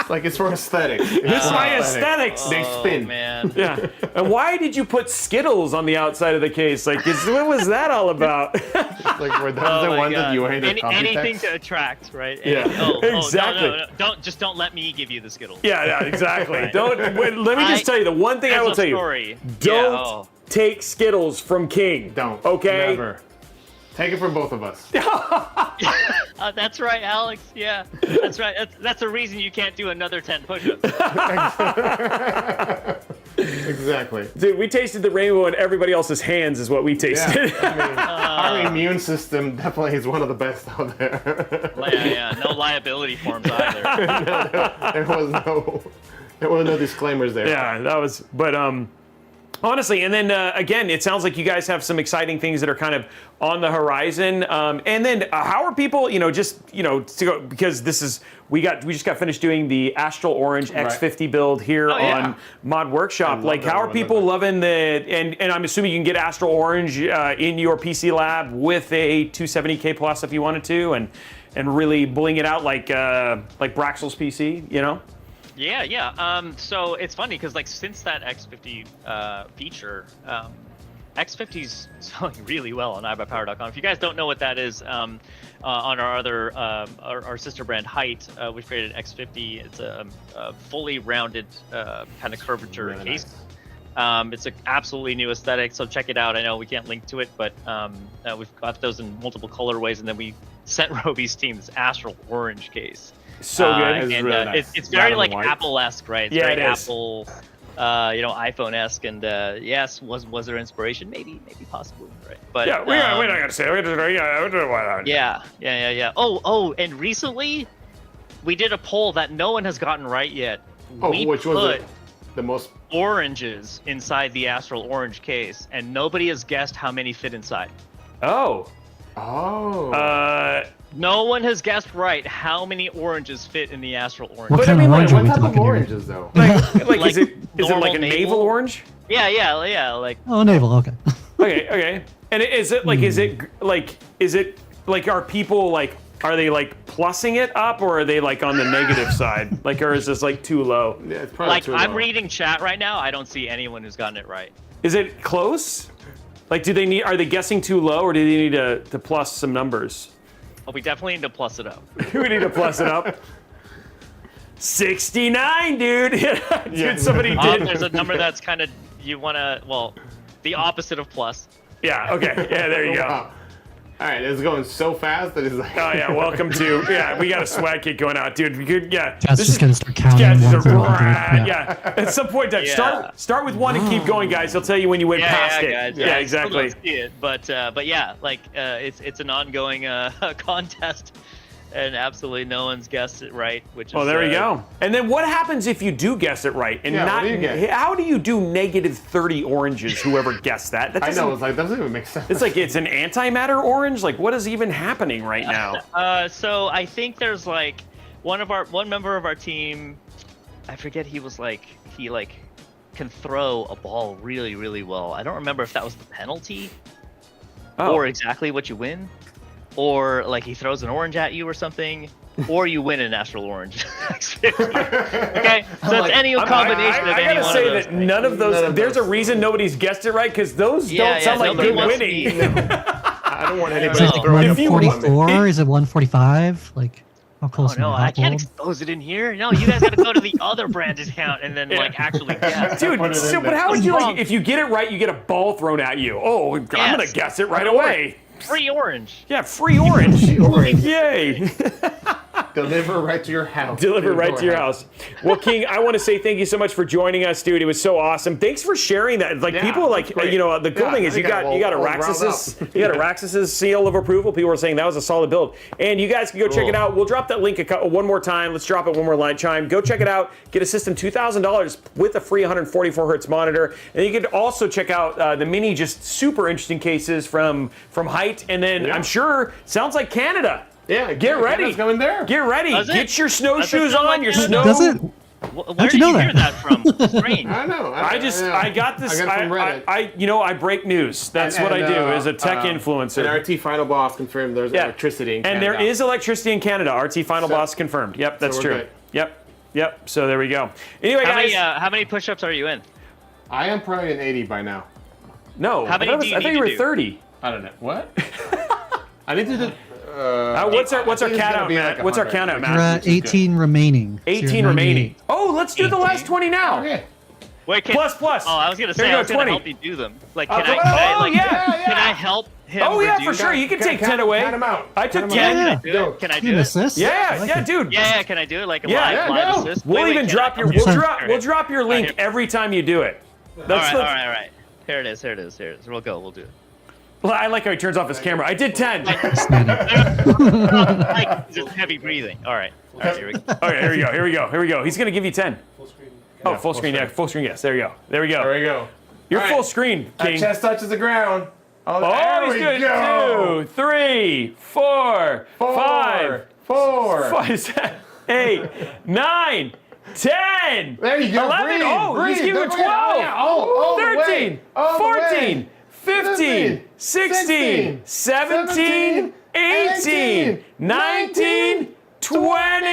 [SPEAKER 3] Like, it's for aesthetics.
[SPEAKER 1] This is my aesthetics.
[SPEAKER 3] They spin.
[SPEAKER 12] Man.
[SPEAKER 1] Yeah. And why did you put Skittles on the outside of the case? Like, what was that all about?
[SPEAKER 3] Like, were those the ones that you were in the
[SPEAKER 12] anything to attract, right?
[SPEAKER 1] Yeah. Exactly.
[SPEAKER 12] No. Don't let me give you the Skittles.
[SPEAKER 1] Yeah, exactly.
[SPEAKER 12] Right.
[SPEAKER 1] Let me just tell you the one thing I will tell you. Don't take Skittles from King.
[SPEAKER 3] Don't.
[SPEAKER 1] Okay?
[SPEAKER 3] Never. Take it from both of us.
[SPEAKER 12] That's right, Alex. Yeah, that's right. That's a reason you can't do another 10 push-ups.
[SPEAKER 3] Exactly.
[SPEAKER 1] Dude, we tasted the rainbow in everybody else's hands is what we tasted.
[SPEAKER 3] Yeah, I mean, our immune system definitely is one of the best out there.
[SPEAKER 12] Yeah. No liability forms either.
[SPEAKER 3] There was no disclaimers there.
[SPEAKER 1] Yeah, that was, but honestly, and then again, it sounds like you guys have some exciting things that are kind of on the horizon. And then how are people, to go, because we just got finished doing the Astral Orange X50 build here on Mod Workshop. Like, how are people loving and I'm assuming you can get Astral Orange in your PC lab with a 270K plus if you wanted to, and really bling it out like Braxel's PC, Yeah.
[SPEAKER 12] So it's funny because like since that X50 feature, X50's selling really well on iBuyPower.com. If you guys don't know what that is, on our other our sister brand Height, we've created X50. It's a fully rounded kind of curvature
[SPEAKER 3] Really
[SPEAKER 12] case.
[SPEAKER 3] nice.
[SPEAKER 12] It's an absolutely new aesthetic, so check it out. I know we can't link to it, but we've got those in multiple colorways, and then we sent Robey's team this Astral Orange case.
[SPEAKER 1] So good.
[SPEAKER 3] It's
[SPEAKER 12] And
[SPEAKER 3] really nice.
[SPEAKER 12] it's very
[SPEAKER 3] Rather
[SPEAKER 12] like
[SPEAKER 3] than white.
[SPEAKER 12] Apple-esque, right? It's
[SPEAKER 1] Yeah,
[SPEAKER 12] very
[SPEAKER 1] it is.
[SPEAKER 12] Apple, iPhone-esque, and yes, was there inspiration? Maybe possibly, right? But
[SPEAKER 1] Yeah, we're not gonna say.
[SPEAKER 12] yeah. Oh, and recently we did a poll that no one has gotten right yet.
[SPEAKER 3] Oh,
[SPEAKER 12] we
[SPEAKER 3] which
[SPEAKER 12] put
[SPEAKER 3] was it? The most.
[SPEAKER 12] oranges inside the Astral Orange case, and nobody has guessed how many fit inside.
[SPEAKER 1] Oh.
[SPEAKER 3] Oh.
[SPEAKER 12] No one has guessed right how many oranges fit in the Astral Orange.
[SPEAKER 2] What
[SPEAKER 1] But
[SPEAKER 2] kind
[SPEAKER 1] I
[SPEAKER 2] of
[SPEAKER 1] mean,
[SPEAKER 2] orange
[SPEAKER 3] What
[SPEAKER 2] are we
[SPEAKER 3] type of
[SPEAKER 2] talking here?
[SPEAKER 3] oranges though?
[SPEAKER 1] Like
[SPEAKER 12] Like
[SPEAKER 1] is it
[SPEAKER 12] normal
[SPEAKER 1] like a navel orange?
[SPEAKER 12] Yeah, like
[SPEAKER 2] Oh, navel. Okay.
[SPEAKER 1] Okay. And is it like are people like, are they like plussing it up, or are they like on the negative side? Like, or is this like too low?
[SPEAKER 3] Yeah, it's probably
[SPEAKER 12] like
[SPEAKER 3] too
[SPEAKER 12] I'm
[SPEAKER 3] low.
[SPEAKER 12] reading chat right now. I don't see anyone who's gotten it right.
[SPEAKER 1] Is it close? Like, are they guessing too low, or do they need to plus some numbers?
[SPEAKER 12] But we definitely need to plus it up.
[SPEAKER 1] We need to plus it up. 69, dude. Dude, somebody did.
[SPEAKER 12] There's a number that's kind of the opposite of plus.
[SPEAKER 1] Yeah. Okay. Yeah. There you go.
[SPEAKER 3] Wow. All right, it's going so fast that it's like.
[SPEAKER 1] Oh yeah. Welcome to. Yeah. We got a swag kit going out, dude. We could. Yeah.
[SPEAKER 2] Chad's just gonna start counting.
[SPEAKER 1] Yeah, just
[SPEAKER 2] one through 100.
[SPEAKER 1] yeah. At some point, Doug,
[SPEAKER 12] Yeah.
[SPEAKER 1] start with one and keep going, guys. He'll tell you when you went past it.
[SPEAKER 12] Guys.
[SPEAKER 1] Yeah,
[SPEAKER 12] I still
[SPEAKER 1] exactly.
[SPEAKER 12] don't see it, but yeah, like it's an ongoing contest, and absolutely no one's guessed it right. Which is,
[SPEAKER 1] Oh, there we go. And then what happens if you do guess it right? And
[SPEAKER 3] Yeah,
[SPEAKER 1] not,
[SPEAKER 3] what do you get?
[SPEAKER 1] how do you do negative 30 oranges? Whoever guessed that? That
[SPEAKER 3] I
[SPEAKER 1] doesn't-
[SPEAKER 3] know, it's like, that doesn't even make sense.
[SPEAKER 1] It's like it's an antimatter orange. Like, what is even happening right now?
[SPEAKER 12] So I think there's like one member of our team, I forget, he can throw a ball really, really well. I don't remember if that was the penalty or exactly what you win, or like he throws an orange at you or something, or you win an Astral Orange. Okay, so it's any combination of
[SPEAKER 1] I
[SPEAKER 12] any
[SPEAKER 1] gotta
[SPEAKER 12] one
[SPEAKER 1] say
[SPEAKER 12] of those.
[SPEAKER 1] that none of those.
[SPEAKER 3] None of
[SPEAKER 1] there's
[SPEAKER 3] those.
[SPEAKER 1] a reason nobody's guessed it right, because those don't sound like
[SPEAKER 12] nobody
[SPEAKER 1] good
[SPEAKER 12] wants to
[SPEAKER 1] winning.
[SPEAKER 12] be-
[SPEAKER 3] I don't want
[SPEAKER 12] Is
[SPEAKER 3] anybody
[SPEAKER 12] it
[SPEAKER 3] throwing a
[SPEAKER 1] If you-
[SPEAKER 3] ball at me.
[SPEAKER 2] 144? Is it 145? Like, how
[SPEAKER 12] Oh
[SPEAKER 2] close?
[SPEAKER 12] no,
[SPEAKER 2] am
[SPEAKER 12] I can't
[SPEAKER 2] Household?
[SPEAKER 12] expose it in here. No, you guys gotta go to the other branded account and then like actually guess.
[SPEAKER 1] Dude,
[SPEAKER 3] Put it in
[SPEAKER 1] so, but
[SPEAKER 3] there.
[SPEAKER 1] how would you
[SPEAKER 12] Wrong.
[SPEAKER 1] like, if you get it right, you get a ball thrown at you? Oh, I'm gonna
[SPEAKER 12] Yes.
[SPEAKER 1] guess it right away.
[SPEAKER 12] Free orange.
[SPEAKER 1] Yeah, free orange. Yay.
[SPEAKER 3] Deliver right to your house.
[SPEAKER 1] Deliver right to your house. Well, King, I want to say thank you so much for joining us, dude. It was so awesome. Thanks for sharing that. Like,
[SPEAKER 3] Yeah,
[SPEAKER 1] people like,
[SPEAKER 3] that's great.
[SPEAKER 1] you know, the cool
[SPEAKER 3] Yeah,
[SPEAKER 1] thing is
[SPEAKER 3] I
[SPEAKER 1] you
[SPEAKER 3] think
[SPEAKER 1] got
[SPEAKER 3] I
[SPEAKER 1] you got
[SPEAKER 3] will round
[SPEAKER 1] Araxis's
[SPEAKER 3] up.
[SPEAKER 1] you got Araxis's seal of approval. People were saying that was a solid build, and you guys can go check
[SPEAKER 3] Cool.
[SPEAKER 1] it out. We'll drop that link one more time. Let's drop it one more time. Go check it out. Get a system $2,000 with a free 144 hertz monitor, and you can also check out the mini, just super interesting cases from Height, and then
[SPEAKER 3] Yeah.
[SPEAKER 1] I'm sure sounds like Canada.
[SPEAKER 3] Yeah,
[SPEAKER 1] Get ready.
[SPEAKER 3] Canada's going there.
[SPEAKER 1] Get ready.
[SPEAKER 12] Does it?
[SPEAKER 1] Get your
[SPEAKER 12] Does it
[SPEAKER 1] snowshoes
[SPEAKER 12] sound
[SPEAKER 1] on.
[SPEAKER 12] like
[SPEAKER 1] Your
[SPEAKER 12] Canada?
[SPEAKER 1] snow.
[SPEAKER 2] Does it?
[SPEAKER 12] Where
[SPEAKER 2] How'd
[SPEAKER 12] did
[SPEAKER 2] you know
[SPEAKER 12] hear
[SPEAKER 2] that?
[SPEAKER 12] that from? Strange.
[SPEAKER 3] I know.
[SPEAKER 1] I got this.
[SPEAKER 3] I got it from Reddit.
[SPEAKER 1] I break news. That's what I do as a tech influencer.
[SPEAKER 3] And RT Final Boss confirmed there's electricity in
[SPEAKER 1] And
[SPEAKER 3] Canada.
[SPEAKER 1] there is electricity in Canada. RT Final Boss confirmed. Yep, that's
[SPEAKER 3] we're
[SPEAKER 1] true.
[SPEAKER 3] good.
[SPEAKER 1] Yep. So there we go. Anyway, guys.
[SPEAKER 12] How many push-ups are you in?
[SPEAKER 3] I am probably an 80 by now.
[SPEAKER 1] No.
[SPEAKER 12] How many
[SPEAKER 1] I thought,
[SPEAKER 12] do you
[SPEAKER 1] I thought
[SPEAKER 12] need
[SPEAKER 1] you were
[SPEAKER 12] to do?
[SPEAKER 1] 30.
[SPEAKER 3] I don't know. What? I need to do.
[SPEAKER 1] What's our
[SPEAKER 3] I think
[SPEAKER 1] count
[SPEAKER 3] it's gonna
[SPEAKER 1] out,
[SPEAKER 3] be
[SPEAKER 1] Matt?
[SPEAKER 3] like
[SPEAKER 1] What's our
[SPEAKER 3] 100.
[SPEAKER 1] count out,
[SPEAKER 2] You're
[SPEAKER 1] Matt?
[SPEAKER 2] at 18 remaining. So you're
[SPEAKER 1] 18
[SPEAKER 2] at
[SPEAKER 1] remaining.
[SPEAKER 2] 98.
[SPEAKER 1] Oh, let's do the last 20 now.
[SPEAKER 3] Okay.
[SPEAKER 12] Wait,
[SPEAKER 1] Plus.
[SPEAKER 12] Oh, I was gonna
[SPEAKER 1] There
[SPEAKER 12] say
[SPEAKER 1] you
[SPEAKER 12] I was
[SPEAKER 1] go,
[SPEAKER 12] gonna
[SPEAKER 1] 20.
[SPEAKER 12] help you do them. Like,
[SPEAKER 3] Oh,
[SPEAKER 12] can I?
[SPEAKER 3] oh,
[SPEAKER 12] Can I like,
[SPEAKER 1] yeah.
[SPEAKER 12] Can I help him?
[SPEAKER 1] Oh yeah, for
[SPEAKER 12] reduce-
[SPEAKER 1] sure. You can take 10
[SPEAKER 3] Count
[SPEAKER 1] away.
[SPEAKER 3] them out.
[SPEAKER 1] I took
[SPEAKER 3] Count
[SPEAKER 1] 10.
[SPEAKER 3] them
[SPEAKER 2] Yeah.
[SPEAKER 3] out.
[SPEAKER 12] Can I do
[SPEAKER 3] Go.
[SPEAKER 12] it? Can I
[SPEAKER 2] You
[SPEAKER 12] do
[SPEAKER 2] can
[SPEAKER 12] it?
[SPEAKER 2] assist. I
[SPEAKER 1] Yeah,
[SPEAKER 2] like
[SPEAKER 1] yeah,
[SPEAKER 2] it.
[SPEAKER 1] dude.
[SPEAKER 12] Yeah, can I do it? Like a
[SPEAKER 1] Yeah,
[SPEAKER 12] live
[SPEAKER 3] go.
[SPEAKER 12] assist?
[SPEAKER 1] We'll
[SPEAKER 12] Wait,
[SPEAKER 1] even
[SPEAKER 12] can
[SPEAKER 1] drop
[SPEAKER 12] I-
[SPEAKER 1] your we'll drop your link every time you do it.
[SPEAKER 12] All
[SPEAKER 1] That's
[SPEAKER 12] right. Here it is. We'll go. We'll do it.
[SPEAKER 1] Well, I like how he turns off his camera. I did 10.
[SPEAKER 12] Like, just heavy breathing. All right. Here we go.
[SPEAKER 1] Okay, here we go. He's gonna give you 10. Oh, full screen. Yeah, full screen. Yes, there we go.
[SPEAKER 3] There we go.
[SPEAKER 1] You're
[SPEAKER 3] All
[SPEAKER 1] full
[SPEAKER 3] right.
[SPEAKER 1] screen, King.
[SPEAKER 3] Chest touches the ground. Oh,
[SPEAKER 1] Oh,
[SPEAKER 3] there
[SPEAKER 1] he's
[SPEAKER 3] we
[SPEAKER 1] good.
[SPEAKER 3] go.
[SPEAKER 1] 2, 3, 4, 5,
[SPEAKER 3] 4.
[SPEAKER 1] 8, 9, 10.
[SPEAKER 3] There you go.
[SPEAKER 1] 11.
[SPEAKER 3] Breathe,
[SPEAKER 1] Oh,
[SPEAKER 3] breathe.
[SPEAKER 1] he's giving
[SPEAKER 3] Don't
[SPEAKER 1] 12.
[SPEAKER 3] forget. Yeah, all the
[SPEAKER 1] 13,
[SPEAKER 3] way. All the
[SPEAKER 1] 14,
[SPEAKER 3] way.
[SPEAKER 1] 15, 16, 17, 18, 19, 20.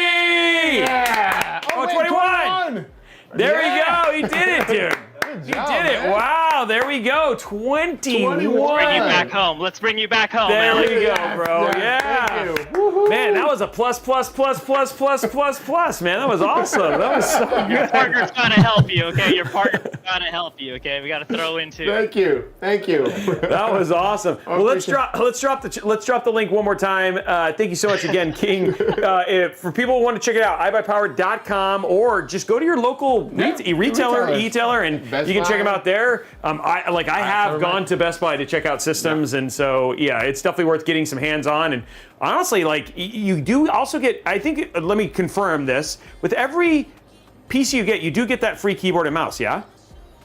[SPEAKER 3] Yeah.
[SPEAKER 1] Oh,
[SPEAKER 3] wait,
[SPEAKER 1] 21. There we go. He did it, dude.
[SPEAKER 3] Good
[SPEAKER 1] He
[SPEAKER 3] job,
[SPEAKER 1] did it.
[SPEAKER 3] man.
[SPEAKER 1] Wow. Wow, there we go. 21.
[SPEAKER 12] Bring you back home. Let's bring you back home.
[SPEAKER 1] There
[SPEAKER 12] Alex.
[SPEAKER 1] we go, bro. Yeah.
[SPEAKER 3] Thank you. Woohoo.
[SPEAKER 1] Man, that was a plus, plus, plus, plus, plus, plus, plus. Man, that was awesome. That was so
[SPEAKER 12] Your
[SPEAKER 1] good.
[SPEAKER 12] partner's gotta help you, okay? Your partner's gotta help you, okay? We gotta throw in too.
[SPEAKER 3] Thank you. Thank you.
[SPEAKER 1] That was awesome. Well, let's
[SPEAKER 3] appreciate
[SPEAKER 1] drop the link one more time. Thank you so much again, King. For people who want to check it out, iBuyPower.com, or just go to your local retailer, e-tailer, and
[SPEAKER 3] Best
[SPEAKER 1] you can check them
[SPEAKER 3] Buy.
[SPEAKER 1] out there. I have
[SPEAKER 3] CyberPower.
[SPEAKER 1] gone to Best Buy to check out systems, and so yeah, it's definitely worth getting some hands on. And honestly, like you do also get, I think, let me confirm this, with every PC you get, you do get that free keyboard and mouse, yeah?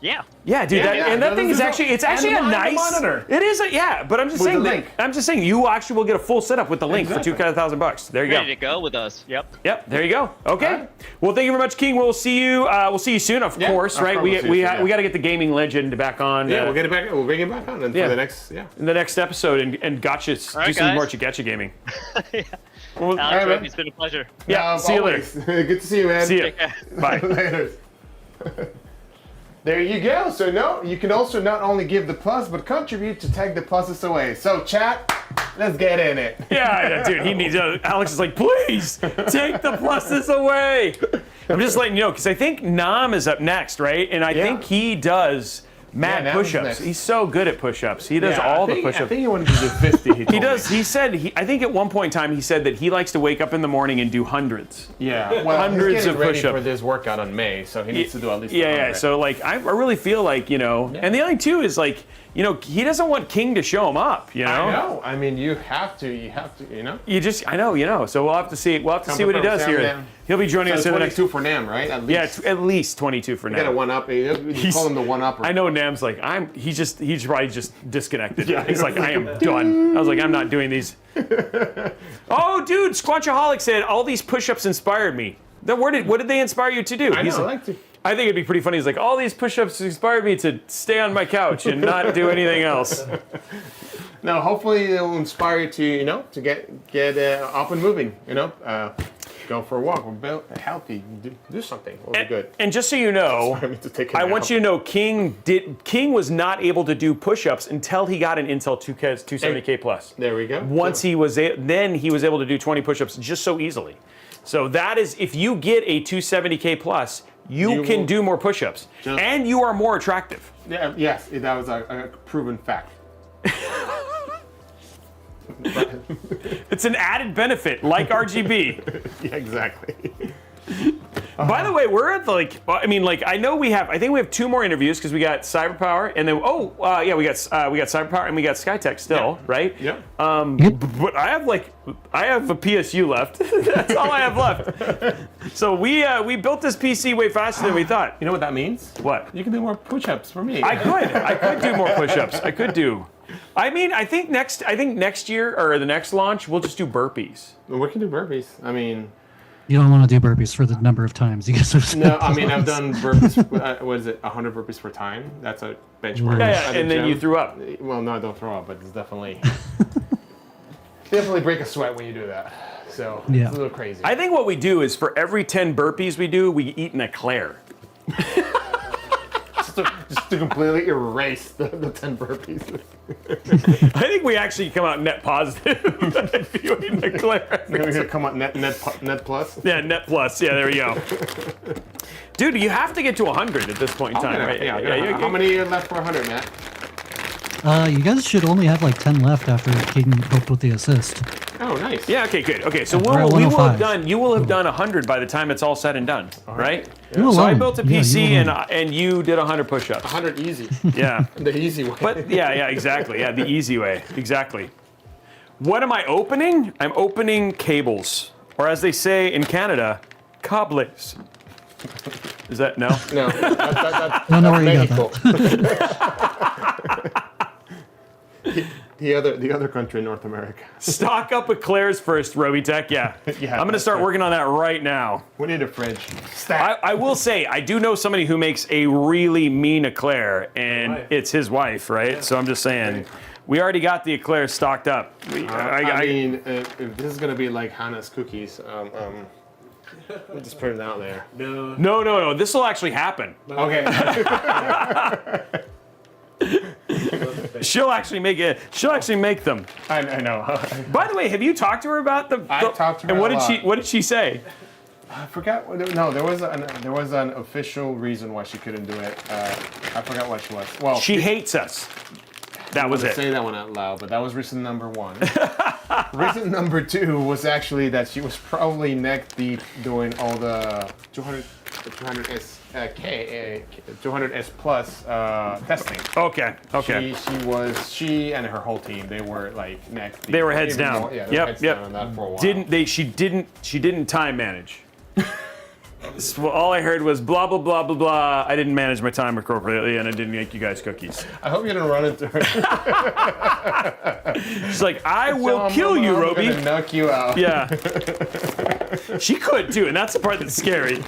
[SPEAKER 12] Yeah.
[SPEAKER 1] Yeah, dude,
[SPEAKER 3] Yeah,
[SPEAKER 1] that thing is actually, it's actually a
[SPEAKER 3] and the
[SPEAKER 1] nice
[SPEAKER 3] monitor.
[SPEAKER 1] It is but I'm just
[SPEAKER 3] With
[SPEAKER 1] saying
[SPEAKER 3] the
[SPEAKER 1] that,
[SPEAKER 3] link.
[SPEAKER 1] I'm just saying you actually will get a full setup with the link
[SPEAKER 3] Exactly.
[SPEAKER 1] for $2,000. There you
[SPEAKER 12] Ready
[SPEAKER 1] go.
[SPEAKER 12] to go with us. Yep.
[SPEAKER 1] Yep, there you go. Okay.
[SPEAKER 3] All right.
[SPEAKER 1] Well, thank you very much, King. We'll see you soon, of course,
[SPEAKER 3] of
[SPEAKER 1] right?
[SPEAKER 3] course,
[SPEAKER 1] We
[SPEAKER 3] we'll see you soon, yeah.
[SPEAKER 1] got to get the gaming legend back on
[SPEAKER 3] Yeah, we'll get it back. We'll bring it back on and
[SPEAKER 1] Yeah.
[SPEAKER 3] for the next.
[SPEAKER 1] in the next episode and gotcha, do
[SPEAKER 12] right,
[SPEAKER 1] some
[SPEAKER 12] guys.
[SPEAKER 1] more Gotcha gaming.
[SPEAKER 12] Yeah.
[SPEAKER 1] Well,
[SPEAKER 12] Alex,
[SPEAKER 3] man.
[SPEAKER 12] it's been a pleasure.
[SPEAKER 1] yeah, see you later.
[SPEAKER 3] Always. Good to see you, man.
[SPEAKER 1] See you.
[SPEAKER 12] Take care.
[SPEAKER 1] Bye.
[SPEAKER 3] Later. There you go. So you can also not only give the plus, but contribute to take the pluses away. So chat, let's get in it.
[SPEAKER 1] Yeah, dude, he needs. Alex is like, please take the pluses away. I'm just letting you know because I think Nam is up next, right? And I think he does mad
[SPEAKER 3] Nam is
[SPEAKER 1] push-ups.
[SPEAKER 3] next.
[SPEAKER 1] He's so good at push-ups. He does
[SPEAKER 3] Yeah,
[SPEAKER 1] all
[SPEAKER 3] I
[SPEAKER 1] the
[SPEAKER 3] think- I
[SPEAKER 1] push-ups.
[SPEAKER 3] think he wanted to do 50. He
[SPEAKER 1] Does. He said. I think at one point in time he said that he likes to wake up in the morning and do hundreds.
[SPEAKER 3] Yeah, well,
[SPEAKER 1] Hundreds
[SPEAKER 3] he's getting
[SPEAKER 1] of
[SPEAKER 3] ready
[SPEAKER 1] push-ups.
[SPEAKER 3] for this workout on May, so he needs to do at least.
[SPEAKER 1] Yeah.
[SPEAKER 3] 100.
[SPEAKER 1] So like, I really feel like and the other thing too is like, he doesn't want King to show him up. You know.
[SPEAKER 3] I know. I mean, you have to. You know.
[SPEAKER 1] I know. So we'll have to see. We'll have to see what he does here.
[SPEAKER 3] Nam.
[SPEAKER 1] He'll be joining us
[SPEAKER 3] So
[SPEAKER 1] in the next.
[SPEAKER 3] 22 for Nam, right? At
[SPEAKER 1] Yeah,
[SPEAKER 3] least.
[SPEAKER 1] at least 22 for
[SPEAKER 3] You got a
[SPEAKER 1] now.
[SPEAKER 3] one up. You call him the one upper.
[SPEAKER 1] I know Nam's like he's probably just disconnected.
[SPEAKER 3] Yeah,
[SPEAKER 1] He's like, I am done. I was like, I'm not doing these. Oh, dude, Squanchaholic said all these push-ups inspired me. What did they inspire you to do?
[SPEAKER 3] I know.
[SPEAKER 1] He's
[SPEAKER 3] I
[SPEAKER 1] like,
[SPEAKER 3] like to.
[SPEAKER 1] I think it'd be pretty funny. He's like, all these push-ups inspired me to stay on my couch and not do anything else.
[SPEAKER 3] No, hopefully it will inspire you to to get up and moving. Go for a walk, or healthy, do something. It'll be good.
[SPEAKER 1] And just so you know,
[SPEAKER 3] I mean, to take a
[SPEAKER 1] I
[SPEAKER 3] nap.
[SPEAKER 1] want you to know King was not able to do push-ups until he got an Intel 270K plus.
[SPEAKER 3] There we go.
[SPEAKER 1] Once he was then he was able to do 20 push-ups just so easily. So that is, if you get a 270K plus, you can
[SPEAKER 3] will-
[SPEAKER 1] do more push-ups,
[SPEAKER 3] Just-
[SPEAKER 1] and you are more attractive.
[SPEAKER 3] Yeah, yes, that was a proven fact.
[SPEAKER 1] It's an added benefit, like RGB.
[SPEAKER 3] Yeah, exactly.
[SPEAKER 1] By the way, we're at I think we have 2 more interviews because we got CyberPower and then we got CyberPower and we got Skytech still, right?
[SPEAKER 3] Yep.
[SPEAKER 1] But I have a PSU left. That's all I have left. So we built this PC way faster than we thought.
[SPEAKER 3] You know what that means?
[SPEAKER 1] What?
[SPEAKER 3] You can do more push-ups for me.
[SPEAKER 1] I could do more push-ups. I could do. I mean, I think next year or the next launch we'll just do burpees.
[SPEAKER 3] We can do burpees. I mean,
[SPEAKER 2] You don't want to do burpees for the number of times you guys have said
[SPEAKER 3] no, I mean
[SPEAKER 2] those.
[SPEAKER 3] I've done burpees. What is it? 100 burpees per time. That's a benchmark.
[SPEAKER 1] Yeah,
[SPEAKER 3] at the
[SPEAKER 1] and then you
[SPEAKER 3] gym.
[SPEAKER 1] threw up.
[SPEAKER 3] Well, no, I don't throw up, but it's definitely break a sweat when you do that. So
[SPEAKER 2] Yeah.
[SPEAKER 3] it's a little crazy.
[SPEAKER 1] I think what we do is for every 10 burpees we do, we eat an eclair.
[SPEAKER 3] just to completely erase the 10 burpees.
[SPEAKER 1] I think we actually come out net positive if you eat an eclair.
[SPEAKER 3] We're gonna come out net plus.
[SPEAKER 1] Yeah, net plus. Yeah, there we go. Dude, you have to get to 100 at this point in time, right?
[SPEAKER 3] Yeah. How many are left for 100, Matt?
[SPEAKER 2] You guys should only have like 10 left after King helped with the assist.
[SPEAKER 3] Oh, nice.
[SPEAKER 1] Yeah, okay, good. Okay, so
[SPEAKER 2] We're at
[SPEAKER 1] we will have
[SPEAKER 2] 105.
[SPEAKER 1] done. You will have done 100 by the time it's all said and done, right?
[SPEAKER 2] You
[SPEAKER 1] So I
[SPEAKER 2] alone.
[SPEAKER 1] built a
[SPEAKER 2] Yeah, you
[SPEAKER 1] PC
[SPEAKER 2] alone.
[SPEAKER 1] and you did 100 push-ups.
[SPEAKER 3] 100 easy.
[SPEAKER 1] Yeah,
[SPEAKER 3] The easy way.
[SPEAKER 1] but yeah, exactly. Yeah, the easy way, exactly. What am I opening? I'm opening cables, or as they say in Canada, cables. Is that no?
[SPEAKER 3] No,
[SPEAKER 2] I don't know where you got
[SPEAKER 3] Mexico. The other country in North America.
[SPEAKER 1] Stock up eclairs first, Robeytech. Yeah.
[SPEAKER 3] Yeah,
[SPEAKER 1] I'm gonna
[SPEAKER 3] that's
[SPEAKER 1] start
[SPEAKER 3] right.
[SPEAKER 1] working on that right now.
[SPEAKER 3] We need a fridge. Stack.
[SPEAKER 1] I will say, I do know somebody who makes a really mean eclair, and
[SPEAKER 8] Wife.
[SPEAKER 1] it's his wife, right? So I'm just saying, we already got the eclairs stocked up.
[SPEAKER 3] I mean, if this is gonna be like Hannah's cookies, we'll just put it out there.
[SPEAKER 8] No.
[SPEAKER 1] No. This will actually happen.
[SPEAKER 3] Okay.
[SPEAKER 1] She'll actually make it. She'll actually make them.
[SPEAKER 3] I know.
[SPEAKER 1] By the way, have you talked to her about the?
[SPEAKER 3] I talked to her
[SPEAKER 1] And what
[SPEAKER 3] a
[SPEAKER 1] did she?
[SPEAKER 3] lot.
[SPEAKER 1] What did she say?
[SPEAKER 3] I forgot. No, there was an official reason why she couldn't do it. I forgot what she was. Well,
[SPEAKER 1] She hates us. That was it.
[SPEAKER 3] Say that one out loud, but that was reason number one. Reason number two was actually that she was probably neck deep doing all the 200S plus testing.
[SPEAKER 1] Okay. Okay.
[SPEAKER 3] She and her whole team, they were like neck deep.
[SPEAKER 1] They were heads
[SPEAKER 3] Even
[SPEAKER 1] down.
[SPEAKER 3] more- yeah, they were
[SPEAKER 1] Yep.
[SPEAKER 3] heads
[SPEAKER 1] Yep.
[SPEAKER 3] down on that for a while.
[SPEAKER 1] She didn't time manage. So all I heard was blah blah blah blah blah. I didn't manage my time appropriately, and I didn't make you guys cookies.
[SPEAKER 3] I hope you didn't run into her.
[SPEAKER 1] She's like, I will kill you,
[SPEAKER 3] I'm
[SPEAKER 1] Robey.
[SPEAKER 3] gonna knock you out.
[SPEAKER 1] Yeah. She could too, and that's the part that's scary.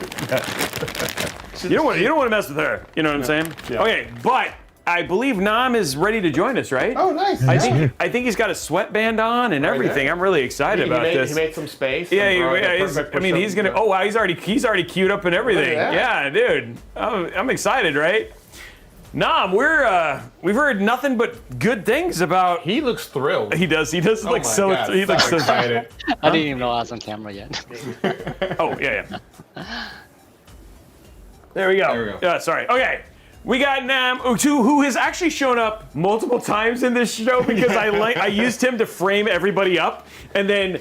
[SPEAKER 1] You don't want to mess with her. You know what I'm saying?
[SPEAKER 3] Yeah.
[SPEAKER 1] Okay, but I believe Nam is ready to join us, right?
[SPEAKER 3] Oh, nice.
[SPEAKER 1] I think he's got a sweatband on and everything. I'm really excited about this.
[SPEAKER 3] He made some space.
[SPEAKER 1] Yeah,
[SPEAKER 3] and brought the
[SPEAKER 1] he's,
[SPEAKER 3] perfect
[SPEAKER 1] I mean, he's gonna.
[SPEAKER 3] push-up.
[SPEAKER 1] Oh, wow, he's already queued up and everything.
[SPEAKER 3] Look at
[SPEAKER 1] Yeah, dude, I'm excited, right? Nam, we've heard nothing but good things about.
[SPEAKER 3] He looks thrilled.
[SPEAKER 1] He does. He does look
[SPEAKER 3] my
[SPEAKER 1] so.
[SPEAKER 3] God,
[SPEAKER 1] He looks so
[SPEAKER 3] excited.
[SPEAKER 13] I didn't even know I was on camera yet.
[SPEAKER 1] Oh yeah. There we go.
[SPEAKER 3] There we go.
[SPEAKER 1] Yeah, sorry. Okay. We got Nam, who has actually shown up multiple times in this show because I used him to frame everybody up, and then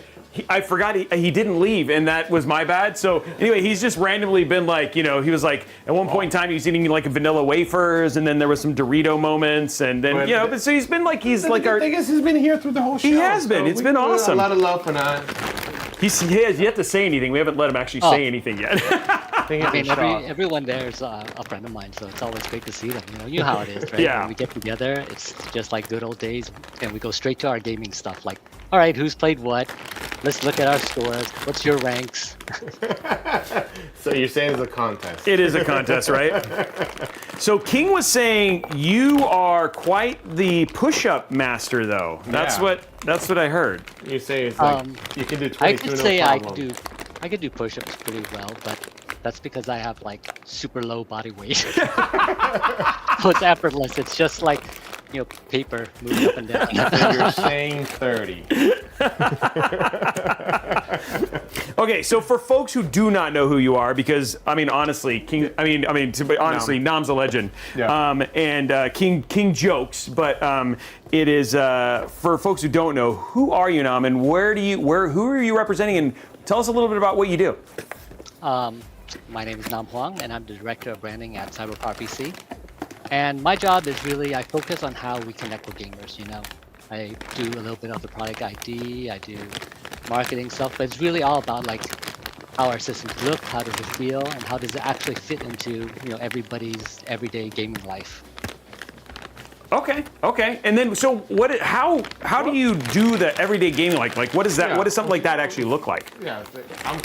[SPEAKER 1] I forgot he didn't leave, and that was my bad. So anyway, he's just randomly been like, he was like, at one point in time he was eating like vanilla wafers, and then there was some Dorito moments, and then but so he's been like he's like our.
[SPEAKER 3] I guess he's been here through the whole show.
[SPEAKER 1] He has been. It's been awesome.
[SPEAKER 3] A lot of love for that.
[SPEAKER 1] He has yet to say anything. We haven't let him actually say anything yet.
[SPEAKER 13] I mean, everyone there is a friend of mine, so it's always great to see them. You know how it is, right?
[SPEAKER 1] Yeah.
[SPEAKER 13] When we get together, it's just like good old days, and we go straight to our gaming stuff. Like, all right, who's played what? Let's look at our scores. What's your ranks?
[SPEAKER 3] So you're saying it's a contest?
[SPEAKER 1] It is a contest, right? So King was saying you are quite the push-up master, though. That's what I heard.
[SPEAKER 3] You say it's like you can do 22
[SPEAKER 13] I could say
[SPEAKER 3] no problem.
[SPEAKER 13] I could do push-ups pretty well, but that's because I have like super low body weight. So it's effortless. It's just like paper moving up and down.
[SPEAKER 3] You're saying 30.
[SPEAKER 1] Okay, so for folks who do not know who you are, because I mean honestly, King. To be honestly, Nam's a legend.
[SPEAKER 3] Yeah.
[SPEAKER 1] And King jokes, but it is for folks who don't know, who are you, Nam, and who are you representing, and tell us a little bit about what you do.
[SPEAKER 13] My name is Nam Huang, and I'm the director of branding at CyberPowerPC. And my job is really, I focus on how we connect with gamers, I do a little bit of the product ID, I do marketing stuff, but it's really all about like how our systems look, how does it feel, and how does it actually fit into, everybody's everyday gaming life.
[SPEAKER 1] Okay. And then, so how do you do the everyday gaming like what is that?
[SPEAKER 3] Yeah.
[SPEAKER 1] What does something like that actually look like?
[SPEAKER 3] Yeah, I'm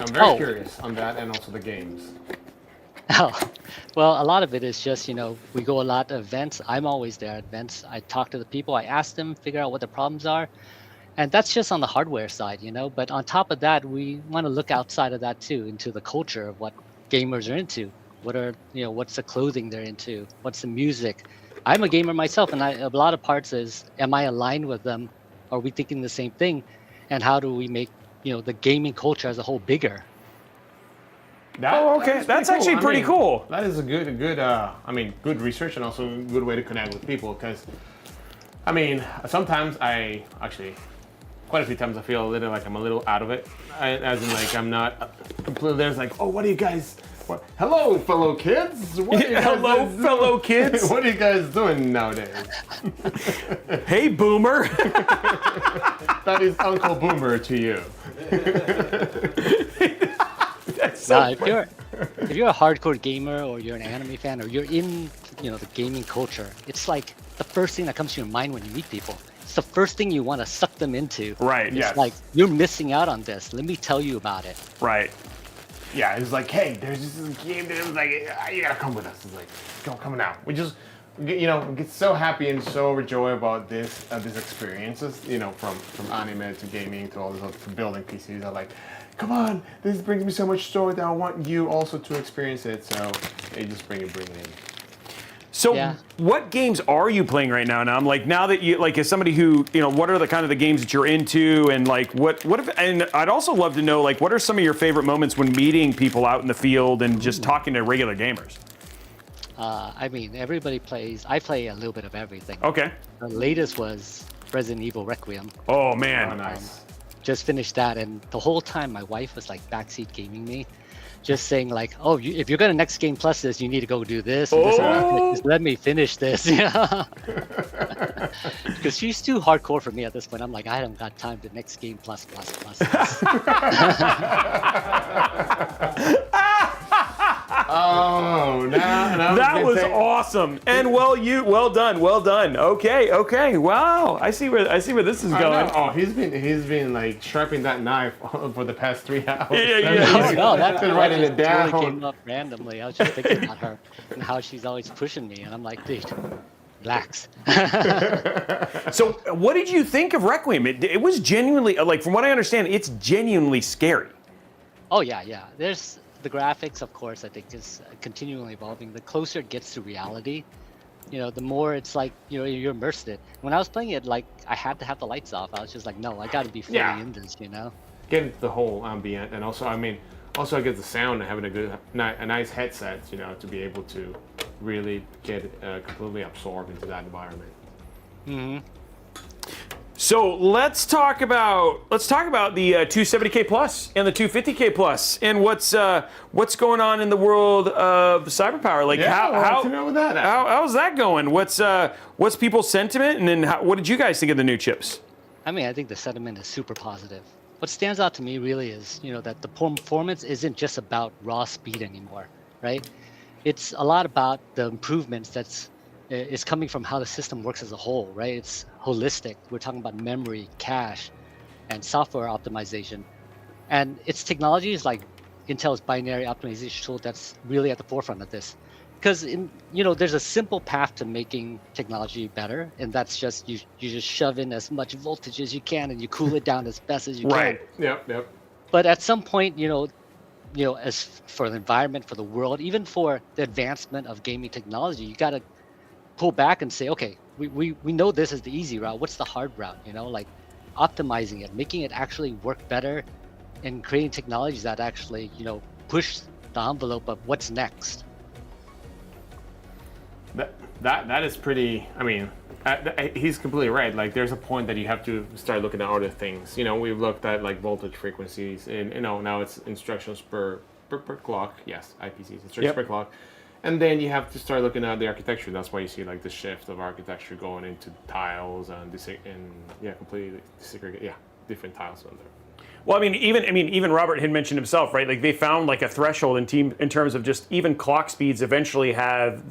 [SPEAKER 3] very curious on that, and also the games.
[SPEAKER 13] Oh, well, a lot of it is just, we go a lot to events. I'm always there at events. I talk to the people, I ask them, figure out what the problems are. And that's just on the hardware side, But on top of that, we want to look outside of that too, into the culture of what gamers are into. What are, what's the clothing they're into? What's the music? I'm a gamer myself, and a lot of parts is, am I aligned with them? Are we thinking the same thing? And how do we make, the gaming culture as a whole bigger?
[SPEAKER 1] Okay. That's actually pretty cool.
[SPEAKER 3] That is a good good research, and also a good way to connect with people. Because, sometimes quite a few times I feel a little like I'm a little out of it. As in, like, I'm not completely there's like, oh, what are you guys? What? Hello, fellow kids. What are you guys
[SPEAKER 1] Hello, fellow kids.
[SPEAKER 3] What are you guys doing nowadays?
[SPEAKER 1] Hey, Boomer.
[SPEAKER 3] That is Uncle Boomer to you.
[SPEAKER 13] If you're a hardcore gamer, or you're an anime fan, or you're in the gaming culture, it's like the first thing that comes to your mind when you meet people. It's the first thing you want to suck them into.
[SPEAKER 1] Right.
[SPEAKER 13] It's like, you're missing out on this. Let me tell you about it.
[SPEAKER 1] Right.
[SPEAKER 3] Yeah, it's like, hey, there's this game that was like, you gotta come with us. It's like, come now. We just, we get so happy and so overjoyed about these experiences, from anime to gaming to all this to building PCs. I'm like, come on, this brings me so much joy that I want you also to experience it. So, just bring it in.
[SPEAKER 1] So
[SPEAKER 13] Yeah.
[SPEAKER 1] what games are you playing right now? Now that you as somebody who, what are the kind of the games that you're into, and and I'd also love to know what are some of your favorite moments when meeting people out in the field and just talking to regular gamers?
[SPEAKER 13] I mean, everybody plays. I play a little bit of everything.
[SPEAKER 1] Okay.
[SPEAKER 13] The latest was Resident Evil Requiem.
[SPEAKER 1] Oh man.
[SPEAKER 3] Nice.
[SPEAKER 13] Just finished that, and the whole time my wife was backseat gaming me, just saying oh, if you're gonna next game plus this, you need to go do this. And this and that. Just let me finish this, because she's too hardcore for me at this point. I'm I haven't got time to next game plus.
[SPEAKER 3] Oh, now
[SPEAKER 1] that was awesome, and well done. Okay, wow. I see where this is going.
[SPEAKER 3] Oh, he's been sharpening that knife for the past 3 hours.
[SPEAKER 1] Yeah.
[SPEAKER 13] No, that's
[SPEAKER 3] been writing it down.
[SPEAKER 13] Totally came up randomly. I was just thinking about her and how she's always pushing me, and I'm dude, relax.
[SPEAKER 1] So, what did you think of Requiem? It was genuinely, from what I understand, it's genuinely scary.
[SPEAKER 13] Oh yeah. There's the graphics, of course, I think is continually evolving. The closer it gets to reality, the more it's you're immersed in it. When I was playing it, I had to have the lights off. I was just no, I got to be fully in this,
[SPEAKER 3] Getting the whole ambient, and also, I get the sound and having a nice headset, to be able to really get completely absorbed into that environment.
[SPEAKER 13] Mm-hmm.
[SPEAKER 1] So let's talk about the 270K plus and the 250K plus and what's going on in the world of CyberPower. How's that going? What's people's sentiment, and then what did you guys think of the new chips?
[SPEAKER 13] I think the sentiment is super positive. What stands out to me really is that the performance isn't just about raw speed anymore, right? It's a lot about the improvements is coming from how the system works as a whole, right? It's holistic. We're talking about memory, cache, and software optimization. And it's technologies like Intel's binary optimization tool that's really at the forefront of this. Because there's a simple path to making technology better, and that's just you just shove in as much voltage as you can and you cool it down as best as you
[SPEAKER 1] right.
[SPEAKER 13] can.
[SPEAKER 3] Yep.
[SPEAKER 13] But at some point, as for the environment, for the world, even for the advancement of gaming technology, you got to pull back and say, okay, we know this is the easy route. What's the hard route? Optimizing it, making it actually work better, and creating technologies that actually, push the envelope of what's next.
[SPEAKER 3] That is pretty. He's completely right. There's a point that you have to start looking at other things. We've looked at voltage frequencies, and now it's instructions per clock. Yes, IPCs, instructions per clock. And then you have to start looking at the architecture. That's why you see the shift of architecture going into tiles and completely segregate. Different tiles on there.
[SPEAKER 1] Well, even Robert had mentioned himself, right? They found a threshold in terms of just even clock speeds eventually have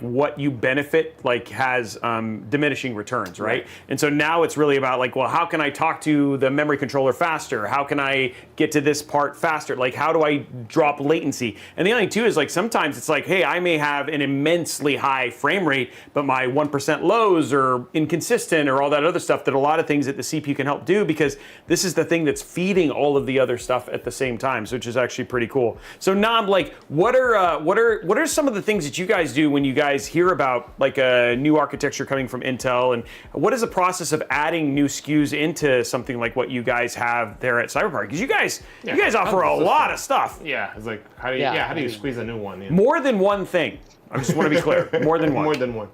[SPEAKER 1] what you benefit has diminishing returns, right? And so now it's really about how can I talk to the memory controller faster? How can I get to this part faster? How do I drop latency? And the other thing too is sometimes it's hey, I may have an immensely high frame rate, but my 1% lows are inconsistent or all that other stuff that a lot of things that the CPU can help do, because this is the thing that's feeding all of the other stuff at the same time, which is actually pretty cool. So Nam, what are some of the things that you guys do when you guys hear about a new architecture coming from Intel, and what is the process of adding new SKUs into something like what you guys have there at CyberPower? Because you guys offer a lot of stuff.
[SPEAKER 3] Yeah, it's how do you squeeze a new one in?
[SPEAKER 1] More than one thing. I just want to be clear. More than one.
[SPEAKER 3] More than one.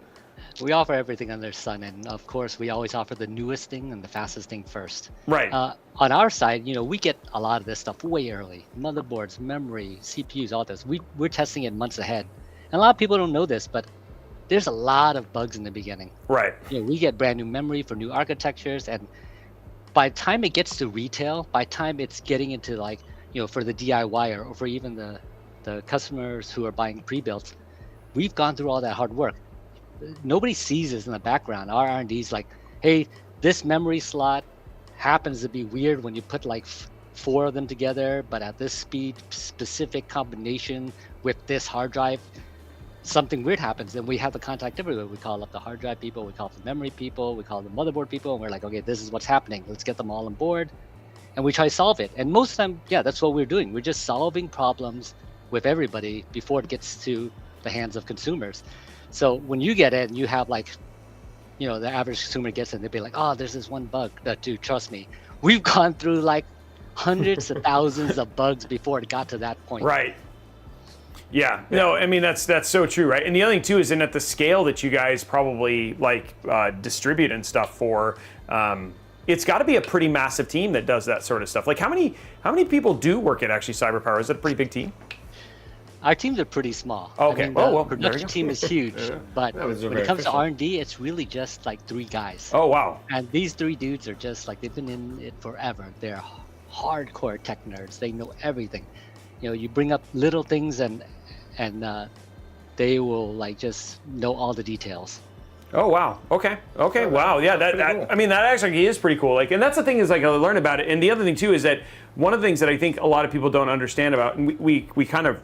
[SPEAKER 13] We offer everything under the sun, and of course, we always offer the newest thing and the fastest thing first.
[SPEAKER 1] Right.
[SPEAKER 13] On our side, we get a lot of this stuff way early. Motherboards, memory, CPUs, all this. We're testing it months ahead. And a lot of people don't know this, but there's a lot of bugs in the beginning.
[SPEAKER 1] Right.
[SPEAKER 13] We get brand new memory for new architectures, and by the time it gets to retail, by the time it's getting into for the DIY or for even the customers who are buying pre-built, we've gone through all that hard work. Nobody sees this in the background. Our R&D's hey, this memory slot happens to be weird when you put 4 of them together, but at this speed, specific combination with this hard drive, something weird happens. And we have the contact everywhere. We call up the hard drive people, we call up the memory people, we call the motherboard people, and we're okay, this is what's happening. Let's get them all on board. And we try to solve it. And most of the time, that's what we're doing. We're just solving problems with everybody before it gets to the hands of consumers. So when you get it, and you have like, you know, the average consumer gets it, they'll be like, oh, there's this one bug. Dude, trust me, we've gone through like hundreds of thousands of bugs before it got to that point.
[SPEAKER 1] Right. Yeah. No, I mean that's so true, right? And the other thing too is at the scale that you guys probably like distribute and stuff for, it's got to be a pretty massive team that does that sort of stuff. Like how many people do work at actually CyberPower? Is it a pretty big team?
[SPEAKER 13] Our teams are pretty small.
[SPEAKER 1] Okay.
[SPEAKER 13] I mean,
[SPEAKER 1] Oh,
[SPEAKER 13] the
[SPEAKER 1] well,
[SPEAKER 13] production team is huge, but
[SPEAKER 3] That was
[SPEAKER 13] when
[SPEAKER 3] very
[SPEAKER 13] it comes to
[SPEAKER 3] efficient.
[SPEAKER 13] R&D, it's really just like 3 guys.
[SPEAKER 1] Oh wow.
[SPEAKER 13] And these 3 dudes are just like, they've been in it forever. They're hardcore tech nerds. They know everything. You know, you bring up little things and they will like just know all the details.
[SPEAKER 1] Oh wow. Okay. Wow. Yeah. That
[SPEAKER 3] cool.
[SPEAKER 1] I mean that actually is pretty cool. Like, and that's the thing is like I learn about it. And the other thing too is that one of the things that I think a lot of people don't understand about, and we kind of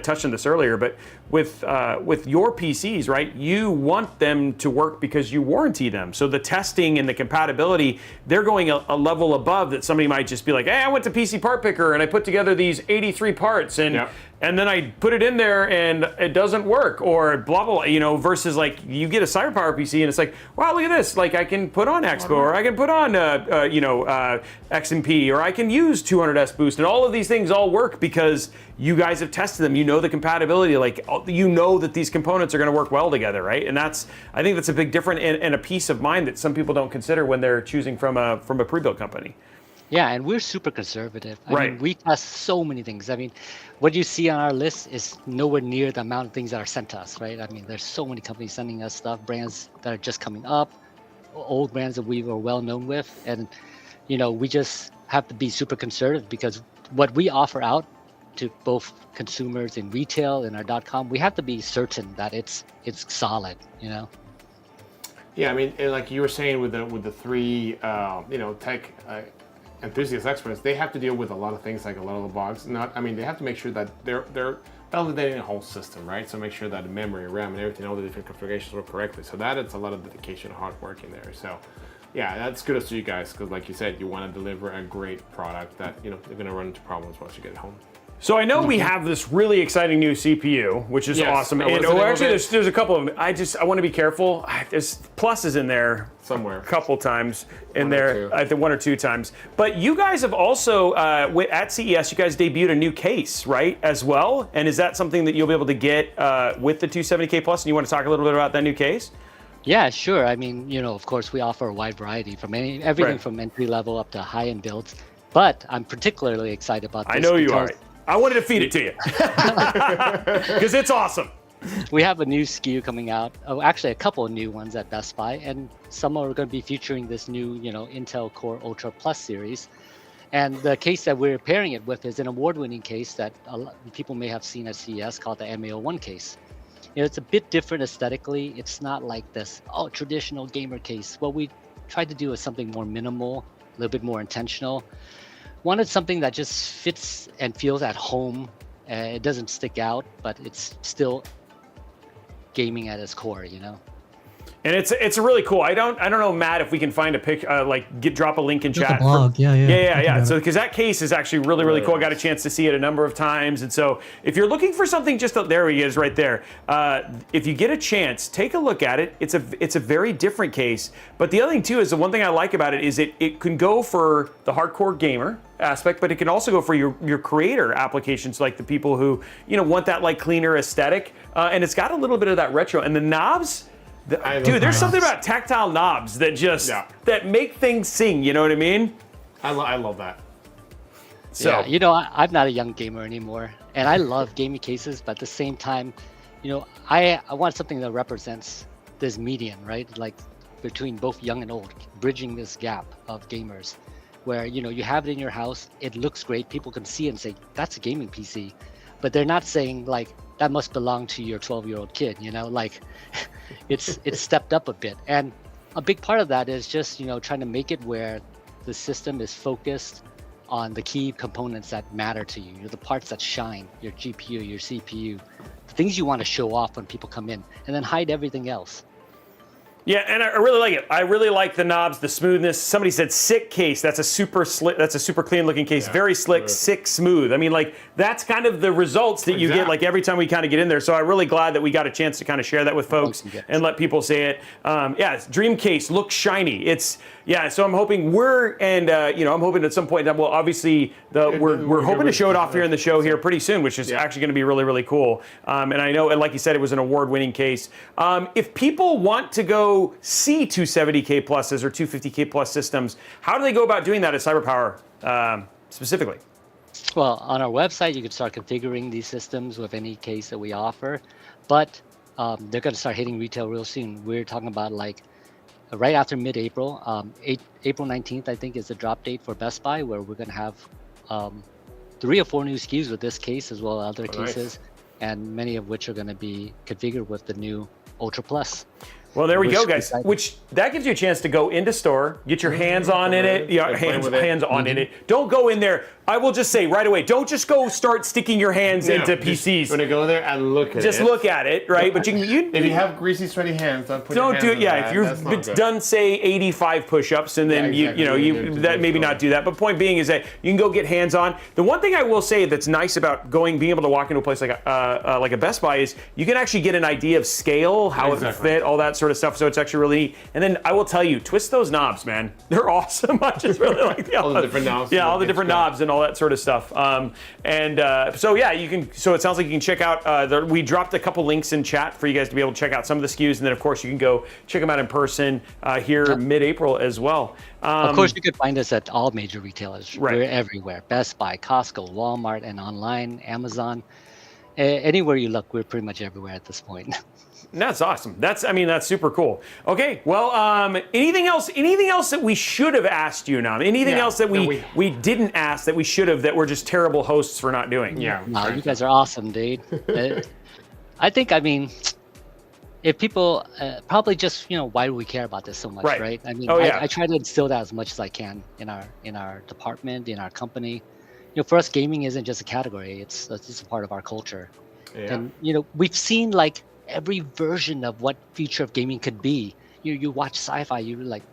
[SPEAKER 1] touched on this earlier, but with your PCs, right? You want them to work because you warranty them. So the testing and the compatibility, they're going a level above that somebody might just be like, hey, I went to PC Part Picker and I put together these 83 parts and then I put it in there and it doesn't work, or blah, blah, you know, versus like you get a CyberPowerPC and it's like, wow, look at this. Like I can put on Expo, or I can put on, XMP, or I can use 200S boost, and all of these things all work because you guys have tested them. You know the compatibility, like you know that these components are going to work well together, right? And I think that's a big difference and a peace of mind that some people don't consider when they're choosing from a pre-built company.
[SPEAKER 13] Yeah, and we're super conservative. I
[SPEAKER 1] Right.
[SPEAKER 13] mean, we test so many things. I mean, what you see on our list is nowhere near the amount of things that are sent to us, right? I mean, there's so many companies sending us stuff, brands that are just coming up, old brands that we were well known with, and you know, we just have to be super conservative because what we offer out to both consumers in retail and our .com, we have to be certain that it's solid, you know.
[SPEAKER 3] Yeah, I mean, and like you were saying with the 3 tech enthusiast experts, they have to deal with a lot of things, like a lot of the bugs. They have to make sure that they're validating the whole system, right? So make sure that the memory, RAM, and everything, all the different configurations work correctly. So that it's a lot of dedication and hard work in there. So yeah, that's kudos to you guys, because like you said, you want to deliver a great product that, you know, you're going to run into problems once you get it home.
[SPEAKER 1] So I know we have this really exciting new CPU, which is
[SPEAKER 3] Yes.
[SPEAKER 1] awesome.
[SPEAKER 3] What's
[SPEAKER 1] And
[SPEAKER 3] the name of
[SPEAKER 1] actually,
[SPEAKER 3] it?
[SPEAKER 1] there's a couple of them. I want to be careful. There's pluses in there
[SPEAKER 3] Somewhere.
[SPEAKER 1] a couple times in
[SPEAKER 3] One or
[SPEAKER 1] there,
[SPEAKER 3] two.
[SPEAKER 1] I think 1 or 2 times. But you guys have also at CES, you guys debuted a new case, right, as well? And is that something that you'll be able to get with the 270K Plus? And you want to talk a little bit about that new case?
[SPEAKER 13] Yeah, sure. I mean, you know, of course, we offer a wide variety from everything
[SPEAKER 1] Right.
[SPEAKER 13] from entry level up to high-end builds. But I'm particularly excited about this.
[SPEAKER 1] I know you
[SPEAKER 13] because
[SPEAKER 1] are. I wanted to feed it to you because it's awesome.
[SPEAKER 13] We have a new SKU coming out. Oh, actually, a couple of new ones at Best Buy, and some are going to be featuring this new, you know, Intel Core Ultra Plus series. And the case that we're pairing it with is an award-winning case that a lot of people may have seen at CES called the MA01 case. You know, it's a bit different aesthetically. It's not like this traditional gamer case. What we tried to do is something more minimal, a little bit more intentional. Wanted something that just fits and feels at home. It doesn't stick out, but it's still gaming at its core, you know.
[SPEAKER 1] And it's really cool. I don't know, Matt, if we can find a pic, drop a link in
[SPEAKER 2] There's
[SPEAKER 1] chat.
[SPEAKER 2] a blog, yeah.
[SPEAKER 1] Yeah. So because that case is actually really cool. I got a chance to see it a number of times, and so if you're looking for something, there he is, right there. If you get a chance, take a look at it. It's a very different case. But the other thing too is the one thing I like about it is it can go for the hardcore gamer aspect, but it can also go for your creator applications, like the people who want that like cleaner aesthetic. And it's got a little bit of that retro, and the knobs. Dude, there's something about tactile knobs that just that make things sing. You know what I mean?
[SPEAKER 3] I love that.
[SPEAKER 1] So
[SPEAKER 13] yeah, you know, I'm not a young gamer anymore, and I love gaming cases, but at the same time, you know, I want something that represents this median, right? Like between both young and old, bridging this gap of gamers, where you know you have it in your house, it looks great, people can see it and say that's a gaming PC, but they're not saying like that must belong to your 12-year-old kid, you know, like it's stepped up a bit. And a big part of that is just, you know, trying to make it where the system is focused on the key components that matter to you, the parts that shine, your GPU, your CPU, the things you want to show off when people come in, and then hide everything else.
[SPEAKER 1] Yeah, and I really like it. I really like the knobs, the smoothness. Somebody said sick case. That's a super slick. That's a super clean looking case. Very slick, sick, smooth. I mean, like that's kind of the results that you get like every time we kind of get in there. So I'm really glad that we got a chance to kind of share that with folks and let people say it. Yeah, it's dream case looks shiny. It's so I'm hoping I'm hoping at some point that obviously we're hoping to show it off here in the show here pretty soon, which is actually going to be really, really cool. And I know, and like you said, it was an award-winning case. If people want to go see 270K pluses or 250K plus systems, how do they go about doing that at CyberPower specifically?
[SPEAKER 13] Well, on our website, you can start configuring these systems with any case that we offer, but they're going to start hitting retail real soon. We're talking about like right after mid-April, April 19th, I think is the drop date for Best Buy, where we're going to have 3 or 4 new SKUs with this case as well as other cases, and many of which are going to be configured with the new Ultra Plus.
[SPEAKER 1] Well, there we go, guys. Which that gives you a chance to go into store, get your hands on in it. Yeah, hands on in it. Don't go in there. I will just say right away, don't just go start sticking your hands into PCs.
[SPEAKER 3] When you go there and look at it.
[SPEAKER 1] Just look at it, right? But if
[SPEAKER 3] you have greasy, sweaty hands, don't put your hands
[SPEAKER 1] do it.
[SPEAKER 3] in
[SPEAKER 1] Yeah,
[SPEAKER 3] that.
[SPEAKER 1] if you've done say 85 push-ups, and then you maybe not do that. But point being is that you can go get hands on. The one thing I will say that's nice about being able to walk into a place like a Best Buy is you can actually get an idea of scale, how it would fit, all that sort of stuff. So it's actually really neat. And then I will tell you, twist those knobs, man. They're awesome. I just really like
[SPEAKER 3] all the different knobs.
[SPEAKER 1] Yeah, all the different knobs and all that sort of stuff. So yeah, you can. So it sounds like you can check out. We dropped a couple links in chat for you guys to be able to check out some of the SKUs, and then of course you can go check them out in person here mid-April as well.
[SPEAKER 13] Of course, you could find us at all major retailers. Right. We're everywhere: Best Buy, Costco, Walmart, and online, Amazon. Anywhere you look, we're pretty much everywhere at this point.
[SPEAKER 1] That's awesome. That's super cool. Okay, well, anything else that we should have asked you, Nam? Anything else that we didn't ask that we should have, that we're just terrible hosts for not doing?
[SPEAKER 13] Yeah. No, you guys are awesome, dude. I think, if people probably just, why do we care about this so much, right? I mean, I try to instill that as much as I can in our department, in our company. For us, gaming isn't just a category; it's a part of our culture. Yeah. And we've seen like every version of what future of gaming could be. You watch sci-fi, you like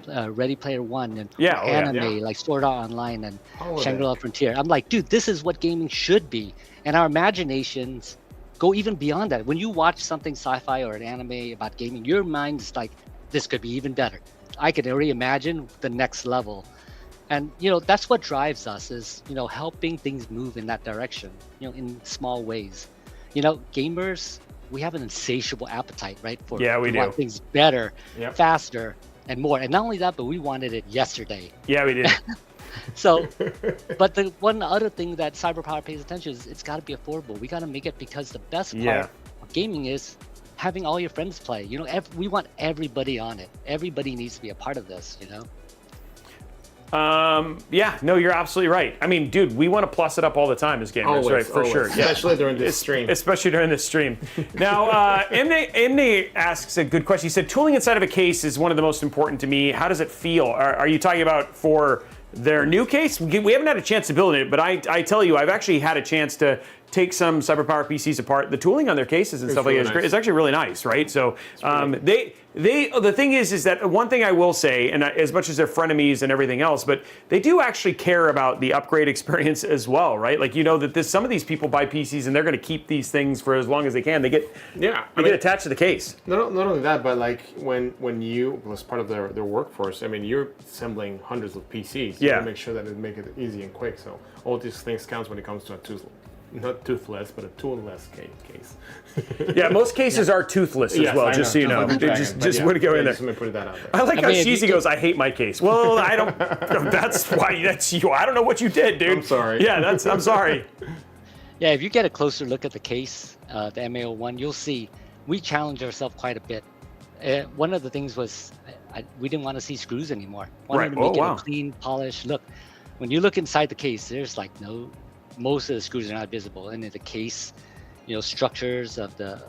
[SPEAKER 13] Ready Player One and anime like Sword Art Online and Shangri-La Frontier. I'm like, dude, this is what gaming should be, and our imaginations go even beyond that. When you watch something sci-fi or an anime about gaming, your mind's like, this could be even better. I could already imagine the next level. And that's what drives us, is helping things move in that direction, in small ways. Gamers, we have an insatiable appetite, right? We want things better, faster, and more. And not only that, but we wanted it yesterday.
[SPEAKER 1] Yeah, we did.
[SPEAKER 13] So, but the one other thing that CyberPower pays attention is it's got to be affordable. We got to make it, because the best part of gaming is having all your friends play. We want everybody on it. Everybody needs to be a part of this.
[SPEAKER 1] No, you're absolutely right. I mean, dude, we want to plus it up all the time as gamers, right? For sure.
[SPEAKER 3] Especially during this stream.
[SPEAKER 1] Especially during this stream. Now, Emne asks a good question. He said, tooling inside of a case is one of the most important to me. How does it feel? Are you talking about for their new case? We haven't had a chance to build it, but I tell you, I've actually had a chance to take some CyberPowerPCs apart. The tooling on their cases and stuff like that is actually really nice, right? So the thing is that one thing I will say, and as much as they're frenemies and everything else, but they do actually care about the upgrade experience as well, right? Like that some of these people buy PCs and they're going to keep these things for as long as they can. They get get attached to the case.
[SPEAKER 3] Not only that, but like when you was part of their workforce, I mean, you're assembling hundreds of PCs. You gotta make sure that it make it easy and quick. So all these things counts when it comes to not toothless, but a toolless case.
[SPEAKER 1] Yeah, most cases are toothless as well, just so you know. Just want to go in there.
[SPEAKER 3] Just let me put that out there.
[SPEAKER 1] I like how Cheesy goes, I hate my case. Well, I don't, that's you. I don't know what you did, dude.
[SPEAKER 3] I'm sorry.
[SPEAKER 1] Yeah, I'm sorry.
[SPEAKER 13] Yeah, if you get a closer look at the case, the MA01, you'll see we challenged ourselves quite a bit. One of the things was we didn't want to see screws anymore. Wanted to make it a clean, polished look. When you look inside the case, there's like most of the screws are not visible. And in the case, structures of the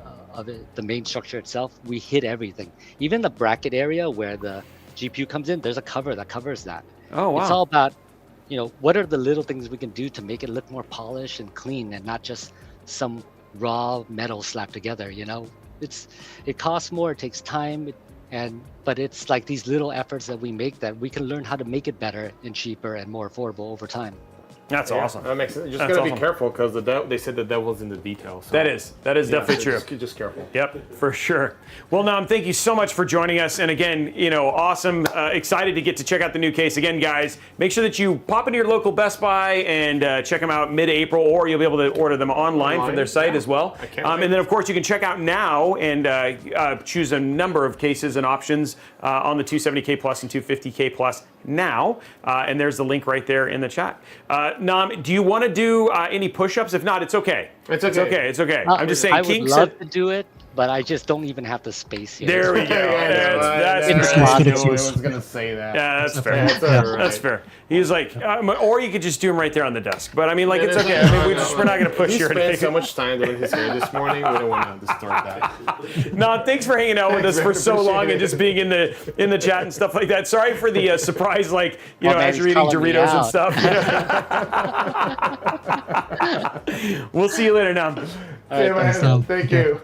[SPEAKER 13] main structure itself, we hid everything. Even the bracket area where the GPU comes in, there's a cover that covers that.
[SPEAKER 1] Oh, wow.
[SPEAKER 13] It's all about, what are the little things we can do to make it look more polished and clean, and not just some raw metal slapped together. It costs more, it takes time, But it's like these little efforts that we make that we can learn how to make it better and cheaper and more affordable over time.
[SPEAKER 1] That's awesome.
[SPEAKER 3] That makes sense. Just
[SPEAKER 1] That's
[SPEAKER 3] gotta
[SPEAKER 1] awesome.
[SPEAKER 3] be careful because they said the devil's in the details. So.
[SPEAKER 1] That is definitely true.
[SPEAKER 3] Just careful.
[SPEAKER 1] Yep, for sure. Well, Nam, thank you so much for joining us. And again, awesome. Excited to get to check out the new case. Again, guys, make sure that you pop into your local Best Buy and check them out mid-April, or you'll be able to order them online from their site as well. And then, of course, you can check out now and choose a number of cases and options on the 270K Plus and 250K Plus now. And there's the link right there in the chat. Nam, do you want to do any push-ups? If not, it's okay.
[SPEAKER 3] It's okay.
[SPEAKER 1] It's okay. I'm just saying.
[SPEAKER 13] I would love to do it, but I just don't even have the space here.
[SPEAKER 1] There we go. That's
[SPEAKER 3] I was gonna say that.
[SPEAKER 1] Yeah, that's fair. That's fair. He was like, or you could just do him right there on the desk. But I mean, like, it's okay. I mean, we're not gonna push you or anything.
[SPEAKER 3] He spent so much time doing his hair this morning. We don't want to disturb that.
[SPEAKER 1] No, thanks for hanging out with us for so long and just being in the chat and stuff like that. Sorry for the surprise, like as you're eating Doritos and stuff. We'll see you later now.
[SPEAKER 3] Thank you.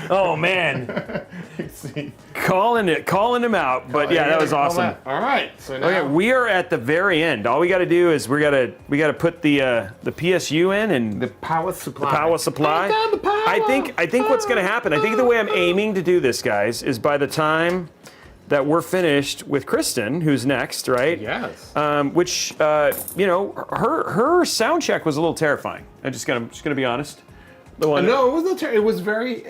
[SPEAKER 1] Oh man, calling him out. But yeah, that was awesome.
[SPEAKER 3] All right, so now
[SPEAKER 1] Okay, we are at the very end. All we got to do is we got to put the PSU in and
[SPEAKER 3] the power supply.
[SPEAKER 1] I think what's going to happen. I think the way I'm aiming to do this, guys, is by the time that we're finished with Kristen, who's next, right?
[SPEAKER 3] Yes.
[SPEAKER 1] Which her sound check was a little terrifying. I'm just gonna be honest.
[SPEAKER 3] No, it was not. It was very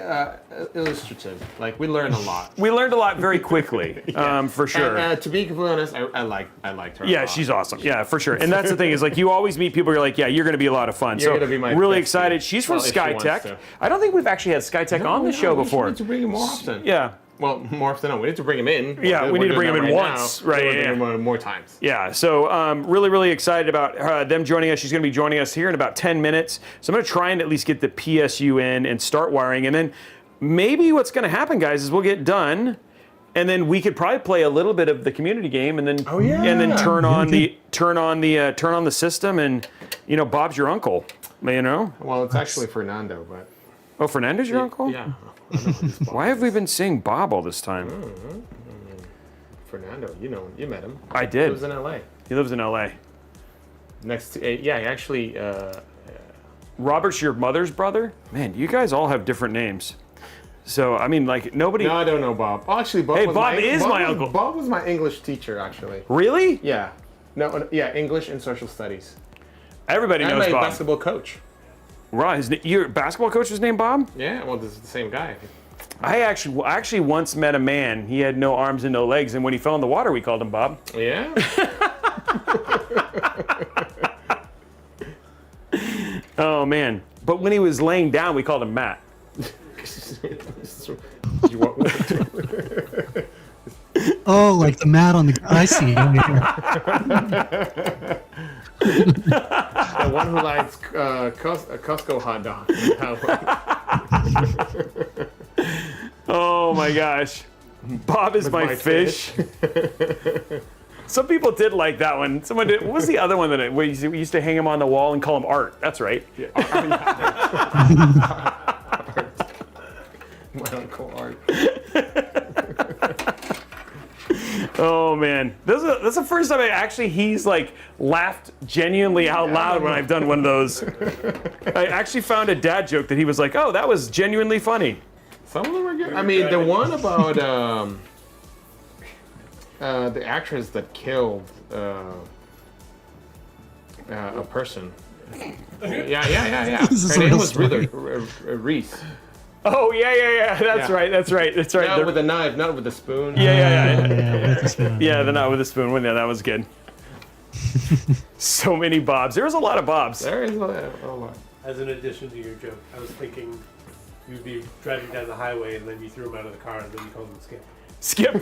[SPEAKER 3] illustrative. Like we learned a lot.
[SPEAKER 1] We learned a lot very quickly, for sure.
[SPEAKER 3] And, to be completely honest, I liked her.
[SPEAKER 1] Yeah, she's awesome. Yeah, for sure. And that's the thing is, like, you always meet people. You're like, yeah, you're going to be a lot of fun.
[SPEAKER 3] You're gonna be my
[SPEAKER 1] really
[SPEAKER 3] bestie.
[SPEAKER 1] excited. She's from
[SPEAKER 3] Well, if she wants
[SPEAKER 1] SkyTech.
[SPEAKER 3] to.
[SPEAKER 1] I don't think we've actually had SkyTech on the show before.
[SPEAKER 3] We need to bring him more often.
[SPEAKER 1] Yeah.
[SPEAKER 3] Well, more often. No, we need to bring him in.
[SPEAKER 1] Yeah, we need to bring him in once, right?
[SPEAKER 3] We're bring him more times.
[SPEAKER 1] Yeah, so really, really excited about them joining us. She's going to be joining us here in about 10 minutes. So I'm going to try and at least get the PSU in and start wiring. And then maybe what's going to happen, guys, is we'll get done, and then we could probably play a little bit of the community game, and then turn on the system, and Bob's your uncle,
[SPEAKER 3] Well, it's actually Fernando, but.
[SPEAKER 1] Oh, Fernando's your uncle?
[SPEAKER 3] Yeah.
[SPEAKER 1] Why have we been saying Bob all this time?
[SPEAKER 3] Fernando, you met him.
[SPEAKER 1] I did.
[SPEAKER 3] He lives in LA.
[SPEAKER 1] He lives in LA.
[SPEAKER 3] Next to, he actually.
[SPEAKER 1] Robert's your mother's brother? Man, you guys all have different names. So, I mean, like, nobody.
[SPEAKER 3] No, I don't know Bob. Oh, actually, Bob.
[SPEAKER 1] Hey,
[SPEAKER 3] was
[SPEAKER 1] Bob is my uncle.
[SPEAKER 3] Bob was my English teacher, actually.
[SPEAKER 1] Really?
[SPEAKER 3] Yeah. No, yeah, English and social studies.
[SPEAKER 1] Everybody knows
[SPEAKER 3] I'm
[SPEAKER 1] Bob.
[SPEAKER 3] a basketball coach.
[SPEAKER 1] Right, your basketball coach was named Bob?
[SPEAKER 3] Yeah, well, this is the same guy.
[SPEAKER 1] I actually once met a man. He had no arms and no legs, and when he fell in the water, we called him Bob.
[SPEAKER 3] Yeah.
[SPEAKER 1] Oh man! But when he was laying down, we called him Matt.
[SPEAKER 2] Oh, like the mat on the. I see.
[SPEAKER 3] The one who likes Costco hot dog.
[SPEAKER 1] Oh my gosh. Bob is my fish. Some people did like that one. Someone did. What was the other one that we used to hang him on the wall and call him Art? That's right.
[SPEAKER 3] Yeah. My uncle Art.
[SPEAKER 1] Oh man, that's the first time he's like laughed genuinely out loud when I've done one of those. I actually found a dad joke that he was like, "Oh, that was genuinely funny."
[SPEAKER 3] Some of them are good. I mean, the one about the actress that killed a person. Yeah. Her name was Reese.
[SPEAKER 1] Oh yeah. That's right.
[SPEAKER 3] Not with a knife, not with a spoon.
[SPEAKER 1] Yeah.
[SPEAKER 2] With the spoon.
[SPEAKER 1] Yeah, the not with a spoon. Yeah, that was good. So many Bobs. There was a lot of Bobs.
[SPEAKER 3] There is a lot.
[SPEAKER 8] As an addition to your joke, I was thinking you'd be driving down the highway and then you threw him out of the car and then you called him Skip.
[SPEAKER 1] Skip.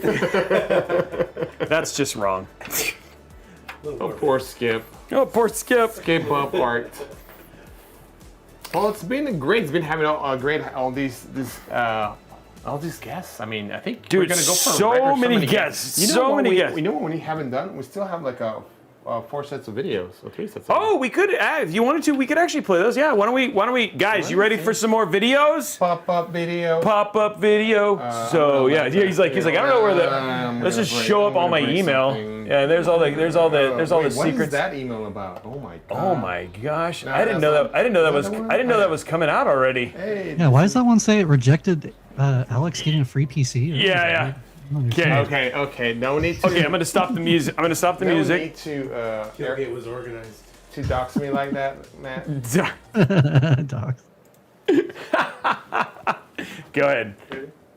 [SPEAKER 1] That's just wrong.
[SPEAKER 3] Oh, poor Skip.
[SPEAKER 1] Oh, poor Skip.
[SPEAKER 3] Skip up Art. Well, it's been great. It's been having all these guests. I mean, I think
[SPEAKER 1] dude,
[SPEAKER 3] we're gonna go for
[SPEAKER 1] so
[SPEAKER 3] a record,
[SPEAKER 1] many guests. So many guests.
[SPEAKER 3] You know what we haven't done? We still have like 4 sets of videos, or 3 sets of
[SPEAKER 1] Oh, we could, if you wanted to, we could actually play those. Yeah, why don't we, guys, you ready for some more videos?
[SPEAKER 3] Pop-up video.
[SPEAKER 1] Pop-up video. So yeah, he's like, I don't know where let's just show up all my email. Yeah, there's all the
[SPEAKER 3] What
[SPEAKER 1] secrets.
[SPEAKER 3] is that email about? Oh my god.
[SPEAKER 1] Oh my gosh,
[SPEAKER 3] No,
[SPEAKER 1] I didn't know
[SPEAKER 3] that's
[SPEAKER 1] that. I didn't know that
[SPEAKER 3] not-
[SPEAKER 1] was.
[SPEAKER 3] another one?
[SPEAKER 1] I didn't know that was coming out already.
[SPEAKER 3] Hey,
[SPEAKER 2] Yeah, why does that one say it rejected Alex getting a free PC?
[SPEAKER 1] Yeah. Okay.
[SPEAKER 3] Okay. No need to.
[SPEAKER 1] Okay, I'm gonna stop the music. I'm gonna stop the
[SPEAKER 3] no
[SPEAKER 1] music.
[SPEAKER 3] need to.
[SPEAKER 8] Tailgate was organized.
[SPEAKER 3] To dox me like that, Matt.
[SPEAKER 2] Docs.
[SPEAKER 1] Go ahead.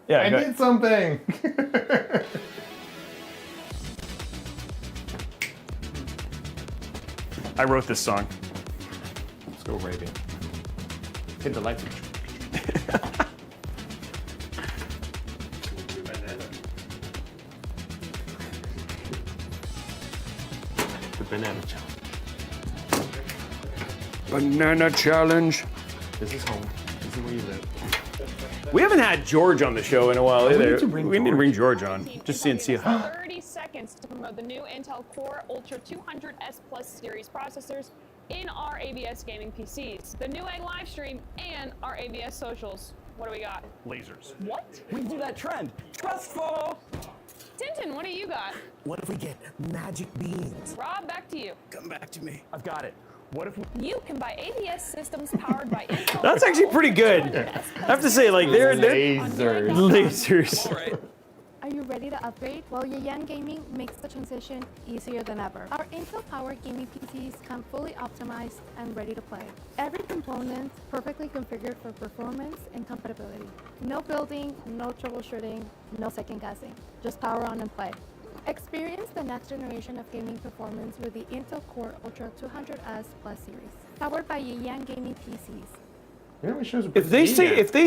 [SPEAKER 1] Yeah.
[SPEAKER 3] I
[SPEAKER 1] go
[SPEAKER 3] did something.
[SPEAKER 1] I wrote this song.
[SPEAKER 3] Let's go, Robey. Hit the light switch. The banana challenge.
[SPEAKER 1] Banana challenge.
[SPEAKER 3] This is home. This is where you live.
[SPEAKER 1] We haven't had George on the show in a while
[SPEAKER 3] we
[SPEAKER 1] either.
[SPEAKER 3] need to bring
[SPEAKER 1] We need to bring George on. Just see and see.
[SPEAKER 14] 30 seconds to promote the new Intel Core Ultra 200S Plus series processors in our ABS gaming PCs, the new Egg live stream, and our ABS socials. What do we got?
[SPEAKER 1] Lasers.
[SPEAKER 14] What?
[SPEAKER 15] We do that trend. Trustful.
[SPEAKER 14] Tintin, what do you got?
[SPEAKER 15] What if we get magic beans?
[SPEAKER 14] Rob, back to you.
[SPEAKER 15] Come back to me. I've got it. What if we...
[SPEAKER 14] You can buy ABS systems powered by Intel.
[SPEAKER 1] That's actually pretty good. I have to say, like they're lasers.
[SPEAKER 16] Are you ready to upgrade? Well, your Yang Gaming makes the transition easier than ever. Our Intel powered gaming PCs come fully optimized and ready to play. Every component perfectly configured for performance and compatibility. No building, no troubleshooting, no second guessing. Just power on and play. Experience the next generation of gaming performance with the Intel Core Ultra 200S Plus series, powered by Yang Gaming PCs.
[SPEAKER 3] You know, it shows
[SPEAKER 1] If they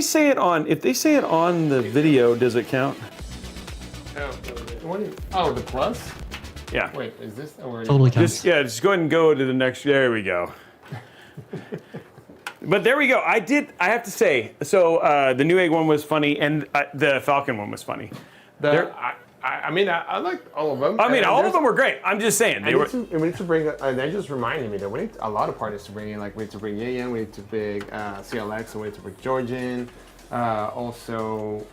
[SPEAKER 1] say it on the video, does it count?
[SPEAKER 3] Oh, the plus?
[SPEAKER 1] Yeah.
[SPEAKER 3] Wait, is this? Or
[SPEAKER 2] Totally counts.
[SPEAKER 1] Just go ahead and go to the next. There we go. But there we go. I have to say. So the new Egg one was funny, and the Falcon one was funny.
[SPEAKER 3] I mean, I liked all of them.
[SPEAKER 1] I mean, all of them were great. I'm just saying
[SPEAKER 3] we need to bring. They just reminded me that we need a lot of partners to bring in. Like we need to bring Yayan, we need to bring CLX, and we need to bring Georgian. Also,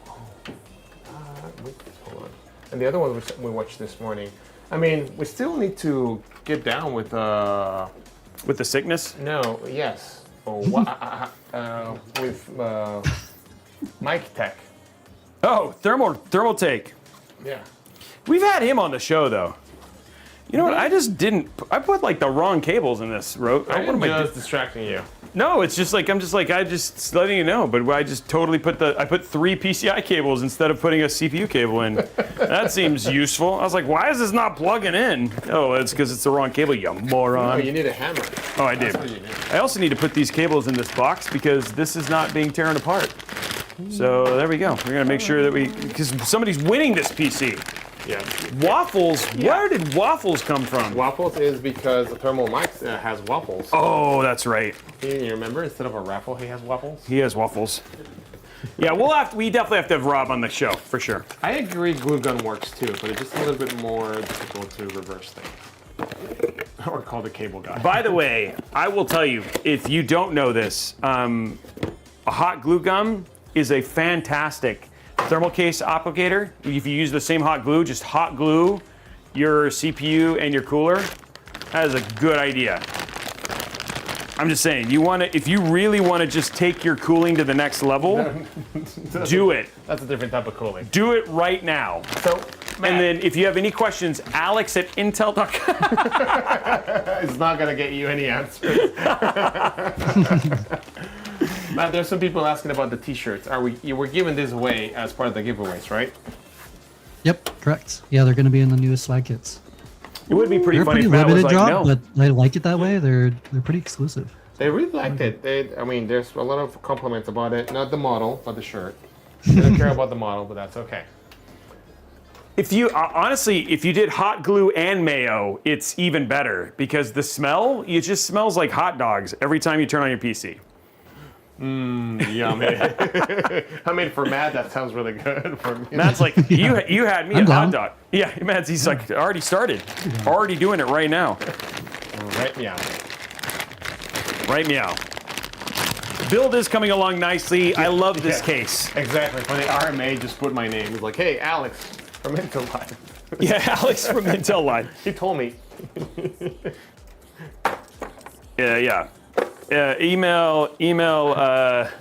[SPEAKER 3] hold on. And the other one we watched this morning. I mean, we still need to get down with
[SPEAKER 1] the sickness.
[SPEAKER 3] No. Yes. With Mike Tech.
[SPEAKER 1] Oh, thermal take.
[SPEAKER 3] Yeah.
[SPEAKER 1] We've had him on the show though. You know what? I just didn't. I put like the wrong cables in this rope.
[SPEAKER 3] I am just distracting you.
[SPEAKER 1] No, it's just like I'm just letting you know. But I just totally put 3 PCI cables instead of putting a CPU cable in. That seems useful. I was like, why is this not plugging in? Oh, it's because it's the wrong cable, you moron.
[SPEAKER 3] No, you need a hammer.
[SPEAKER 1] Oh, I did. I also need to put these cables in this box because this is not being torn apart. So there we go. We're gonna make sure that because somebody's winning this PC.
[SPEAKER 3] Yeah.
[SPEAKER 1] Waffles. Where did waffles come from?
[SPEAKER 3] Waffles is because the thermal mic has waffles.
[SPEAKER 1] Oh, that's right.
[SPEAKER 3] You remember, instead of a raffle, he has waffles.
[SPEAKER 1] He has waffles. Yeah, we definitely have to have Rob on the show for sure.
[SPEAKER 3] I agree, glue gun works too, but it's just a little bit more difficult to reverse things. Or call the cable guy.
[SPEAKER 1] By the way, I will tell you, if you don't know this, a hot glue gun is a fantastic thermal case applicator. If you use the same hot glue, just hot glue your CPU and your cooler. That is a good idea. I'm just saying, if you really want to just take your cooling to the next level, do it.
[SPEAKER 3] That's a different type of cooling.
[SPEAKER 1] Do it right now.
[SPEAKER 3] So,
[SPEAKER 1] and then if you have any questions, Alex at Intel.com.
[SPEAKER 3] It's not gonna get you any answers. Matt, there's some people asking about the T-shirts. You were giving this away as part of the giveaways, right?
[SPEAKER 2] Yep, correct. Yeah, they're going to be in the newest swag kits.
[SPEAKER 1] It would be pretty
[SPEAKER 2] They're
[SPEAKER 1] funny
[SPEAKER 2] pretty
[SPEAKER 1] if Matt was
[SPEAKER 2] limited
[SPEAKER 1] like,
[SPEAKER 2] drop,
[SPEAKER 1] no.
[SPEAKER 2] but I like it that way. They're pretty exclusive.
[SPEAKER 3] They really liked it. I mean, there's a lot of compliments about it. Not the model, but the shirt. They don't care about the model, but that's okay.
[SPEAKER 1] If you honestly, if you did hot glue and mayo, it's even better because the smell, it just smells like hot dogs every time you turn on your PC.
[SPEAKER 3] Yummy. I mean, for Matt, that sounds really good. For me,
[SPEAKER 1] Matt's like, you had me
[SPEAKER 2] I'm
[SPEAKER 1] at hot
[SPEAKER 2] down.
[SPEAKER 1] dog. Yeah, Matt's, he's like, already started. Already doing it right now.
[SPEAKER 3] right meow.
[SPEAKER 1] Right meow. Build is coming along nicely. I love this case.
[SPEAKER 3] Exactly. When the RMA just put my name, it's like, hey, Alex from Intel Live.
[SPEAKER 1] Yeah, Alex from Intel Live.
[SPEAKER 3] He told me.
[SPEAKER 1] Yeah. Email.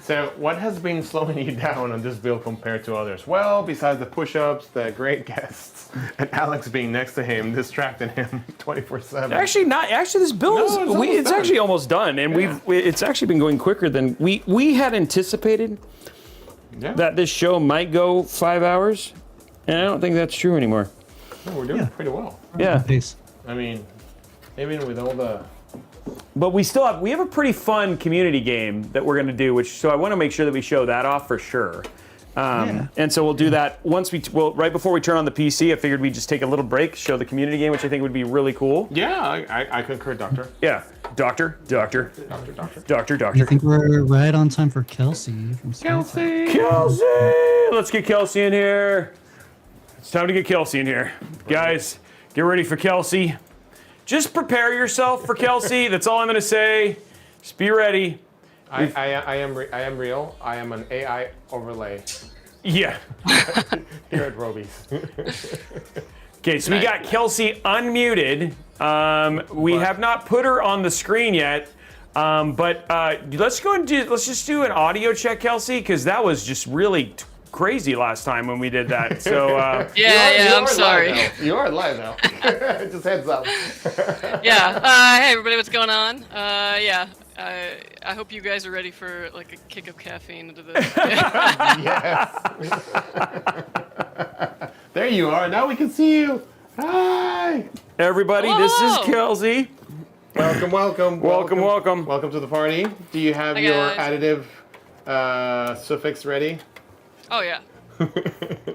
[SPEAKER 3] So, what has been slowing you down on this build compared to others? Well, besides the push-ups, the great guests, and Alex being next to him, distracting him 24/7.
[SPEAKER 1] Actually, not. Actually, this build it's actually almost done, and it's actually been going quicker than we had anticipated.
[SPEAKER 3] Yeah.
[SPEAKER 1] That this show might go 5 hours, and I don't think that's true anymore.
[SPEAKER 3] No, we're doing pretty well.
[SPEAKER 1] Yeah.
[SPEAKER 3] I mean, even with all the.
[SPEAKER 1] But we have a pretty fun community game that we're going to do, so I want to make sure that we show that off for sure. And so we'll do that right before we turn on the PC. I figured we'd just take a little break, show the community game, which I think would be really cool.
[SPEAKER 3] Yeah, I concur, Doctor.
[SPEAKER 1] Yeah, Doctor.
[SPEAKER 2] I think we're right on time for Kelsey from Skytech.
[SPEAKER 1] Kelsey! Let's get Kelsey in here. It's time to get Kelsey in here. Guys, get ready for Kelsey. Just prepare yourself for Kelsey. That's all I'm going to say. Just be ready.
[SPEAKER 3] I am real. I am an AI overlay.
[SPEAKER 1] Yeah.
[SPEAKER 3] Here at Robey's.
[SPEAKER 1] Okay, so we got Kelsey unmuted. We have not put her on the screen yet. But let's just do an audio check, Kelsey, because that was just really crazy last time when we did that. So
[SPEAKER 17] I'm sorry.
[SPEAKER 3] You are live now. Just heads up.
[SPEAKER 17] Hey everybody, what's going on? I hope you guys are ready for like a kick of caffeine into this.
[SPEAKER 3] Yes. There you are. Now we can see you. Hi.
[SPEAKER 1] Everybody, this is Kelsey.
[SPEAKER 3] Welcome.
[SPEAKER 1] Welcome
[SPEAKER 3] to the party. Do you have your additive suffix ready?
[SPEAKER 17] Oh yeah.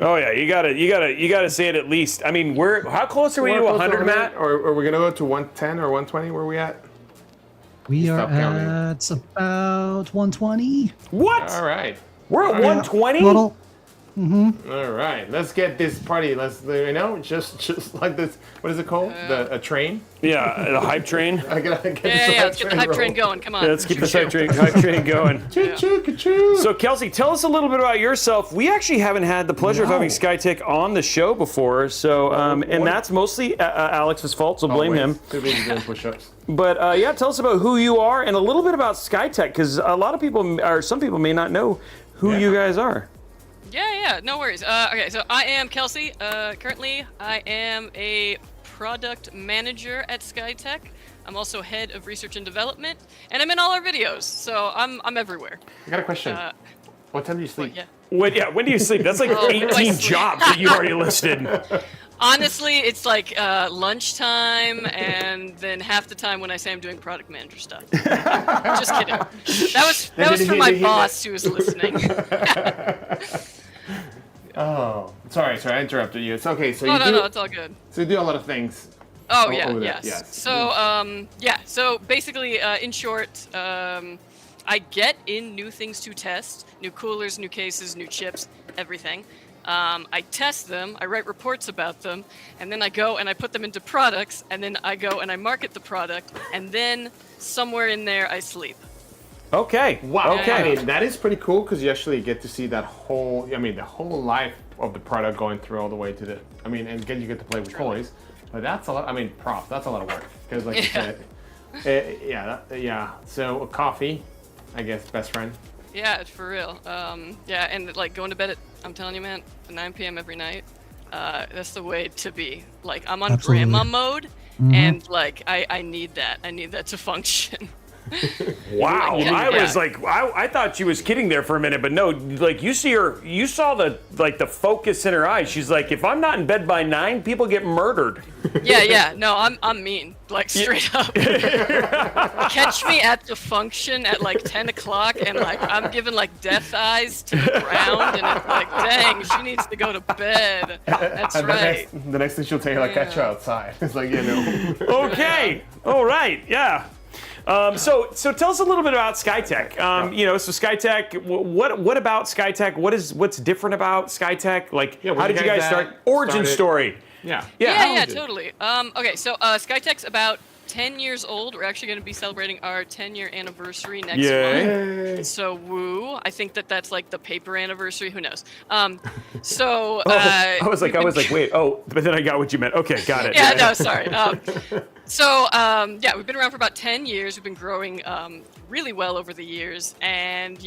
[SPEAKER 1] Oh yeah, you gotta say it at least. I mean, how close are we to 100, Matt?
[SPEAKER 3] Or are we gonna go to 110 or 120? Where are we at?
[SPEAKER 2] We are
[SPEAKER 3] Stop counting.
[SPEAKER 2] at about 120.
[SPEAKER 1] What?
[SPEAKER 3] All right.
[SPEAKER 1] We're at 120.
[SPEAKER 2] Total.
[SPEAKER 3] All right. Let's get this party. Let's just like this. What is it called? A train.
[SPEAKER 1] Yeah, the hype train.
[SPEAKER 3] I gotta get
[SPEAKER 17] Let's get the hype train going. Come on.
[SPEAKER 1] Yeah, let's keep the hype train going. So Kelsey, tell us a little bit about yourself. We actually haven't had the pleasure of having Skytech on the show before, so and that's mostly Alex's fault, so blame him.
[SPEAKER 3] Too busy doing push-ups.
[SPEAKER 1] But tell us about who you are and a little bit about Skytech, because a lot of people, or some people, may not know who you guys are.
[SPEAKER 17] Yeah, no worries. Okay, so I am Kelsey. Currently, I am a product manager at Skytech. I'm also head of research and development, and I'm in all our videos, so I'm everywhere.
[SPEAKER 3] I got a question. What time do you sleep?
[SPEAKER 1] When do you sleep? That's like 18 jobs that you already listed.
[SPEAKER 17] Honestly, it's like lunchtime, and then half the time when I say I'm doing product manager stuff. Just kidding. That was for my boss who was listening.
[SPEAKER 3] Oh, sorry, I interrupted you. It's okay. So
[SPEAKER 17] no, it's all good.
[SPEAKER 3] So you do a lot of things.
[SPEAKER 17] Oh
[SPEAKER 3] over
[SPEAKER 17] yeah,
[SPEAKER 3] there.
[SPEAKER 17] yes. So basically, in short, I get in new things to test, new coolers, new cases, new chips, everything. I test them, I write reports about them, and then I go and I put them into products, and then I go and I market the product, and then somewhere in there I sleep.
[SPEAKER 1] Okay.
[SPEAKER 3] Wow.
[SPEAKER 1] Okay.
[SPEAKER 3] I mean, that is pretty cool because you actually get to see that whole, the whole life of the product going through all the way to the, and you get to play with toys. But that's a lot, props, that's a lot of work. Because like you said, so coffee, I guess, best friend.
[SPEAKER 17] Yeah, for real. And like going to bed at, I'm telling you, man, 9 p.m. every night. That's the way to be. Like I'm on grandma mode, and like I need that. I need that to function.
[SPEAKER 1] Wow. I thought she was kidding there for a minute, but no, like you saw the focus in her eyes. She's like, if I'm not in bed by 9, people get murdered.
[SPEAKER 17] Yeah. No, I'm mean. Like straight up. Catch me at the function at like 10 o'clock and like I'm giving like death eyes to the ground and it's like, dang, she needs to go to bed. That's right.
[SPEAKER 3] The next thing she'll tell you, like, catch her outside. It's like,
[SPEAKER 1] Okay. All right. Yeah. So tell us a little bit about SkyTech. You know, so SkyTech. What about SkyTech? What's different about SkyTech? Like, how did you guys start? Origin story.
[SPEAKER 17] Yeah, totally. Okay, so SkyTech's about 10 years old. We're actually going to be celebrating our 10-year anniversary next month. So woo! I think that's like the paper anniversary. Who knows? So
[SPEAKER 1] I was like, wait, but then I got what you meant. Okay, got it.
[SPEAKER 17] Yeah, no, sorry. We've been around for about 10 years. We've been growing really well over the years. And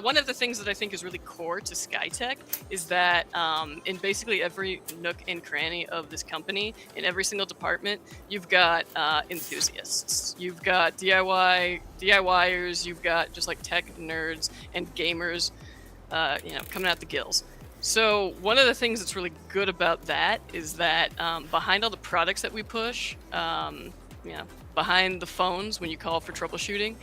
[SPEAKER 17] one of the things that I think is really core to SkyTech is that in basically every nook and cranny of this company, in every single department, you've got enthusiasts. You've got DIYers, you've got just like tech nerds and gamers, coming out the gills. So one of the things that's really good about that is that behind all the products that we push, behind the phones when you call for troubleshooting,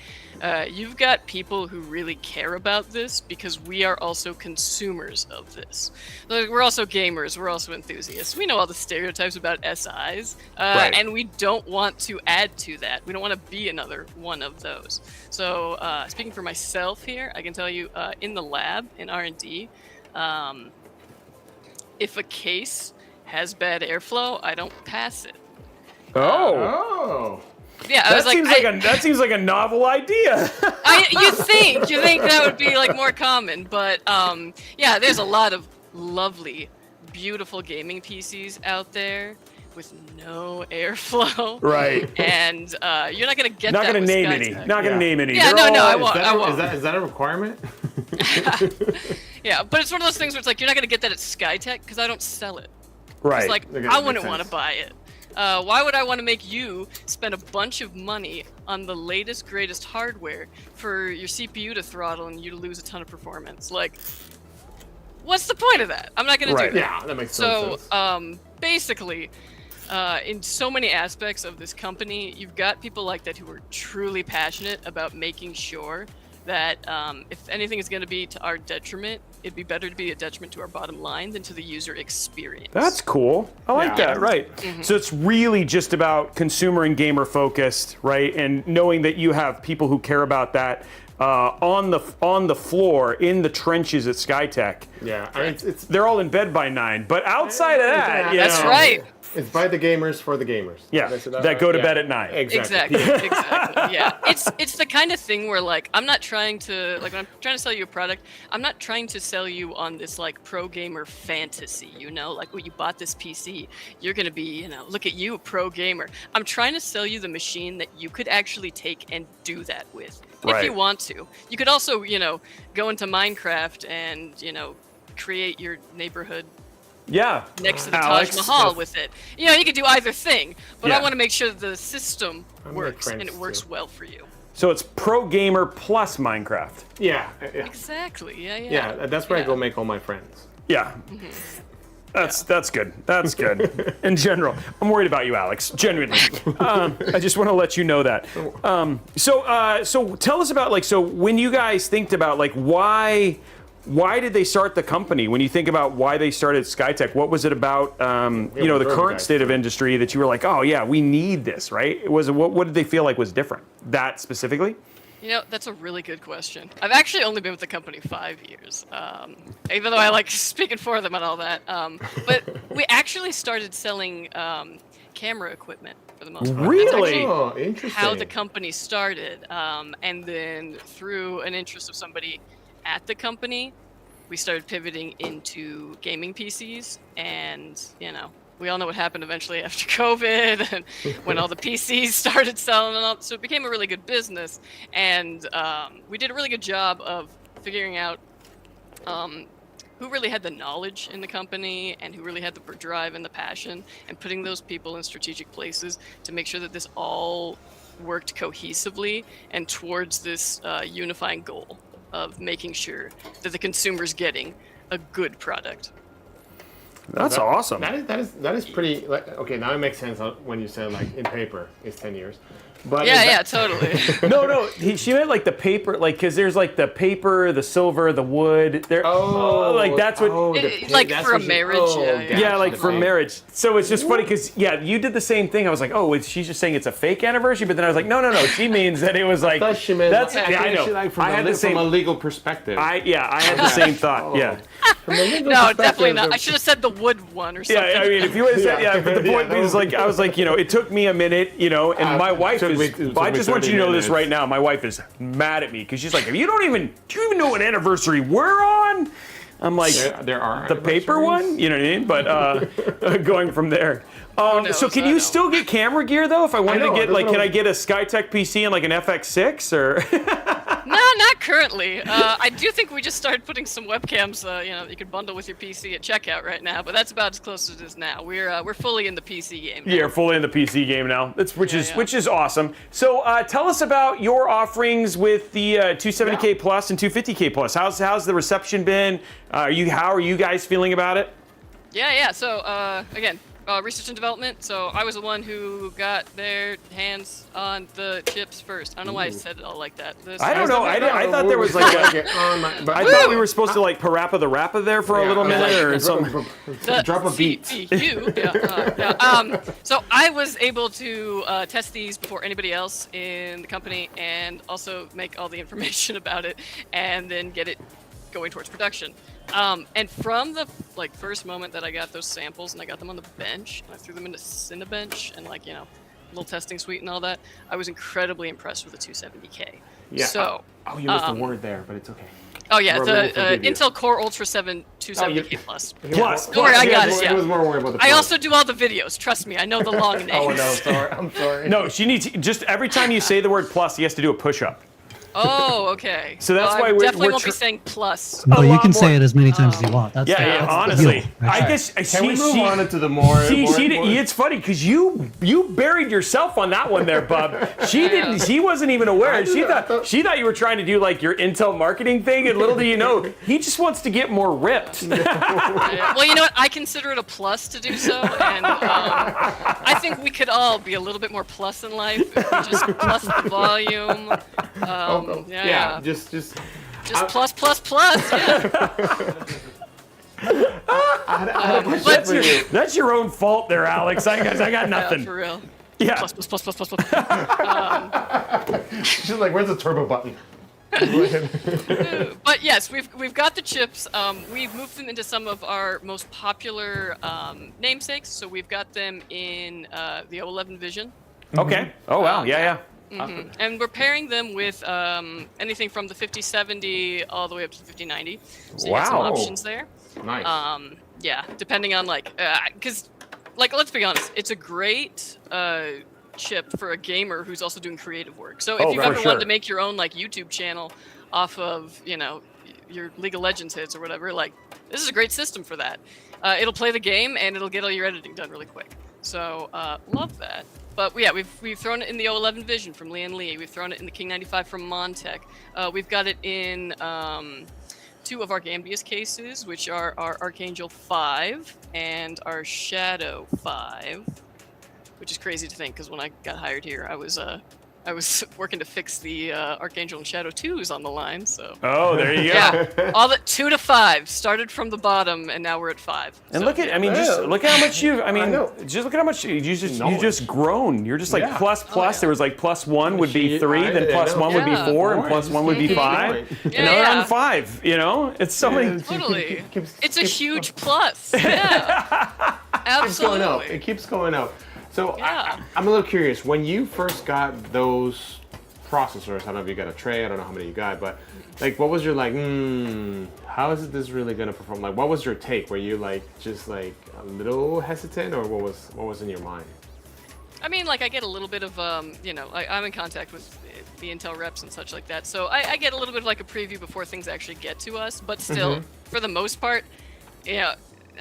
[SPEAKER 17] you've got people who really care about this because we are also consumers of this. Like, we're also gamers, we're also enthusiasts. We know all the stereotypes about SIs, and we don't want to add to that. We don't want to be another one of those. So speaking for myself here, I can tell you in the lab, in R&D, if a case has bad airflow, I don't pass it. Yeah,
[SPEAKER 1] that seems like a novel idea.
[SPEAKER 17] You think that would be like more common, but there's a lot of lovely, beautiful gaming PCs out there with no airflow.
[SPEAKER 1] Right.
[SPEAKER 17] And you're not gonna get
[SPEAKER 1] not
[SPEAKER 17] that.
[SPEAKER 1] Not gonna name any.
[SPEAKER 17] Yeah, no, I won't.
[SPEAKER 3] Is that a requirement?
[SPEAKER 17] Yeah, but it's one of those things where it's like you're not gonna get that at SkyTech because I don't sell it.
[SPEAKER 1] Right.
[SPEAKER 17] It's like I wouldn't want to buy it. Why would I want to make you spend a bunch of money on the latest, greatest hardware for your CPU to throttle and you to lose a ton of performance? Like, what's the point of that? I'm not going to do that.
[SPEAKER 3] Yeah, that makes sense.
[SPEAKER 17] So, basically, in so many aspects of this company, you've got people like that who are truly passionate about making sure that if anything is going to be to our detriment, it'd be better to be a detriment to our bottom line than to the user experience.
[SPEAKER 1] That's cool. I like that, right.
[SPEAKER 17] Mm-hmm.
[SPEAKER 1] So it's really just about consumer and gamer focused, right? And knowing that you have people who care about that on the floor, in the trenches at SkyTech.
[SPEAKER 3] Yeah, I mean,
[SPEAKER 1] they're all in bed by 9. But outside of that,
[SPEAKER 17] that's right.
[SPEAKER 3] It's by the gamers for the gamers.
[SPEAKER 1] Yeah, that go to bed at 9.
[SPEAKER 17] Exactly. Yeah, it's the kind of thing where like I'm not trying to when I'm trying to sell you a product, I'm not trying to sell you on this like pro gamer fantasy. Like when you bought this PC, you're gonna be look at you, a pro gamer. I'm trying to sell you the machine that you could actually take and do that with if you want to. You could also go into Minecraft and create your neighborhood.
[SPEAKER 1] Yeah.
[SPEAKER 17] Next to the Taj Mahal with it. You could do either thing, but I want to make sure that the system works and it works well for you.
[SPEAKER 1] So it's pro gamer plus Minecraft.
[SPEAKER 3] Yeah.
[SPEAKER 17] Exactly. Yeah.
[SPEAKER 3] Yeah, that's where I go make all my friends.
[SPEAKER 1] Yeah. That's good. That's good. In general, I'm worried about you, Alex. Genuinely, I just want to let you know that. So tell us about so when you guys think about why did they start the company? When you think about why they started SkyTech, what was it about the current state of industry that you were like, oh yeah, we need this, right? What did they feel like was different? That specifically?
[SPEAKER 17] That's a really good question. I've actually only been with the company 5 years, even though I like speaking for them and all that. But we actually started selling camera equipment for the most part.
[SPEAKER 1] Really?
[SPEAKER 3] Oh, interesting.
[SPEAKER 17] How the company started, and then through an interest of somebody at the company, we started pivoting into gaming PCs, and we all know what happened eventually after COVID and when all the PCs started selling and all. So it became a really good business, and we did a really good job of figuring out who really had the knowledge in the company and who really had the drive and the passion, and putting those people in strategic places to make sure that this all worked cohesively and towards this unifying goal of making sure that the consumer's getting a good product.
[SPEAKER 1] That's awesome.
[SPEAKER 3] That is pretty. Like, okay, now it makes sense when you said like in paper it's 10 years. But
[SPEAKER 17] yeah, totally.
[SPEAKER 1] No, she meant like the paper, like because there's like the paper, the silver, the wood. There, like that's what.
[SPEAKER 17] Like for a marriage.
[SPEAKER 1] Yeah, like for marriage. So it's just funny because you did the same thing. I was like, oh, she's just saying it's a fake anniversary, but then I was like, no, she means that it was like.
[SPEAKER 3] I thought she meant.
[SPEAKER 1] That's
[SPEAKER 3] I know.
[SPEAKER 1] like
[SPEAKER 3] I had this from a legal perspective.
[SPEAKER 1] I had the same thought. Yeah.
[SPEAKER 17] No, definitely not. I should have said the wood one or something.
[SPEAKER 1] Yeah, I mean, if you would have said, but the point is, like, I was like, it took me a minute, and my wife is. I just want you to know this right now. My wife is mad at me because she's like, do you even know what anniversary we're on? I'm like,
[SPEAKER 3] there are
[SPEAKER 1] the paper one, you know what I mean? But going from there. So can you still get camera gear though? If I wanted to get can I get a Skytech PC and like an FX6 or?
[SPEAKER 17] No, not currently. I do think we just started putting some webcams, you could bundle with your PC at checkout right now, but that's about as close as it is now. We're fully in the PC game now.
[SPEAKER 1] Yeah, fully in the PC game now. Which is awesome. So tell us about your offerings with the 270K Plus and 250K Plus. How's the reception been? How are you guys feeling about it?
[SPEAKER 17] Yeah. So again, research and development. So I was the one who got their hands on the chips first. I don't know why I said it all like that.
[SPEAKER 1] I don't know. I thought there was like I thought we were supposed to like parappa the rappa there for a little minute or something.
[SPEAKER 3] Drop a beat.
[SPEAKER 17] So I was able to test these before anybody else in the company and also make all the information about it and then get it going towards production. And from the first moment that I got those samples and I got them on the bench and I threw them into Cinebench and little testing suite and all that, I was incredibly impressed with the 270K.
[SPEAKER 3] Yeah.
[SPEAKER 17] So.
[SPEAKER 3] You missed a word there, but it's okay.
[SPEAKER 17] Oh yeah, the Intel Core Ultra 7 270K Plus.
[SPEAKER 1] Plus.
[SPEAKER 17] Don't worry, I got it. Yeah.
[SPEAKER 3] I was more worried about the
[SPEAKER 17] I also do all the videos. Trust me, I know the long names.
[SPEAKER 3] Oh no, sorry. I'm sorry.
[SPEAKER 1] No, she needs just every time you say the word plus, he has to do a push-up.
[SPEAKER 17] Oh, okay.
[SPEAKER 1] So that's why
[SPEAKER 17] I
[SPEAKER 1] we're
[SPEAKER 17] definitely won't be saying plus.
[SPEAKER 2] Well, you can say it as many times as you want. That's
[SPEAKER 1] honestly.
[SPEAKER 2] the deal,
[SPEAKER 1] I guess
[SPEAKER 3] Can we move on into the more?
[SPEAKER 1] It's funny because you buried yourself on that one there, Bub. She wasn't even aware. She thought you were trying to do like your Intel marketing thing, and little do you know, he just wants to get more ripped.
[SPEAKER 17] Well, you know what? I consider it a plus to do so, and I think we could all be a little bit more plus in life if we just plus the volume.
[SPEAKER 3] Just
[SPEAKER 17] plus. Yeah.
[SPEAKER 1] That's your own fault there, Alex. I got nothing.
[SPEAKER 17] Yeah, for real.
[SPEAKER 1] Yeah.
[SPEAKER 17] Plus.
[SPEAKER 3] She's like, where's the turbo button?
[SPEAKER 17] But yes, we've got the chips. We've moved them into some of our most popular namesakes. So we've got them in the O11 Vision.
[SPEAKER 1] Okay. Oh wow. Yeah.
[SPEAKER 17] Mm-hmm. And we're pairing them with anything from the 5070 all the way up to the 5090. So you have some options there.
[SPEAKER 3] Nice.
[SPEAKER 17] Yeah, depending on because let's be honest, it's a great chip for a gamer who's also doing creative work. So if you've ever wanted to make your own YouTube channel off of your League of Legends hits or whatever, this is a great system for that. It'll play the game and it'll get all your editing done really quick. So love that. But yeah, we've thrown it in the O11 Vision from Lian Li. We've thrown it in the King 95 from Montech. We've got it in two of our Gambius cases, which are our Archangel 5 and our Shadow 5, which is crazy to think because when I got hired here, I was working to fix the Archangel and Shadow 2s on the line. So.
[SPEAKER 1] Oh, there you go.
[SPEAKER 17] Yeah, all the 2 to 5 started from the bottom, and now we're at 5.
[SPEAKER 1] And look at, just look at how much just look at how much you just grown. You're just like plus. There was like +1 would be 3, then +1 would be 4, and +1 would be 5. And now we're on 5. It's so many.
[SPEAKER 17] Totally. It's a huge plus. Yeah. Absolutely.
[SPEAKER 3] It keeps going up. So I'm a little curious. When you first got those processors, I don't know if you got a tray, I don't know how many you got, but what was your how is this really gonna perform? What was your take? Were you just a little hesitant, or what was in your mind?
[SPEAKER 17] I mean, I get a little bit of I'm in contact with the Intel reps and such like that, so I get a little bit of a preview before things actually get to us. But still, for the most part,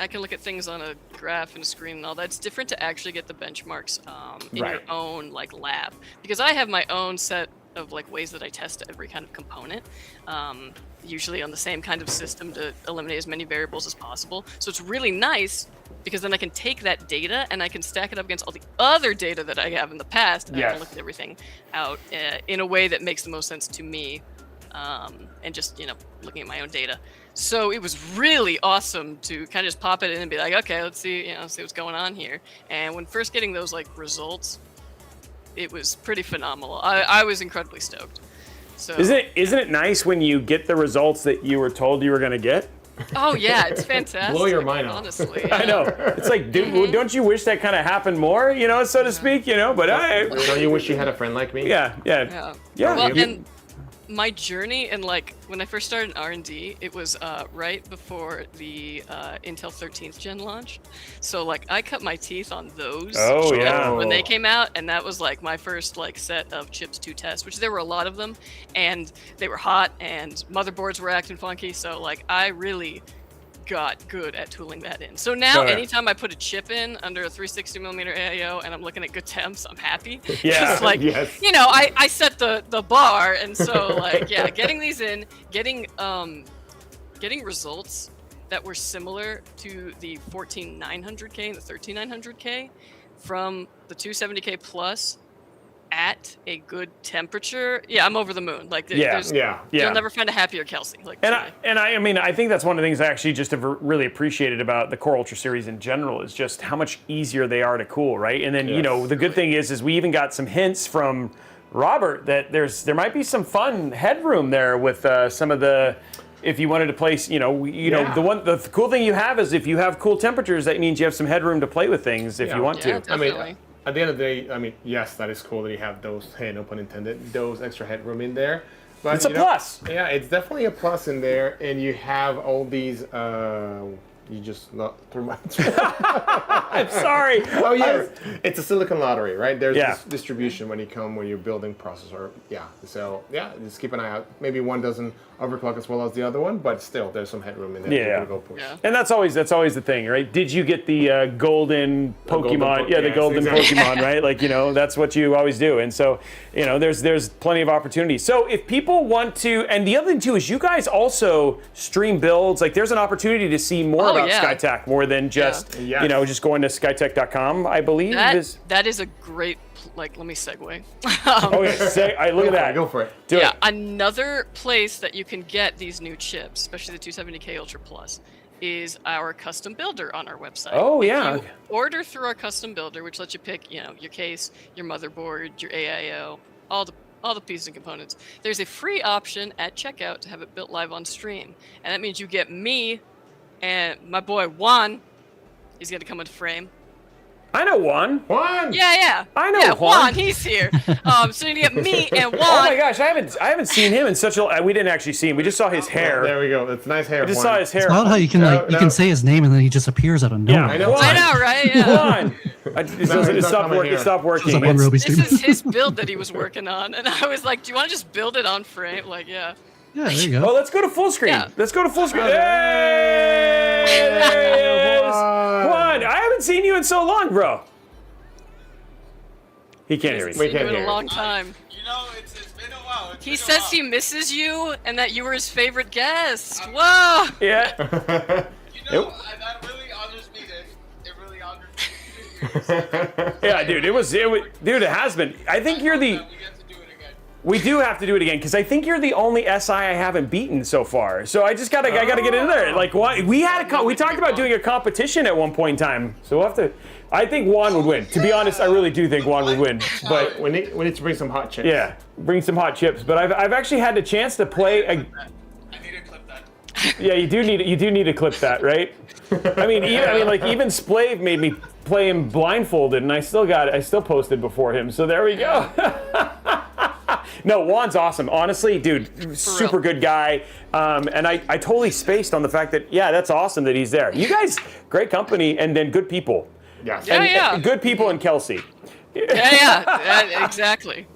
[SPEAKER 17] I can look at things on a graph and a screen and all that. It's different to actually get the benchmarks in your own lab, because I have my own set of like ways that I test every kind of component, usually on the same kind of system to eliminate as many variables as possible. So it's really nice because then I can take that data and I can stack it up against all the other data that I have in the past, and I can look at everything out in a way that makes the most sense to me, and just looking at my own data. So it was really awesome to kind of just pop it in and be like, okay, let's see what's going on here. And when first getting those like results, it was pretty phenomenal. I was incredibly stoked. So
[SPEAKER 1] Isn't it nice when you get the results that you were told you were going to get?
[SPEAKER 17] Oh yeah, it's fantastic.
[SPEAKER 3] Blow your mind off.
[SPEAKER 17] Honestly,
[SPEAKER 1] I know. It's like, dude, don't you wish that kind of happened more, so to speak, But
[SPEAKER 3] don't you wish you had a friend like me?
[SPEAKER 1] Yeah.
[SPEAKER 17] Well, and my journey and like when I first started in R&D, it was right before the Intel 13th gen launched. So like I cut my teeth on those when they came out, and that was like my first like set of chips to test, which there were a lot of them, and they were hot and motherboards were acting funky. So like I really got good at tooling that in. So now anytime I put a chip in under a 360mm AIO and I'm looking at good temps, I'm happy.
[SPEAKER 1] Yeah.
[SPEAKER 17] Like, I set the bar, and so like getting these in, getting results that were similar to the 14900K and the 13900K from the 270K plus at a good temperature, I'm over the moon. Like, you'll never find a happier Kelsey. Like,
[SPEAKER 1] I think that's one of the things I actually just have really appreciated about the Core Ultra series in general is just how much easier they are to cool, right? And then the good thing is we even got some hints from Robert that there might be some fun headroom there with some of the. If you wanted to place, the cool thing you have is if you have cool temperatures, that means you have some headroom to play with things if you want to.
[SPEAKER 17] Definitely.
[SPEAKER 3] At the end of the day, yes, that is cool that you have those, no pun intended, those extra headroom in there. But
[SPEAKER 1] it's a plus.
[SPEAKER 3] Yeah, it's definitely a plus in there, and you have all these. You just not through my.
[SPEAKER 1] I'm sorry.
[SPEAKER 3] Oh yes, it's a silicon lottery, right? There's this distribution when you're building processor. Yeah. So just keep an eye out. Maybe one doesn't overclock as well as the other one, but still there's some headroom in there.
[SPEAKER 1] Yeah.
[SPEAKER 3] To go push.
[SPEAKER 1] And that's always the thing, right? Did you get the golden Pokemon? The golden Pokemon, right? Like that's what you always do. And so there's plenty of opportunity. So if people want to, and the other thing too is you guys also stream builds. Like there's an opportunity to see more about SkyTech more than just just going to skytech.com, I believe.
[SPEAKER 17] That is a great let me segue.
[SPEAKER 1] Look at that.
[SPEAKER 3] Go for it.
[SPEAKER 1] Do it.
[SPEAKER 17] Another place that you can get these new chips, especially the 270K Ultra Plus, is our custom builder on our website.
[SPEAKER 1] Oh yeah.
[SPEAKER 17] If you order through our custom builder, which lets you pick, your case, your motherboard, your AIO, all the pieces and components. There's a free option at checkout to have it built live on stream, and that means you get me and my boy Juan. He's gonna come into frame.
[SPEAKER 1] I know Juan.
[SPEAKER 17] Yeah.
[SPEAKER 1] I know
[SPEAKER 17] Juan. He's here. So you get me and Juan.
[SPEAKER 1] Oh my gosh, I haven't seen him in such a. We didn't actually see him. We just saw his hair.
[SPEAKER 3] There we go. It's nice hair.
[SPEAKER 1] We just saw his hair.
[SPEAKER 2] It's wild how you can you can say his name and then he just appears out of nowhere.
[SPEAKER 1] Yeah,
[SPEAKER 17] I know, right? Yeah.
[SPEAKER 1] Juan. It stopped working.
[SPEAKER 17] This is his build that he was working on, and I was like, "Do you want to just build it on frame?" Like, yeah.
[SPEAKER 2] Yeah, there you go.
[SPEAKER 1] Oh, let's go to full screen.
[SPEAKER 17] Yeah.
[SPEAKER 1] Let's go to full screen. Hey! Juan, I haven't seen you in so long, bro. He can't hear me.
[SPEAKER 17] We can't hear. A long time. It's been a while. He says he misses you and that you were his favorite guest. Whoa.
[SPEAKER 1] Yeah.
[SPEAKER 18] That really honors me. It really honors me.
[SPEAKER 1] Yeah, dude. Dude, it has been. I think you're the. We do have to do it again because I think you're the only SI I haven't beaten so far. So I gotta get in there. Like we talked about doing a competition at one point in time. So we'll have to. I think Juan would win. To be honest, I really do think Juan would win. But
[SPEAKER 3] we need to bring some hot chips.
[SPEAKER 1] Yeah, bring some hot chips. But I've actually had the chance to play.
[SPEAKER 18] I need to clip that.
[SPEAKER 1] Yeah, you do need to clip that, right? Even Splave made me play him blindfolded, and I still posted before him. So there we go. No, Juan's awesome. Honestly, dude, super good guy. And I totally spaced on the fact that, that's awesome that he's there. You guys, great company, and then good people.
[SPEAKER 3] Yes.
[SPEAKER 1] And good people and Kelsey.
[SPEAKER 17] Yeah, exactly.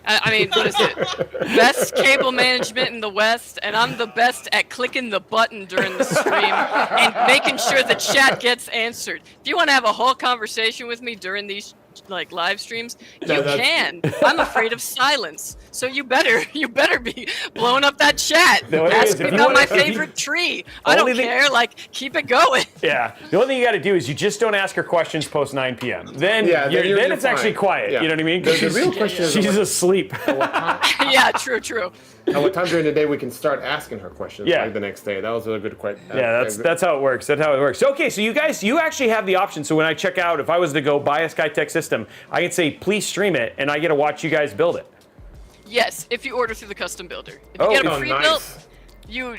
[SPEAKER 17] I mean, what is it? Best cable management in the West, and I'm the best at clicking the button during the stream and making sure the chat gets answered. If you want to have a whole conversation with me during these like live streams,
[SPEAKER 3] No,
[SPEAKER 17] you
[SPEAKER 3] that's-
[SPEAKER 17] can. I'm afraid of silence, so you better be blowing up that chat.
[SPEAKER 1] The only thing is,
[SPEAKER 17] Ask
[SPEAKER 1] if
[SPEAKER 17] me
[SPEAKER 1] you
[SPEAKER 17] about
[SPEAKER 1] wanna-
[SPEAKER 17] my
[SPEAKER 1] if you-
[SPEAKER 17] favorite tree. I don't
[SPEAKER 1] Only thing-
[SPEAKER 17] care. Like, keep it going.
[SPEAKER 1] Yeah. The only thing you got to do is you just don't ask her questions post 9 p.m. Then,
[SPEAKER 3] Yeah, then you're
[SPEAKER 1] it's actually
[SPEAKER 3] fine.
[SPEAKER 1] quiet.
[SPEAKER 3] Yeah.
[SPEAKER 1] You know what I mean?
[SPEAKER 3] The
[SPEAKER 1] 'Cause
[SPEAKER 3] real question is
[SPEAKER 1] she's
[SPEAKER 3] what-
[SPEAKER 1] asleep.
[SPEAKER 17] Yeah, true.
[SPEAKER 3] At what time during the day we can start asking her questions?
[SPEAKER 1] Yeah.
[SPEAKER 3] Like the next day. That was a good question.
[SPEAKER 1] Yeah, that's how it works. That's how it works. Okay, so you guys, you actually have the option. So when I check out, if I was to go buy a SkyTech system, I can say, please stream it, and I get to watch you guys build it.
[SPEAKER 17] Yes, if you order through the custom builder. If
[SPEAKER 1] Oh,
[SPEAKER 17] you get a
[SPEAKER 1] oh,
[SPEAKER 17] pre-built,
[SPEAKER 3] nice.
[SPEAKER 17] you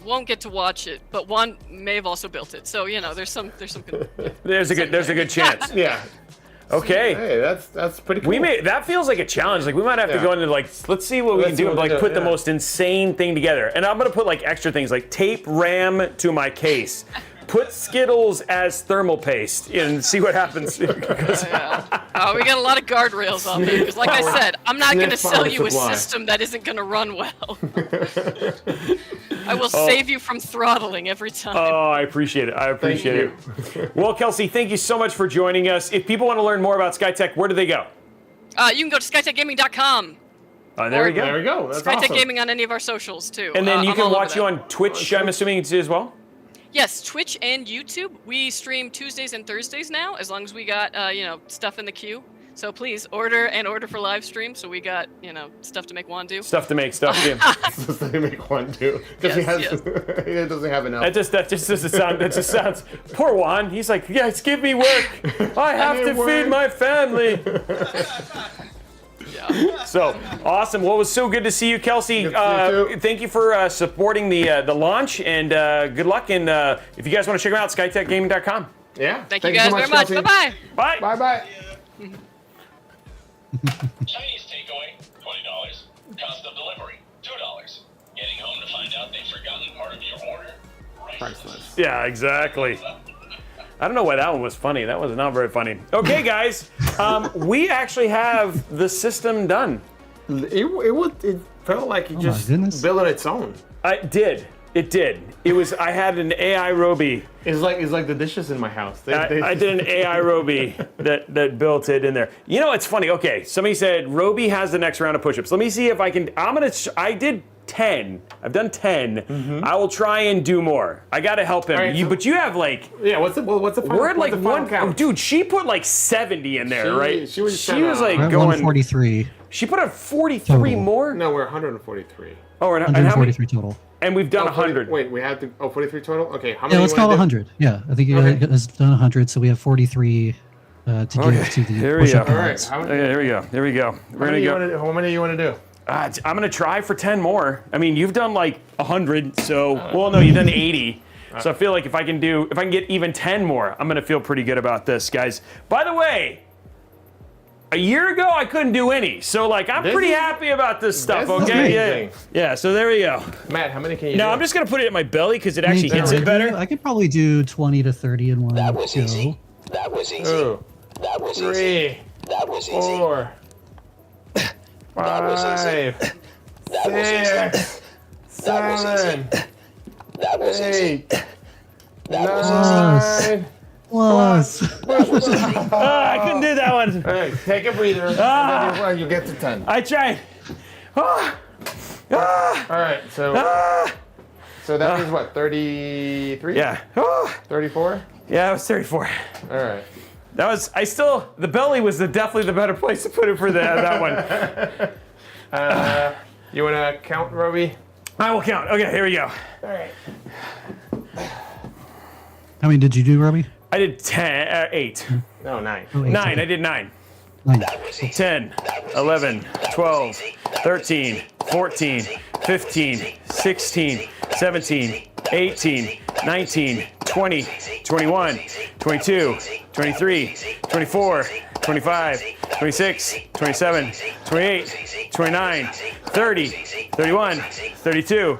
[SPEAKER 17] won't get to watch it, but one may have also built it. So there's some good.
[SPEAKER 1] There's a good chance.
[SPEAKER 3] Yeah.
[SPEAKER 1] Okay.
[SPEAKER 3] Hey, that's pretty cool.
[SPEAKER 1] We may that feels like a challenge. Like we might have to
[SPEAKER 3] Yeah.
[SPEAKER 1] go into like let's see what we
[SPEAKER 3] Let's
[SPEAKER 1] can
[SPEAKER 3] see
[SPEAKER 1] do
[SPEAKER 3] what
[SPEAKER 1] and
[SPEAKER 3] we
[SPEAKER 1] like
[SPEAKER 3] do,
[SPEAKER 1] put the
[SPEAKER 3] yeah.
[SPEAKER 1] most insane thing together. And I'm gonna put like extra things like tape RAM to my case. Put Skittles as thermal paste and see what happens.
[SPEAKER 17] We got a lot of guardrails on there because, like I said, I'm not going to
[SPEAKER 3] Sniff
[SPEAKER 17] sell
[SPEAKER 3] on
[SPEAKER 17] you a
[SPEAKER 3] supply.
[SPEAKER 17] system that isn't going to run well. I will save you from throttling every time.
[SPEAKER 1] Oh, I appreciate it. I appreciate it. Well, Kelsey, thank you so much for joining us. If people want to learn more about SkyTech, where do they go?
[SPEAKER 17] You can go to skytechgaming.com.
[SPEAKER 1] There we go.
[SPEAKER 3] There we go. That's
[SPEAKER 17] SkyTech
[SPEAKER 3] awesome.
[SPEAKER 17] Gaming on any of our socials too.
[SPEAKER 1] And then you
[SPEAKER 17] I'm
[SPEAKER 1] can
[SPEAKER 17] all over
[SPEAKER 1] watch you
[SPEAKER 17] that.
[SPEAKER 1] on Twitch, I'm assuming, as well?
[SPEAKER 17] Yes, Twitch and YouTube. We stream Tuesdays and Thursdays now, as long as we got stuff in the queue. So please order for live stream. So we got stuff to make Juan do.
[SPEAKER 1] Stuff to make, stuff to
[SPEAKER 3] Supposed to make one too, because he doesn't have enough.
[SPEAKER 1] That just doesn't sound. That just sounds. Poor Juan. He's like, yes, give me work. I have to feed my family. So awesome. Well, it was so good to see you, Kelsey.
[SPEAKER 3] Good to see you too.
[SPEAKER 1] Thank you for supporting the launch, and good luck. And if you guys want to check them out, skytechgaming.com.
[SPEAKER 3] Yeah.
[SPEAKER 17] Thank you guys very much.
[SPEAKER 3] Kelsey.
[SPEAKER 17] Bye-bye.
[SPEAKER 1] Bye.
[SPEAKER 3] Bye.
[SPEAKER 5] Chinese takeaway, $20. Cost of delivery, $2. Getting home to find out they've forgotten part of your order,
[SPEAKER 3] Priceless.
[SPEAKER 1] Yeah, exactly. I don't know why that one was funny. That was not very funny. Okay, guys, we actually have the system done.
[SPEAKER 3] It felt like it just built on its own.
[SPEAKER 1] It did. It was. I had an AI Robey.
[SPEAKER 3] It's like the dishes in my house.
[SPEAKER 1] I did an AI Robey that built it in there. You know, it's funny. Okay, somebody said Robey has the next round of push-ups. Let me see if I can. I did 10. I've done 10. I will try and do more. I gotta help him.
[SPEAKER 3] All right,
[SPEAKER 1] But you have like.
[SPEAKER 3] Yeah. What's the final?
[SPEAKER 1] We're at like
[SPEAKER 3] what's the final
[SPEAKER 1] one.
[SPEAKER 3] count?
[SPEAKER 1] Oh, dude, she put like 70 in there, right?
[SPEAKER 3] She was
[SPEAKER 1] like
[SPEAKER 2] We're at
[SPEAKER 1] going.
[SPEAKER 2] 143.
[SPEAKER 1] She put a 43
[SPEAKER 2] Total.
[SPEAKER 1] more.
[SPEAKER 3] No, we're 143.
[SPEAKER 1] Oh, and how many?
[SPEAKER 2] 143 total.
[SPEAKER 1] And we've done
[SPEAKER 3] 40
[SPEAKER 1] 100.
[SPEAKER 3] Wait, we have to. 43 total. Okay, how many?
[SPEAKER 2] Yeah, let's
[SPEAKER 3] you
[SPEAKER 2] call it
[SPEAKER 3] wanna do?
[SPEAKER 2] 100. Yeah, I think you guys done 100, so we have 43 to give to the
[SPEAKER 1] Here we
[SPEAKER 2] push-up
[SPEAKER 1] go.
[SPEAKER 2] pods.
[SPEAKER 3] All right.
[SPEAKER 1] Okay, here we go. Here we go. We're gonna go.
[SPEAKER 3] How many do you want to do?
[SPEAKER 1] I'm gonna try for 10 more. I mean, you've done like 100, so well, no, you've done 80. So I feel like if I can get even 10 more, I'm gonna feel pretty good about this, guys. By the way, a year ago I couldn't do any, so like I'm pretty happy about this stuff.
[SPEAKER 3] this is
[SPEAKER 1] Okay,
[SPEAKER 3] amazing.
[SPEAKER 1] yeah. So there we go.
[SPEAKER 3] Matt, how many can you
[SPEAKER 1] Now
[SPEAKER 3] do?
[SPEAKER 1] I'm just gonna put it in my belly because it
[SPEAKER 2] I mean,
[SPEAKER 1] actually hits it better.
[SPEAKER 2] I could probably do 20 to 30 in one
[SPEAKER 4] That was
[SPEAKER 2] go.
[SPEAKER 4] easy. That was easy.
[SPEAKER 3] Two,
[SPEAKER 4] That was
[SPEAKER 3] 3,
[SPEAKER 4] easy. That was easy.
[SPEAKER 3] 4,
[SPEAKER 4] That was easy.
[SPEAKER 3] 5,
[SPEAKER 4] That was easy.
[SPEAKER 3] 6,
[SPEAKER 4] That was easy.
[SPEAKER 3] 7,
[SPEAKER 4] That was easy.
[SPEAKER 3] 8,
[SPEAKER 4] That was easy.
[SPEAKER 3] 9.
[SPEAKER 2] Plus.
[SPEAKER 1] I couldn't do that one.
[SPEAKER 3] All right, take a breather, and then you get to 10.
[SPEAKER 1] I tried.
[SPEAKER 3] All right, so that means what? 33?
[SPEAKER 1] Yeah.
[SPEAKER 3] 34?
[SPEAKER 1] Yeah, it was 34.
[SPEAKER 3] All right.
[SPEAKER 1] That was. The belly was definitely the better place to put it for that one.
[SPEAKER 3] You want to count, Robey?
[SPEAKER 1] I will count. Okay, here we go.
[SPEAKER 3] All right.
[SPEAKER 2] How many did you do, Robey?
[SPEAKER 1] I did 8.
[SPEAKER 3] No, 9.
[SPEAKER 2] Oh,
[SPEAKER 1] 9.
[SPEAKER 2] okay.
[SPEAKER 1] I did 9.
[SPEAKER 2] 9.
[SPEAKER 1] 10, 11, 12, 13, 14, 15, 16, 17, 18, 19, 20, 21, 22, 23, 24, 25, 26, 27, 28, 29, 30, 31, 32,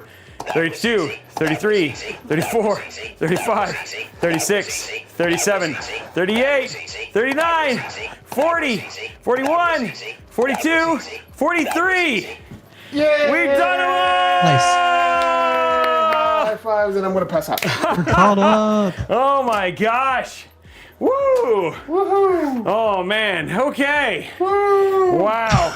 [SPEAKER 1] 32, 33, 34, 35, 36, 37, 38, 39, 40, 41, 42, 43.
[SPEAKER 3] Yay!
[SPEAKER 1] We've done it all!
[SPEAKER 2] Nice.
[SPEAKER 3] High fives, and I'm going to pass out.
[SPEAKER 2] We're caught up.
[SPEAKER 1] Oh my gosh. Woo!
[SPEAKER 3] Woohoo!
[SPEAKER 1] Oh man. Okay. Wow.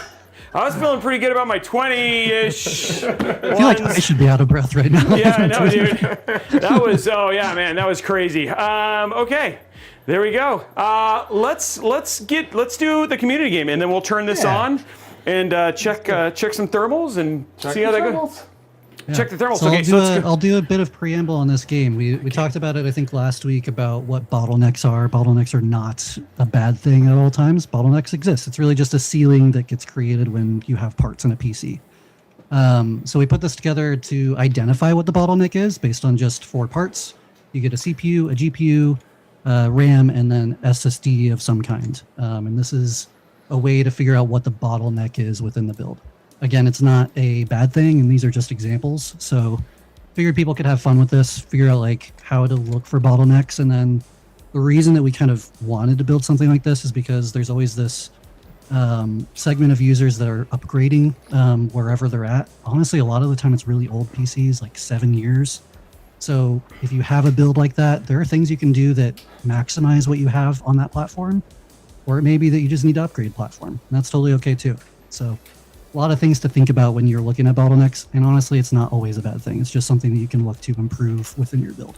[SPEAKER 1] I was feeling pretty good about my 20-ish.
[SPEAKER 2] I feel like I should be out of breath right now.
[SPEAKER 1] Yeah, I know, dude. That was that was crazy. Okay. There we go. Let's do the community game, and then we'll turn this on and check some thermals and see how that goes.
[SPEAKER 2] Yeah.
[SPEAKER 1] Check the thermals.
[SPEAKER 2] So
[SPEAKER 1] Okay,
[SPEAKER 2] I'll do a bit of preamble on this game. We talked about it, I think, last week about what bottlenecks are. Bottlenecks are not a bad thing at all times. Bottlenecks exist. It's really just a ceiling that gets created when you have parts in a PC. So we put this together to identify what the bottleneck is based on just 4 parts. You get a CPU, a GPU, RAM, and then SSD of some kind. And this is a way to figure out what the bottleneck is within the build. Again, it's not a bad thing, and these are just examples. So figured people could have fun with this, figure out like how to look for bottlenecks. And then the reason that we kind of wanted to build something like this is because there's always this segment of users that are upgrading wherever they're at. Honestly, a lot of the time it's really old PCs, like 7 years. So if you have a build like that, there are things you can do that maximize what you have on that platform, or it may be that you just need to upgrade platform. And that's totally okay too. So a lot of things to think about when you're looking at bottlenecks, and honestly, it's not always a bad thing. It's just something that you can look to improve within your build.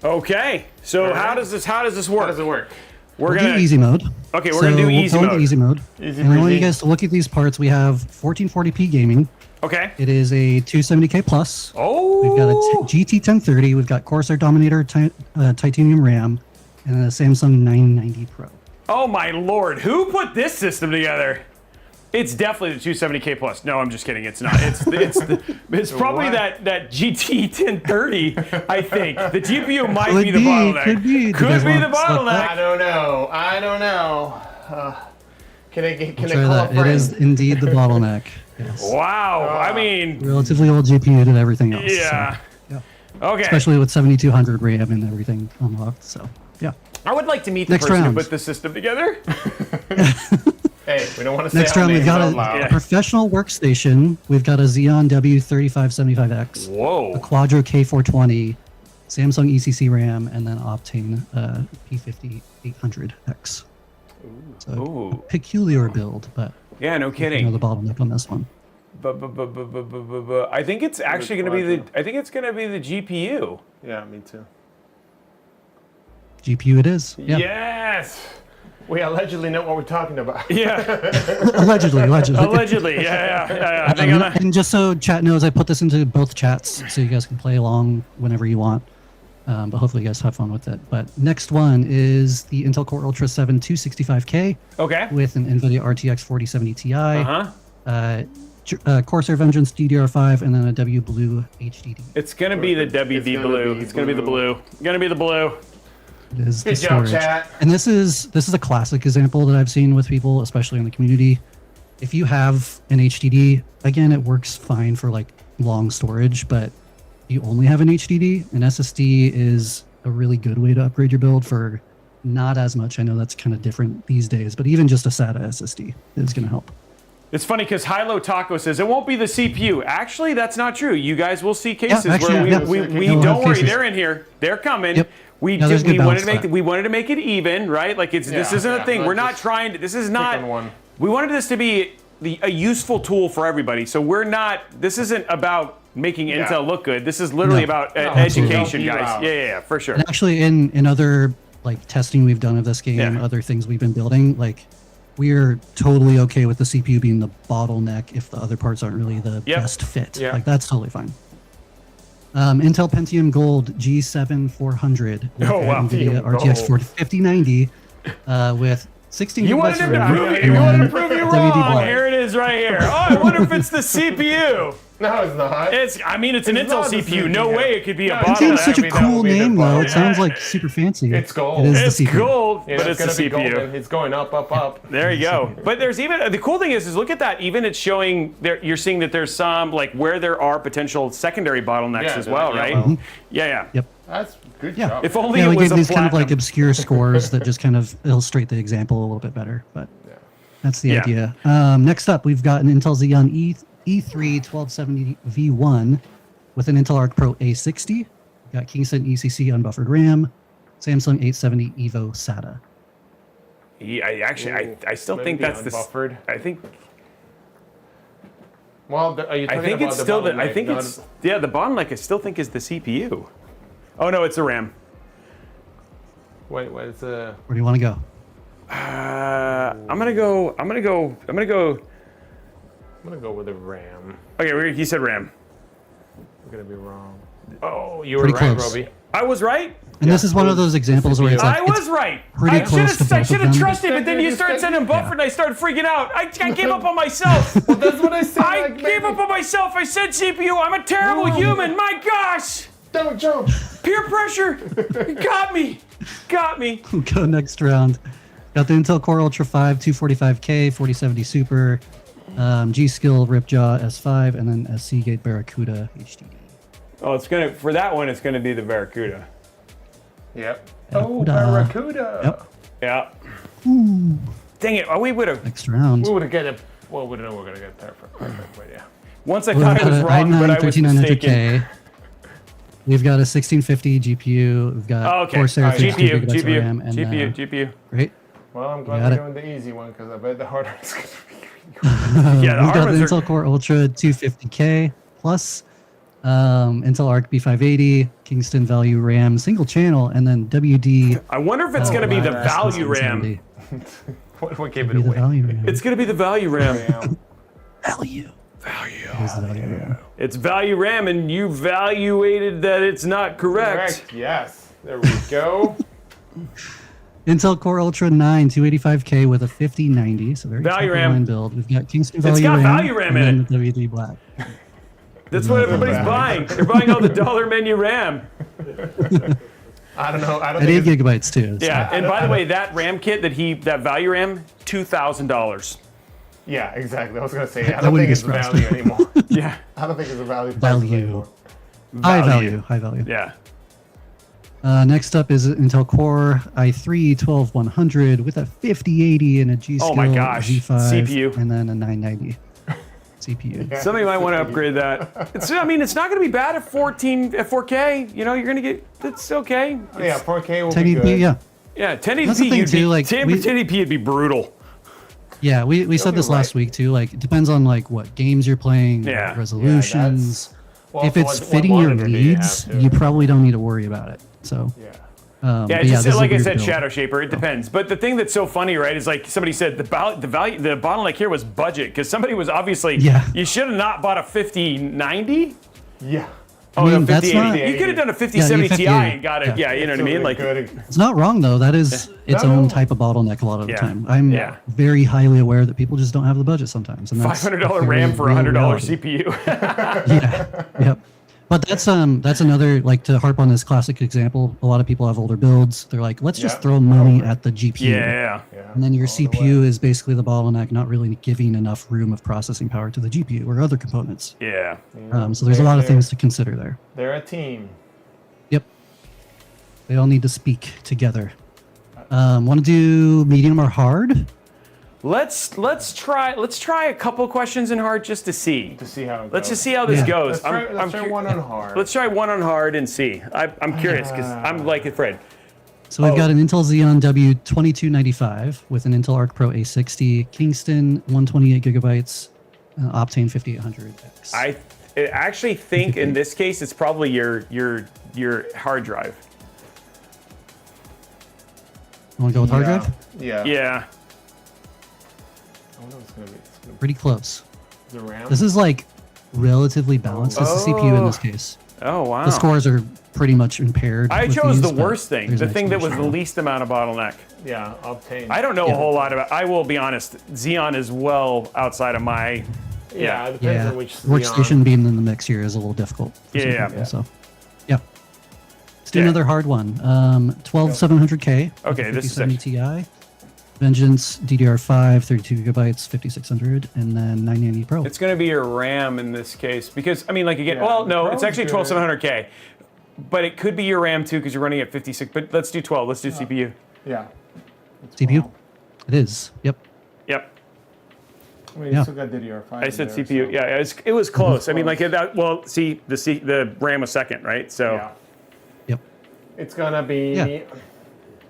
[SPEAKER 1] Okay, so how does this work?
[SPEAKER 3] How does it work?
[SPEAKER 1] We're
[SPEAKER 2] We'll do easy mode.
[SPEAKER 1] Okay, we're gonna do easy
[SPEAKER 2] we'll go
[SPEAKER 1] mode.
[SPEAKER 2] into easy mode.
[SPEAKER 3] Easy
[SPEAKER 2] And I want
[SPEAKER 3] breezy.
[SPEAKER 2] you guys to look at these parts. We have 1440p gaming.
[SPEAKER 1] Okay.
[SPEAKER 2] It is a 270K plus.
[SPEAKER 1] Oh.
[SPEAKER 2] We've got a GT 1030. We've got Corsair Dominator titanium RAM, and a Samsung 990 Pro.
[SPEAKER 1] Oh my lord, who put this system together? It's definitely the 270K plus. No, I'm just kidding. It's not. It's probably that GT 1030. I think the GPU might be the bottleneck.
[SPEAKER 2] Could be.
[SPEAKER 1] Could be the bottleneck.
[SPEAKER 3] I don't know. Can I
[SPEAKER 2] I'll
[SPEAKER 3] call
[SPEAKER 2] try
[SPEAKER 3] a
[SPEAKER 2] that. It
[SPEAKER 3] friend?
[SPEAKER 2] is indeed the bottleneck. Yes.
[SPEAKER 1] Wow. I mean,
[SPEAKER 2] Relatively old GPU and everything else.
[SPEAKER 1] yeah.
[SPEAKER 2] So,
[SPEAKER 1] Okay.
[SPEAKER 2] especially with 7200 RAM and everything unlocked. So yeah.
[SPEAKER 1] I would like to meet the
[SPEAKER 2] Next
[SPEAKER 1] person
[SPEAKER 2] round.
[SPEAKER 1] who put the system together.
[SPEAKER 3] Hey, we don't want to say
[SPEAKER 2] Next
[SPEAKER 3] our
[SPEAKER 2] round, we've
[SPEAKER 3] names
[SPEAKER 2] got
[SPEAKER 3] out
[SPEAKER 2] a
[SPEAKER 3] loud.
[SPEAKER 2] professional workstation. We've got a Xeon W3575X,
[SPEAKER 1] Whoa.
[SPEAKER 2] a Quadro K420, Samsung ECC RAM, and then Optane P50 800X. So a peculiar build, but
[SPEAKER 1] Yeah, no
[SPEAKER 2] you
[SPEAKER 1] kidding.
[SPEAKER 2] know the bottleneck on this one.
[SPEAKER 1] But I think it's actually going to be the. I think it's going to be the GPU.
[SPEAKER 3] Yeah, me too.
[SPEAKER 2] GPU it is. Yeah.
[SPEAKER 1] Yes.
[SPEAKER 3] We allegedly know what we're talking about.
[SPEAKER 1] Yeah.
[SPEAKER 2] Allegedly.
[SPEAKER 1] Allegedly. Yeah. I think
[SPEAKER 2] And just so chat knows, I put this into both chats so you guys can play along whenever you want. But hopefully you guys have fun with it. But next one is the Intel Core Ultra 7 265K.
[SPEAKER 1] Okay.
[SPEAKER 2] With an NVIDIA RTX 4070 Ti.
[SPEAKER 1] Uh-huh.
[SPEAKER 2] Corsair Vengeance DDR5, and then a W Blue HDD.
[SPEAKER 1] It's going to be the WD blue. It's going to be the blue. Going to be the blue.
[SPEAKER 2] It is the
[SPEAKER 3] Good job,
[SPEAKER 2] storage.
[SPEAKER 3] chat.
[SPEAKER 2] And this is a classic example that I've seen with people, especially in the community. If you have an HDD, again, it works fine for like long storage, but you only have an HDD, an SSD is a really good way to upgrade your build for not as much. I know that's kind of different these days, but even just a SATA SSD is going to help.
[SPEAKER 1] It's funny because Hilo Taco says it won't be the CPU. Actually, that's not true. You guys will see cases
[SPEAKER 2] actually,
[SPEAKER 1] where we
[SPEAKER 2] we'll
[SPEAKER 1] don't
[SPEAKER 2] have
[SPEAKER 1] worry,
[SPEAKER 2] cases.
[SPEAKER 1] they're in here. They're coming.
[SPEAKER 2] Yep.
[SPEAKER 1] We
[SPEAKER 2] Yeah, there's
[SPEAKER 1] just,
[SPEAKER 2] good
[SPEAKER 1] we wanted to make it even, right? Like this isn't a thing.
[SPEAKER 3] not
[SPEAKER 1] We're not
[SPEAKER 3] just
[SPEAKER 1] trying to. This is
[SPEAKER 3] pick
[SPEAKER 1] not.
[SPEAKER 3] on one.
[SPEAKER 1] We wanted this to be a useful tool for everybody. So we're not. This isn't about making Intel look good. This is literally about
[SPEAKER 2] absolutely.
[SPEAKER 1] education,
[SPEAKER 3] Help you
[SPEAKER 1] guys.
[SPEAKER 3] out.
[SPEAKER 1] Yeah, for sure.
[SPEAKER 2] And actually, in other like testing we've done of this game, other things we've been building, like we're totally okay with the CPU being the bottleneck if the other parts aren't really the best fit.
[SPEAKER 3] Yeah.
[SPEAKER 2] Like that's totally fine. Intel Pentium Gold G7 400 with
[SPEAKER 1] Oh, wow.
[SPEAKER 2] NVIDIA
[SPEAKER 3] Gold.
[SPEAKER 2] RTX 5090 with 16
[SPEAKER 1] You
[SPEAKER 2] gigabytes
[SPEAKER 1] wanted
[SPEAKER 2] of
[SPEAKER 1] to
[SPEAKER 2] RAM
[SPEAKER 1] prove,
[SPEAKER 2] and
[SPEAKER 1] prove you
[SPEAKER 2] WD
[SPEAKER 1] wrong.
[SPEAKER 2] Black.
[SPEAKER 1] Here it is right here. Oh, I wonder if it's the CPU.
[SPEAKER 3] No, it's not.
[SPEAKER 1] It's an Intel
[SPEAKER 3] not the
[SPEAKER 1] CPU. No
[SPEAKER 3] CPU.
[SPEAKER 1] way it could be a
[SPEAKER 3] No,
[SPEAKER 1] bottleneck.
[SPEAKER 2] Pentium's such a
[SPEAKER 3] That
[SPEAKER 2] cool
[SPEAKER 3] would be the
[SPEAKER 2] name though. It
[SPEAKER 3] bottleneck.
[SPEAKER 2] sounds like super fancy.
[SPEAKER 3] It's gold.
[SPEAKER 2] It is
[SPEAKER 1] It's
[SPEAKER 2] the CPU.
[SPEAKER 1] gold,
[SPEAKER 3] Yeah,
[SPEAKER 1] but it's
[SPEAKER 3] gonna
[SPEAKER 1] the
[SPEAKER 3] be golden.
[SPEAKER 1] CPU.
[SPEAKER 3] It's going up.
[SPEAKER 1] There you go. But there's even the cool thing is look at that. Even it's showing there. You're seeing that there's some like where there are potential secondary bottlenecks
[SPEAKER 3] Yeah,
[SPEAKER 1] as well,
[SPEAKER 3] yeah,
[SPEAKER 1] right?
[SPEAKER 3] well.
[SPEAKER 1] Yeah.
[SPEAKER 2] Yep.
[SPEAKER 3] That's good
[SPEAKER 2] Yeah.
[SPEAKER 3] job.
[SPEAKER 1] If only
[SPEAKER 2] Yeah,
[SPEAKER 1] it
[SPEAKER 2] we
[SPEAKER 1] was
[SPEAKER 2] gave
[SPEAKER 1] a
[SPEAKER 2] these kind of like
[SPEAKER 1] platinum.
[SPEAKER 2] obscure scores that just kind of illustrate the example a little bit better. But that's the
[SPEAKER 1] Yeah.
[SPEAKER 2] idea. Next up, we've got an Intel Xeon E3 1270 V1 with an Intel Arc Pro A60. We've got Kingston ECC unbuffered RAM, Samsung 870 Evo SATA.
[SPEAKER 1] I still think that's the.
[SPEAKER 3] Unbuffered.
[SPEAKER 1] I think.
[SPEAKER 3] Well, are you talking
[SPEAKER 1] I think
[SPEAKER 3] about
[SPEAKER 1] it's
[SPEAKER 3] the
[SPEAKER 1] still the. I
[SPEAKER 3] bottleneck,
[SPEAKER 1] think
[SPEAKER 3] not-
[SPEAKER 1] it's the bottleneck. I still think is the CPU. Oh no, it's the RAM.
[SPEAKER 3] Wait, what is the?
[SPEAKER 2] Where do you want to go?
[SPEAKER 1] I'm gonna go
[SPEAKER 3] with the RAM.
[SPEAKER 1] Okay, he said RAM.
[SPEAKER 3] I'm gonna be wrong. Oh, you were
[SPEAKER 2] Pretty
[SPEAKER 3] right,
[SPEAKER 2] close.
[SPEAKER 3] Robey.
[SPEAKER 1] I was right.
[SPEAKER 2] And this is one of those examples where it's like
[SPEAKER 1] I was right.
[SPEAKER 2] pretty
[SPEAKER 1] I
[SPEAKER 2] close to both of
[SPEAKER 1] should have
[SPEAKER 2] them.
[SPEAKER 1] trusted, but then you started sending buffer, and I started freaking out. I gave up on myself.
[SPEAKER 3] Well, that's what I said.
[SPEAKER 1] I gave up on myself. I said CPU. I'm a terrible human. My gosh.
[SPEAKER 3] Don't jump.
[SPEAKER 1] Peer pressure. Got me. Got me.
[SPEAKER 2] We'll go next round. Got the Intel Core Ultra 5 245K 4070 Super, G-Skill Ripjaw S5, and then a Seagate Barracuda HDD.
[SPEAKER 1] Oh, for that one. It's gonna be the Barracuda.
[SPEAKER 3] Yep.
[SPEAKER 2] Oh,
[SPEAKER 3] Barracuda.
[SPEAKER 2] Yep.
[SPEAKER 1] Yeah.
[SPEAKER 2] Ooh.
[SPEAKER 1] Dang it. Oh, we would have.
[SPEAKER 2] Next round.
[SPEAKER 3] We would have get it. Well, we don't know we're gonna get there. Perfect. But yeah.
[SPEAKER 1] Once I
[SPEAKER 2] We've
[SPEAKER 1] thought I
[SPEAKER 2] got
[SPEAKER 1] was
[SPEAKER 2] a
[SPEAKER 1] wrong, but I was mistaken.
[SPEAKER 2] 13900K. We've got a 1650 GPU. We've got Corsair 32 gigabytes of RAM, and
[SPEAKER 1] GPU.
[SPEAKER 2] Great.
[SPEAKER 3] Well, I'm
[SPEAKER 2] You
[SPEAKER 3] glad
[SPEAKER 2] got
[SPEAKER 3] we're
[SPEAKER 2] it.
[SPEAKER 3] doing the easy one because I bet the hard one is gonna be.
[SPEAKER 1] Yeah, the
[SPEAKER 2] We've
[SPEAKER 1] hard
[SPEAKER 2] got the
[SPEAKER 1] ones are-
[SPEAKER 2] Intel Core Ultra 250K plus, Intel Arc B580, Kingston Value RAM, single channel, and then WD.
[SPEAKER 1] I wonder if it's gonna be the value RAM.
[SPEAKER 3] What gave it
[SPEAKER 2] Be the
[SPEAKER 3] away?
[SPEAKER 2] value RAM.
[SPEAKER 1] It's gonna be the value RAM.
[SPEAKER 2] Value. Here's the value RAM.
[SPEAKER 1] It's value RAM, and you valuated that it's not correct.
[SPEAKER 3] Yes. There we go.
[SPEAKER 2] Intel Core Ultra 9 285K with a 5090, so very
[SPEAKER 1] Value
[SPEAKER 2] top of
[SPEAKER 1] RAM.
[SPEAKER 2] line build. We've got Kingston
[SPEAKER 1] It's
[SPEAKER 2] Value
[SPEAKER 1] got
[SPEAKER 2] RAM,
[SPEAKER 1] value RAM
[SPEAKER 2] and
[SPEAKER 1] in
[SPEAKER 2] then the WD Black.
[SPEAKER 1] That's what everybody's buying. They're buying all the dollar menu RAM.
[SPEAKER 3] I don't know. I don't
[SPEAKER 2] At 8
[SPEAKER 3] think
[SPEAKER 2] gigabytes too. so-
[SPEAKER 1] Yeah, and by the way, that RAM kit that value RAM, $2,000.
[SPEAKER 3] Yeah, exactly. I was gonna say I
[SPEAKER 2] I
[SPEAKER 3] don't
[SPEAKER 2] wouldn't
[SPEAKER 3] think
[SPEAKER 2] be
[SPEAKER 3] it's
[SPEAKER 2] surprised.
[SPEAKER 3] value anymore.
[SPEAKER 1] Yeah.
[SPEAKER 3] I don't think it's a value.
[SPEAKER 2] Value. High value.
[SPEAKER 1] Yeah.
[SPEAKER 2] Next up is Intel Core i3 12100 with a 5080 and a G-Skill
[SPEAKER 1] Oh my gosh.
[SPEAKER 2] G5
[SPEAKER 1] CPU.
[SPEAKER 2] and then a 990 CPU.
[SPEAKER 1] Somebody might want to upgrade that. It's not going to be bad at 4K. You know, you're going to get. It's okay.
[SPEAKER 3] Yeah, 4K will be
[SPEAKER 2] 1080p,
[SPEAKER 3] good.
[SPEAKER 2] yeah.
[SPEAKER 1] Yeah, 1080p.
[SPEAKER 2] That's the thing, too, like,
[SPEAKER 1] 1080p would be brutal.
[SPEAKER 2] Yeah, we said this last week too. Like, it depends on like what games you're playing,
[SPEAKER 1] Yeah.
[SPEAKER 2] what resolutions.
[SPEAKER 3] Well,
[SPEAKER 2] if
[SPEAKER 3] so
[SPEAKER 2] it's
[SPEAKER 3] what
[SPEAKER 2] fitting your
[SPEAKER 3] monitor do you
[SPEAKER 2] needs,
[SPEAKER 3] have, too?
[SPEAKER 2] you probably don't need to worry about it. So
[SPEAKER 3] Yeah.
[SPEAKER 1] Yeah,
[SPEAKER 2] but
[SPEAKER 1] it's just
[SPEAKER 2] this is a
[SPEAKER 1] like I
[SPEAKER 2] weird
[SPEAKER 1] said,
[SPEAKER 2] build.
[SPEAKER 1] Shadow Shaper. It depends. But the thing that's so funny, right, is like somebody said the bottleneck here was budget because somebody was obviously you should have not bought a 5090.
[SPEAKER 3] Yeah.
[SPEAKER 1] Oh,
[SPEAKER 2] I mean,
[SPEAKER 1] no,
[SPEAKER 2] that's
[SPEAKER 1] 5080.
[SPEAKER 2] not-
[SPEAKER 1] You could have done a
[SPEAKER 2] Yeah,
[SPEAKER 1] 5070
[SPEAKER 2] you
[SPEAKER 1] Ti
[SPEAKER 2] 50
[SPEAKER 1] and got it.
[SPEAKER 2] yeah.
[SPEAKER 1] Yeah, you know what I mean? Like,
[SPEAKER 2] It's not wrong though. That is its own type of bottleneck a lot of the
[SPEAKER 1] Yeah.
[SPEAKER 2] time. I'm
[SPEAKER 1] Yeah.
[SPEAKER 2] very highly aware that people just don't have the budget sometimes. And that's
[SPEAKER 1] $500
[SPEAKER 2] a very
[SPEAKER 1] RAM for a
[SPEAKER 2] real
[SPEAKER 1] $100
[SPEAKER 2] reality.
[SPEAKER 1] CPU.
[SPEAKER 2] Yeah. Yep. But that's another, like, to harp on this classic example. A lot of people have older builds. They're like, let's just throw money at the GPU.
[SPEAKER 1] Yeah.
[SPEAKER 2] And then your CPU is basically the bottleneck, not really giving enough room of processing power to the GPU or other components.
[SPEAKER 1] Yeah.
[SPEAKER 2] So there's a lot of things to consider there.
[SPEAKER 3] They're a team.
[SPEAKER 2] Yep. They all need to speak together. Want to do medium or hard?
[SPEAKER 1] Let's try a couple questions in hard just to see.
[SPEAKER 3] To see how it
[SPEAKER 1] Let's
[SPEAKER 3] goes.
[SPEAKER 1] just see how this
[SPEAKER 2] Yeah.
[SPEAKER 1] goes.
[SPEAKER 3] Let's try one on hard.
[SPEAKER 1] Let's try one on hard and see. I'm curious because I'm like Fred.
[SPEAKER 2] So we've got an Intel Xeon W2295 with an Intel Arc Pro A60, Kingston 128 gigabytes, Optane 5800X.
[SPEAKER 1] I actually think in this case it's probably your hard drive.
[SPEAKER 2] Want to go with hard drive?
[SPEAKER 3] Yeah.
[SPEAKER 1] Yeah.
[SPEAKER 3] I wonder what's gonna be. It's gonna
[SPEAKER 2] Pretty close.
[SPEAKER 3] be the RAM.
[SPEAKER 2] This is like relatively balanced. It's the CPU in this case.
[SPEAKER 1] Oh wow.
[SPEAKER 2] The scores are pretty much impaired.
[SPEAKER 1] I
[SPEAKER 2] with
[SPEAKER 1] chose
[SPEAKER 2] these,
[SPEAKER 1] the
[SPEAKER 2] but
[SPEAKER 1] worst thing,
[SPEAKER 2] there's
[SPEAKER 1] the
[SPEAKER 2] an
[SPEAKER 1] thing that was the
[SPEAKER 2] explanation.
[SPEAKER 1] least amount of bottleneck.
[SPEAKER 3] Yeah, Optane.
[SPEAKER 1] I don't know
[SPEAKER 2] Yeah.
[SPEAKER 1] a whole lot about. I will be honest. Xeon is well outside of my.
[SPEAKER 3] Yeah, it depends
[SPEAKER 2] Yeah,
[SPEAKER 3] on which
[SPEAKER 2] workstation being in the mix here is a little difficult. for some
[SPEAKER 1] Yeah.
[SPEAKER 2] people, So, yeah. Let's do
[SPEAKER 1] Yeah.
[SPEAKER 2] another hard one. 12700K.
[SPEAKER 1] Okay, this is
[SPEAKER 2] 5070 Ti. Vengeance DDR5, 32 gigabytes, 5600, and then 990 Pro.
[SPEAKER 1] It's going to be your RAM in this case because I mean, like again.
[SPEAKER 3] Yeah,
[SPEAKER 1] well, no,
[SPEAKER 3] the
[SPEAKER 1] it's
[SPEAKER 3] Pro's
[SPEAKER 1] actually
[SPEAKER 3] good.
[SPEAKER 1] 12700K, but it could be your RAM too because you're running at 56. But let's do 12. Let's do CPU.
[SPEAKER 3] Yeah.
[SPEAKER 2] CPU? It is. Yep.
[SPEAKER 1] Yep.
[SPEAKER 3] I mean, you
[SPEAKER 2] Yeah.
[SPEAKER 3] still got DDR5.
[SPEAKER 1] I said
[SPEAKER 3] in there,
[SPEAKER 1] CPU.
[SPEAKER 3] so-
[SPEAKER 1] Yeah, it was close. I mean, like that. Well, see, the RAM was second, right? So
[SPEAKER 3] Yeah.
[SPEAKER 2] Yep.
[SPEAKER 3] It's gonna be.
[SPEAKER 2] Yeah.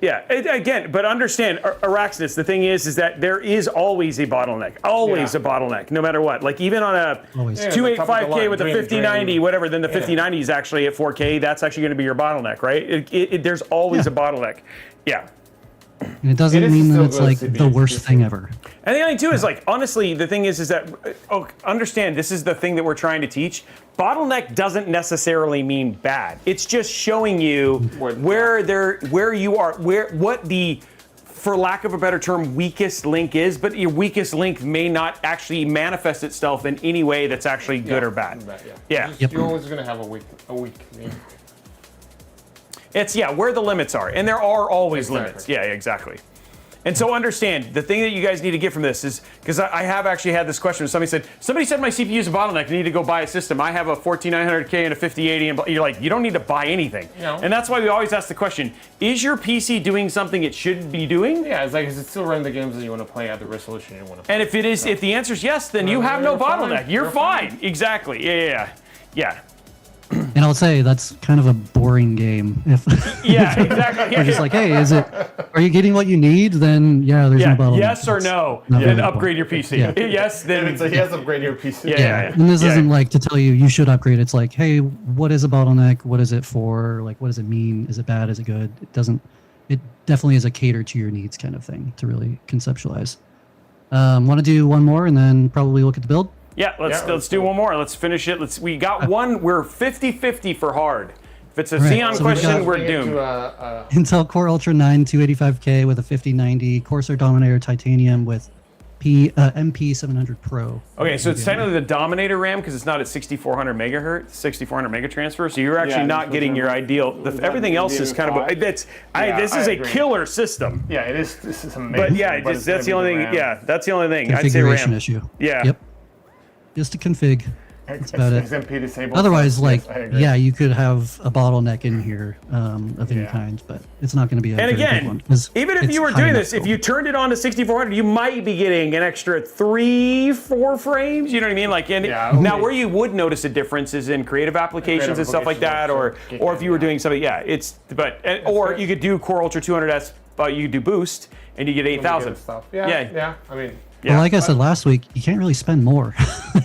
[SPEAKER 1] Yeah, again, but understand, Araxis, the thing is that there is always a bottleneck. Always a bottleneck, no matter what. Like even on a 285K with a 5090, whatever, then the 5090 is actually at 4K. That's actually going to be your bottleneck, right? There's always a bottleneck. Yeah.
[SPEAKER 2] And it doesn't mean that it's like the worst thing ever.
[SPEAKER 1] And the other thing too is like, honestly, the thing is that, understand, this is the thing that we're trying to teach. Bottleneck doesn't necessarily mean bad. It's just showing you where you are, what the, for lack of a better term, weakest link is, but your weakest link may not actually manifest itself in any way that's actually good or bad. Yeah.
[SPEAKER 3] You're always going to have a weak link.
[SPEAKER 1] It's, where the limits are. And there are always limits. Yeah, exactly. And so understand, the thing that you guys need to get from this is, because I have actually had this question, somebody said my CPU is a bottleneck, I need to go buy a system. I have a 14900K and a 5080, and you're like, you don't need to buy anything.
[SPEAKER 3] No.
[SPEAKER 1] And that's why we always ask the question, is your PC doing something it should be doing?
[SPEAKER 3] Yeah, it's like, is it still running the games that you want to play at the resolution you want to play?
[SPEAKER 1] And if it is, if the answer is yes, then you have no bottleneck. You're fine. Exactly. Yeah.
[SPEAKER 2] And I'll say that's kind of a boring game. If
[SPEAKER 1] exactly.
[SPEAKER 2] You're just like, hey, are you getting what you need? Then there's no bottleneck.
[SPEAKER 1] Yes or no, then upgrade your PC. Yes, then
[SPEAKER 3] it's like, yes, upgrade your PC.
[SPEAKER 2] And this isn't like to tell you should upgrade. It's like, hey, what is a bottleneck? What is it for? Like, what does it mean? Is it bad? Is it good? It definitely is a cater to your needs kind of thing to really conceptualize. Want to do one more and then probably look at the build?
[SPEAKER 1] Yeah, let's do one more. Let's finish it. We got one. We're 50-50 for hard. If it's a Xeon question, we're doomed.
[SPEAKER 2] Intel Core Ultra 9 285K with a 5090 Corsair Dominator Titanium with MP700 Pro.
[SPEAKER 1] Okay, so it's technically the Dominator RAM because it's not at 6400 megahertz, 6400 mega transfer. So you're actually not getting your ideal. Everything else is kind of this is a killer system.
[SPEAKER 3] Yeah, it is. This is amazing.
[SPEAKER 1] But that's the only thing. Yeah, that's the only thing. I'd say
[SPEAKER 2] Configuration
[SPEAKER 1] RAM
[SPEAKER 2] issue.
[SPEAKER 1] Yeah.
[SPEAKER 2] Yep. Just a config. That's about it.
[SPEAKER 3] XMP disabled.
[SPEAKER 2] Otherwise,
[SPEAKER 3] Yes,
[SPEAKER 2] you could have a bottleneck in here of any kind, but it's not going to be a
[SPEAKER 1] And
[SPEAKER 2] very big one.
[SPEAKER 1] again, even if you were doing this, if you turned it on to 6400, you might be getting an extra 3-4 frames. You know what I mean? Like, now where you would notice a difference is in creative applications and stuff like that, or if you were doing something. Yeah, or you could do Core Ultra 200S, but you could do Boost and you get 8,000.
[SPEAKER 3] Yeah. I mean.
[SPEAKER 2] Well, like I said last week, you can't really spend more.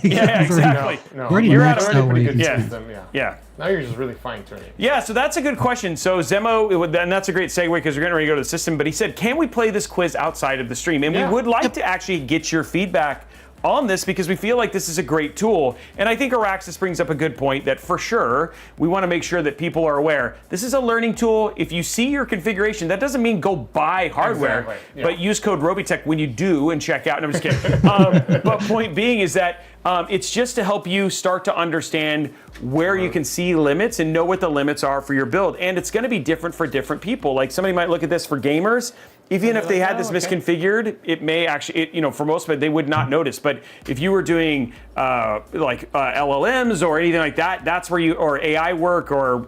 [SPEAKER 1] Exactly.
[SPEAKER 2] You're at a pretty good
[SPEAKER 3] system. Yeah. Now you're just really fine-tuning.
[SPEAKER 1] Yeah, so that's a good question. So Zemo, and that's a great segue because we're getting ready to go to the system, but he said, can we play this quiz outside of the stream? And we would like to actually get your feedback on this because we feel like this is a great tool. And I think Araxis brings up a good point that for sure, we want to make sure that people are aware. This is a learning tool. If you see your configuration, that doesn't mean go buy hardware, but use code Robeytech when you do and check out. No, I'm just kidding. But point being is that it's just to help you start to understand where you can see limits and know what the limits are for your build. And it's going to be different for different people. Like somebody might look at this for gamers. Even if they had this misconfigured, it may actually, for most of it, they would not notice. But if you were doing LLMs or anything like that, that's where or AI work or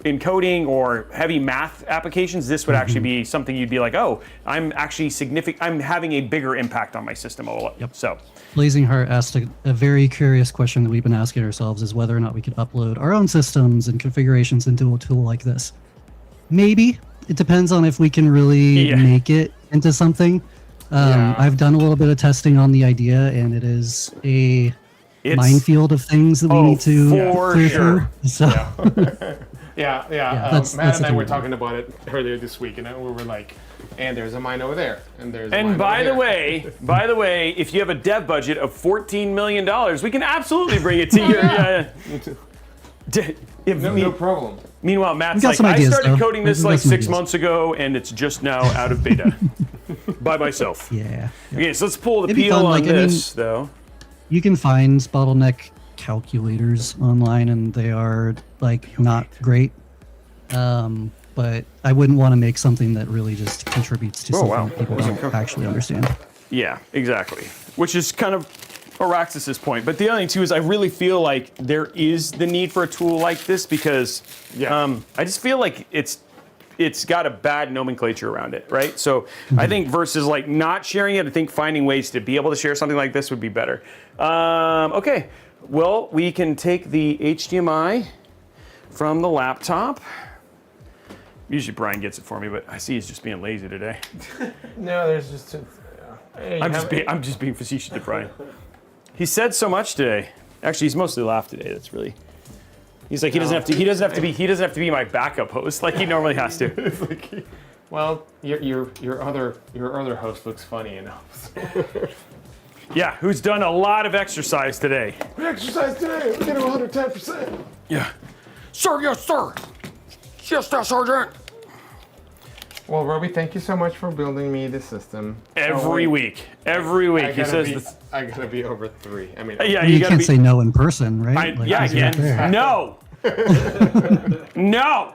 [SPEAKER 1] encoding or heavy math applications, this would actually be something you'd be like, oh, I'm actually I'm having a bigger impact on my system. So.
[SPEAKER 2] Blazing Heart asked a very curious question that we've been asking ourselves is whether or not we could upload our own systems and configurations into a tool like this. Maybe. It depends on if we can really make it into something. I've done a little bit of testing on the idea, and it is a minefield of things that we need to clear through. So.
[SPEAKER 3] Matt and I were talking about it earlier this week, and we were like, and there's a mine over there, and there's a mine
[SPEAKER 1] by the way, if you have a dev budget of $14 million, we can absolutely bring it to your...
[SPEAKER 3] No problem.
[SPEAKER 1] Meanwhile, Matt's like, I started coding this like 6 months ago, and it's just now out of beta by myself.
[SPEAKER 2] Yeah.
[SPEAKER 1] Okay, so let's pull the peel on this, though.
[SPEAKER 2] You can find bottleneck calculators online, and they are not great. But I wouldn't want to make something that really just contributes to something people don't actually understand.
[SPEAKER 1] Yeah, exactly. Which is kind of Araxis' point. But the other thing too is I really feel like there is the need for a tool like this because I just feel like it's got a bad nomenclature around it, right? So I think versus like not sharing it, I think finding ways to be able to share something like this would be better. Okay, well, we can take the HDMI from the laptop Usually Brian gets it for me, but I see he's just being lazy today.
[SPEAKER 3] No, there's just. Hey,
[SPEAKER 1] I'm just being facetious to Brian. He said so much today. Actually, he's mostly laughed today. That's really. He's like he doesn't have to be my backup host like he normally has to.
[SPEAKER 3] It's like, well, your other host looks funny enough.
[SPEAKER 1] Yeah, who's done a lot of exercise today.
[SPEAKER 3] We exercised today. We're getting 110%.
[SPEAKER 1] Yeah. Sir, yes, sir. Yes, sir, Sergeant.
[SPEAKER 3] Well, Robey, thank you so much for building me the system.
[SPEAKER 1] Every week. Every week. He says this.
[SPEAKER 3] I gotta be over 3. I mean,
[SPEAKER 1] yeah,
[SPEAKER 2] you can't say no in person, right?
[SPEAKER 1] Yeah, I can. No. No.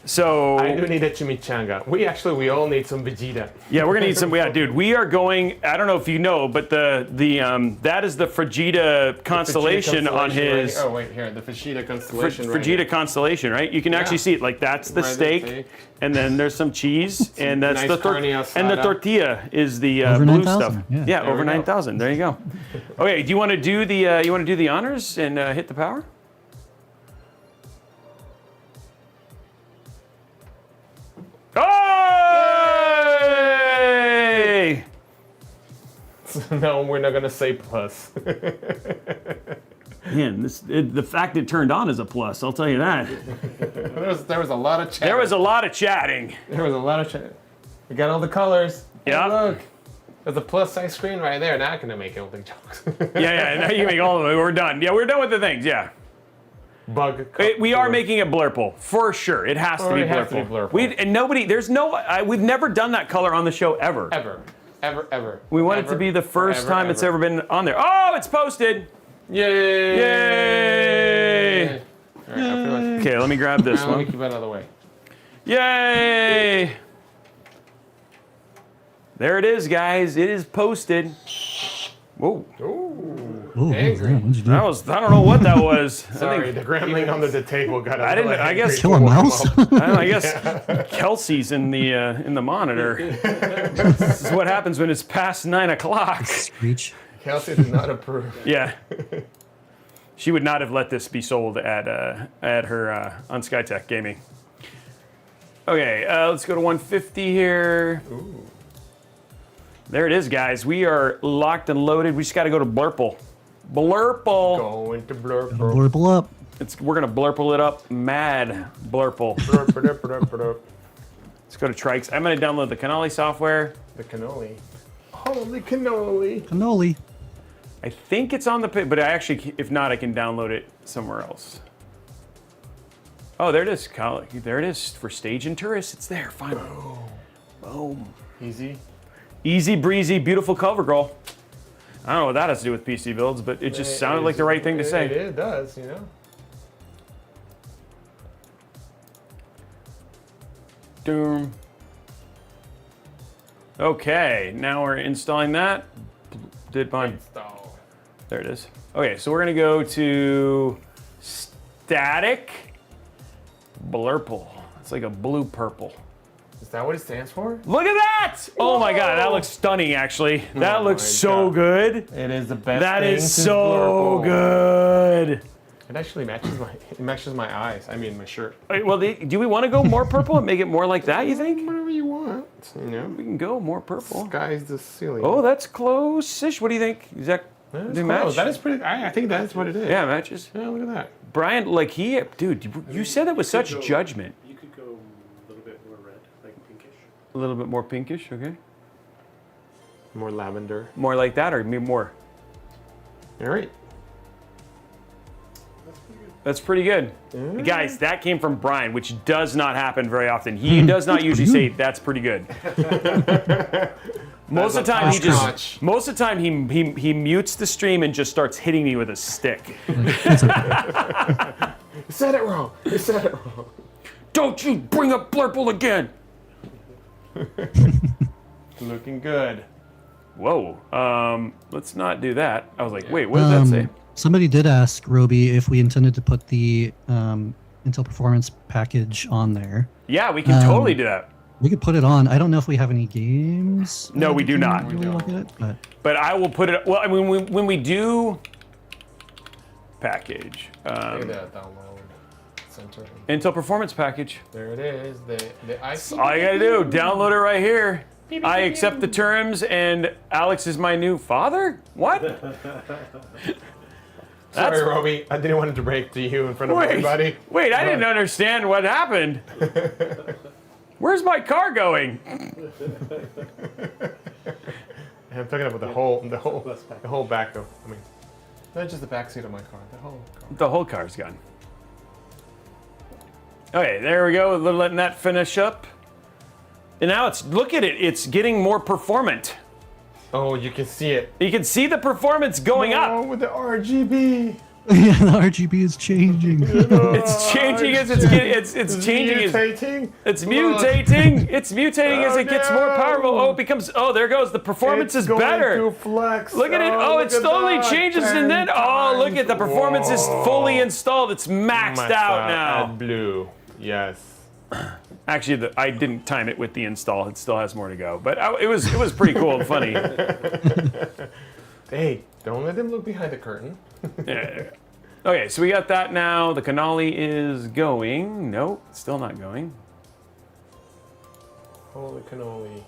[SPEAKER 1] So
[SPEAKER 3] I do need a chimichanga. We all need some Vegeta.
[SPEAKER 1] Yeah, we're gonna need some. Yeah, dude, we are going. I don't know if you know, but the that is the Frigida constellation on his.
[SPEAKER 3] Right, oh wait, here the Frigida constellation.
[SPEAKER 1] Frigida constellation, right? You can actually see it. Like that's the steak, and then there's some cheese, and that's
[SPEAKER 3] nice
[SPEAKER 1] and the tortilla is the
[SPEAKER 2] over
[SPEAKER 1] blue
[SPEAKER 2] 9,000,
[SPEAKER 1] stuff.
[SPEAKER 2] yeah.
[SPEAKER 1] Yeah, over 9,000. There you go. Okay, do you want to do the honors and hit the power? Oh!
[SPEAKER 3] No, we're not gonna say plus.
[SPEAKER 1] Man, the fact it turned on is a plus. I'll tell you that.
[SPEAKER 3] there was a lot of chatting.
[SPEAKER 1] There was a lot of chatting.
[SPEAKER 3] There was a lot of chatting. We got all the colors.
[SPEAKER 1] Yeah.
[SPEAKER 3] Oh, look, there's a plus size screen right there. Now I can make all the jokes.
[SPEAKER 1] Yeah. Now you make all of it. We're done. Yeah, we're done with the things. Yeah.
[SPEAKER 3] Bug.
[SPEAKER 1] We are making a blurple for sure. It has to be blurple. We've never done that color on the show ever.
[SPEAKER 3] Ever.
[SPEAKER 1] We want it to be the first time it's ever been on there. Oh, it's posted.
[SPEAKER 3] Yay!
[SPEAKER 1] Yay!
[SPEAKER 3] All right,
[SPEAKER 1] okay, let me grab this one.
[SPEAKER 3] Let me keep it out of the way.
[SPEAKER 1] Yay! There it is, guys. It is posted. Whoa.
[SPEAKER 2] Ooh,
[SPEAKER 3] angry.
[SPEAKER 2] what'd you do?
[SPEAKER 1] That was, I don't know what that was.
[SPEAKER 3] Sorry, the grambling under the table got
[SPEAKER 1] I didn't, I guess.
[SPEAKER 2] Kill a mouse?
[SPEAKER 1] I guess Kelsey's in the monitor. This is what happens when it's past 9 o'clock.
[SPEAKER 2] Screech.
[SPEAKER 3] Kelsey did not approve.
[SPEAKER 1] Yeah. She would not have let this be sold at her on SkyTech Gaming. Okay, let's go to 150 here.
[SPEAKER 3] Ooh.
[SPEAKER 1] There it is, guys. We are locked and loaded. We just got to go to Blurple. Blurple.
[SPEAKER 3] Going to Blurple.
[SPEAKER 2] Blurple up.
[SPEAKER 1] We're gonna Blurple it up. Mad Blurple. Let's go to Trikes. I'm gonna download the Cannoli software.
[SPEAKER 3] The cannoli. Holy cannoli.
[SPEAKER 2] Cannoli.
[SPEAKER 1] I think it's on the page, but I actually, if not, I can download it somewhere else. Oh, there it is. There it is for Stage and Tourists. It's there, finally. Boom. Easy breezy, beautiful cover girl. I don't know what that has to do with PC builds, but it just sounded like the right thing to say.
[SPEAKER 3] It does, you know.
[SPEAKER 1] Doom. Okay, now we're installing that. Did mine.
[SPEAKER 3] Install.
[SPEAKER 1] There it is. Okay, so we're gonna go to static Blurple. It's like a blue purple.
[SPEAKER 3] Is that what it stands for?
[SPEAKER 1] Look at that! Oh my god, that looks stunning actually. That looks so good.
[SPEAKER 3] It is the best
[SPEAKER 1] That
[SPEAKER 3] thing
[SPEAKER 1] is
[SPEAKER 3] since
[SPEAKER 1] so
[SPEAKER 3] Blurple.
[SPEAKER 1] good.
[SPEAKER 3] It actually matches my eyes. I mean my shirt.
[SPEAKER 1] Wait, well, do we want to go more purple and make it more like that, you think?
[SPEAKER 3] Whatever you want. You know?
[SPEAKER 1] We can go more purple.
[SPEAKER 3] Sky's the ceiling.
[SPEAKER 1] Oh, that's close-ish. What do you think? Is that do match?
[SPEAKER 3] That is pretty. I think that's what it is.
[SPEAKER 1] Yeah, it matches.
[SPEAKER 3] Yeah, look at that.
[SPEAKER 1] Brian, like dude, you said that with such judgment.
[SPEAKER 8] You could go a little bit more red, like pinkish.
[SPEAKER 1] A little bit more pinkish, okay.
[SPEAKER 3] More lavender.
[SPEAKER 1] More like that, or more?
[SPEAKER 3] All right.
[SPEAKER 1] That's pretty good. Guys, that came from Brian, which does not happen very often. He does not usually say that's pretty good. Most of the time he mutes the stream and just starts hitting me with a stick.
[SPEAKER 3] You said it wrong. You said it wrong.
[SPEAKER 1] Don't you bring up Blurple again.
[SPEAKER 3] Looking good.
[SPEAKER 1] Whoa. Let's not do that. I was like, wait, what did that say?
[SPEAKER 2] Somebody did ask Robey if we intended to put the Intel Performance package on there.
[SPEAKER 1] Yeah, we can totally do that.
[SPEAKER 2] We could put it on. I don't know if we have any games.
[SPEAKER 1] No, we do not.
[SPEAKER 2] But
[SPEAKER 1] I will put it. Well, I mean, when we do package.
[SPEAKER 3] Look at that download. Center.
[SPEAKER 1] Intel Performance Package.
[SPEAKER 3] There it is. The IC.
[SPEAKER 1] All you gotta do, download it right here. I accept the terms, and Alex is my new father? What?
[SPEAKER 3] Sorry, Robey. I didn't want to break to you in front of everybody.
[SPEAKER 1] Wait, I didn't understand what happened. Where's my car going?
[SPEAKER 3] I'm talking about the whole back of. I mean, not just the back seat of my car. The whole car.
[SPEAKER 1] The whole car's gone. Okay, there we go. Letting that finish up. And now it's, look at it. It's getting more performant.
[SPEAKER 3] Oh, you can see it.
[SPEAKER 1] You can see the performance going up.
[SPEAKER 3] with the RGB.
[SPEAKER 2] Yeah, the RGB is changing.
[SPEAKER 1] It's changing as it's changing.
[SPEAKER 3] Mutating.
[SPEAKER 1] It's mutating. It's mutating as it gets more powerful. Oh, it becomes. Oh, there goes. The performance is better.
[SPEAKER 3] To flex.
[SPEAKER 1] Look at it. Oh, it slowly changes, and then look at the performance is fully installed. It's maxed out now.
[SPEAKER 3] Blue. Yes.
[SPEAKER 1] Actually, I didn't time it with the install. It still has more to go, but it was pretty cool and funny.
[SPEAKER 3] Hey, don't let them look behind the curtain.
[SPEAKER 1] Yeah. Okay, so we got that now. The cannoli is going. Nope, still not going.
[SPEAKER 3] Holy cannoli.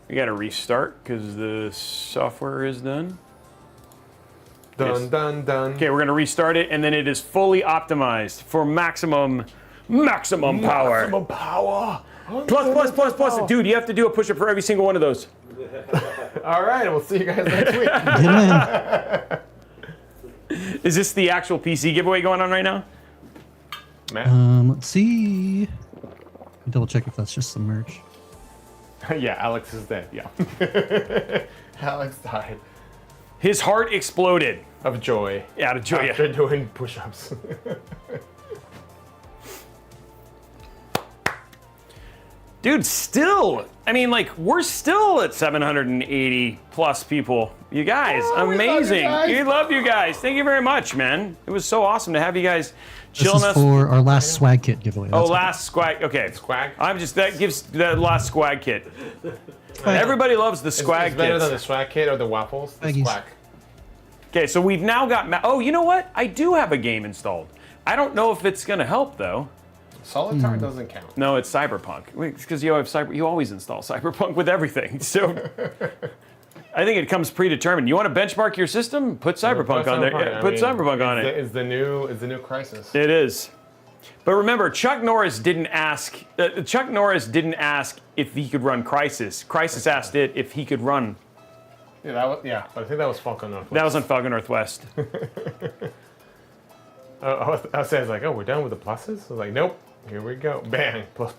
[SPEAKER 1] We got to restart because the software is done.
[SPEAKER 3] Done, done, done.
[SPEAKER 1] Okay, we're going to restart it, and then it is fully optimized for maximum power.
[SPEAKER 3] Maximum power.
[SPEAKER 1] Plus. Dude, you have to do a push-up for every single one of those.
[SPEAKER 3] All right, we'll see you guys next week.
[SPEAKER 1] Is this the actual PC giveaway going on right now?
[SPEAKER 2] Let's see. Double check if that's just some merch.
[SPEAKER 3] Yeah, Alex is dead. Yeah. Alex died.
[SPEAKER 1] His heart exploded.
[SPEAKER 3] Of joy.
[SPEAKER 1] Yeah, out of joy.
[SPEAKER 3] After doing push-ups.
[SPEAKER 1] Dude, still, I mean, like, we're still at 780 plus people. You guys, amazing. We love you guys. Thank you very much, man. It was so awesome to have you guys chilling
[SPEAKER 2] This is
[SPEAKER 1] us.
[SPEAKER 2] for our last swag kit giveaway.
[SPEAKER 1] Oh,
[SPEAKER 2] That's
[SPEAKER 1] last swag. Okay.
[SPEAKER 3] Swag?
[SPEAKER 1] That gives the last swag kit. Everybody loves the swag
[SPEAKER 3] It's better
[SPEAKER 1] kits.
[SPEAKER 3] than the swag kit or the waffles. The
[SPEAKER 2] Swaggies.
[SPEAKER 3] swag.
[SPEAKER 1] Okay, so we've now got. Oh, you know what? I do have a game installed. I don't know if it's gonna help though.
[SPEAKER 3] Solitaire doesn't count.
[SPEAKER 1] No, it's Cyberpunk. It's because you always install Cyberpunk with everything. So I think it comes predetermined. You want to benchmark your system? Put Cyberpunk on there. Yeah, put Cyberpunk on it.
[SPEAKER 3] It's the new Crisis.
[SPEAKER 1] It is. But remember, Chuck Norris didn't ask if he could run Crisis. Crisis asked it if he could run.
[SPEAKER 3] Yeah, but I think that was Falcon Northwest.
[SPEAKER 1] That was on Falcon Northwest.
[SPEAKER 3] I was like, oh, we're done with the pluses? I was like, nope. Here we go. Bang. Plus.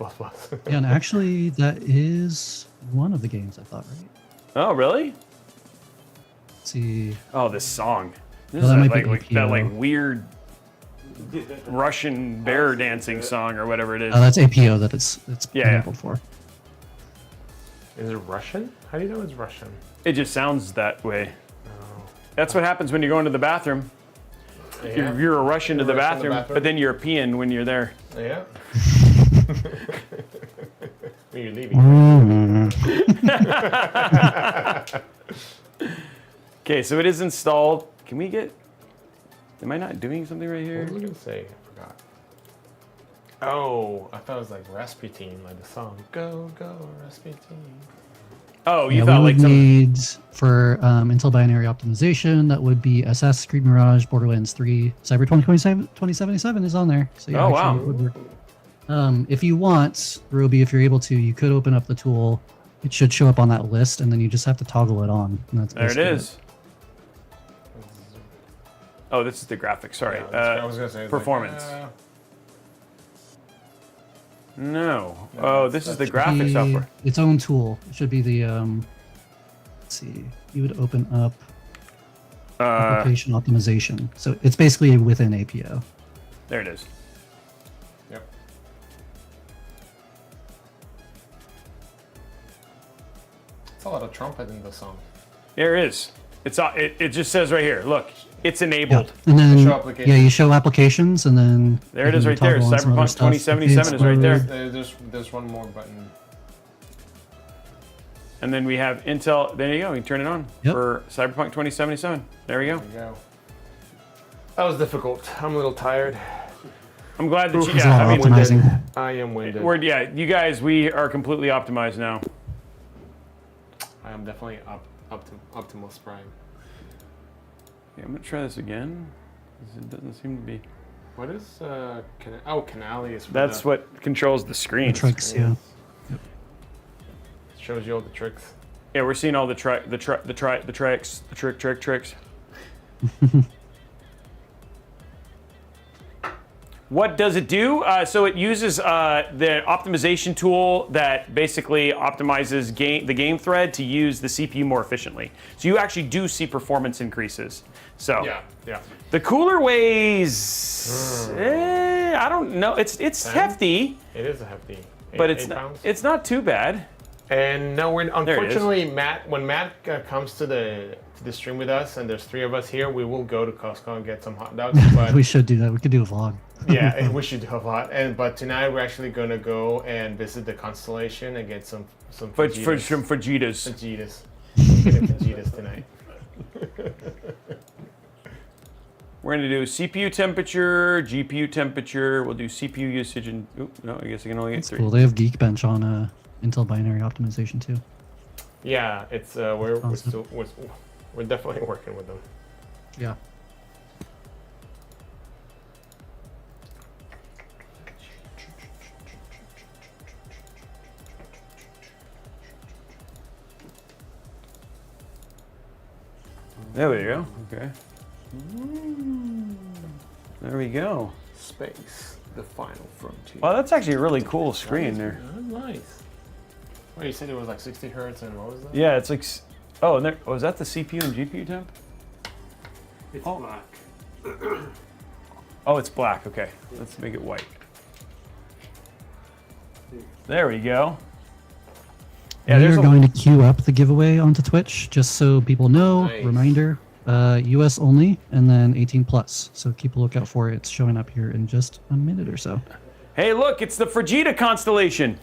[SPEAKER 2] Yeah, and actually, that is one of the games I thought, right?
[SPEAKER 1] Oh, really?
[SPEAKER 2] Let's see.
[SPEAKER 1] Oh, this song. This
[SPEAKER 2] Well, that
[SPEAKER 1] is
[SPEAKER 2] might be
[SPEAKER 1] that
[SPEAKER 2] APO.
[SPEAKER 1] like weird Russian bear dancing song or whatever it is.
[SPEAKER 2] Oh, that's APO that it's
[SPEAKER 1] Yeah.
[SPEAKER 2] enabled for.
[SPEAKER 3] Is it Russian? How do you know it's Russian?
[SPEAKER 1] It just sounds that way. That's what happens when you go into the bathroom.
[SPEAKER 3] Yeah.
[SPEAKER 1] You're a Russian to the
[SPEAKER 3] Russian to the
[SPEAKER 1] bathroom,
[SPEAKER 3] bathroom.
[SPEAKER 1] but then European when you're there.
[SPEAKER 3] Yeah. When you're leaving.
[SPEAKER 1] Okay, so it is installed. Can we get... Am I not doing something right here?
[SPEAKER 3] What was I going to say? I forgot. Oh, I thought it was like Rasputin, like the song. Go, Rasputin.
[SPEAKER 1] Oh, you
[SPEAKER 2] Yeah,
[SPEAKER 1] thought
[SPEAKER 2] we
[SPEAKER 1] like
[SPEAKER 2] would
[SPEAKER 1] some...
[SPEAKER 2] need for Intel binary optimization. That would be SS, Creed Mirage, Borderlands 3, Cyber 2077 is on there. So yeah,
[SPEAKER 1] Oh,
[SPEAKER 2] actually
[SPEAKER 1] wow.
[SPEAKER 2] it would work. If you want, Robey, if you're able to, you could open up the tool. It should show up on that list, and then you just have to toggle it on. And that's
[SPEAKER 1] There it
[SPEAKER 2] basically
[SPEAKER 1] is. Oh, this is the graphics. Sorry.
[SPEAKER 3] Yeah, I was gonna say, it's like,
[SPEAKER 1] performance. No. Oh, this is the graphics
[SPEAKER 2] Be
[SPEAKER 1] software.
[SPEAKER 2] its own tool. It should be the let's see. You would open up application optimization. So it's basically within APO.
[SPEAKER 1] There it is.
[SPEAKER 3] Yep. It's a lot of trumpet in the song.
[SPEAKER 1] There it is. It just says right here. Look, it's enabled.
[SPEAKER 2] And then
[SPEAKER 3] Show applications.
[SPEAKER 2] yeah, you show applications, and then
[SPEAKER 1] There it
[SPEAKER 2] you
[SPEAKER 1] is
[SPEAKER 2] can
[SPEAKER 1] right there.
[SPEAKER 2] toggle on some other
[SPEAKER 1] Cyberpunk
[SPEAKER 2] stuff.
[SPEAKER 1] 2077 is right there.
[SPEAKER 3] There's one more button.
[SPEAKER 1] And then we have Intel. There you go. You can turn it on
[SPEAKER 2] Yep.
[SPEAKER 1] for Cyberpunk 2077. There we go.
[SPEAKER 3] There you go. That was difficult. I'm a little tired.
[SPEAKER 1] I'm glad that you.
[SPEAKER 2] There's a
[SPEAKER 1] Yeah,
[SPEAKER 2] lot
[SPEAKER 1] I
[SPEAKER 2] of
[SPEAKER 1] mean,
[SPEAKER 2] optimizing.
[SPEAKER 3] I am winded.
[SPEAKER 1] yeah, you guys, we are completely optimized now.
[SPEAKER 3] I am definitely Optimus Prime.
[SPEAKER 1] Yeah, I'm gonna try this again. 'Cause it doesn't seem to be.
[SPEAKER 3] What is Canali is.
[SPEAKER 1] That's
[SPEAKER 3] the,
[SPEAKER 1] what controls the screen.
[SPEAKER 2] The tricks, yeah.
[SPEAKER 3] shows you all the tricks.
[SPEAKER 1] Yeah, we're seeing all the tricks. What does it do? So it uses the optimization tool that basically optimizes the game thread to use the CPU more efficiently. So you actually do see performance increases. So
[SPEAKER 3] yeah.
[SPEAKER 1] the cooler weighs. I don't know. It's
[SPEAKER 3] 10?
[SPEAKER 1] hefty.
[SPEAKER 3] It is a hefty.
[SPEAKER 1] But
[SPEAKER 3] it's
[SPEAKER 1] not too bad.
[SPEAKER 3] And no, unfortunately, when Matt comes to the stream with us, and there's 3 of us here, we will go to Costco and get some hot dogs. But
[SPEAKER 2] We should do that. We could do a vlog.
[SPEAKER 3] yeah, we should do a lot. But tonight we're actually gonna go and visit the Constellation and get some fajitas.
[SPEAKER 1] For some fajitas.
[SPEAKER 3] Fajitas. Getting fajitas tonight.
[SPEAKER 1] We're gonna do CPU temperature, GPU temperature. We'll do CPU usage, and no, I guess I can only get
[SPEAKER 2] That's
[SPEAKER 1] 3.
[SPEAKER 2] cool. They have Geekbench on Intel binary optimization too.
[SPEAKER 3] Yeah, it's we're
[SPEAKER 2] Awesome.
[SPEAKER 3] we're definitely working with them.
[SPEAKER 2] Yeah.
[SPEAKER 1] There we go. Okay. There we go.
[SPEAKER 3] Space, the final frontier.
[SPEAKER 1] Well, that's actually a really cool screen there.
[SPEAKER 3] Nice. Well, you said it was like 60 hertz, and what was that?
[SPEAKER 1] Yeah, it's like. Oh, and there. Was that the CPU and GPU temp?
[SPEAKER 8] It's black.
[SPEAKER 1] Oh, it's black. Okay, let's make it white. There we go. Yeah,
[SPEAKER 2] we
[SPEAKER 1] there's
[SPEAKER 2] are going to queue up the giveaway onto Twitch just so people know.
[SPEAKER 3] Nice.
[SPEAKER 2] Reminder, US only, and then 18 plus. So keep a lookout for it. It's showing up here in just a minute or so.
[SPEAKER 1] Hey, look, it's the Frigida constellation.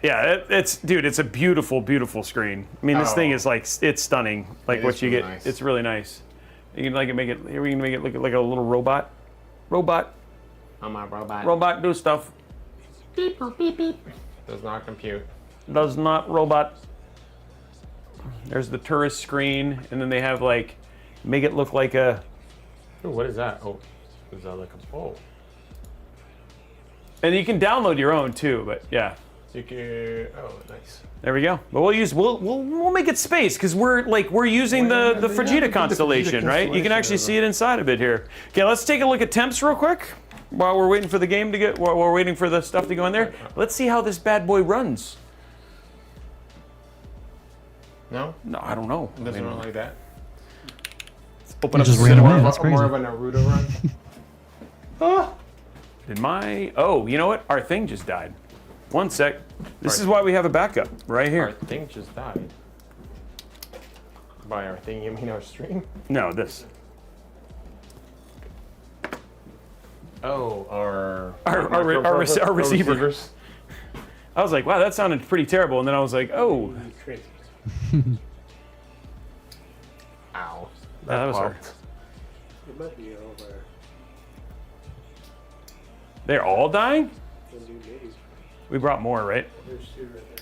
[SPEAKER 1] Yeah, it's a beautiful, beautiful screen. I mean, this thing is like, it's stunning. Like what you get,
[SPEAKER 3] nice.
[SPEAKER 1] it's really nice. You can like make it. Here we can make it look like a little robot.
[SPEAKER 3] I'm a robot.
[SPEAKER 1] Robot do stuff.
[SPEAKER 3] Beep, boop, beep, beep. Does not compute.
[SPEAKER 1] Does not robot. There's the tourist screen, and then they have like, make it look like a.
[SPEAKER 3] Ooh, what is that? Oh, is that like a bowl?
[SPEAKER 1] And you can download your own too, but yeah.
[SPEAKER 3] You can. Oh, nice.
[SPEAKER 1] There we go. But we'll make it space because we're using the Frigida constellation, right? You can actually see it inside of it here. Okay, let's take a look at temps real quick while we're waiting for the game to get. While we're waiting for the stuff to go in there. Let's see how this bad boy runs.
[SPEAKER 3] No?
[SPEAKER 1] No, I don't know.
[SPEAKER 3] It doesn't run like that.
[SPEAKER 1] Let's open up
[SPEAKER 2] just
[SPEAKER 1] the
[SPEAKER 2] ran
[SPEAKER 1] cinema.
[SPEAKER 2] away. That's
[SPEAKER 3] More of
[SPEAKER 2] crazy.
[SPEAKER 3] a Naruto run.
[SPEAKER 1] Oh, you know what? Our thing just died. One sec. This is why we have a backup right
[SPEAKER 3] Our
[SPEAKER 1] here.
[SPEAKER 3] thing just died. By our thing, you mean our stream?
[SPEAKER 1] No, this.
[SPEAKER 3] Oh, our
[SPEAKER 1] receiver.
[SPEAKER 3] receivers.
[SPEAKER 1] I was like, wow, that sounded pretty terrible, and then I was like, oh.
[SPEAKER 8] Crazy.
[SPEAKER 3] Ow.
[SPEAKER 1] That was hard.
[SPEAKER 3] popped.
[SPEAKER 8] It might be over.
[SPEAKER 1] They're all dying?
[SPEAKER 8] Maybe.
[SPEAKER 1] We brought more, right?
[SPEAKER 8] There's 2 right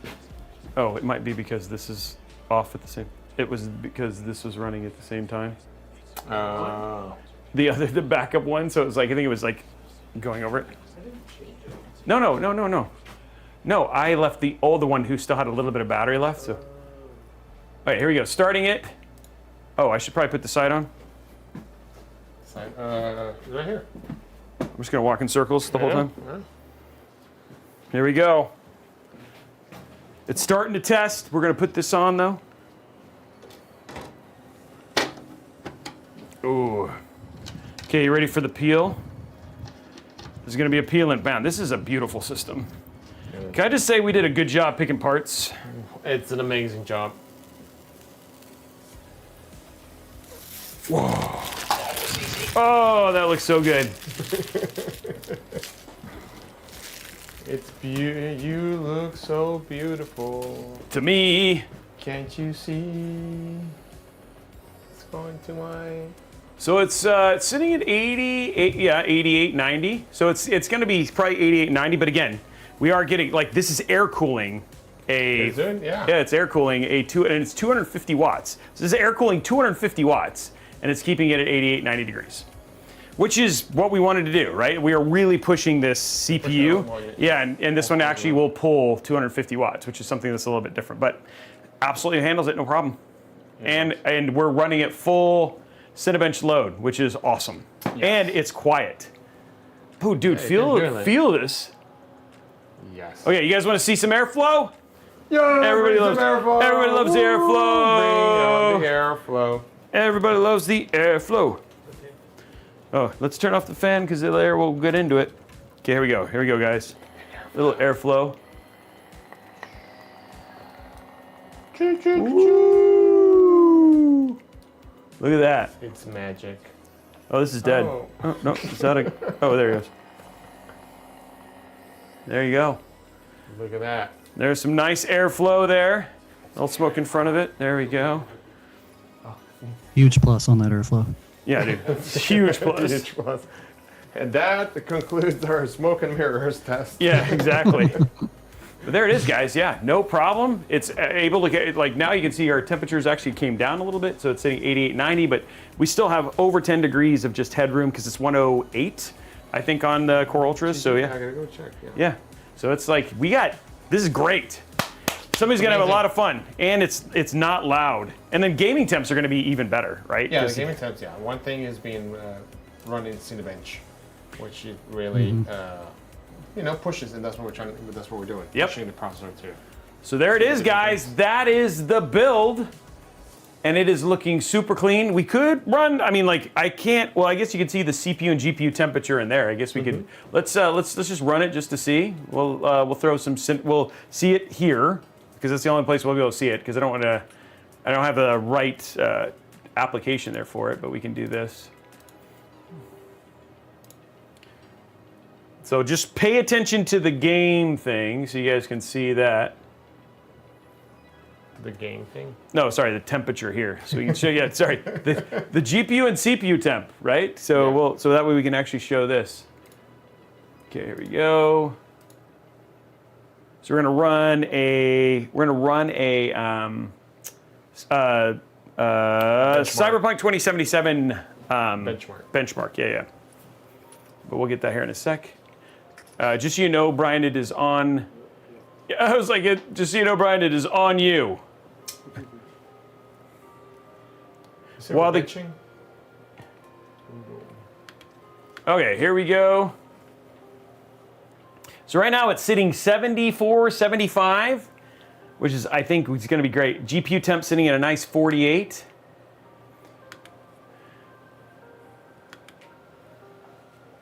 [SPEAKER 8] there.
[SPEAKER 1] Oh, it might be because this is off at the same. It was because this was running at the same time. The backup one. So it was like, I think it was like going over it. No. No, I left the older one who still had a little bit of battery left. So, all right, here we go. Starting it. Oh, I should probably put the side on.
[SPEAKER 3] Right here.
[SPEAKER 1] I'm just gonna walk in circles the whole time.
[SPEAKER 3] Yeah.
[SPEAKER 1] Here we go. It's starting to test. We're gonna put this on though. Ooh. Okay, you ready for the peel? There's gonna be a peel and bam. This is a beautiful system. Can I just say we did a good job picking parts?
[SPEAKER 3] It's an amazing job.
[SPEAKER 1] Whoa. Oh, that looks so good.
[SPEAKER 3] You look so beautiful.
[SPEAKER 1] To me.
[SPEAKER 3] Can't you see? It's going to my.
[SPEAKER 1] So it's sitting at 88.90. So it's going to be probably 88.90. But again, we are getting like this is air cooling.
[SPEAKER 3] Is it? Yeah.
[SPEAKER 1] Yeah, it's air cooling and it's 250 watts. So this is air cooling 250 watts, and it's keeping it at 88.90 degrees, which is what we wanted to do, right? We are really pushing this CPU. Yeah, and this one actually will pull 250 watts, which is something that's a little bit different, but absolutely handles it, no problem. And we're running at full Cinebench load, which is awesome. Yes. And it's quiet. Oh, dude, feel this.
[SPEAKER 3] Yes.
[SPEAKER 1] Okay, you guys want to see some airflow?
[SPEAKER 3] Yo,
[SPEAKER 1] everybody loves
[SPEAKER 3] airflow.
[SPEAKER 1] Everybody loves the airflow.
[SPEAKER 3] The airflow.
[SPEAKER 1] Everybody loves the airflow. Oh, let's turn off the fan because the air will get into it. Okay, here we go. Here we go, guys. Little airflow. Ooh. Look at that.
[SPEAKER 3] It's magic.
[SPEAKER 1] Oh, this is dead.
[SPEAKER 3] Oh,
[SPEAKER 1] no, it's not a. Oh, there he goes. There you go.
[SPEAKER 3] Look at that.
[SPEAKER 1] There's some nice airflow there. No smoke in front of it. There we go.
[SPEAKER 2] Huge plus on that airflow.
[SPEAKER 1] Yeah, dude. Huge plus.
[SPEAKER 3] Huge plus. And that concludes our smoke and mirrors test.
[SPEAKER 1] Yeah, exactly. But there it is, guys. Yeah, no problem. It's able to get, like, now you can see our temperatures actually came down a little bit, so it's sitting 88.90, but we still have over 10 degrees of just headroom because it's 108, I think, on the Core Ultras. So yeah.
[SPEAKER 3] I gotta go check.
[SPEAKER 1] Yeah. So it's like this is great. Somebody's gonna have a lot of fun, and it's not loud. And then gaming temps are gonna be even better, right?
[SPEAKER 3] Yeah, the gaming temps. Yeah, one thing is being run in Cinebench, which it really pushes, and that's what we're trying. That's what we're doing.
[SPEAKER 1] Yep.
[SPEAKER 3] Pushing the processor too.
[SPEAKER 1] So there it is, guys. That is the build, and it is looking super clean. We could run. I mean, like I can't. Well, I guess you can see the CPU and GPU temperature in there. I guess we could. Let's just run it just to see. We'll throw some. We'll see it here because that's the only place we'll be able to see it because I don't have the right application there for it, but we can do this. So just pay attention to the game thing so you guys can see that.
[SPEAKER 3] The game thing?
[SPEAKER 1] No, sorry, the temperature here. So we can show you, sorry, the GPU and CPU temp, right? So so that way we can actually show this. Okay, here we go. So we're gonna run a Cyberpunk 2077 benchmark. Yeah. But we'll get that here in a sec. Just so you know, Brian, it is on. Yeah, I was like, just so you know, Brian, it is on you. While the okay, here we go. So right now it's sitting 74, 75, which is I think is going to be great. GPU temp sitting at a nice 48.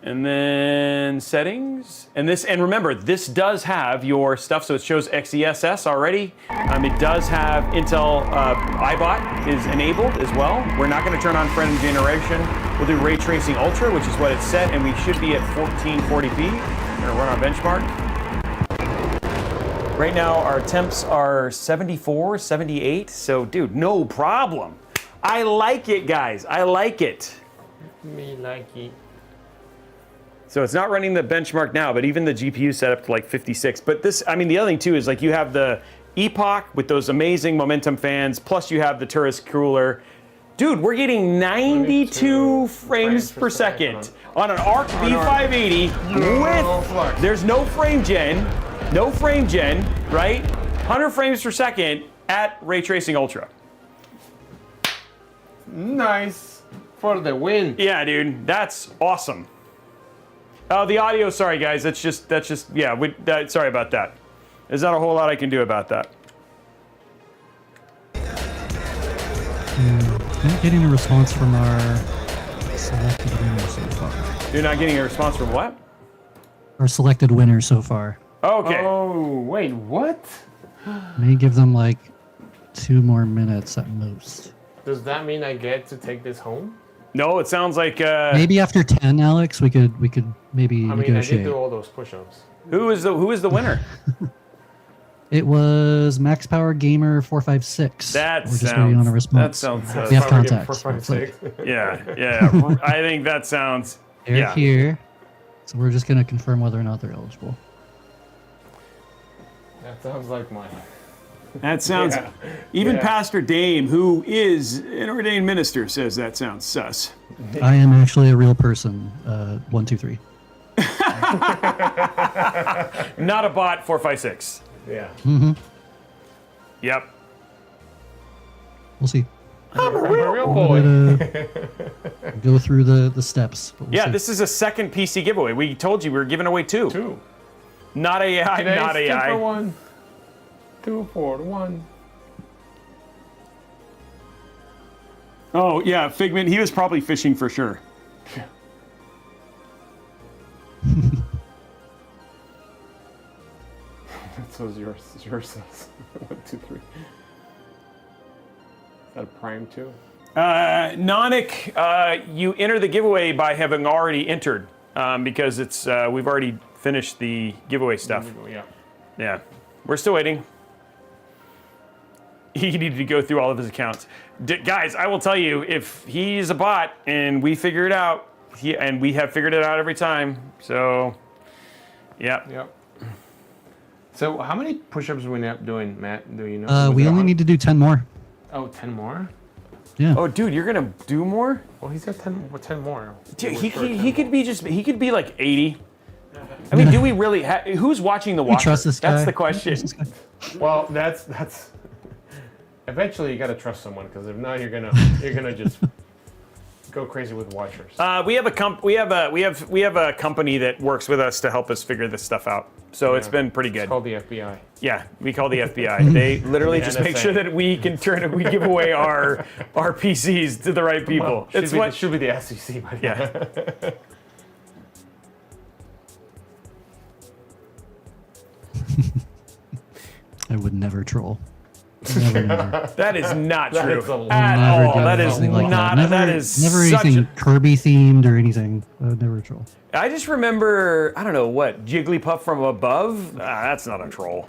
[SPEAKER 1] And then settings, and remember, this does have your stuff, so it shows XeSS already. It does have Intel iBot is enabled as well. We're not going to turn on frame generation. We'll do ray tracing ultra, which is what it's set, and we should be at 1440p. We're going to run our benchmark. Right now, our temps are 74, 78. So, dude, no problem. I like it, guys. I like it.
[SPEAKER 3] Me like it.
[SPEAKER 1] So it's not running the benchmark now, but even the GPU set up to like 56. But this, I mean, the other thing too is like you have the Epoch with those amazing momentum fans, plus you have the Tourist cooler. Dude, we're getting 92 frames per second on an Arc B580 with, there's no frame gen, right? 100 frames per second at Ray Tracing Ultra.
[SPEAKER 3] Nice for the win.
[SPEAKER 1] Yeah, dude, that's awesome. Oh, the audio, sorry guys, that's just, yeah, sorry about that. There's not a whole lot I can do about that.
[SPEAKER 2] Not getting a response from our selected winner so far.
[SPEAKER 1] You're not getting a response from what?
[SPEAKER 2] Our selected winner so far.
[SPEAKER 1] Okay.
[SPEAKER 3] Oh, wait, what?
[SPEAKER 2] May give them like 2 more minutes at most.
[SPEAKER 3] Does that mean I get to take this home?
[SPEAKER 1] No, it sounds like
[SPEAKER 2] maybe after 10, Alex, we could maybe
[SPEAKER 3] I mean,
[SPEAKER 2] negotiate.
[SPEAKER 3] I did do all those push-ups.
[SPEAKER 1] Who is the winner?
[SPEAKER 2] It was Max Power Gamer 456.
[SPEAKER 1] That
[SPEAKER 2] We're just waiting on a response.
[SPEAKER 1] That sounds.
[SPEAKER 2] We have contact.
[SPEAKER 8] 456.
[SPEAKER 1] Yeah. I think that sounds.
[SPEAKER 2] They're here. So we're just going to confirm whether or not they're eligible.
[SPEAKER 3] That sounds like mine.
[SPEAKER 1] That sounds.
[SPEAKER 3] Yeah.
[SPEAKER 1] Even
[SPEAKER 3] Yeah.
[SPEAKER 1] Pastor Dame, who is an ordained minister, says that sounds sus.
[SPEAKER 2] I am actually a real person. 1, 2, 3.
[SPEAKER 1] Not a bot. 456.
[SPEAKER 3] Yeah.
[SPEAKER 2] Mm-hmm.
[SPEAKER 1] Yep.
[SPEAKER 2] We'll see.
[SPEAKER 3] I'm a real
[SPEAKER 2] We're
[SPEAKER 3] boy.
[SPEAKER 2] gonna go through the steps. But we'll
[SPEAKER 1] Yeah,
[SPEAKER 2] see.
[SPEAKER 1] this is a second PC giveaway. We told you we were giving away 2.
[SPEAKER 3] 2.
[SPEAKER 1] Not AI.
[SPEAKER 3] Today's
[SPEAKER 1] Not
[SPEAKER 3] 2
[SPEAKER 1] AI.
[SPEAKER 3] for 1. 2 for 1.
[SPEAKER 1] Oh yeah, Figment. He was probably fishing for sure.
[SPEAKER 3] So yours says 1, 2, 3. Is that a prime 2?
[SPEAKER 1] Nonik, you enter the giveaway by having already entered because it's we've already finished the giveaway stuff.
[SPEAKER 3] Yeah.
[SPEAKER 1] Yeah, we're still waiting. He needed to go through all of his accounts. Guys, I will tell you, if he's a bot and we figure it out, and we have figured it out every time, so yeah.
[SPEAKER 3] Yep. So how many push-ups we end up doing, Matt? Do you know?
[SPEAKER 2] We only need to do 10 more.
[SPEAKER 3] Oh, 10 more?
[SPEAKER 2] Yeah.
[SPEAKER 1] Oh, dude, you're gonna do more?
[SPEAKER 3] Well, he's got 10 more.
[SPEAKER 1] Dude, he could be like 80. I mean, do we really who's watching the
[SPEAKER 2] We
[SPEAKER 1] watcher?
[SPEAKER 2] trust this guy.
[SPEAKER 1] That's the
[SPEAKER 2] We
[SPEAKER 1] question.
[SPEAKER 2] trust this guy.
[SPEAKER 3] Well, that's eventually you got to trust someone, because if not, you're gonna just go crazy with watchers.
[SPEAKER 1] We have a company that works with us to help us figure this stuff out. So it's been pretty good.
[SPEAKER 3] It's called the FBI.
[SPEAKER 1] Yeah, we call the FBI. They literally
[SPEAKER 3] The
[SPEAKER 1] just make
[SPEAKER 3] NSA.
[SPEAKER 1] sure that we give away our PCs to the right people.
[SPEAKER 3] Well,
[SPEAKER 1] It's
[SPEAKER 3] should be the SEC, but
[SPEAKER 1] yeah.
[SPEAKER 2] I would never troll. Never.
[SPEAKER 1] That is not
[SPEAKER 3] That
[SPEAKER 1] true
[SPEAKER 3] is a
[SPEAKER 1] at
[SPEAKER 2] Never
[SPEAKER 1] all.
[SPEAKER 2] do
[SPEAKER 1] That is
[SPEAKER 2] something like
[SPEAKER 1] not.
[SPEAKER 2] Never,
[SPEAKER 1] That is
[SPEAKER 2] never
[SPEAKER 1] such
[SPEAKER 2] anything
[SPEAKER 1] a,
[SPEAKER 2] Kirby themed or anything. I would never troll.
[SPEAKER 1] I just remember, I don't know what, Jigglypuff from above. That's not a troll.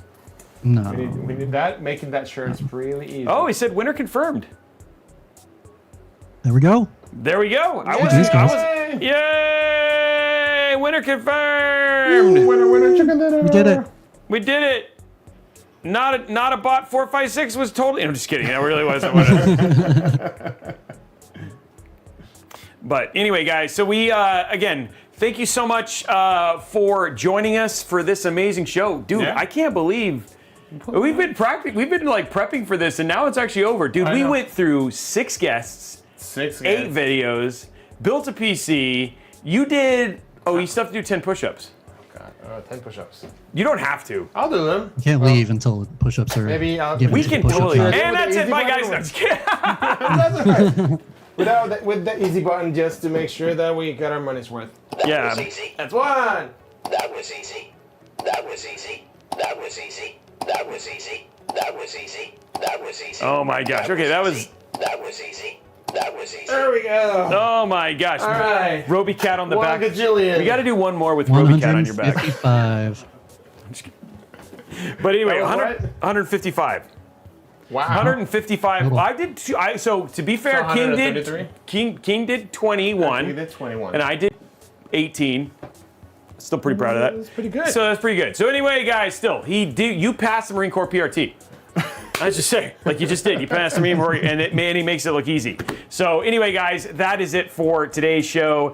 [SPEAKER 2] No.
[SPEAKER 3] We need that. Making that shirt's really easy.
[SPEAKER 1] Oh, he said winner confirmed.
[SPEAKER 2] There we go.
[SPEAKER 1] There we go.
[SPEAKER 2] These guys.
[SPEAKER 1] Yay! Winner confirmed.
[SPEAKER 3] Winner, chicken dinner.
[SPEAKER 2] We did it.
[SPEAKER 1] We did it. Not a bot 456 was totally. I'm just kidding. It really wasn't. But anyway, guys. So we again, thank you so much for joining us for this amazing show, dude.
[SPEAKER 3] Yeah.
[SPEAKER 1] I can't believe we've been like prepping for this, and now it's actually over, dude. We went through 6 guests, 8 videos, built a PC. You did. Oh, you still have to do 10 push-ups.
[SPEAKER 3] 10 push-ups.
[SPEAKER 1] You don't have to.
[SPEAKER 3] I'll do them.
[SPEAKER 2] You can't leave until the push-ups are.
[SPEAKER 3] Maybe I'll-
[SPEAKER 2] given
[SPEAKER 1] We
[SPEAKER 2] to
[SPEAKER 1] can
[SPEAKER 2] the push-up
[SPEAKER 1] totally.
[SPEAKER 2] guy.
[SPEAKER 1] And that's it,
[SPEAKER 3] Easy
[SPEAKER 1] bye,
[SPEAKER 3] button.
[SPEAKER 1] guys. No, just kidding.
[SPEAKER 3] That's all right. With the easy button, just to make sure that we got our money's worth.
[SPEAKER 1] Yeah.
[SPEAKER 4] That was easy.
[SPEAKER 3] That's one.
[SPEAKER 4] That was easy. That was easy. That was easy. That was easy. That was easy. That was easy.
[SPEAKER 1] Oh my gosh. Okay, that was.
[SPEAKER 4] That was easy. That was easy.
[SPEAKER 3] There we go.
[SPEAKER 1] Oh my gosh.
[SPEAKER 3] All right.
[SPEAKER 1] Robey Cat on the
[SPEAKER 3] One
[SPEAKER 1] back.
[SPEAKER 3] gajillion.
[SPEAKER 1] We got to do one more with Robey Cat on your back.
[SPEAKER 2] 155.
[SPEAKER 1] But anyway,
[SPEAKER 3] That was
[SPEAKER 1] 100, 155.
[SPEAKER 3] Wow.
[SPEAKER 1] 155.
[SPEAKER 2] Total.
[SPEAKER 1] I did. So to be fair,
[SPEAKER 3] So
[SPEAKER 1] King
[SPEAKER 3] 133?
[SPEAKER 1] did. King did 21.
[SPEAKER 3] You did 21.
[SPEAKER 1] And I did 18. Still pretty proud of that.
[SPEAKER 3] That's pretty good.
[SPEAKER 1] So that's pretty good. So anyway, guys, you passed the Marine Corps PRT. I was just saying, like you just did. You passed the Marine Corps, and he makes it look easy. So anyway, guys, that is it for today's show.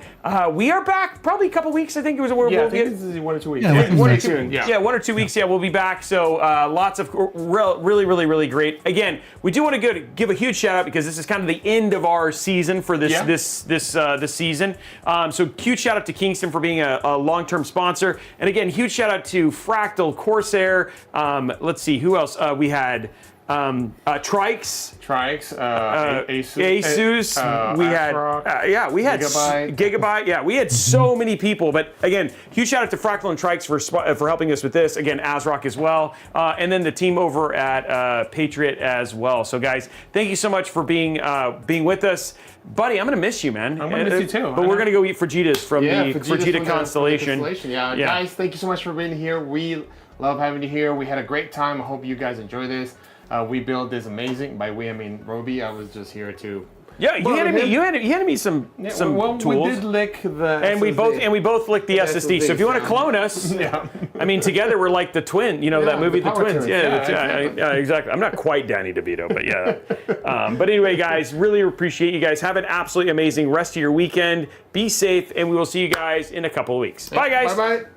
[SPEAKER 1] We are back probably a couple weeks. I think it was.
[SPEAKER 3] I think this is 1 or 2 weeks.
[SPEAKER 2] Yeah, within
[SPEAKER 3] One or
[SPEAKER 2] next
[SPEAKER 3] two.
[SPEAKER 2] week.
[SPEAKER 3] Yeah.
[SPEAKER 1] 1 or 2 weeks. Yeah, we'll be back. So lots of really great. Again, we do want to give a huge shout out because this is kind of the end of our season for this season. So huge shout out to Kingston for being a long-term sponsor, and again, huge shout out to Fractal, Corsair. Let's see who else we had. Trikes.
[SPEAKER 3] Asus.
[SPEAKER 1] We had, we had Gigabyte. Yeah, we had so many people. But again, huge shout out to Fractal and Trikes for helping us with this. Again, ASRock as well, and then the team over at Patriot as well. So guys, thank you so much for being with us. Buddy, I'm gonna miss you, man.
[SPEAKER 3] I'm gonna miss you too.
[SPEAKER 1] But we're gonna go eat Fajitas from the Fajita Constellation.
[SPEAKER 3] Yeah, guys, thank you so much for being here. We love having you here. We had a great time. I hope you guys enjoy this. We built this amazing. By we, I mean Robey. I was just here to.
[SPEAKER 1] Yeah, you handed me some tools.
[SPEAKER 3] We did lick the.
[SPEAKER 1] And
[SPEAKER 3] SSD.
[SPEAKER 1] we both licked the SSD. So if you want to clone us, I mean, together we're like the twin. You know that movie, The Twins. Exactly. I'm not quite Danny DeVito, but yeah. But anyway, guys, really appreciate you guys. Have an absolutely amazing rest of your weekend. Be safe, and we will see you guys in a couple of weeks. Bye, guys.
[SPEAKER 3] Bye, bye.